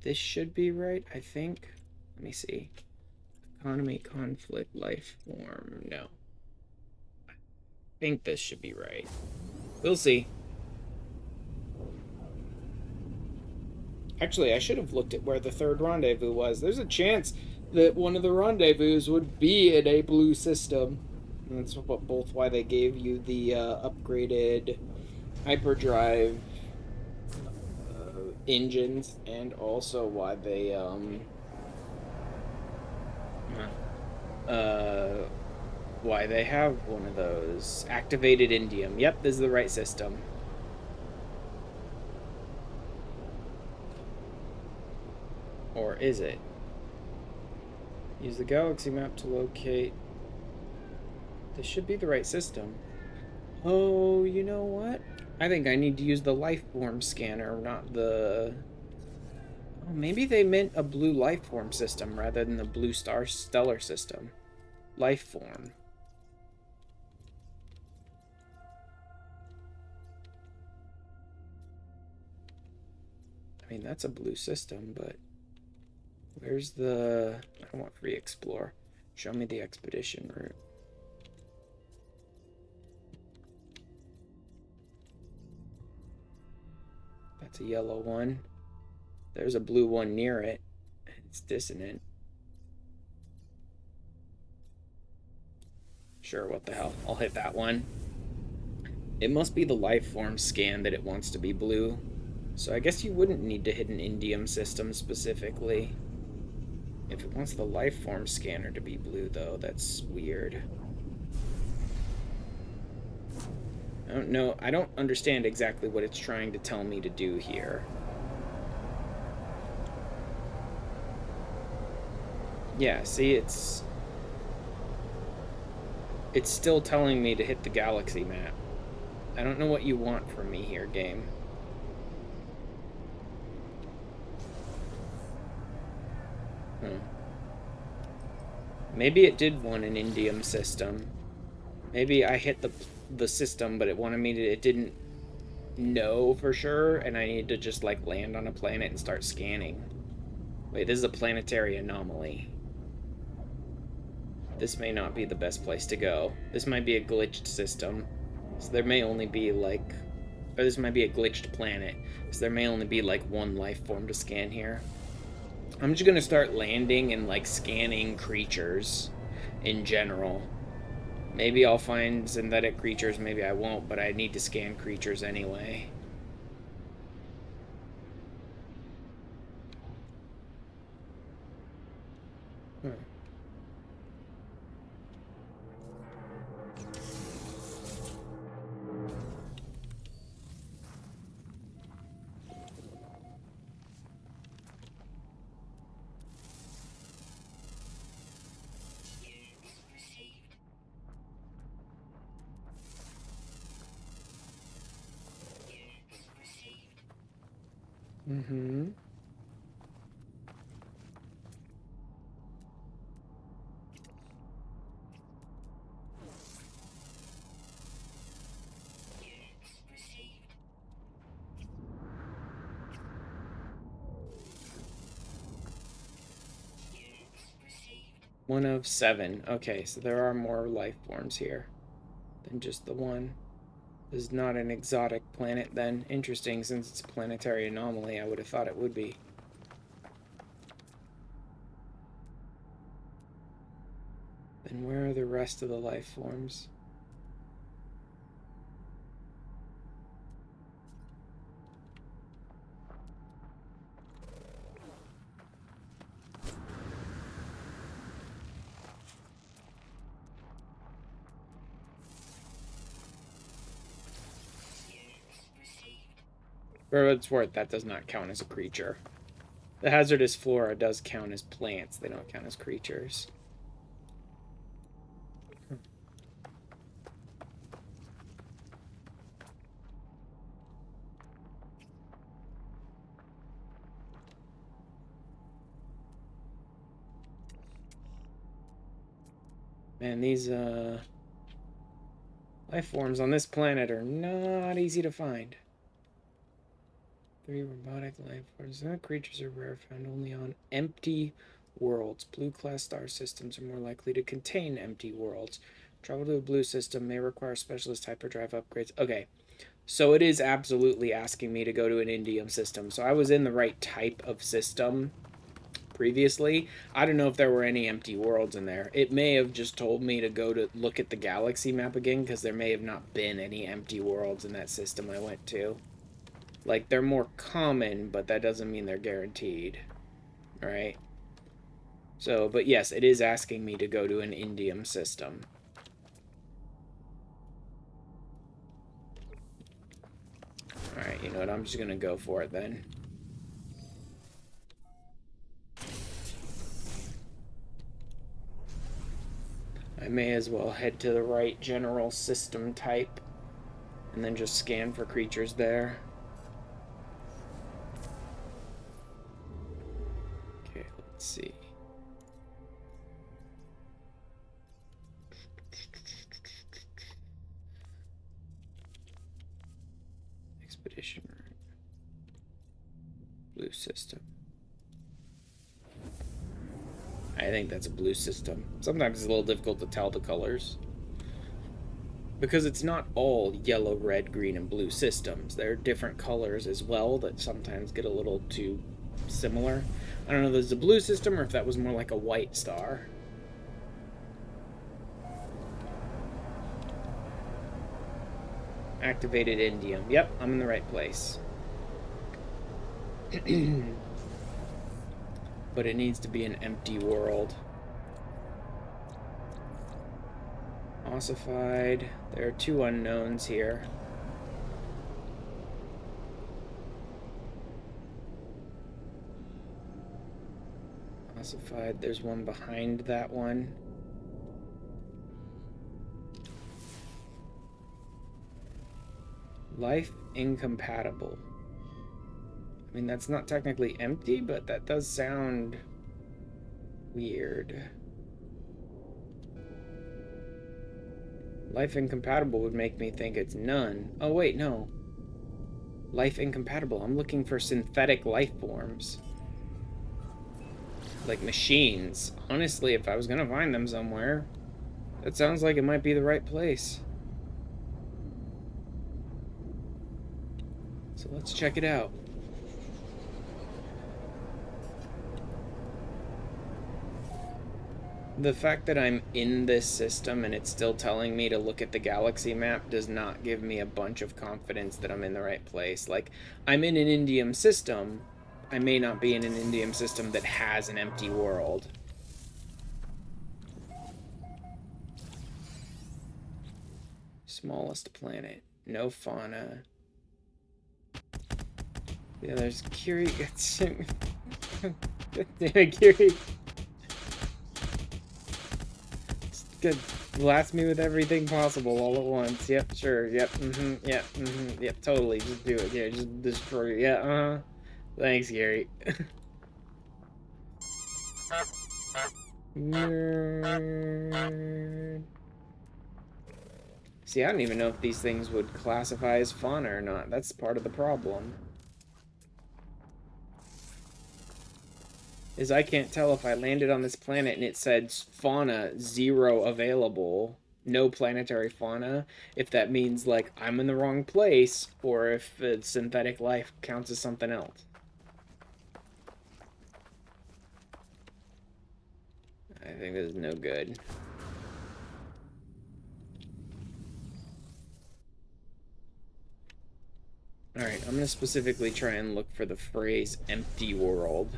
This should be right, I think. Let me see. Economy, conflict, life form. No. I think this should be right. We'll see. Actually, I should have looked at where the third rendezvous was. There's a chance that one of the rendezvous would be in a blue system. And that's both why they gave you the upgraded hyperdrive engines, and also why they why they have one of those activated indium. Yep, this is the right system. Or is it? Use the galaxy map to locate. This should be the right system. Oh, you know what? I think I need to use the life form scanner, not the... Oh, maybe they meant a blue life form system rather than the blue star stellar system. Life form. I mean, that's a blue system, but... Where's the... I don't want free explore. Show me the expedition route. That's a yellow one. There's a blue one near it. It's dissonant. Sure, what the hell. I'll hit that one. It must be the life form scan that it wants to be blue. So I guess you wouldn't need to hit an indium system specifically. If it wants the life form scanner to be blue, though, that's weird. I don't know. I don't understand exactly what it's trying to tell me to do here. Yeah, see, it's still telling me to hit the galaxy map. I don't know what you want from me here, game. Maybe it did want an indium system. Maybe I hit the system, but it wanted me to. It didn't know for sure, and I need to just like land on a planet and start scanning. Wait, this is a planetary anomaly. This may not be the best place to go. This might be a glitched system. So there may only be like, or this might be a glitched planet. So there may only be like one life form to scan here. I'm just gonna start landing and like scanning creatures in general. Maybe I'll find synthetic creatures, maybe I won't, but I need to scan creatures anyway. Mm-hmm. One of 7. Okay, so there are more life forms here than just the one. This is not an exotic planet then. Interesting, since it's a planetary anomaly, I would have thought it would be. Then where are the rest of the life forms? For what it's worth, that does not count as a creature. The hazardous flora does count as plants. They don't count as creatures. Man, these life forms on this planet are not easy to find. 3 robotic life forms. Creatures are rare, found only on empty worlds. Blue class star systems are more likely to contain empty worlds. Travel to a blue system may require specialist hyperdrive upgrades. Okay, so it is absolutely asking me to go to an indium system. So I was in the right type of system previously. I don't know if there were any empty worlds in there. It may have just told me to go to look at the galaxy map again, because there may have not been any empty worlds in that system I went to. Like, they're more common, but that doesn't mean they're guaranteed. Right? So, but yes, it is asking me to go to an indium system. Alright, you know what? I'm just gonna go for it then. I may as well head to the right general system type and then just scan for creatures there. Okay, let's see. Expedition route. Blue system. I think that's a blue system. Sometimes it's a little difficult to tell the colors. Because it's not all yellow, red, green, and blue systems. There are different colors as well that sometimes get a little too similar. I don't know if this is a blue system or if that was more like a white star. Activated indium. Yep, I'm in the right place. But it needs to be an empty world. Ossified. There are 2 unknowns here. Ossified. There's one behind that one. Life incompatible. I mean, that's not technically empty, but that does sound weird. Life incompatible would make me think it's none. Oh, wait, no. Life incompatible. I'm looking for synthetic life forms. Like machines. Honestly, if I was gonna find them somewhere, that sounds like it might be the right place. So let's check it out. The fact that I'm in this system and it's still telling me to look at the galaxy map does not give me a bunch of confidence that I'm in the right place. Like, I'm in an indium system. I may not be in an indium system that has an empty world. Smallest planet. No fauna. Yeah, there's Curie. Curie. Good. Blast me with everything possible all at once. Yep, sure. Yep. Yep. Yep. Totally. Just do it. Yeah. Just destroy it. Yeah. Thanks, Gary. Nerd. See, I don't even know if these things would classify as fauna or not. That's part of the problem. Is I can't tell if I landed on this planet and it said fauna 0 available, no planetary fauna, if that means like I'm in the wrong place or if synthetic life counts as something else. I think this is no good. Alright, I'm gonna specifically try and look for the phrase empty world.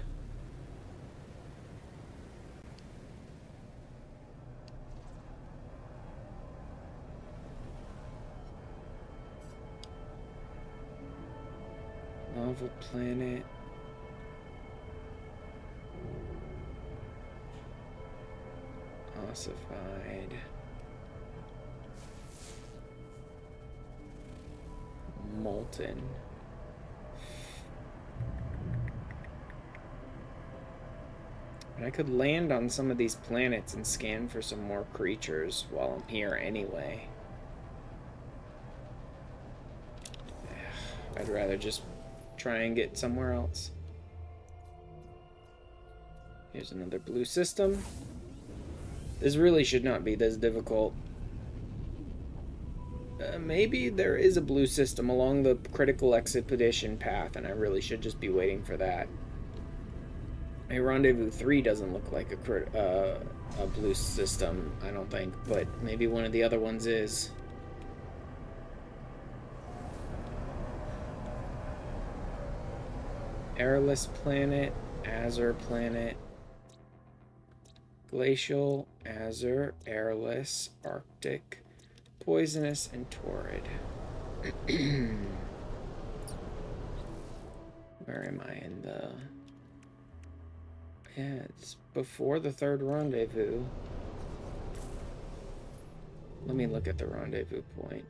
Lava planet. Ossified. Molten. And I could land on some of these planets and scan for some more creatures while I'm here anyway. I'd rather just try and get somewhere else. Here's another blue system. This really should not be this difficult. Maybe there is a blue system along the critical expedition path, and I really should just be waiting for that. A Rendezvous 3 doesn't look like a blue system, I don't think, but maybe one of the other ones is. Airless planet, Azure planet, glacial, Azure, airless, Arctic, poisonous, and torrid. Where am I in the... Yeah, it's before the third rendezvous. Let me look at the rendezvous point.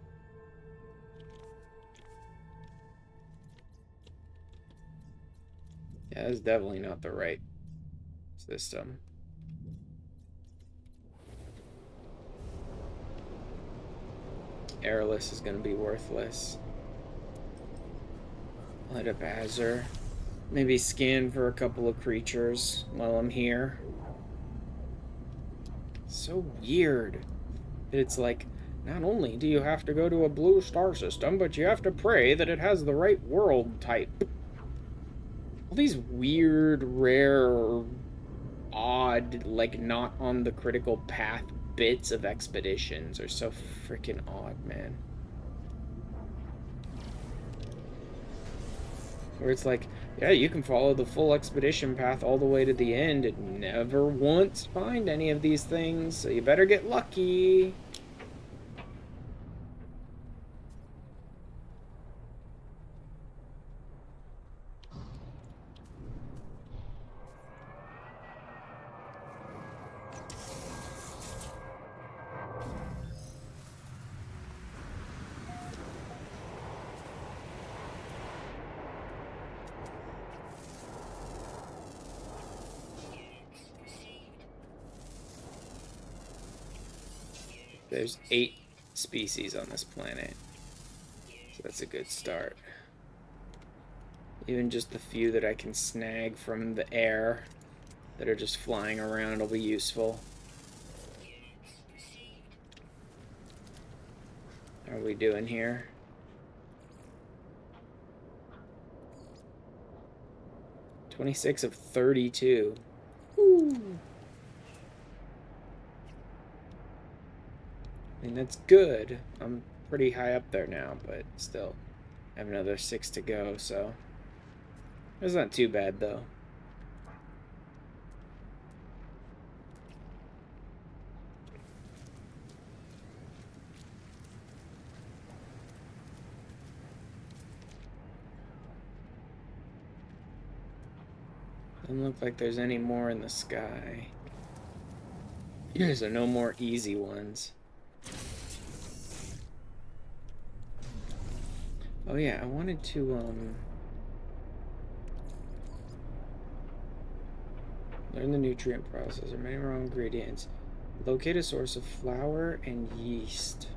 Yeah, that's definitely not the right system. Airless is going to be worthless. Light up Azure. Maybe scan for a couple of creatures while I'm here. So weird. It's like Not only do you have to go to a blue star system, but you have to pray that it has the right world type. All these weird, rare, odd, like not on the critical path bits of expeditions are so freaking odd, man. Where it's like, yeah, you can follow the full expedition path all the way to the end and never once find any of these things, so you better get lucky. There's 8 species on this planet, so that's a good start. Even just the few that I can snag from the air that are just flying around will be useful. How are we doing here? "26 of 32. Woo. I mean, that's good. I'm pretty high up there now, but still. I have another 6 to go, so... It's not too bad, though. Doesn't look like there's any more in the sky. So no more easy ones. Oh yeah, I wanted to, learn the nutrient process. There are many raw ingredients. Locate a source of flour and yeast.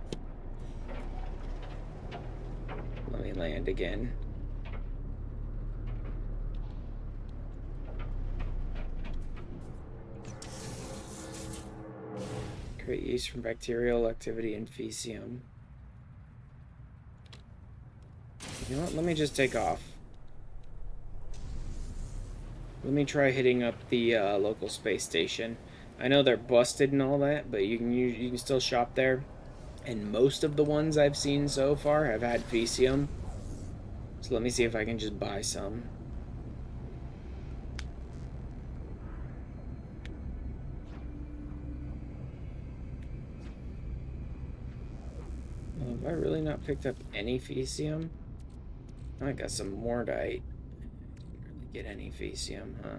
Let me land again. Create yeast from bacterial activity in Faecium. You know what? Let me just take off. Let me try hitting up the local space station. I know they're busted and all that, but you can still shop there. And most of the ones I've seen so far have had Faecium. So let me see if I can just buy some. Well, have I really not picked up any Faecium? I got some Mordite. Didn't really get any Faecium, huh?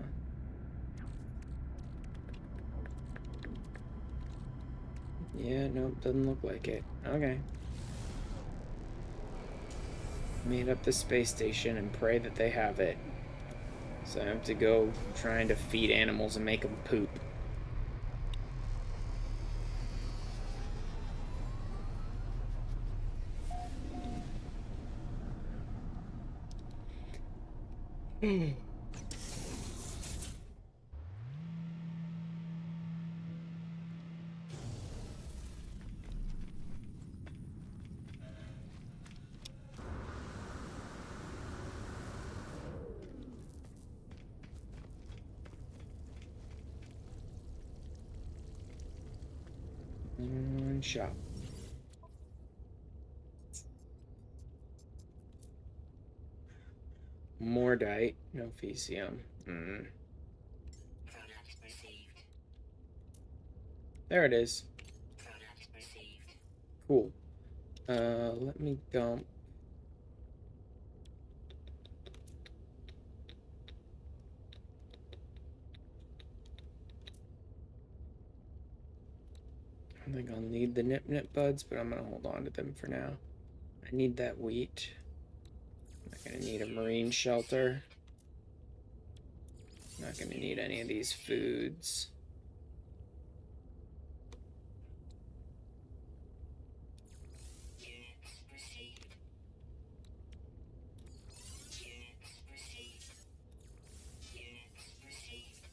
Yeah, nope, doesn't look like it. Okay. Meet up the space station and pray that they have it. So I have to go trying to feed animals and make them poop. One shot. Mordite, no Faecium. Product received. There it is. Product received. Cool. Let me dump. I think I'll need the nip buds, but I'm gonna hold on to them for now. I need that wheat. I'm not gonna need a marine shelter. Not gonna need any of these foods. Units received. Units received. Units received.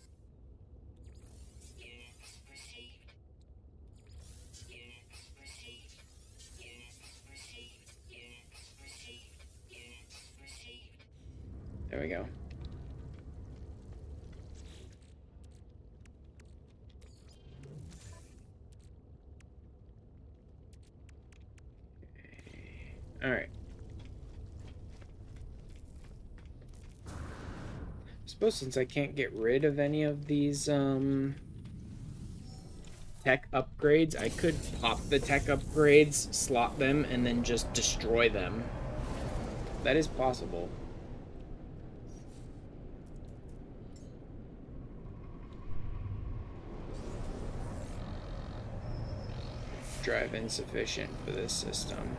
Units received. Units received. There we go. Alright. I suppose since I can't get rid of any of these, tech upgrades, I could pop the tech upgrades, slot them, and then just destroy them. That is possible. Drive insufficient for this system.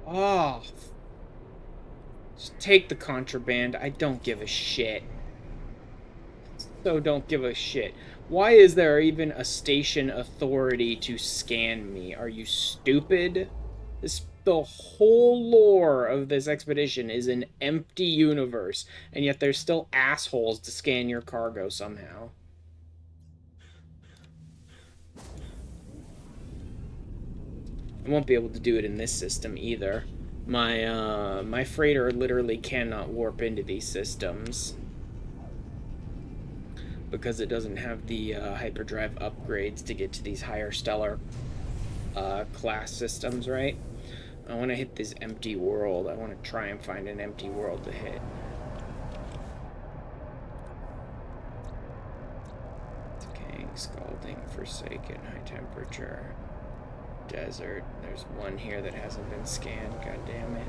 Oh, just take the contraband. I don't give a shit. So don't give a shit. Why is there even a station authority to scan me? Are you stupid? The whole lore of this expedition is an empty universe, and yet there's still assholes to scan your cargo somehow. I won't be able to do it in this system either. My freighter literally cannot warp into these systems because it doesn't have the hyperdrive upgrades to get to these higher stellar class systems, right? I want to hit this empty world. I want to try and find an empty world to hit. Decaying, scalding, forsaken, high temperature, desert. There's one here that hasn't been scanned. God damn it.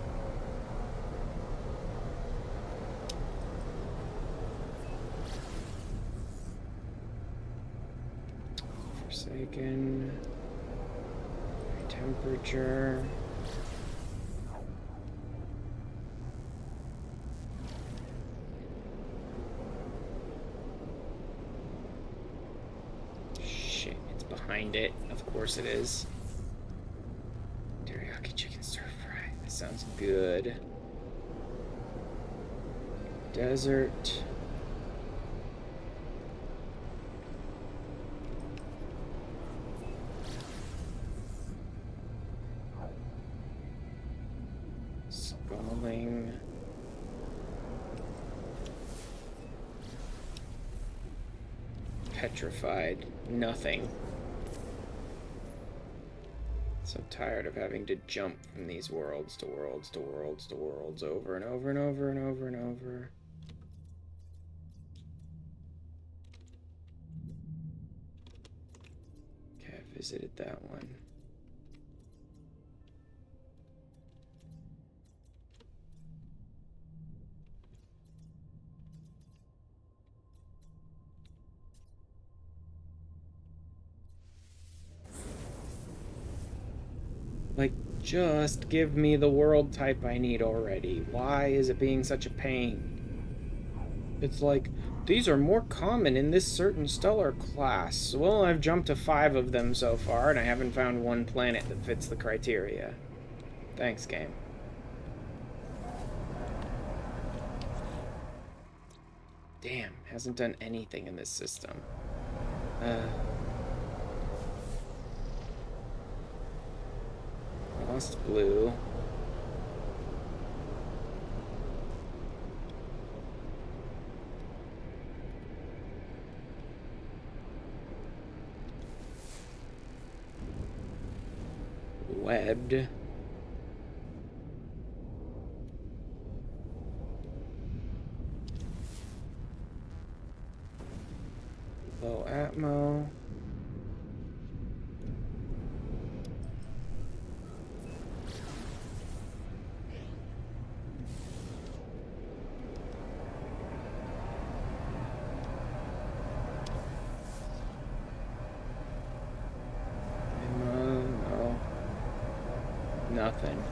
Forsaken, high temperature. Behind it, of course it is. Teriyaki chicken stir fry. That sounds good. Desert. Scalding. Petrified. Nothing. So tired of having to jump from these worlds to worlds to worlds to worlds over and over and over and over and over. Okay, I visited that one. Like, just give me the world type I need already. Why is it being such a pain? It's like, these are more common in this certain stellar class. Well, I've jumped to 5 of them so far, and I haven't found one planet that fits the criteria. Thanks, game. Damn, hasn't done anything in this system. Lost blue. Webbed. Low atmo. No. Nothing.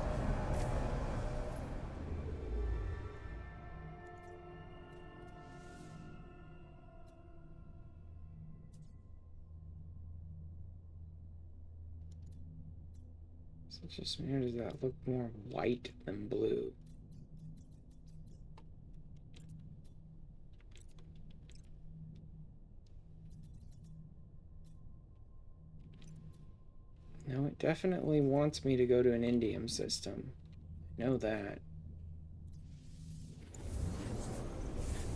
Such a smear, does that look more white than blue? No, it definitely wants me to go to an indium system. I know that.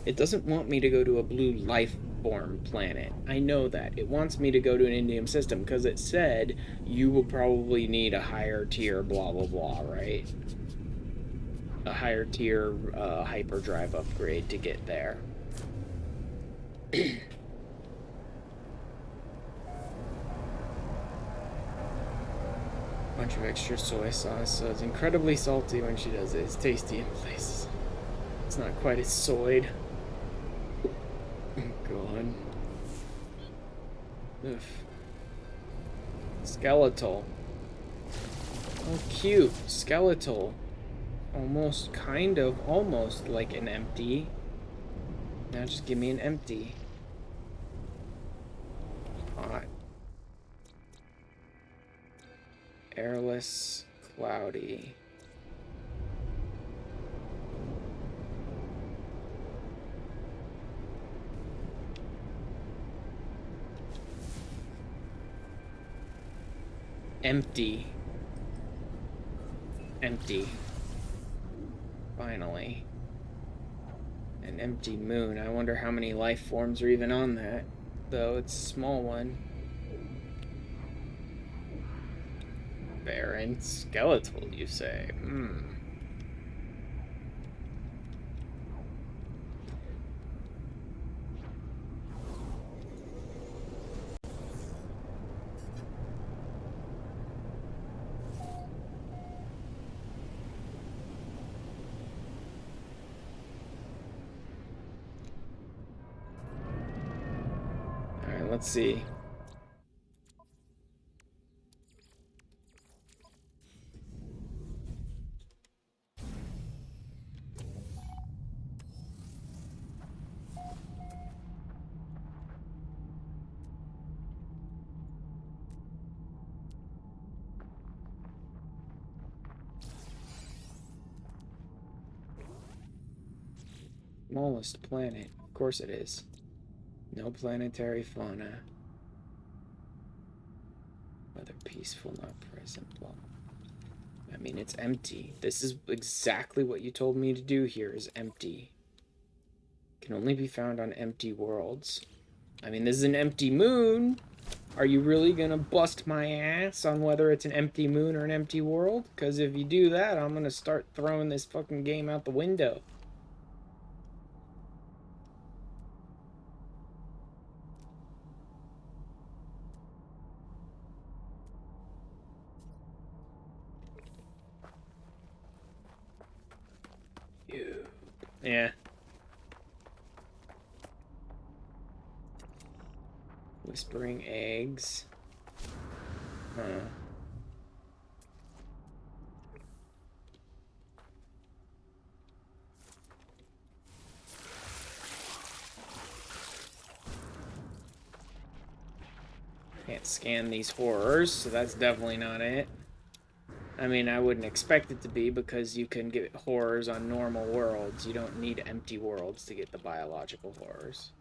It doesn't want me to go to a blue life form planet. I know that. It wants me to go to an indium system because it said you will probably need a higher tier blah blah blah, right? A higher tier hyperdrive upgrade to get there. Bunch of extra soy sauce, so it's incredibly salty when she does it. It's tasty in places. It's not quite as soyed. God. Ugh. Skeletal. Oh, cute. Skeletal. Almost, kind of, almost like an empty. Now just give me an empty. Hot. Airless, cloudy. Empty. Empty. Finally. An empty moon. I wonder how many life forms are even on that. Though it's a small one. Barren skeletal, you say? Alright, let's see. Smallest planet. Of course it is. No planetary fauna. Whether peaceful, not present, blah. I mean, it's empty. This is exactly what you told me to do here, is empty. Can only be found on empty worlds. I mean, this is an empty moon. Are you really gonna bust my ass on whether it's an empty moon or an empty world? Because if you do that, I'm gonna start throwing this fucking game out the window. Yeah. Whispering eggs. Huh. Can't scan these horrors, so that's definitely not it. I mean, I wouldn't expect it to be because you can get horrors on normal worlds. You don't need empty worlds to get the biological horrors.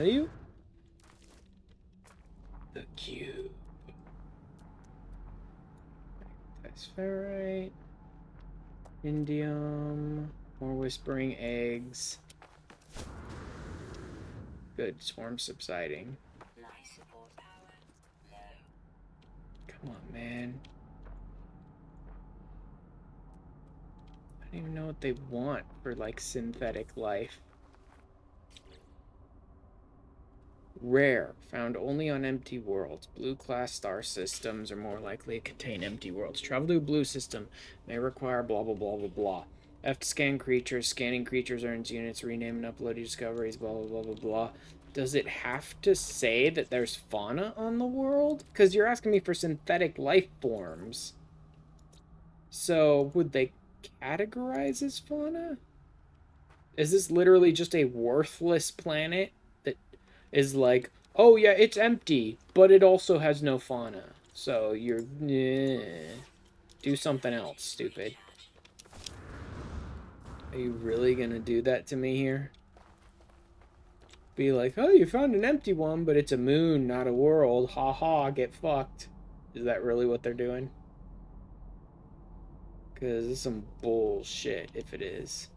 You? The cube. That's ferrite. Indium. More whispering eggs. Good. Swarm subsiding. Life support power low. Come on, man. I don't even know what they want for, like, synthetic life. Rare, found only on empty worlds. Blue class star systems are more likely to contain empty worlds. Travel to a blue system may require blah blah blah blah blah. F to scan creatures. Scanning creatures earns units. Rename and upload your discoveries. Blah blah blah blah blah. Does it have to say that there's fauna on the world? Because you're asking me for synthetic life forms. So would they categorize as fauna? Is this literally just a worthless planet that is like, oh yeah, it's empty, but it also has no fauna. So you're, do something else, stupid. Are you really gonna do that to me here? Be like, oh, you found an empty one, but it's a moon, not a world. Ha ha, get fucked. Is that really what they're doing? Because it's some bullshit if it is.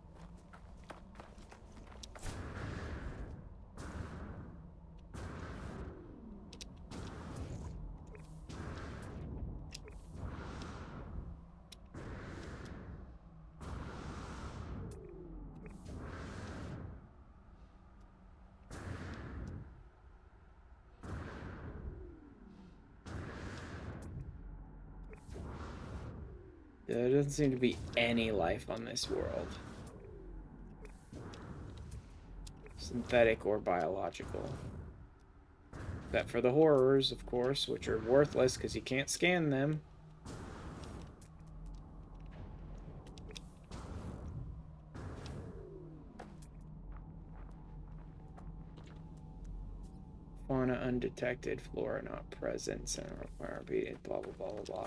There doesn't seem to be any life on this world. Synthetic or biological. Except for the horrors, of course, which are worthless because you can't scan them. Fauna undetected, flora not present, center require obedient, blah blah blah blah blah.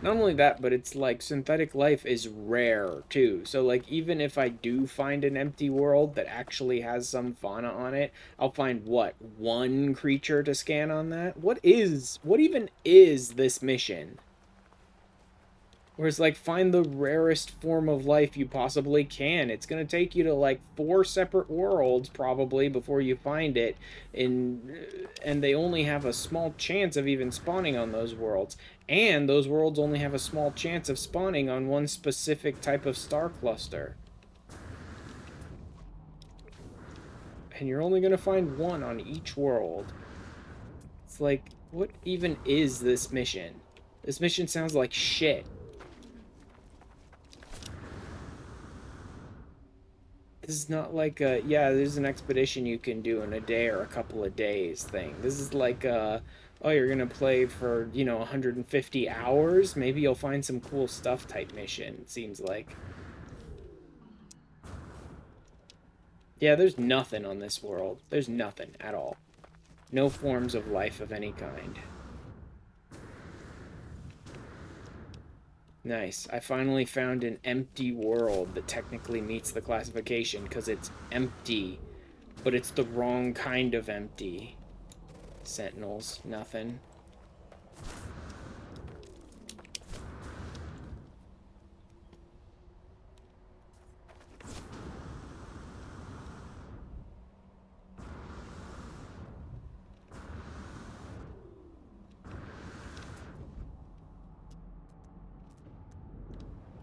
Not only that, but it's like synthetic life is rare too. So like even if I do find an empty world that actually has some fauna on it, I'll find what? One creature to scan on that? What even is this mission? Whereas, like, find the rarest form of life you possibly can. It's going to take you to, like, 4 separate worlds, probably, before you find it. And they only have a small chance of even spawning on those worlds. And those worlds only have a small chance of spawning on one specific type of star cluster. And you're only going to find one on each world. It's like, what even is this mission? This mission sounds like shit. This is not like a, yeah, there's an expedition you can do in a day or a couple of days thing. This is like a, oh, you're gonna play for, 150 hours? Maybe you'll find some cool stuff type mission, it seems like. Yeah, there's nothing on this world. There's nothing at all. No forms of life of any kind. Nice. I finally found an empty world that technically meets the classification because it's empty, but it's the wrong kind of empty. Sentinels, nothing.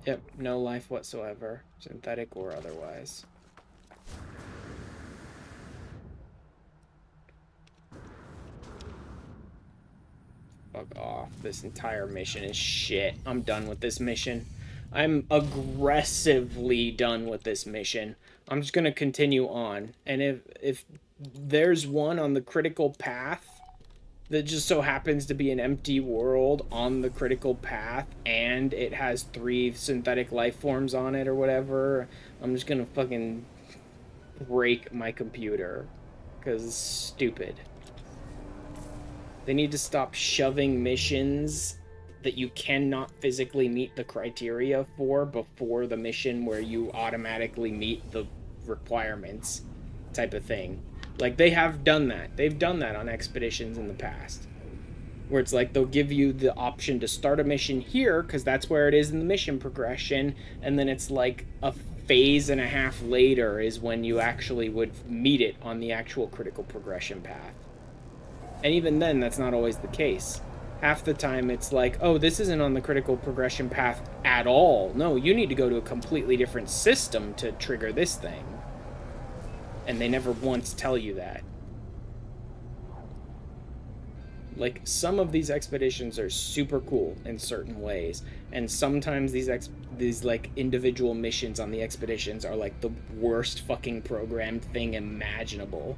Yep, no life whatsoever, synthetic or otherwise. Fuck off. This entire mission is shit. I'm done with this mission. I'm aggressively done with this mission. I'm just gonna continue on. And if there's one on the critical path that just so happens to be an empty world on the critical path and it has 3 synthetic life forms on it or whatever, I'm just gonna fucking break my computer because it's stupid. They need to stop shoving missions that you cannot physically meet the criteria for before the mission where you automatically meet the requirements type of thing. Like, they have done that. They've done that on expeditions in the past. Where it's like, they'll give you the option to start a mission here, because that's where it is in the mission progression, and then it's like a phase and a half later is when you actually would meet it on the actual critical progression path. And even then, that's not always the case. Half the time, it's like, oh, this isn't on the critical progression path at all. No, you need to go to a completely different system to trigger this thing. And they never once tell you that. Like, some of these expeditions are super cool in certain ways, and sometimes these like individual missions on the expeditions are like the worst fucking programmed thing imaginable.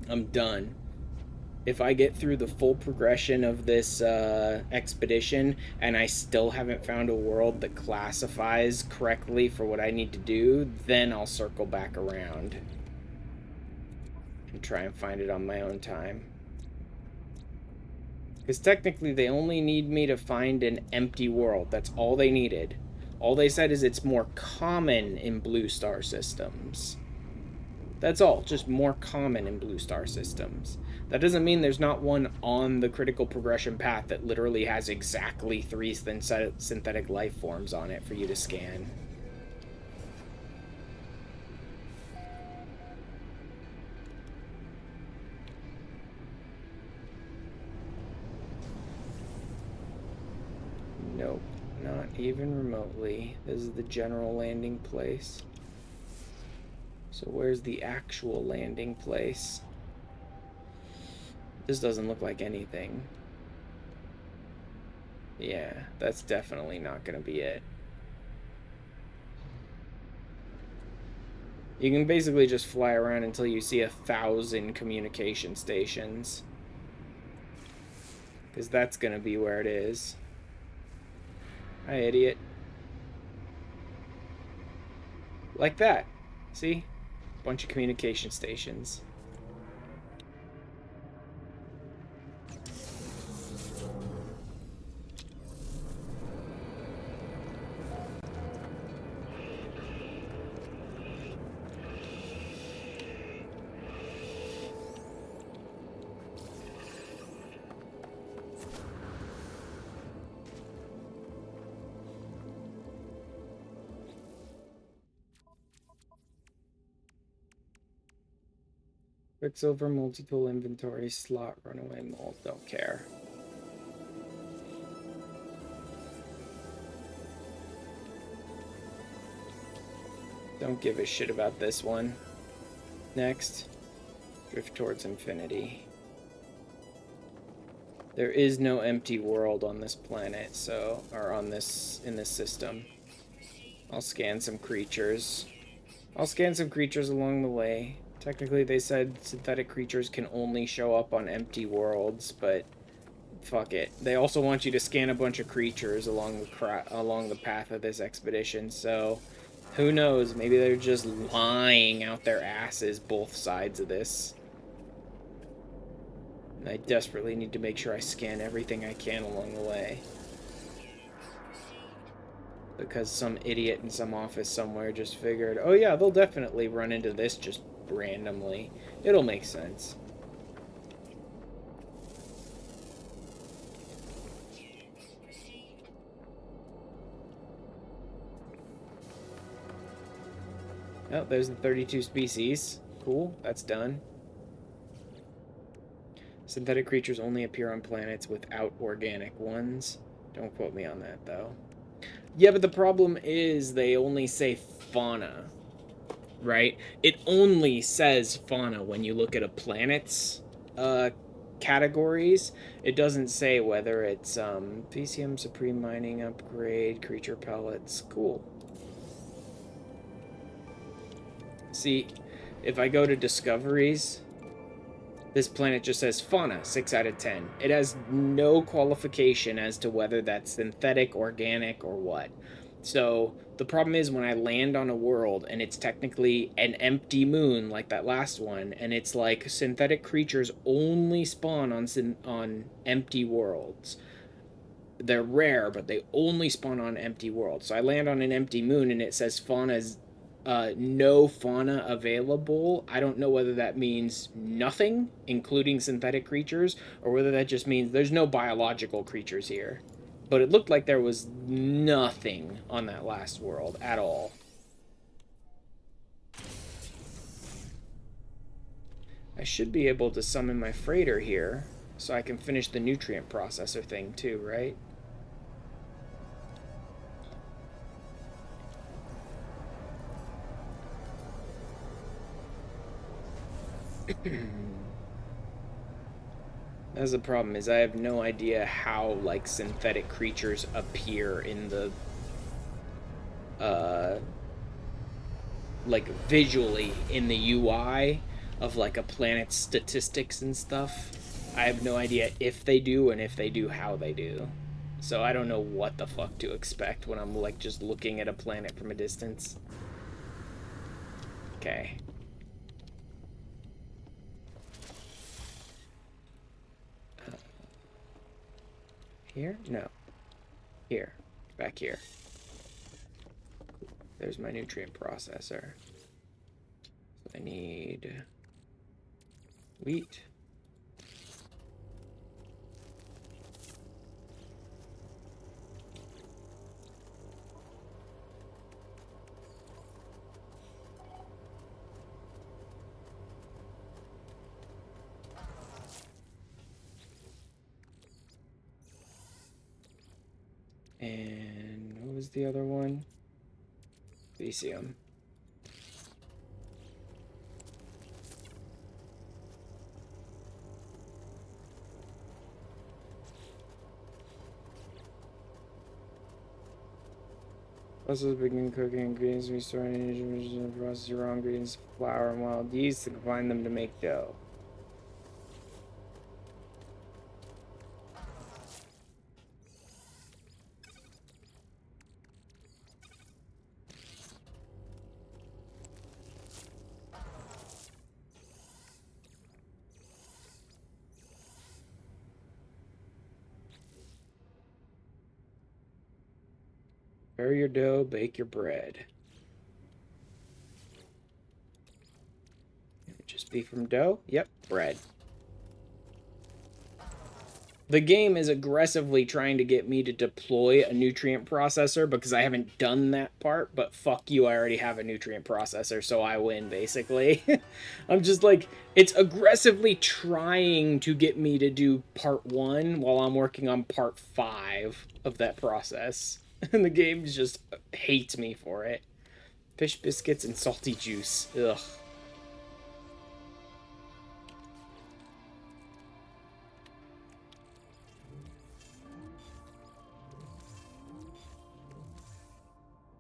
I'm done. If I get through the full progression of this expedition and I still haven't found a world that classifies correctly for what I need to do, then I'll circle back around and try and find it on my own time. Because technically they only need me to find an empty world. That's all they needed. All they said is it's more common in blue star systems. That's all, just more common in blue star systems. That doesn't mean there's not one on the critical progression path that literally has exactly 3 synthetic life forms on it for you to scan. Nope, not even remotely. This is the general landing place. So where's the actual landing place? This doesn't look like anything. Yeah, that's definitely not gonna be it. You can basically just fly around until you see 1,000 communication stations. Because that's gonna be where it is. Hi, idiot. Like that. See? Bunch of communication stations. Quicksilver, multi-tool inventory, slot, runaway mold, don't care. Don't give a shit about this one. Next, drift towards infinity. There is no empty world on this planet, so, or on this, in this system. I'll scan some creatures. I'll scan some creatures along the way. Technically, they said synthetic creatures can only show up on empty worlds, but fuck it. They also want you to scan a bunch of creatures along the path of this expedition, so who knows? Maybe they're just lying out their asses both sides of this. And I desperately need to make sure I scan everything I can along the way. Because some idiot in some office somewhere just figured, oh yeah, they'll definitely run into this just randomly. It'll make sense. Oh, there's the 32 species. Cool, that's done. Synthetic creatures only appear on planets without organic ones. Don't quote me on that, though. Yeah, but the problem is they only say fauna, right? It only says fauna when you look at a planet's categories. It doesn't say whether it's PCM Supreme Mining Upgrade, Creature Pellets. Cool. See, if I go to Discoveries, this planet just says fauna, 6 out of 10. It has no qualification as to whether that's synthetic, organic, or what. So the problem is when I land on a world and it's technically an empty moon like that last one, and it's like synthetic creatures only spawn on empty worlds. They're rare, but they only spawn on empty worlds. So I land on an empty moon and it says fauna's no fauna available. I don't know whether that means nothing, including synthetic creatures, or whether that just means there's no biological creatures here. But it looked like there was nothing on that last world at all. I should be able to summon my freighter here, so I can finish the nutrient processor thing too, right? That's the problem, is I have no idea how, like, synthetic creatures appear in the, like, visually in the UI of like a planet's statistics and stuff. I have no idea if they do, and if they do, how they do. So I don't know what the fuck to expect when I'm like just looking at a planet from a distance. Okay. Here? No. Here. Back here. There's my nutrient processor. So I need wheat. And what was the other one? Lithium. Also begin cooking ingredients, restoring energy, process your raw ingredients, flour and wild yeast, to combine them to make dough. Prepare your dough, bake your bread. Can it just be from dough? Yep, bread. The game is aggressively trying to get me to deploy a nutrient processor because I haven't done that part, but fuck you, I already have a nutrient processor, so I win, basically. I'm just like, it's aggressively trying to get me to do part 1 while I'm working on part 5 of that process. And the game just hates me for it. Fish biscuits and salty juice. Ugh.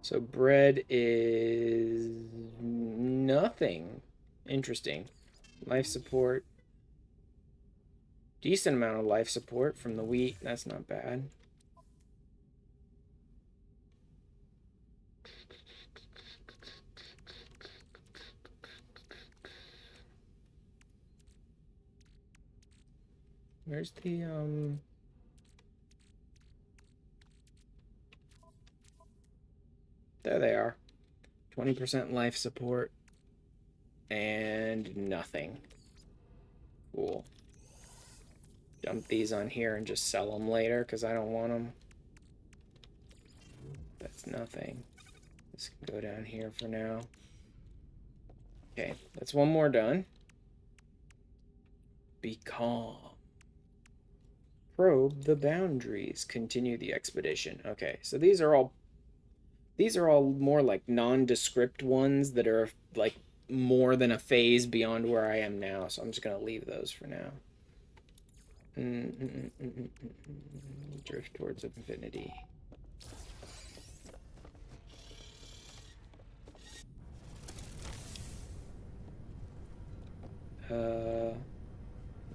So bread is nothing. Interesting. Life support. Decent amount of life support from the wheat. That's not bad. Where's the, There they are. 20% life support. And nothing. Cool. Dump these on here and just sell them later, because I don't want them. That's nothing. This can go down here for now. Okay, that's one more done. Be calm. Probe the boundaries. Continue the expedition. Okay, so these are all more like nondescript ones that are like more than a phase beyond where I am now. So I'm just gonna leave those for now. Drift towards infinity.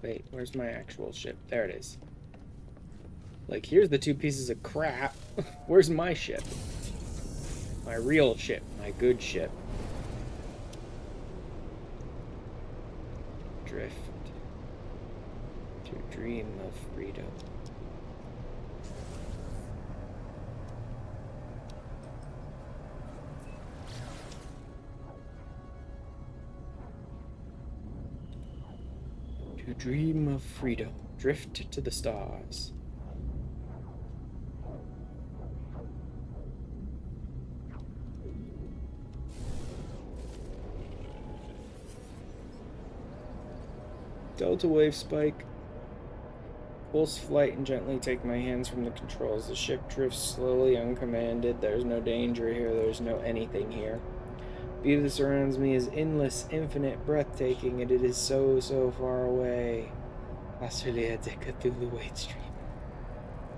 Wait, where's my actual ship? There it is. Like, here's the 2 pieces of crap. Where's my ship? My real ship. My good ship. Drift. To dream of freedom. To dream of freedom. Drift to the stars. Delta wave spike. Pulse flight and gently take my hands from the controls. The ship drifts slowly, uncommanded. There's no danger here. There's no anything here. Beauty that surrounds me is endless, infinite, breathtaking, and it is so, so far away. Australia Cthulhu Wade Stream.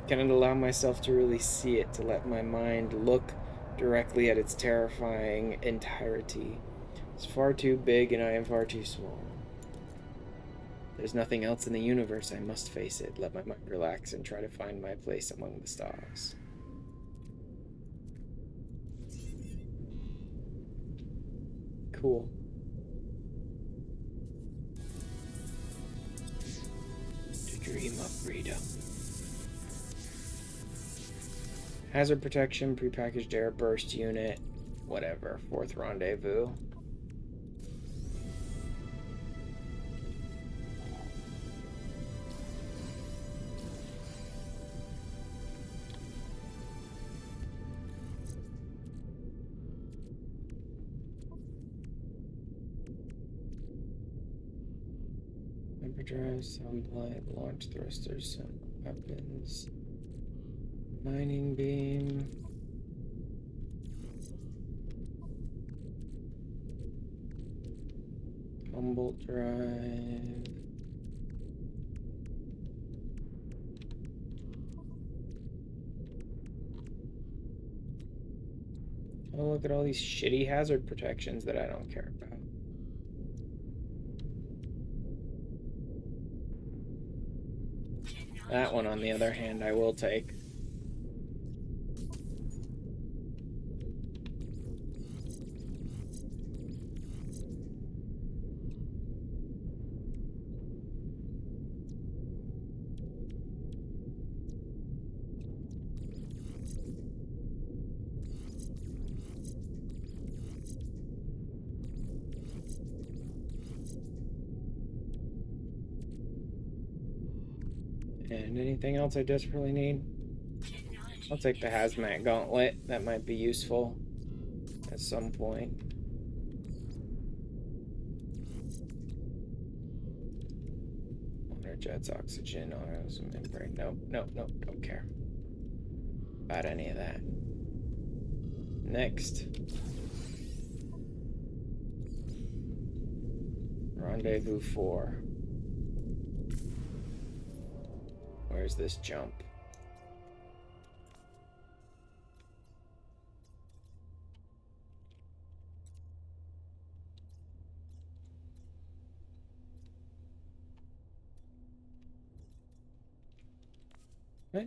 Cannot allow myself to really see it, to let my mind look directly at its terrifying entirety. It's far too big and I am far too small. There's nothing else in the universe. I must face it. Let my mind relax and try to find my place among the stars. Cool. To dream of freedom. Hazard protection, prepackaged air burst unit, whatever. Fourth rendezvous. Hyperdrive, sunlight, launch thrusters, weapons, mining beam. Humboldt drive. Oh, look at all these shitty hazard protections that I don't care about. That one, on the other hand, I will take. And anything else I desperately need? I'll take the hazmat gauntlet. That might be useful at some point. Water jets, oxygen, autos, membrane. Nope, nope, nope, don't care about any of that. Next. Rendezvous 4. Where's this jump? What?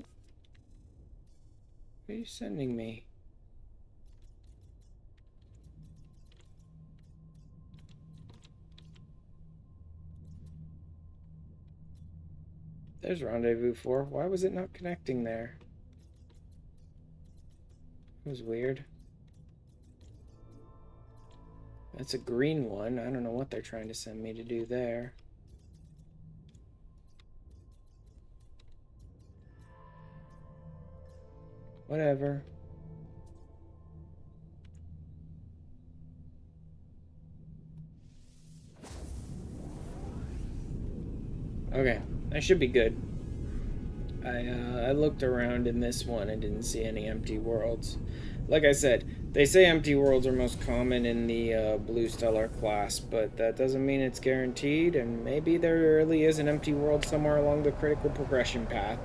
Where are you sending me? There's Rendezvous 4. Why was it not connecting there? It was weird. That's a green one. I don't know what they're trying to send me to do there. Whatever. Okay, I should be good. I looked around in this one and didn't see any empty worlds. Like I said, they say empty worlds are most common in the Blue Stellar class, but that doesn't mean it's guaranteed, and maybe there really is an empty world somewhere along the critical progression path.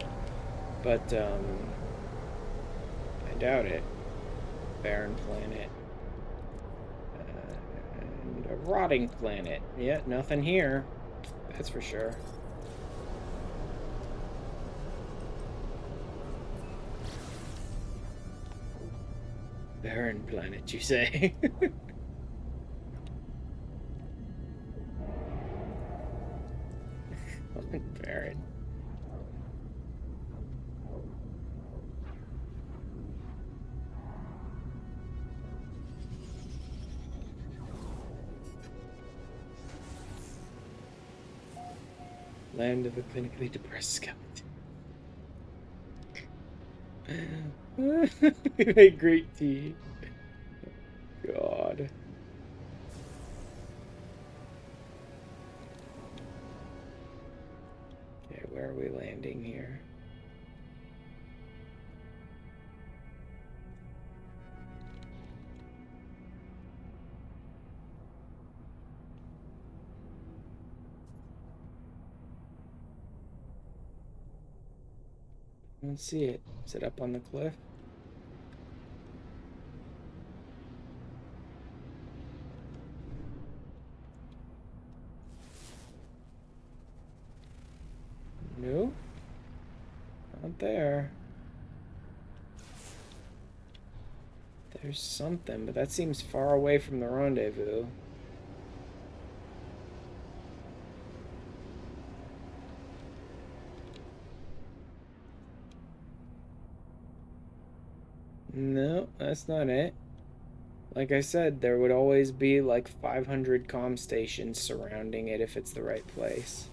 But, I doubt it. Barren planet. And a rotting planet. Yeah, nothing here. That's for sure. Barren planet, you say? Barren. Land of a clinically depressed skeleton. We made great tea. God. Okay, where are we landing here? I don't see it. Is it up on the cliff? No? Not there. There's something, but that seems far away from the rendezvous. No, that's not it. Like I said, there would always be like 500 comm stations surrounding it if it's the right place.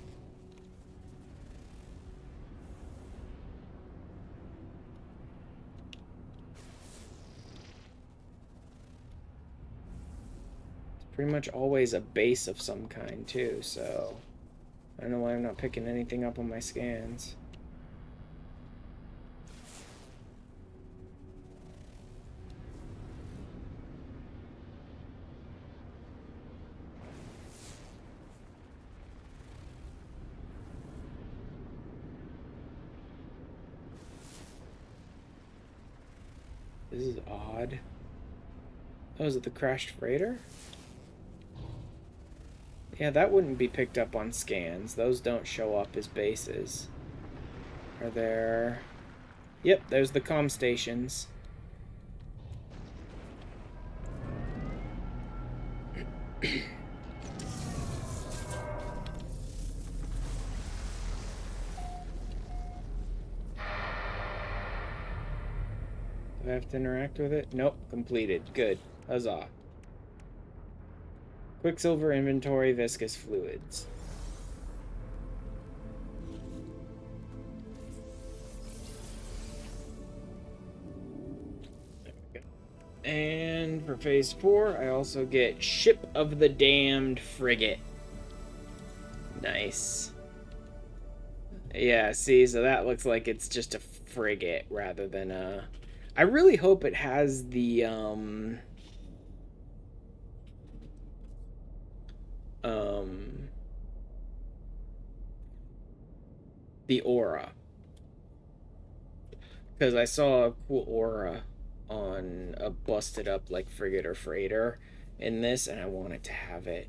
It's pretty much always a base of some kind too, so I don't know why I'm not picking anything up on my scans. This is odd. Oh, is it the crashed freighter? Yeah, that wouldn't be picked up on scans. Those don't show up as bases. Are there... Yep, there's the comm stations. Do I have to interact with it? Nope, completed. Good. Huzzah. Quicksilver inventory, viscous fluids. There we go. And for phase 4, I also get Ship of the Damned Frigate. Nice. Yeah, see, so that looks like it's just a frigate rather than a... I really hope it has the, the aura. Because I saw a cool aura on a busted up, like, frigate or freighter in this, and I wanted to have it.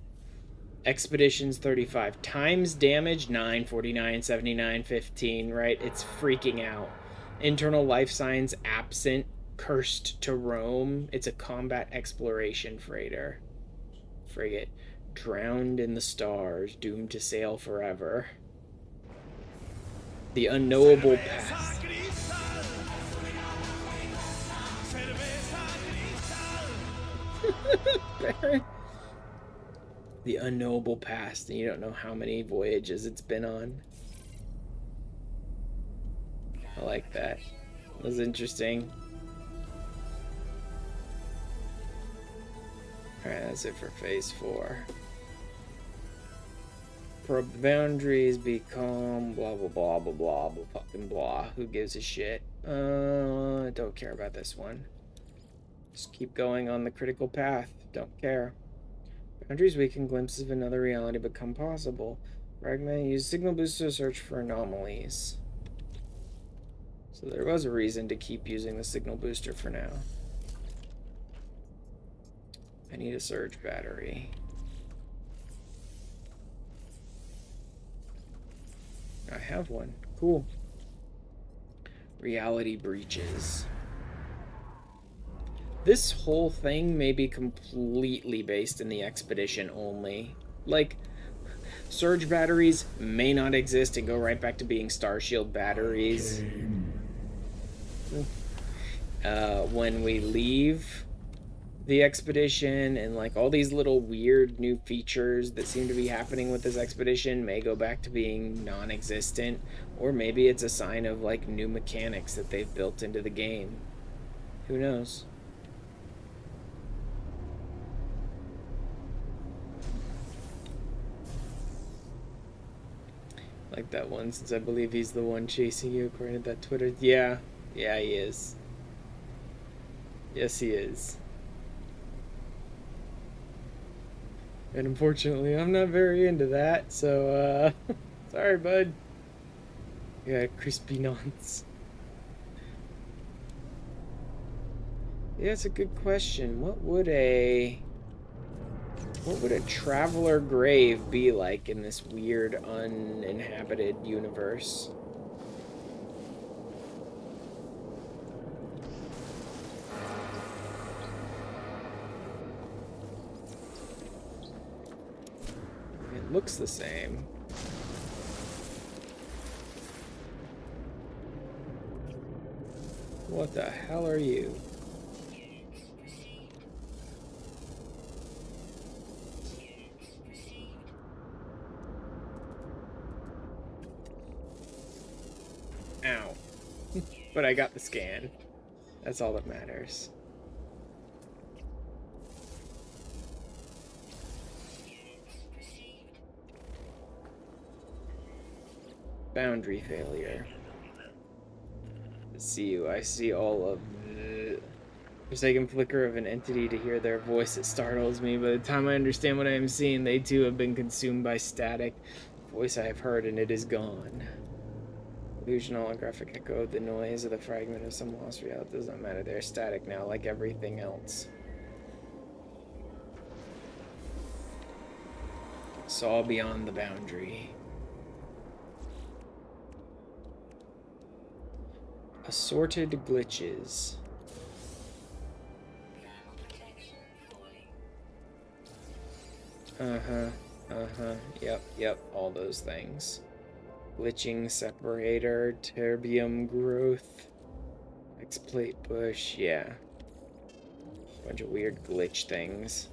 Expeditions 35. Times damage 9, 49, 79, 15, right? It's freaking out. Internal life signs absent. Cursed to roam. It's a combat exploration freighter. Frigate. Drowned in the stars. Doomed to sail forever. The unknowable path. Baron. The unknowable past, and you don't know how many voyages it's been on. I like that. That was interesting. Alright, that's it for phase 4. Probe the boundaries, be calm, blah blah blah blah blah blah fucking blah. Who gives a shit? Don't care about this one. Just keep going on the critical path. Don't care. Boundaries weaken, glimpses of another reality become possible. Fragment, use signal boost to search for anomalies. So there was a reason to keep using the signal booster for now. I need a surge battery. I have one. Cool. Reality breaches. This whole thing may be completely based in the expedition only. Like, surge batteries may not exist and go right back to being Starshield batteries. When we leave the expedition, and like all these little weird new features that seem to be happening with this expedition may go back to being non-existent, or maybe it's a sign of like new mechanics that they've built into the game. Who knows? Like that one, since I believe he's the one chasing you according to that Twitter. Yeah, he is. Yes, he is. And unfortunately, I'm not very into that, so, sorry, bud. Yeah, crispy nonce. Yeah, it's a good question. What would a... What would a traveler grave be like in this weird uninhabited universe? It looks the same. What the hell are you? Ow. But I got the scan. That's all that matters. Boundary failure. I see you. I see all of the forsaken flicker of an entity. To hear their voice, it startles me. By the time I understand what I am seeing, they too have been consumed by static. Voice I have heard, and it is gone. Illusion, holographic echo of the noise of the fragment of some lost reality. Does not matter. They're static now, like everything else. Saw beyond the boundary. Assorted glitches. Yep, all those things. Glitching separator, terbium growth, X-plate bush, yeah. Bunch of weird glitch things.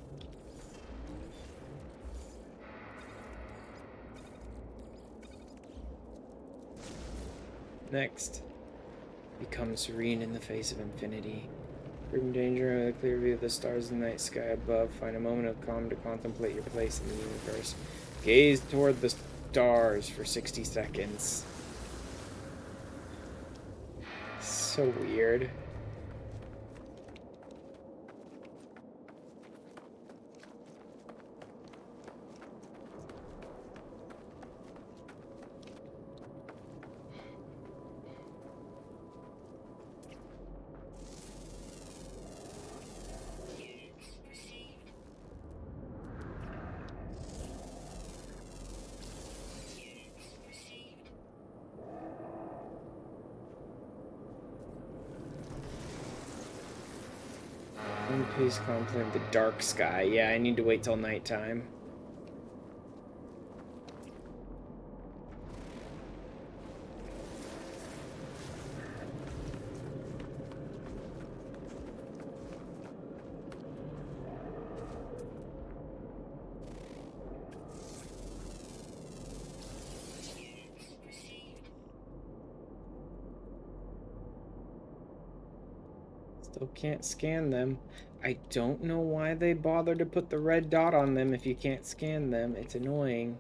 Next. Become serene in the face of infinity. From danger and a clear view of the stars in the night sky above. Find a moment of calm to contemplate your place in the universe. Gaze toward the stars for 60 seconds. So weird. Please contemplate the dark sky. Yeah, I need to wait till nighttime. Still can't scan them. I don't know why they bother to put the red dot on them if you can't scan them. It's annoying.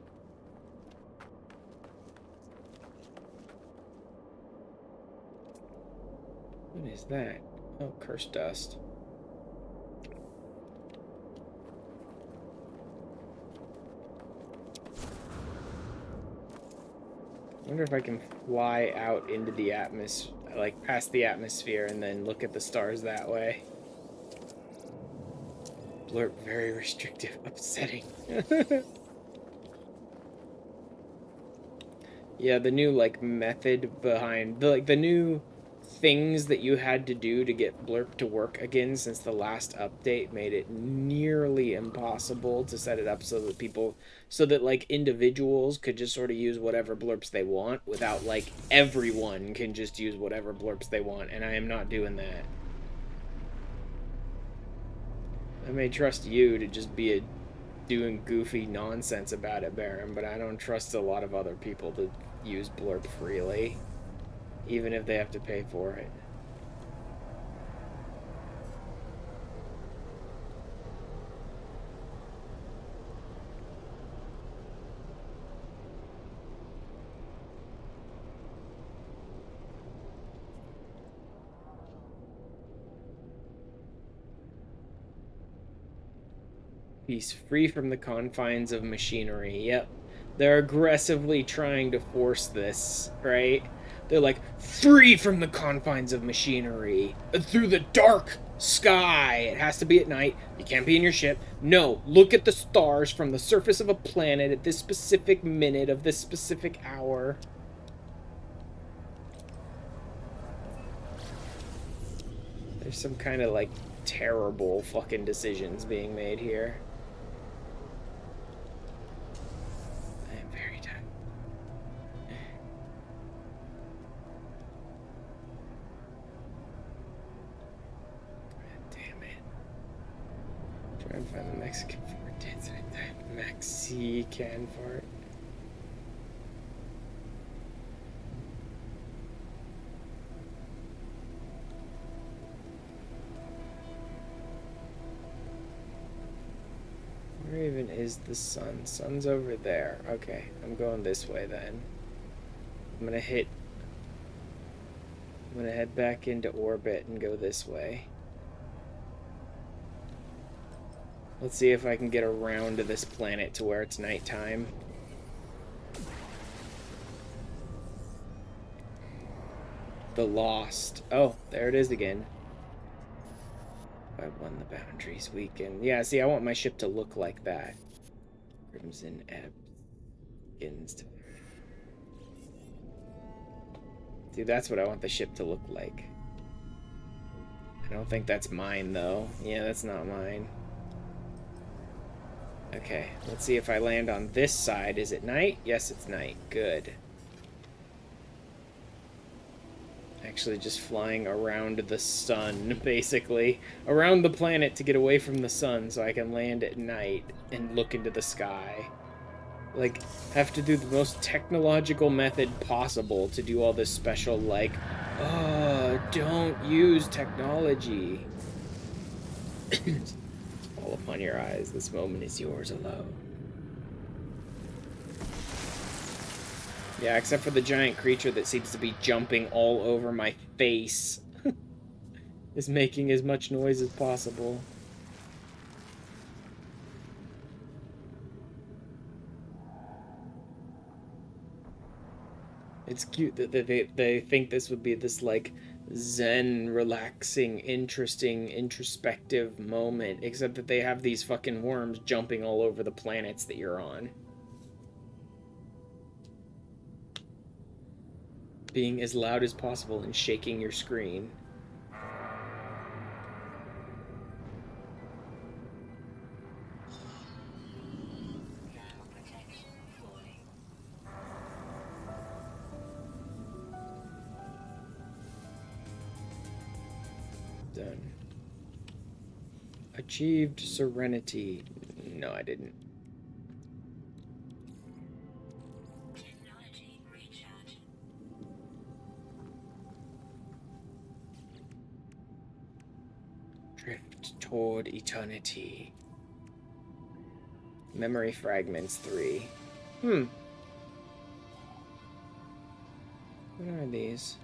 What is that? Oh, curse dust. I wonder if I can fly out into the atmosphere, like past the atmosphere, and then look at the stars that way. Blurb, very restrictive, upsetting. Yeah, the new like method behind the new things that you had to do to get Blurb to work again since the last update made it nearly impossible to set it up so that like individuals could just sort of use whatever blurps they want without like everyone can just use whatever blurps they want, and I am not doing that. I may trust you to just be doing goofy nonsense about it, Baron, but I don't trust a lot of other people to use blurb freely, even if they have to pay for it. He's free from the confines of machinery. Yep. They're aggressively trying to force this, right? They're like, free from the confines of machinery, through the dark Sky. It has to be at night. You can't be in your ship. No, look at the stars from the surface of a planet at this specific minute of this specific hour. There's some kind of, like, terrible fucking decisions being made here. I am very tired. Damn it. Try and find the Mexican fart. Dance like that. Mexican fart. Where even is the sun? Sun's over there. Okay, I'm going this way then. I'm gonna head back into orbit and go this way. Let's see if I can get around to this planet to where it's nighttime. The Lost. Oh, there it is again. I won the boundaries weaken. Yeah, see, I want my ship to look like that. Crimson Ebb begins to... Dude, that's what I want the ship to look like. I don't think that's mine, though. Yeah, that's not mine. Okay, let's see if I land on this side. Is it night? Yes, it's night. Good. Actually just flying around the sun, basically. Around the planet to get away from the sun so I can land at night and look into the sky. Like, have to do the most technological method possible to do all this special, like, oh, don't use technology. Fall upon your eyes. This moment is yours alone. Yeah, except for the giant creature that seems to be jumping all over my face. Is making as much noise as possible. It's cute that they think this would be this, like, zen, relaxing, interesting, introspective moment, except that they have these fucking worms jumping all over the planets that you're on. Being as loud as possible and shaking your screen. Done. Achieved serenity. No, I didn't. Technology recharge. Drift toward eternity. Memory fragments 3. What are these?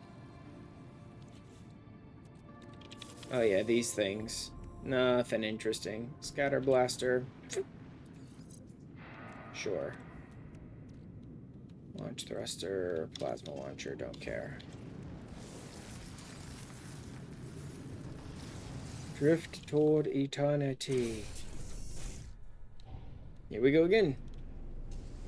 Oh yeah, these things. Nothing interesting. Scatter blaster. Sure. Launch thruster, plasma launcher, don't care. Drift toward eternity. Here we go again.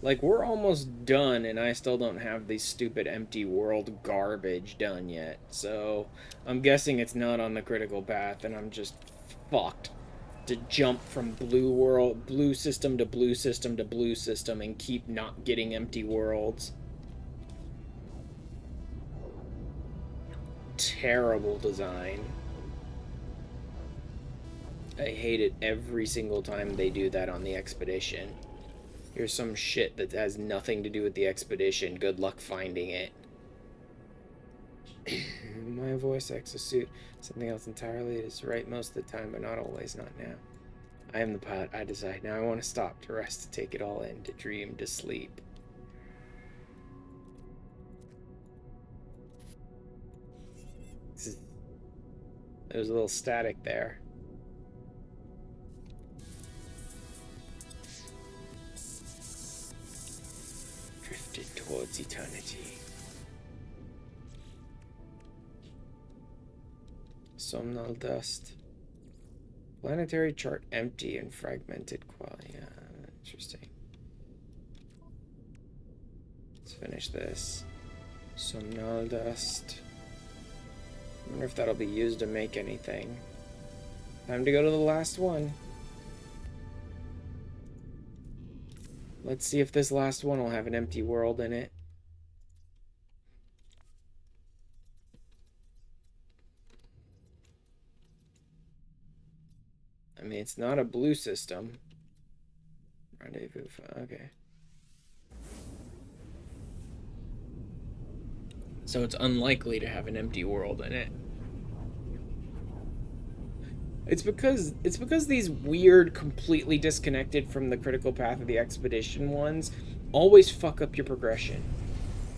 Like, we're almost done, and I still don't have these stupid empty world garbage done yet. So, I'm guessing it's not on the critical path, and I'm just fucked to jump from blue system to blue system to blue system and keep not getting empty worlds. Terrible design. I hate it every single time they do that on the expedition. Here's some shit that has nothing to do with the expedition. Good luck finding it. My voice exosuit. Something else entirely. It is right most of the time, but not always, not now. I am the pilot. I decide. Now I want to stop, to rest, to take it all in, to dream, to sleep. There's a little static there. Drifted towards eternity. Somnal dust. Planetary chart empty and fragmented quality. Interesting. Let's finish this. Somnal dust. I wonder if that'll be used to make anything. Time to go to the last one. Let's see if this last one will have an empty world in it. I mean, it's not a blue system. Rendezvous, okay. So it's unlikely to have an empty world in it. It's because these weird, completely disconnected from the critical path of the expedition ones always fuck up your progression.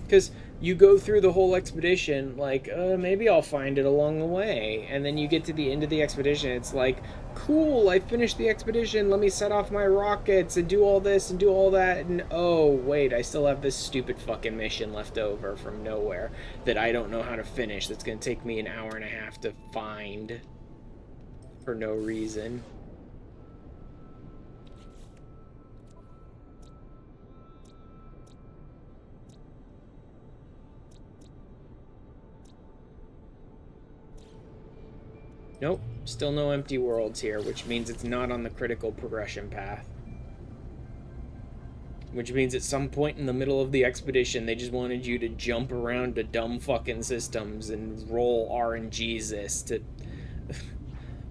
Because you go through the whole expedition like, maybe I'll find it along the way, and then you get to the end of the expedition, it's like, cool, I finished the expedition, let me set off my rockets and do all this and do all that, and oh wait, I still have this stupid fucking mission left over from nowhere that I don't know how to finish, that's gonna take me an hour and a half to find for no reason. Nope, still no empty worlds here, which means it's not on the critical progression path. Which means at some point in the middle of the expedition, they just wanted you to jump around to dumb fucking systems and roll RNGs to,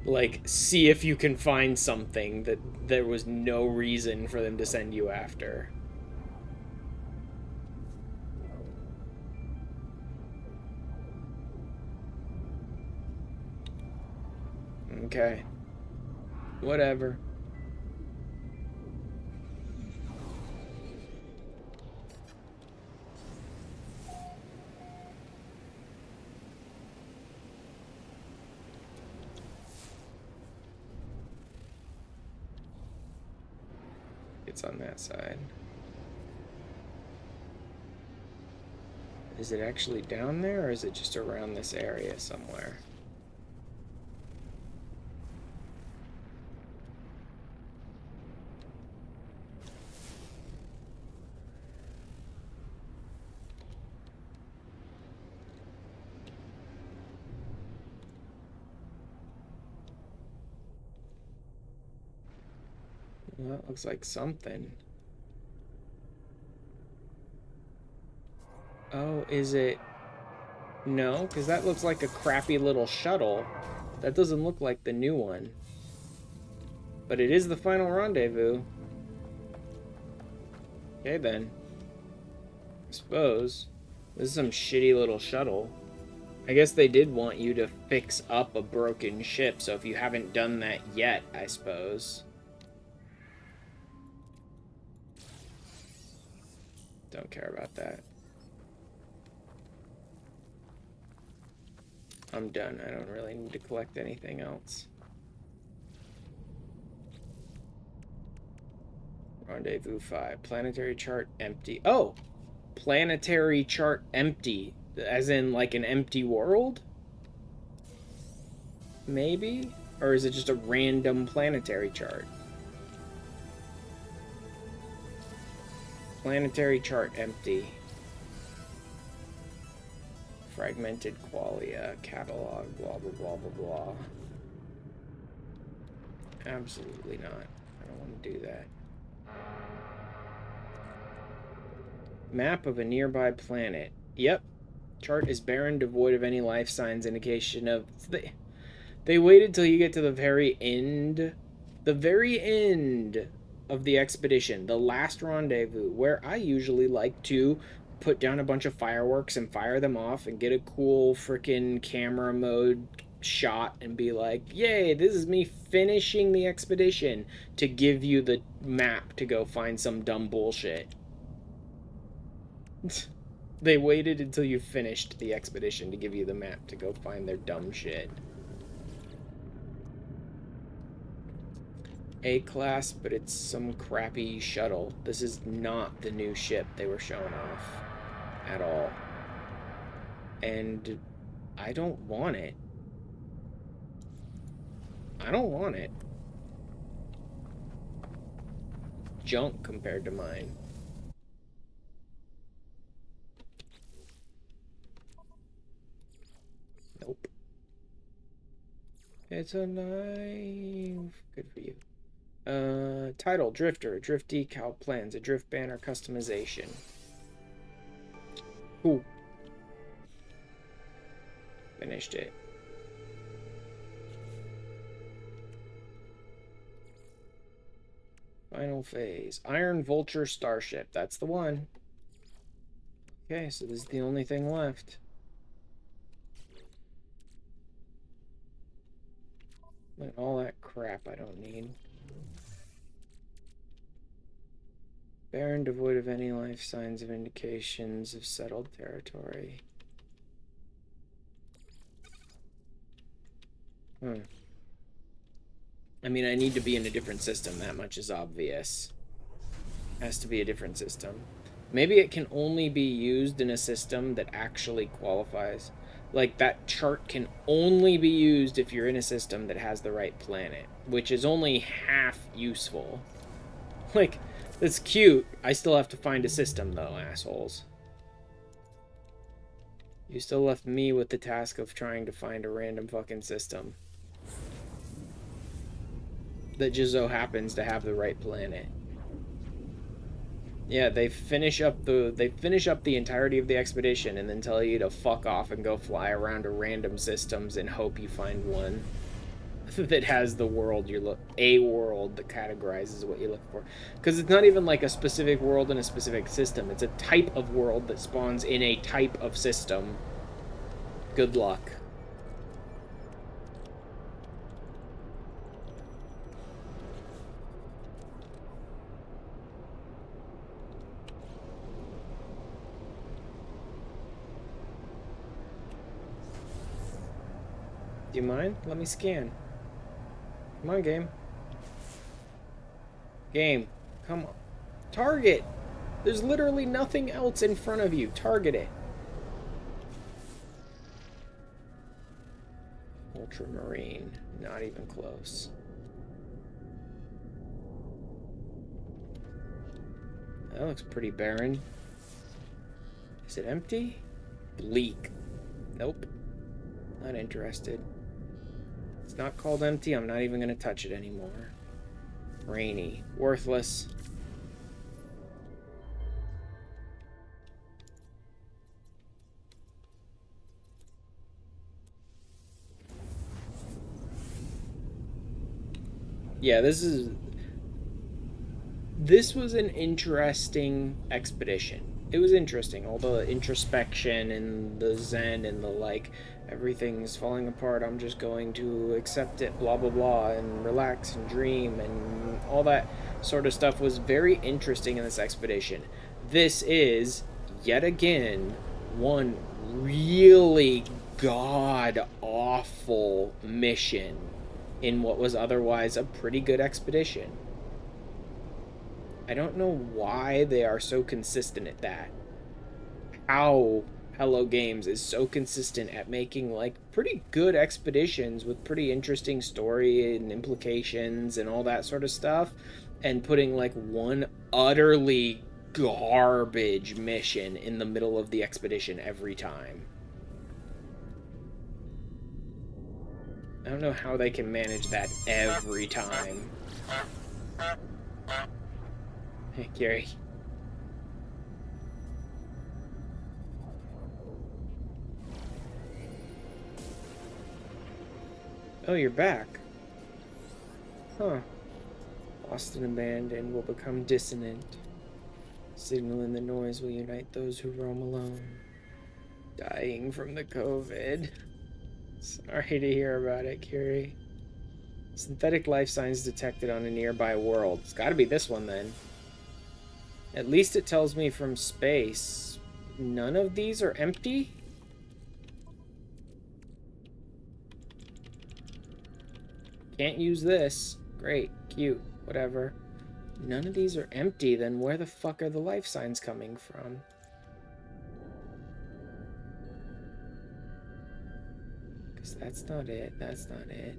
like, see if you can find something that there was no reason for them to send you after. Okay. Whatever. It's on that side. Is it actually down there, or is it just around this area somewhere? Well, that looks like something. Oh, is it? No, because that looks like a crappy little shuttle. That doesn't look like the new one. But it is the final rendezvous. Okay, then. I suppose. This is some shitty little shuttle. I guess they did want you to fix up a broken ship, so if you haven't done that yet, I suppose. Don't care about that. I'm done. I don't really need to collect anything else. Rendezvous 5. Planetary chart empty. Oh! Planetary chart empty. As in, like, an empty world? Maybe? Or is it just a random planetary chart? Planetary chart empty. Fragmented qualia, catalog, blah, blah, blah, blah, blah. Absolutely not. I don't want to do that. Map of a nearby planet. Yep. Chart is barren, devoid of any life signs, indication of... They waited till you get to the very end. The very end of the expedition. The last rendezvous, where I usually like to put down a bunch of fireworks and fire them off and get a cool freaking camera mode shot and be like, yay, this is me finishing the expedition, to give you the map to go find some dumb bullshit. They waited until you finished the expedition to give you the map to go find their dumb shit. A-class, but it's some crappy shuttle. This is not the new ship they were showing off at all. And I don't want it. I don't want it. junk compared to mine. Nope. It's a knife. Good for you. Title, Drifter, Drift decal plans, a drift banner customization. Cool. Finished it. Final phase. Iron Vulture Starship. That's the one. Okay, so this is the only thing left. Like all that crap I don't need. Barren, devoid of any life signs of indications of settled territory. I mean, I need to be in a different system. That much is obvious. Has to be a different system. Maybe it can only be used in a system that actually qualifies. Like, that chart can only be used if you're in a system that has the right planet, which is only half useful. Like, that's cute. I still have to find a system, though, assholes. You still left me with the task of trying to find a random fucking system that just so happens to have the right planet. Yeah, they finish up the entirety of the expedition and then tell you to fuck off and go fly around to random systems and hope you find one that has the world a world that categorizes what you look for. Because it's not even like a specific world in a specific system. It's a type of world that spawns in a type of system. Good luck. Do you mind? Let me scan. Come on, game. Game. Come on. Target! There's literally nothing else in front of you. Target it. Ultramarine. Not even close. That looks pretty barren. Is it empty? Bleak. Nope. Not interested. It's not called empty. I'm not even going to touch it anymore. Rainy. Worthless. Yeah, this was an interesting expedition. It was interesting, all the introspection and the zen and the like, everything's falling apart, I'm just going to accept it, blah blah blah, and relax and dream and all that sort of stuff was very interesting in this expedition. This is, yet again, one really god awful mission in what was otherwise a pretty good expedition. I don't know why they are so consistent at that. How Hello Games is so consistent at making like pretty good expeditions with pretty interesting story and implications and all that sort of stuff, and putting like one utterly garbage mission in the middle of the expedition every time. I don't know how they can manage that every time. Hey, Gary. Oh, you're back. Huh. Lost and abandoned will become dissonant. Signal in the noise will unite those who roam alone. Dying from the COVID. Sorry to hear about it, Curie. Synthetic life signs detected on a nearby world. It's gotta be this one then. At least it tells me from space. None of these are empty? Can't use this. Great, cute, whatever. None of these are empty, then where the fuck are the life signs coming from? Because that's not it, that's not it.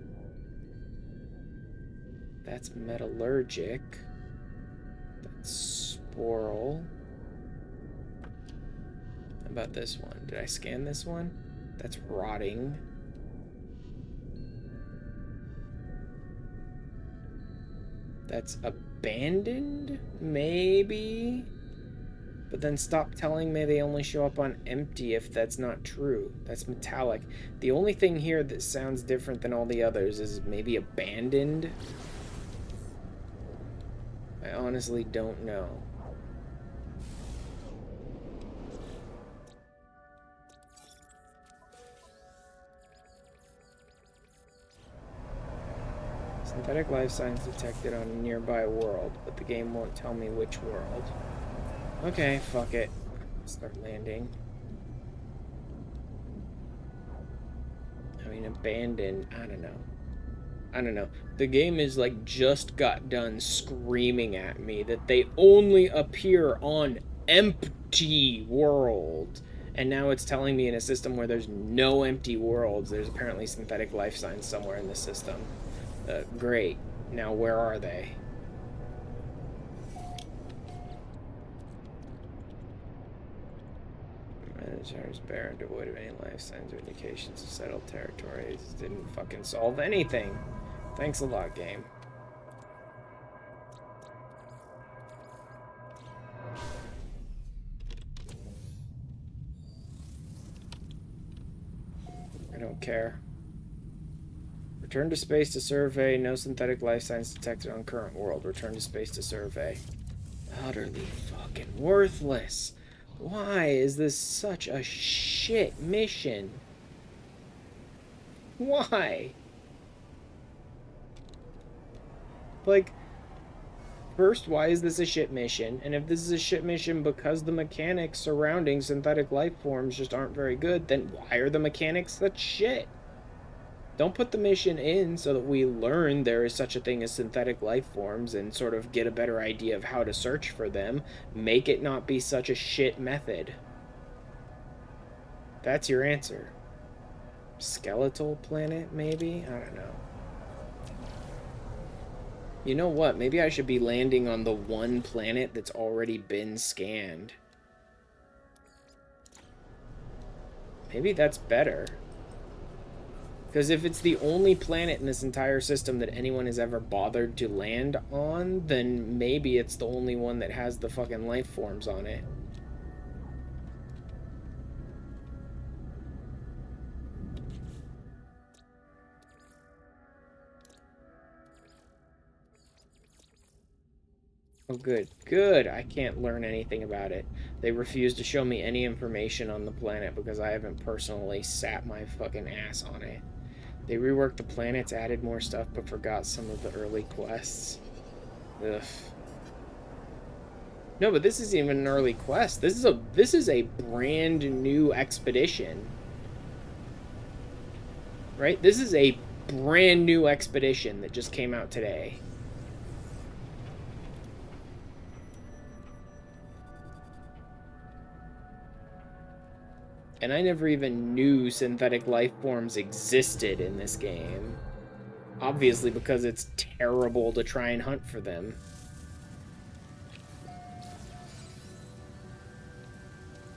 That's metallurgic. temporal. How about this one? Did I scan this one? That's rotting. That's abandoned? Maybe? But then stop telling me they only show up on empty if that's not true. That's metallic. The only thing here that sounds different than all the others is maybe abandoned. I honestly don't know. Synthetic life signs detected on a nearby world, but the game won't tell me which world. Okay, fuck it. Start landing. I mean, abandoned. I don't know. The game is like just got done screaming at me that they only appear on empty world. And now it's telling me in a system where there's no empty worlds, there's apparently synthetic life signs somewhere in the system. Great. Now where are they? Managers barren, devoid of any life signs or indications of settled territories. Didn't fucking solve anything. Thanks a lot, game. I don't care. Return to space to survey. No synthetic life signs detected on current world. Return to space to survey. Utterly fucking worthless. Why is this such a shit mission? Why? Like, first, why is this a shit mission? And if this is a shit mission because the mechanics surrounding synthetic life forms just aren't very good, then why are the mechanics such shit? Don't put the mission in so that we learn there is such a thing as synthetic life forms and sort of get a better idea of how to search for them. Make it not be such a shit method. That's your answer. Skeletal planet, maybe? I don't know. You know what? Maybe I should be landing on the one planet that's already been scanned. Maybe that's better. Because if it's the only planet in this entire system that anyone has ever bothered to land on, then maybe it's the only one that has the fucking life forms on it. Oh, good. Good. I can't learn anything about it. They refuse to show me any information on the planet because I haven't personally sat my fucking ass on it. They reworked the planets, added more stuff, but forgot some of the early quests. Ugh. No, but this isn't even an early quest. This is a brand new expedition. Right? This is a brand new expedition that just came out today. And I never even knew synthetic life forms existed in this game. Obviously because it's terrible to try and hunt for them.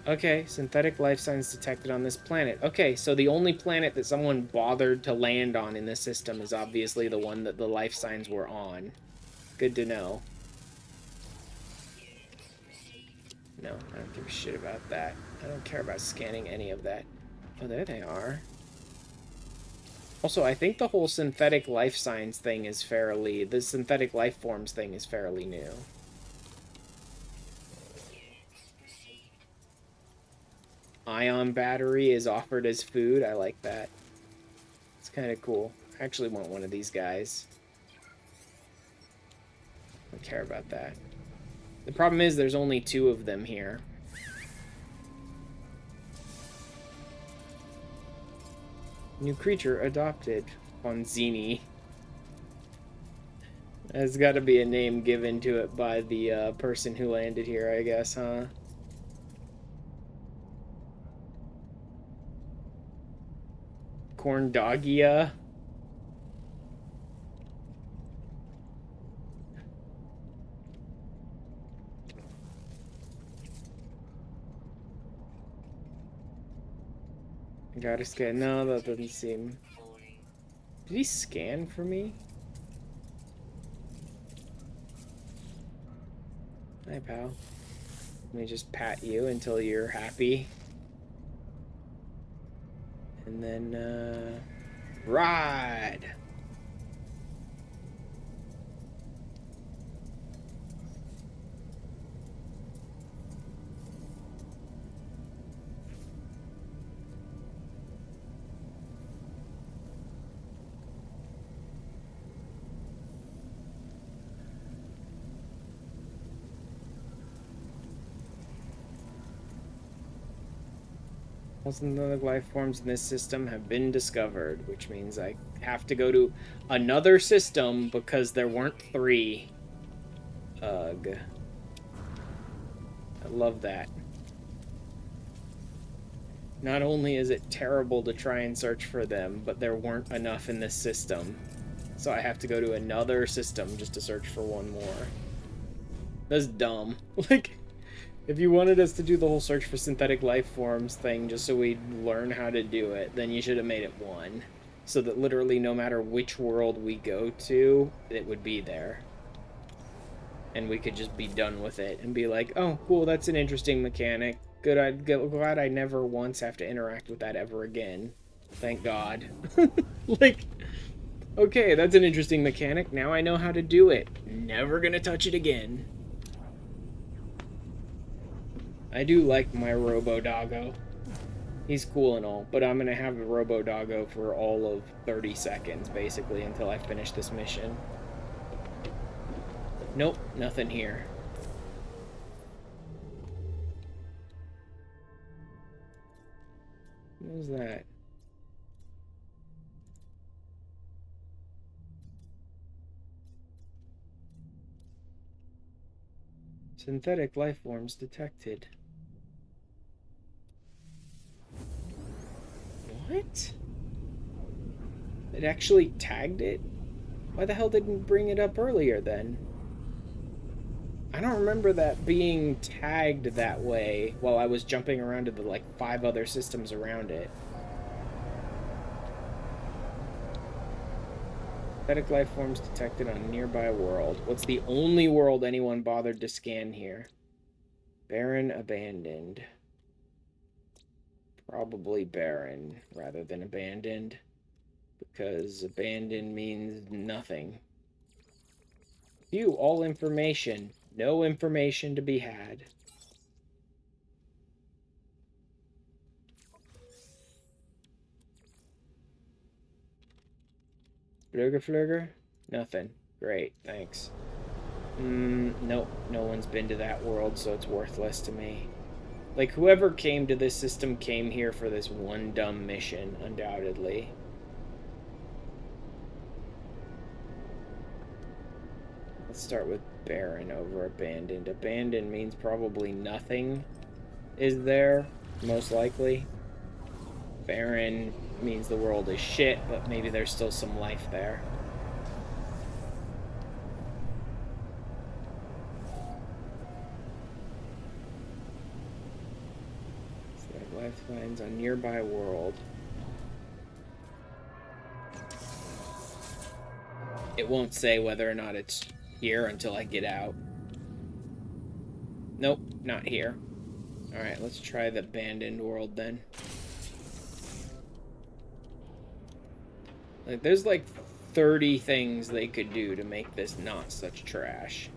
Okay, synthetic life signs detected on this planet. Okay, so the only planet that someone bothered to land on in this system is obviously the one that the life signs were on. Good to know. No, I don't give a shit about that. I don't care about scanning any of that. Oh, there they are. Also, I think the whole synthetic life signs thing is fairly... The synthetic life forms thing is fairly new. Ion battery is offered as food. I like that. It's kind of cool. I actually want one of these guys. I don't care about that. The problem is there's only 2 of them here. New creature adopted. Bonzini. There's got to be a name given to it by the person who landed here, I guess, huh? Corndogia. Gotta scan. No, that doesn't seem. Falling. Did he scan for me? Hi, pal. Let me just pat you until you're happy. And then, ride! All synthetic life forms in this system have been discovered, which means I have to go to another system because there weren't 3. Ugh. I love that. Not only is it terrible to try and search for them, but there weren't enough in this system. So I have to go to another system just to search for one more. That's dumb. Like, if you wanted us to do the whole search for synthetic life forms thing just so we'd learn how to do it, then you should have made it 1. So that literally no matter which world we go to, it would be there. And we could just be done with it and be like, oh, cool, that's an interesting mechanic. Good, I'm glad I never once have to interact with that ever again. Thank God. Like, okay, that's an interesting mechanic. Now I know how to do it. Never gonna touch it again. I do like my Robo-Doggo. He's cool and all, but I'm gonna have the Robo-Doggo for all of 30 seconds, basically, until I finish this mission. Nope, nothing here. What was that? Synthetic life forms detected. What? It actually tagged it? Why the hell didn't it bring it up earlier then? I don't remember that being tagged that way while I was jumping around to the, like, 5 other systems around it. Synthetic life forms detected on a nearby world. What's the only world anyone bothered to scan here? Barren abandoned. Probably barren rather than abandoned, because abandoned means nothing. View all information. No information to be had. Flurger? Nothing. Great, thanks. Nope. No one's been to that world, so it's worthless to me. Like, whoever came to this system came here for this one dumb mission, undoubtedly. Let's start with barren over abandoned. Abandoned means probably nothing is there, most likely. Barren means the world is shit, but maybe there's still some life there. Lifelines on nearby world. It won't say whether or not it's here until I get out. Nope, not here. Alright, let's try the abandoned world then. Like, there's like 30 things they could do to make this not such trash.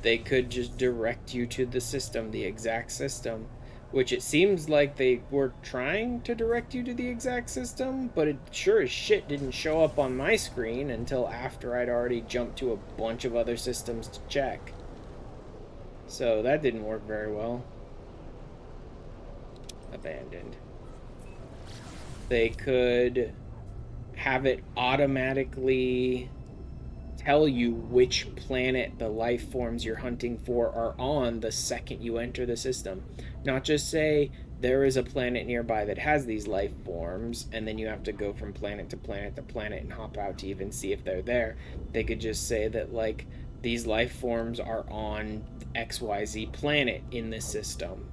They could just direct you to the system, the exact system, which it seems like they were trying to direct you to the exact system, but it sure as shit didn't show up on my screen until after I'd already jumped to a bunch of other systems to check. So that didn't work very well. Abandoned. They could have it automatically tell you which planet the life forms you're hunting for are on the second you enter the system. Not just say there is a planet nearby that has these life forms and then you have to go from planet to planet to planet and hop out to even see if they're there. They could just say that, like, these life forms are on XYZ planet in this system.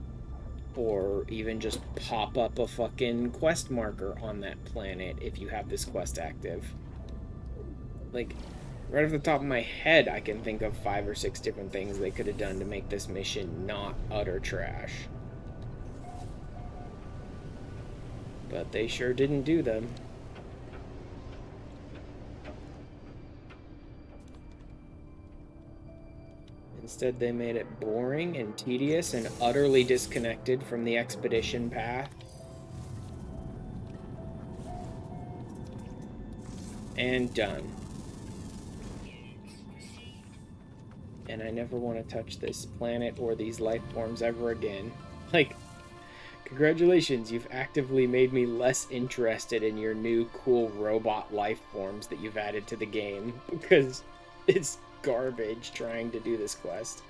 or even just pop up a fucking quest marker on that planet if you have this quest active. Like, right off the top of my head, I can think of 5 or 6 different things they could have done to make this mission not utter trash. But they sure didn't do them. Instead, they made it boring and tedious and utterly disconnected from the expedition path. And done. And I never want to touch this planet or these life forms ever again. Like, congratulations, you've actively made me less interested in your new cool robot life forms that you've added to the game, because it's garbage trying to do this quest.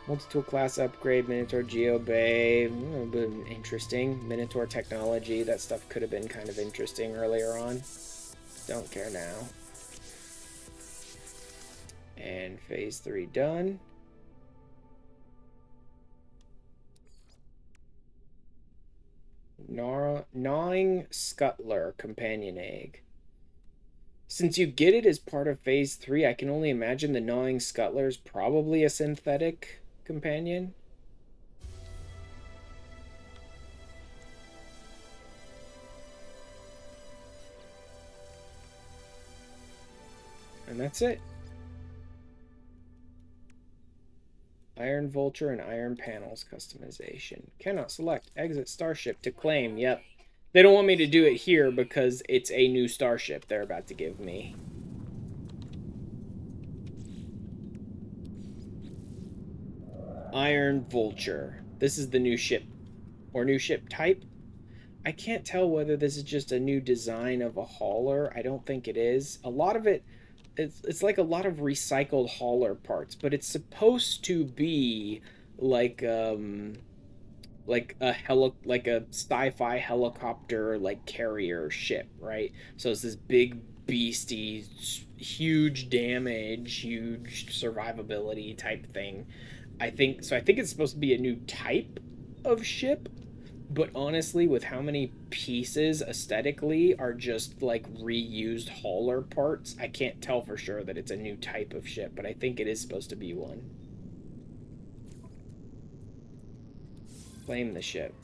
Multi-tool class upgrade, Minotaur Geobay, interesting. Minotaur technology, that stuff could have been kind of interesting earlier on. Don't care now. And phase 3 done. Gnawing Scuttler companion egg. Since you get it as part of phase 3, I can only imagine the Gnawing Scuttler is probably a synthetic companion. And that's it. Iron Vulture and Iron Panels customization. Cannot select. Exit Starship to claim. Yep. They don't want me to do it here because it's a new starship they're about to give me. Iron Vulture. This is the new ship. Or new ship type. I can't tell whether this is just a new design of a hauler. I don't think it is. A lot of it, it's like a lot of recycled hauler parts, but it's supposed to be like a sci-fi helicopter like carrier ship, right? So it's this big beastie, huge damage, huge survivability type thing. I think it's supposed to be a new type of ship, but honestly, with how many pieces aesthetically are just like reused hauler parts, I can't tell for sure that it's a new type of ship, but I think it is supposed to be one. Claim the ship.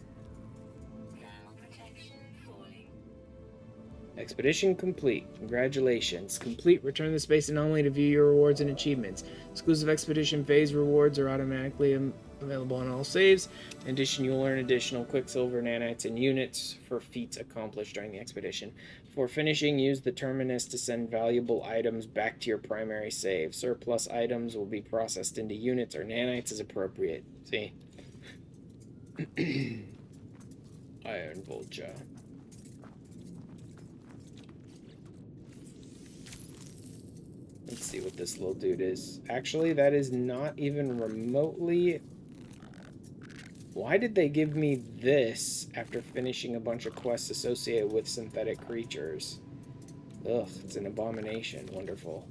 Expedition complete. Congratulations. Complete. Return to space anomaly to view your rewards and achievements. Exclusive expedition phase rewards are automatically available on all saves. In addition, you'll earn additional Quicksilver, nanites, and units for feats accomplished during the expedition. Before finishing, use the terminus to send valuable items back to your primary save. Surplus items will be processed into units or nanites as appropriate. See? Iron Vulture. Let's see what this little dude is. Actually, that is not even remotely... Why did they give me this after finishing a bunch of quests associated with synthetic creatures? Ugh, it's an abomination. Wonderful.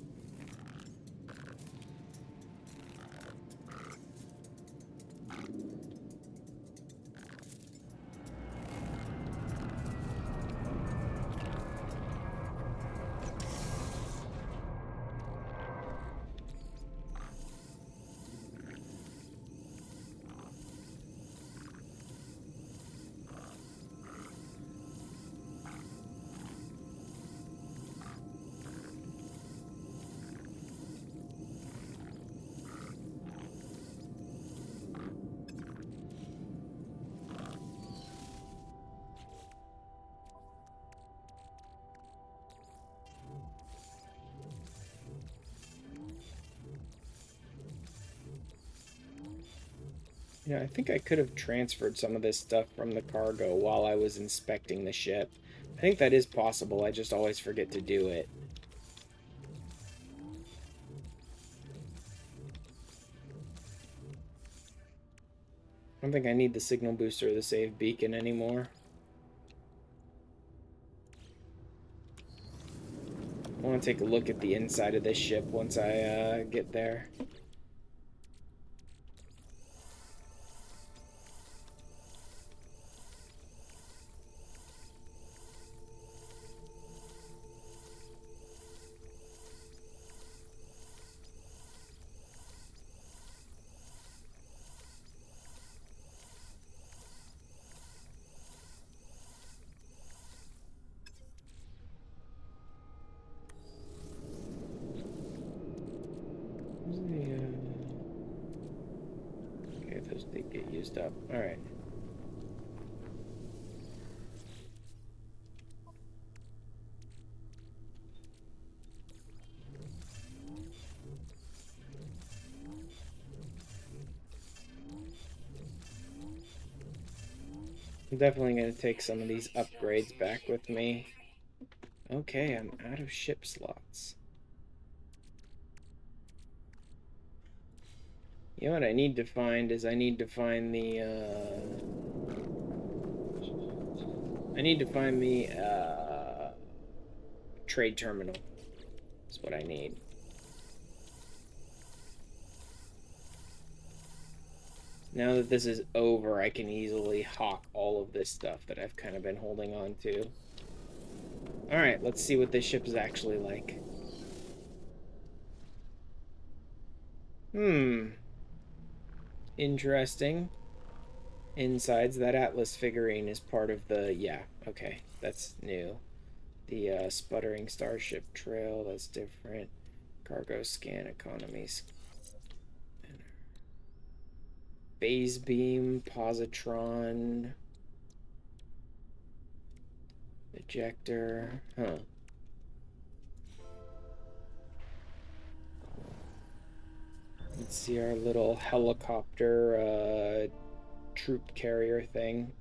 Yeah, I think I could have transferred some of this stuff from the cargo while I was inspecting the ship. I think that is possible, I just always forget to do it. I don't think I need the signal booster or the save beacon anymore. I want to take a look at the inside of this ship once I get there. Okay, those did get used up. Alright. I'm definitely going to take some of these upgrades back with me. Okay, I'm out of ship slots. You know what I need to find is I need to find the, trade terminal. That's what I need. Now that this is over, I can easily hawk all of this stuff that I've kind of been holding on to. Alright, let's see what this ship is actually like. Interesting. Insides, that Atlas figurine is part of the... Yeah, okay, that's new. The sputtering starship trail, that's different. Cargo scan economies. Phase beam, positron, ejector, huh. Let's see our little helicopter troop carrier thing.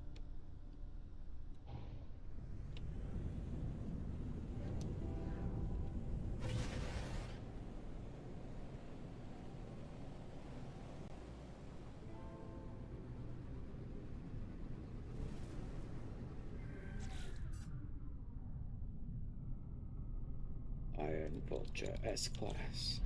Iron Vulture S-Class.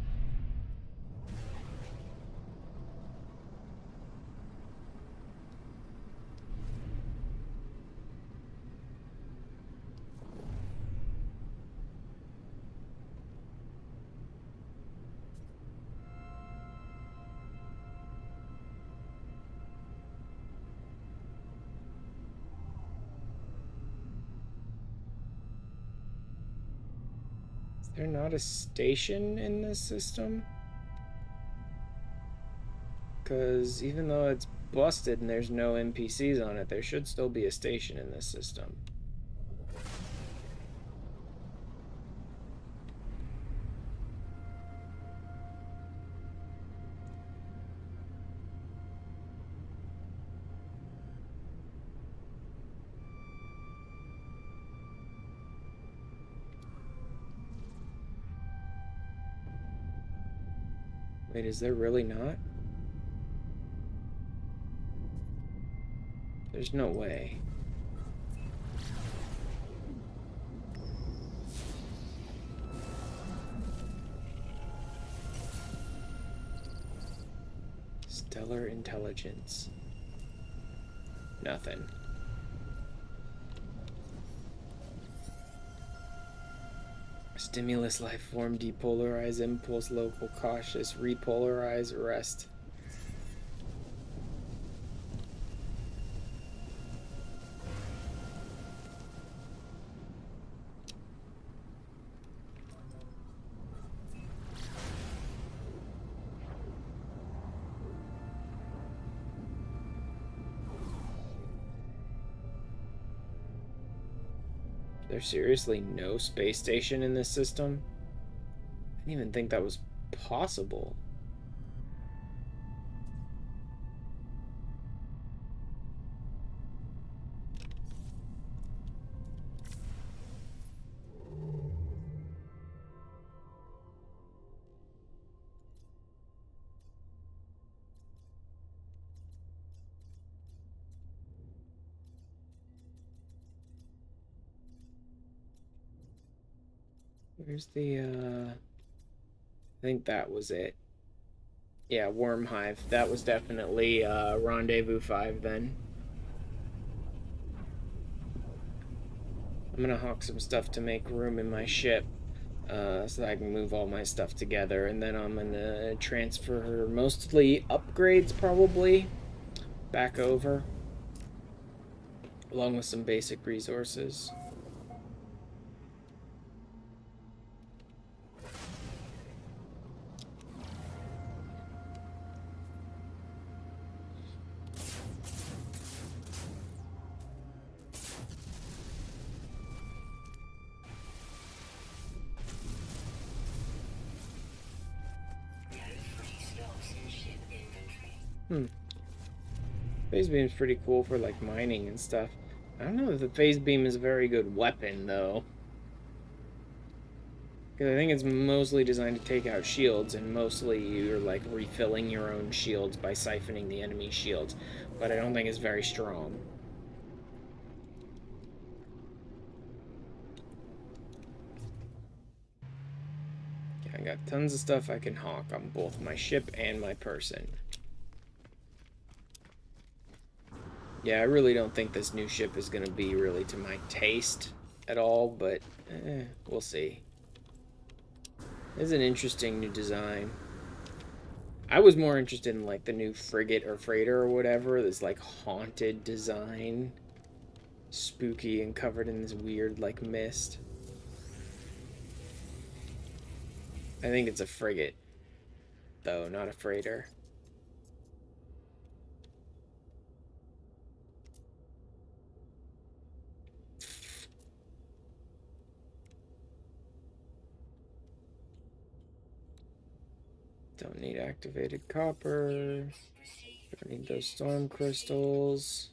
Is there not a station in this system? Because even though it's busted and there's no NPCs on it, there should still be a station in this system. Wait, is there really not? There's no way. Stellar intelligence. Nothing. Stimulus, life form, depolarize, impulse, local, cautious, repolarize, arrest. There's seriously no space station in this system? I didn't even think that was possible. Where's the, I think that was it. Yeah, Worm Hive. That was definitely Rendezvous 5 then. I'm gonna hawk some stuff to make room in my ship so that I can move all my stuff together, and then I'm gonna transfer mostly upgrades probably back over, along with some basic resources. Phase beam's pretty cool for like mining and stuff. I don't know if the phase beam is a very good weapon though. Because I think it's mostly designed to take out shields, and mostly you're like refilling your own shields by siphoning the enemy shields. But I don't think it's very strong. Okay, I got tons of stuff I can hawk on both my ship and my person. Yeah, I really don't think this new ship is going to be really to my taste at all, but we'll see. It's an interesting new design. I was more interested in like the new frigate or freighter or whatever, this like haunted design. Spooky and covered in this weird like mist. I think it's a frigate, though, not a freighter. Don't need activated copper. Don't need those storm crystals.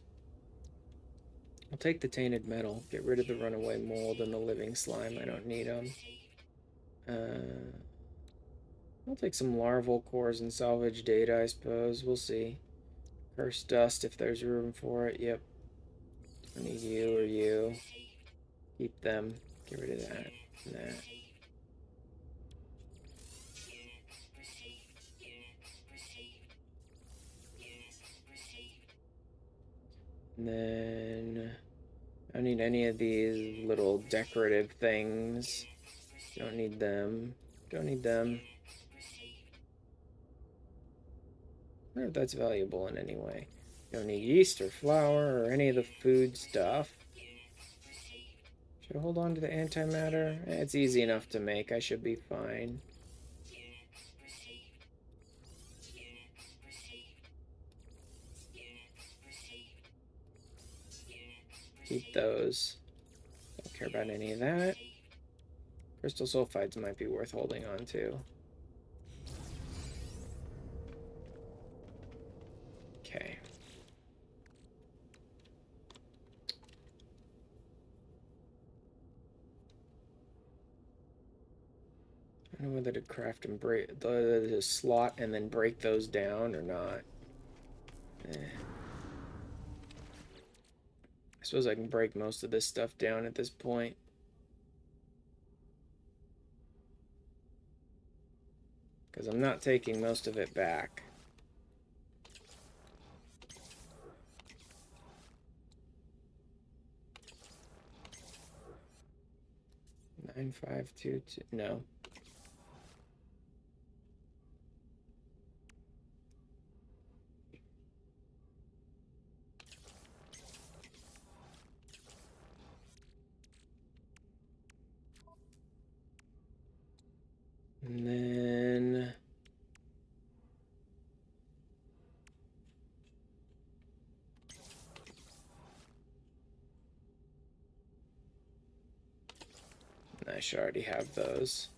I'll take the tainted metal. Get rid of the runaway mold and the living slime. I don't need them. I'll take some larval cores and salvage data, I suppose. We'll see. Cursed dust if there's room for it. Yep. I need you or you. Keep them. Get rid of that and that. And then I don't need any of these little decorative things. Don't need them. Don't need them. I wonder if that's valuable in any way. Don't need yeast or flour or any of the food stuff. Should I hold on to the antimatter? It's easy enough to make. I should be fine. Keep those. Don't care about any of that. Crystal sulfides might be worth holding on to. Okay. I don't know whether to craft and break the slot and then break those down or not. I suppose I can break most of this stuff down at this point. Because I'm not taking most of it back. Nine, 5, 2, 2. No. And then I should already have those.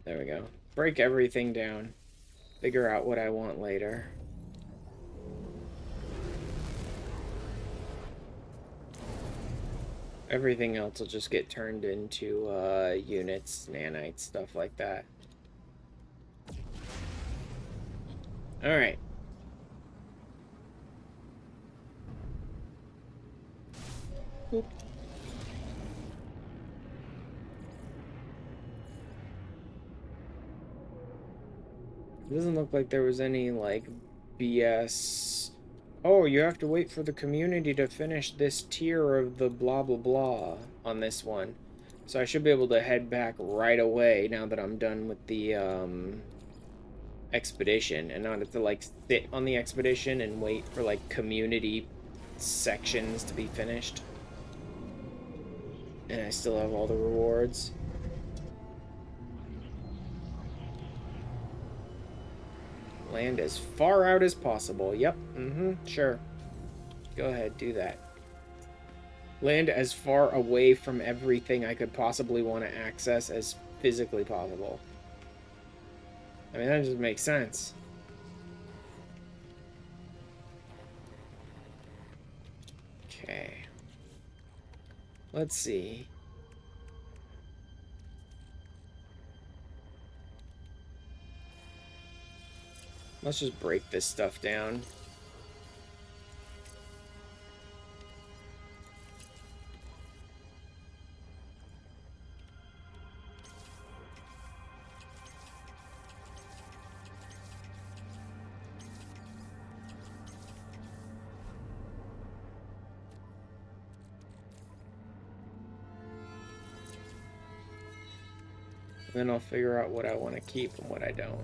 There we go. Break everything down. Figure out what I want later. Everything else will just get turned into units, nanites, stuff like that. Alright. Boop. It doesn't look like there was any, like, BS. Oh, you have to wait for the community to finish this tier of the blah blah blah on this one. So I should be able to head back right away now that I'm done with the, expedition, and not have to, like, sit on the expedition and wait for, like, community sections to be finished. And I still have all the rewards. Land as far out as possible. Yep. Sure. Go ahead, do that. Land as far away from everything I could possibly want to access as physically possible. I mean, that just makes sense. Okay. Let's see. Let's just break this stuff down. Then I'll figure out what I want to keep and what I don't.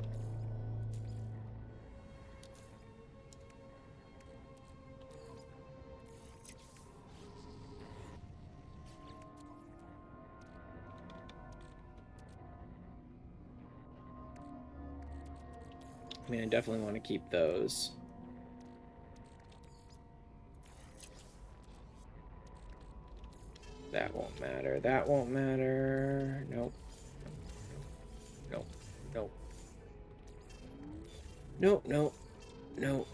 I mean, I definitely want to keep those. That won't matter. That won't matter. Nope. Nope. Nope. Nope. Nope. Nope.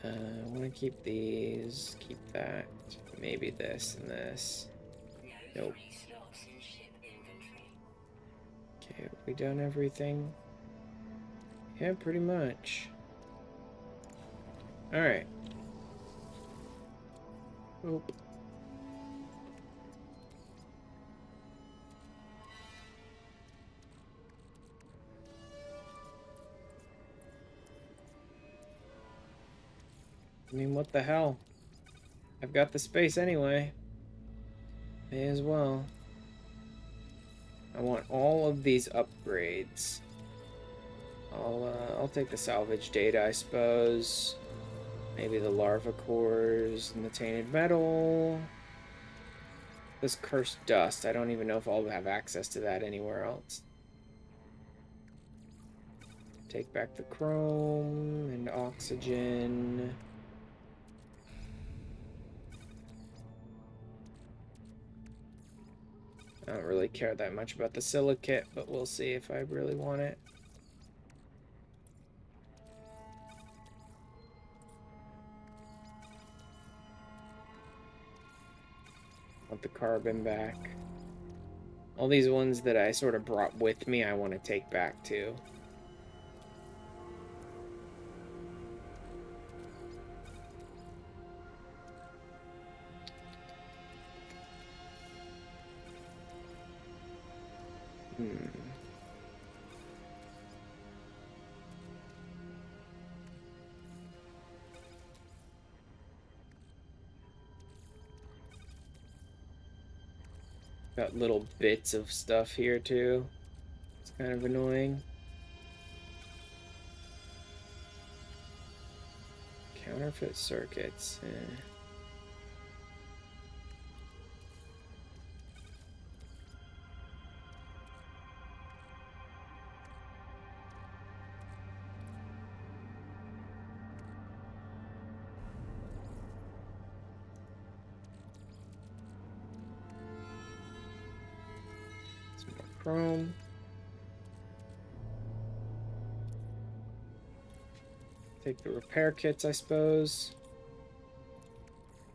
I want to keep these. Keep that. Maybe this and this. Nope. Okay, have we done everything? Yeah, pretty much. Alright. Oop. I mean, what the hell? I've got the space anyway. May as well. I want all of these upgrades. I'll take the salvage data, I suppose. Maybe the larva cores and the tainted metal. This cursed dust. I don't even know if I'll have access to that anywhere else. Take back the chrome and oxygen. I don't really care that much about the silicate, but we'll see if I really want it. Want the carbon back. All these ones that I sort of brought with me, I want to take back too. Got little bits of stuff here too. It's kind of annoying. Counterfeit circuits. Some more chrome. Take the repair kits, I suppose.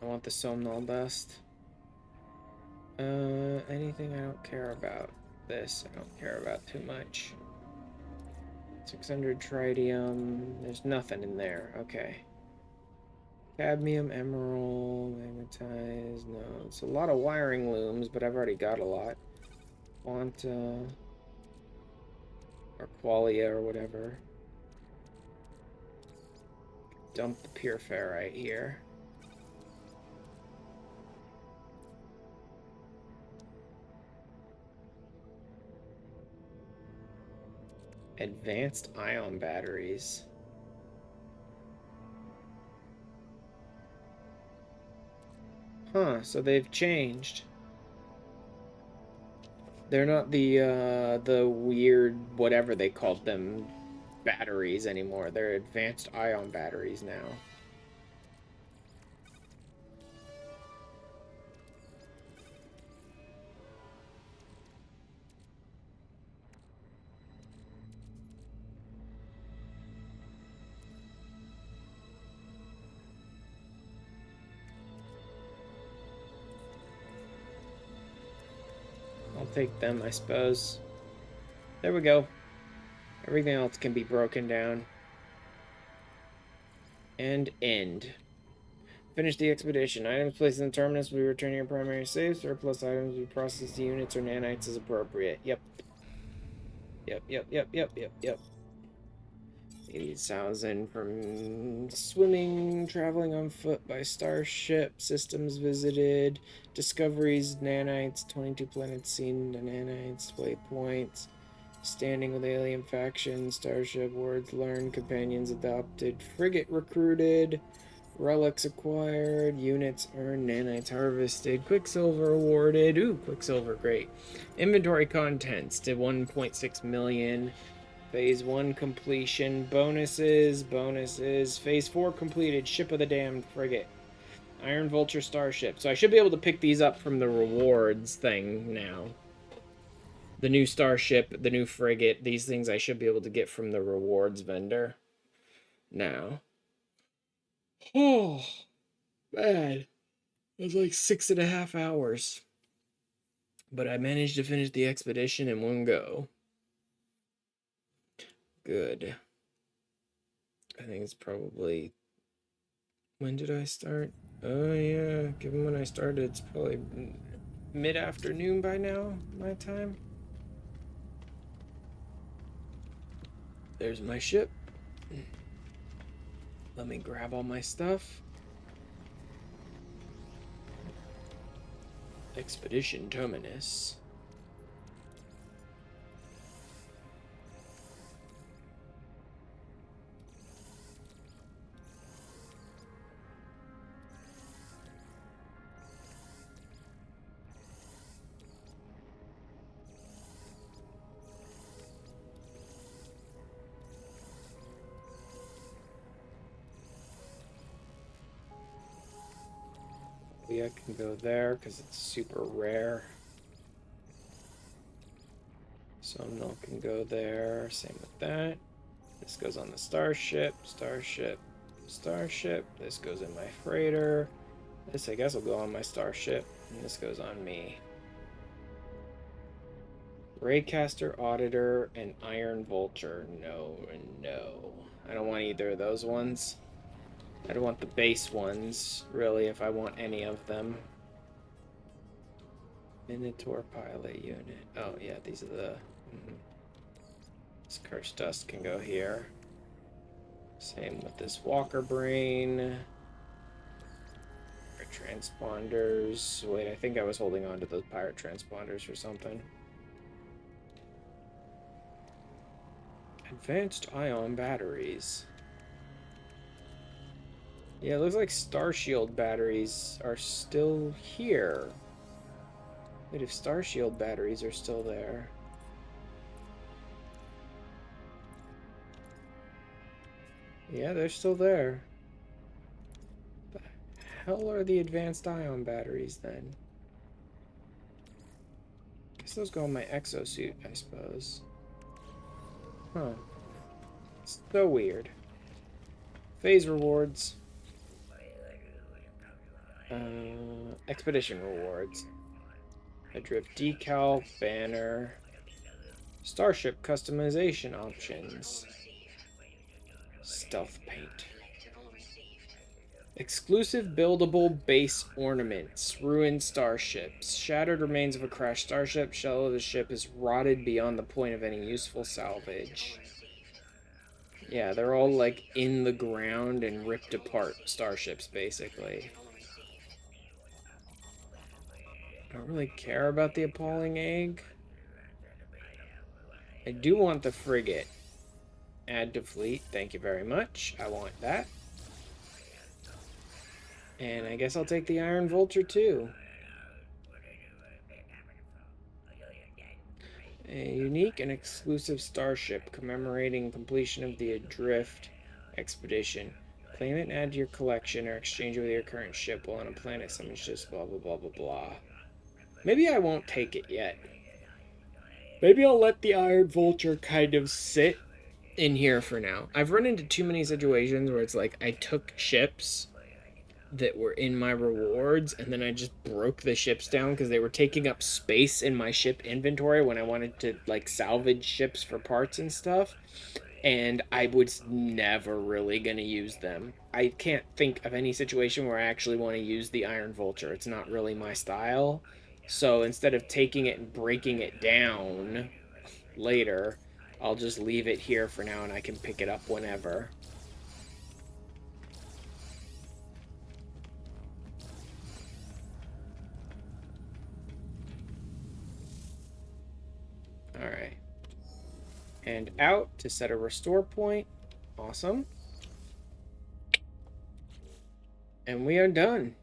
I want the somnol dust. Anything I don't care about. This I don't care about too much. 600 tritium. There's nothing in there. Okay. Cadmium, emerald, magnetized. No, it's a lot of wiring looms, but I've already got a lot. Quanta. Or qualia or whatever. Dump the pure ferrite here. Advanced ion batteries. Huh, so they've changed. They're not the weird whatever they called them batteries anymore. They're advanced ion batteries now. I'll take them, I suppose. There we go. Everything else can be broken down. And end. Finish the expedition. Items placed in the terminus will be returned to your primary save. Surplus items will be processed to units or nanites as appropriate. Yep. Yep. 80,000 from swimming, traveling on foot by starship, systems visited, discoveries, nanites, 22 planets seen, the nanites, waypoints, standing with alien faction, starship, words learned, companions adopted, frigate recruited, relics acquired, units earned, nanites harvested, quicksilver awarded. Ooh, quicksilver, great. Inventory contents did 1.6 million. Phase 1 completion. Bonuses. Phase 4 completed. Ship of the Damned Frigate. Iron Vulture Starship. So I should be able to pick these up from the rewards thing now. The new starship, the new frigate, these things I should be able to get from the rewards vendor now. Oh, man. It was like 6.5 hours. But I managed to finish the expedition in one go. Good. I think it's probably... When did I start? Oh, yeah. Given when I started, it's probably mid-afternoon by now, my time. There's my ship. Let me grab all my stuff. Expedition Terminus. I can go there because it's super rare. Somnol can go there. Same with that. This goes on the starship. This goes in my freighter. This, I guess, will go on my starship. And this goes on me. Raycaster, Auditor, and Iron Vulture. No and no. I don't want either of those ones. I don't want the base ones, really, if I want any of them. Minotaur pilot unit. Oh, yeah, these are the... This cursed dust can go here. Same with this walker brain. Pirate transponders. Wait, I think I was holding on to those pirate transponders or something. Advanced ion batteries. Yeah, it looks like Starshield batteries are still here. Wait, if Starshield batteries are still there. Yeah, they're still there. The hell are the advanced ion batteries then? Guess those go on my exosuit, I suppose. Huh. So weird. Phase rewards. Expedition rewards. Adrift decal, banner. Starship customization options. Stealth paint. Exclusive buildable base ornaments. Ruined starships. Shattered remains of a crashed starship. Shell of the ship is rotted beyond the point of any useful salvage. Yeah, they're all like in the ground and ripped apart starships, basically. I don't really care about the appalling egg. I do want the frigate. Add to fleet. Thank you very much. I want that. And I guess I'll take the Iron Vulture too. A unique and exclusive starship commemorating completion of the Adrift expedition. Claim it and add to your collection or exchange it with your current ship while on a planet summoned just blah blah blah blah blah. Maybe I won't take it yet. Maybe I'll let the Iron Vulture kind of sit in here for now. I've run into too many situations where it's like I took ships that were in my rewards and then I just broke the ships down because they were taking up space in my ship inventory when I wanted to like salvage ships for parts and stuff, and I was never really going to use them. I can't think of any situation where I actually want to use the Iron Vulture. It's not really my style. So instead of taking it and breaking it down later, I'll just leave it here for now and I can pick it up whenever. Alright. And out to set a restore point. Awesome. And we are done.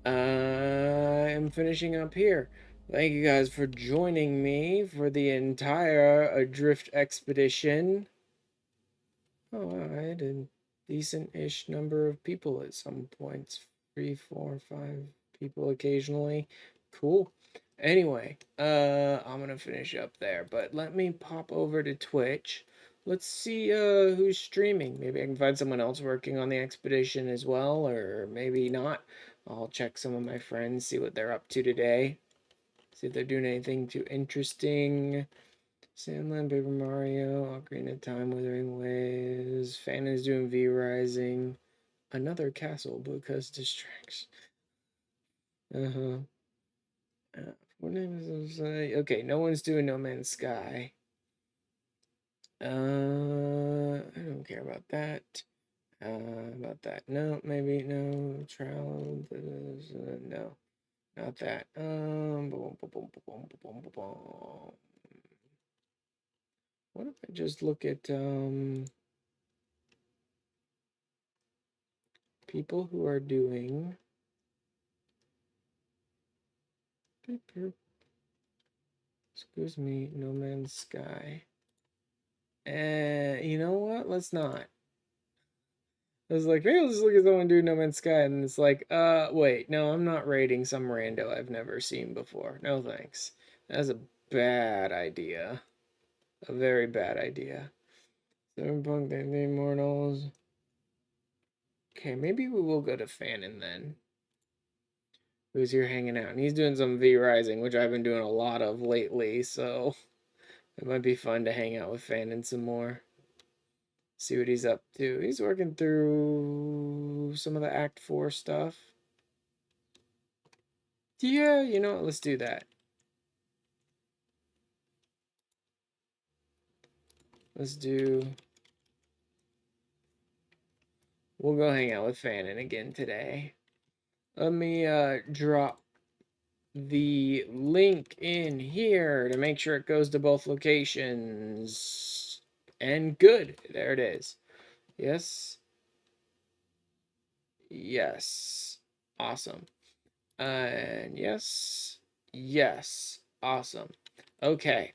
I am finishing up here. Thank you guys for joining me for the entire Adrift expedition. Oh, I had a decent-ish number of people at some points. 3, 4, 5 people occasionally. Cool. Anyway, I'm gonna finish up there, but let me pop over to Twitch. Let's see who's streaming. Maybe I can find someone else working on the expedition as well, or maybe not. I'll check some of my friends, see what they're up to today. See if they're doing anything too interesting. Sandland, Paper Mario, Ocarina of Time, Withering Waves. Fan is doing V Rising. Another castle because distracts. Uh-huh. What name is this? Okay, no one's doing No Man's Sky. I don't care about that. About that. No, maybe no. Trial. No, not that. What if I just look at people who are doing excuse me, No Man's Sky. You know what? Let's not. I was like, maybe I'll just look at someone doing No Man's Sky, and it's like, wait, no, I'm not raiding some rando I've never seen before. No thanks. That's a bad idea. A very bad idea. Cyberpunk, the Immortals. Okay, maybe we will go to Fanon then. Who's here hanging out? And he's doing some V Rising, which I've been doing a lot of lately, so it might be fun to hang out with Fanon some more. See what he's up to. He's working through some of the Act 4 stuff. Yeah, you know what? Let's do that. Let's do... We'll go hang out with Fanon again today. Let me drop the link in here to make sure it goes to both locations. And good. There it is. Yes. Yes. Awesome. And yes. Yes. Awesome. Okay.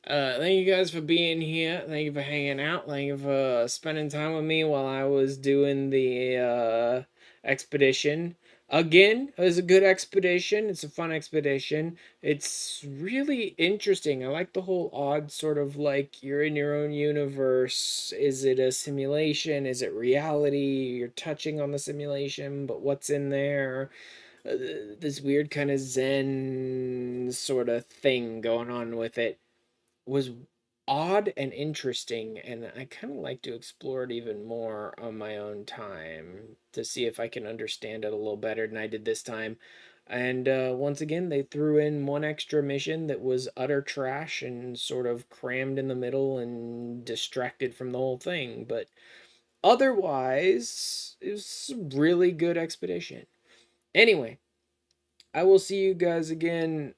Thank you guys for being here. Thank you for hanging out. Thank you for spending time with me while I was doing the expedition. Again, it was a good expedition. It's a fun expedition. It's really interesting. I like the whole odd sort of like you're in your own universe. Is it a simulation? Is it reality? You're touching on the simulation, but what's in there? This weird kind of Zen sort of thing going on with it was odd and interesting, and I kind of like to explore it even more on my own time to see if I can understand it a little better than I did this time. And once again, they threw in one extra mission that was utter trash and sort of crammed in the middle and distracted from the whole thing. But otherwise, it was a really good expedition. Anyway, I will see you guys again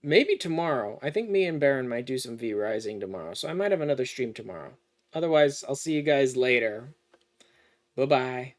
maybe tomorrow. I think me and Baron might do some V Rising tomorrow, so I might have another stream tomorrow. Otherwise, I'll see you guys later. Bye-bye.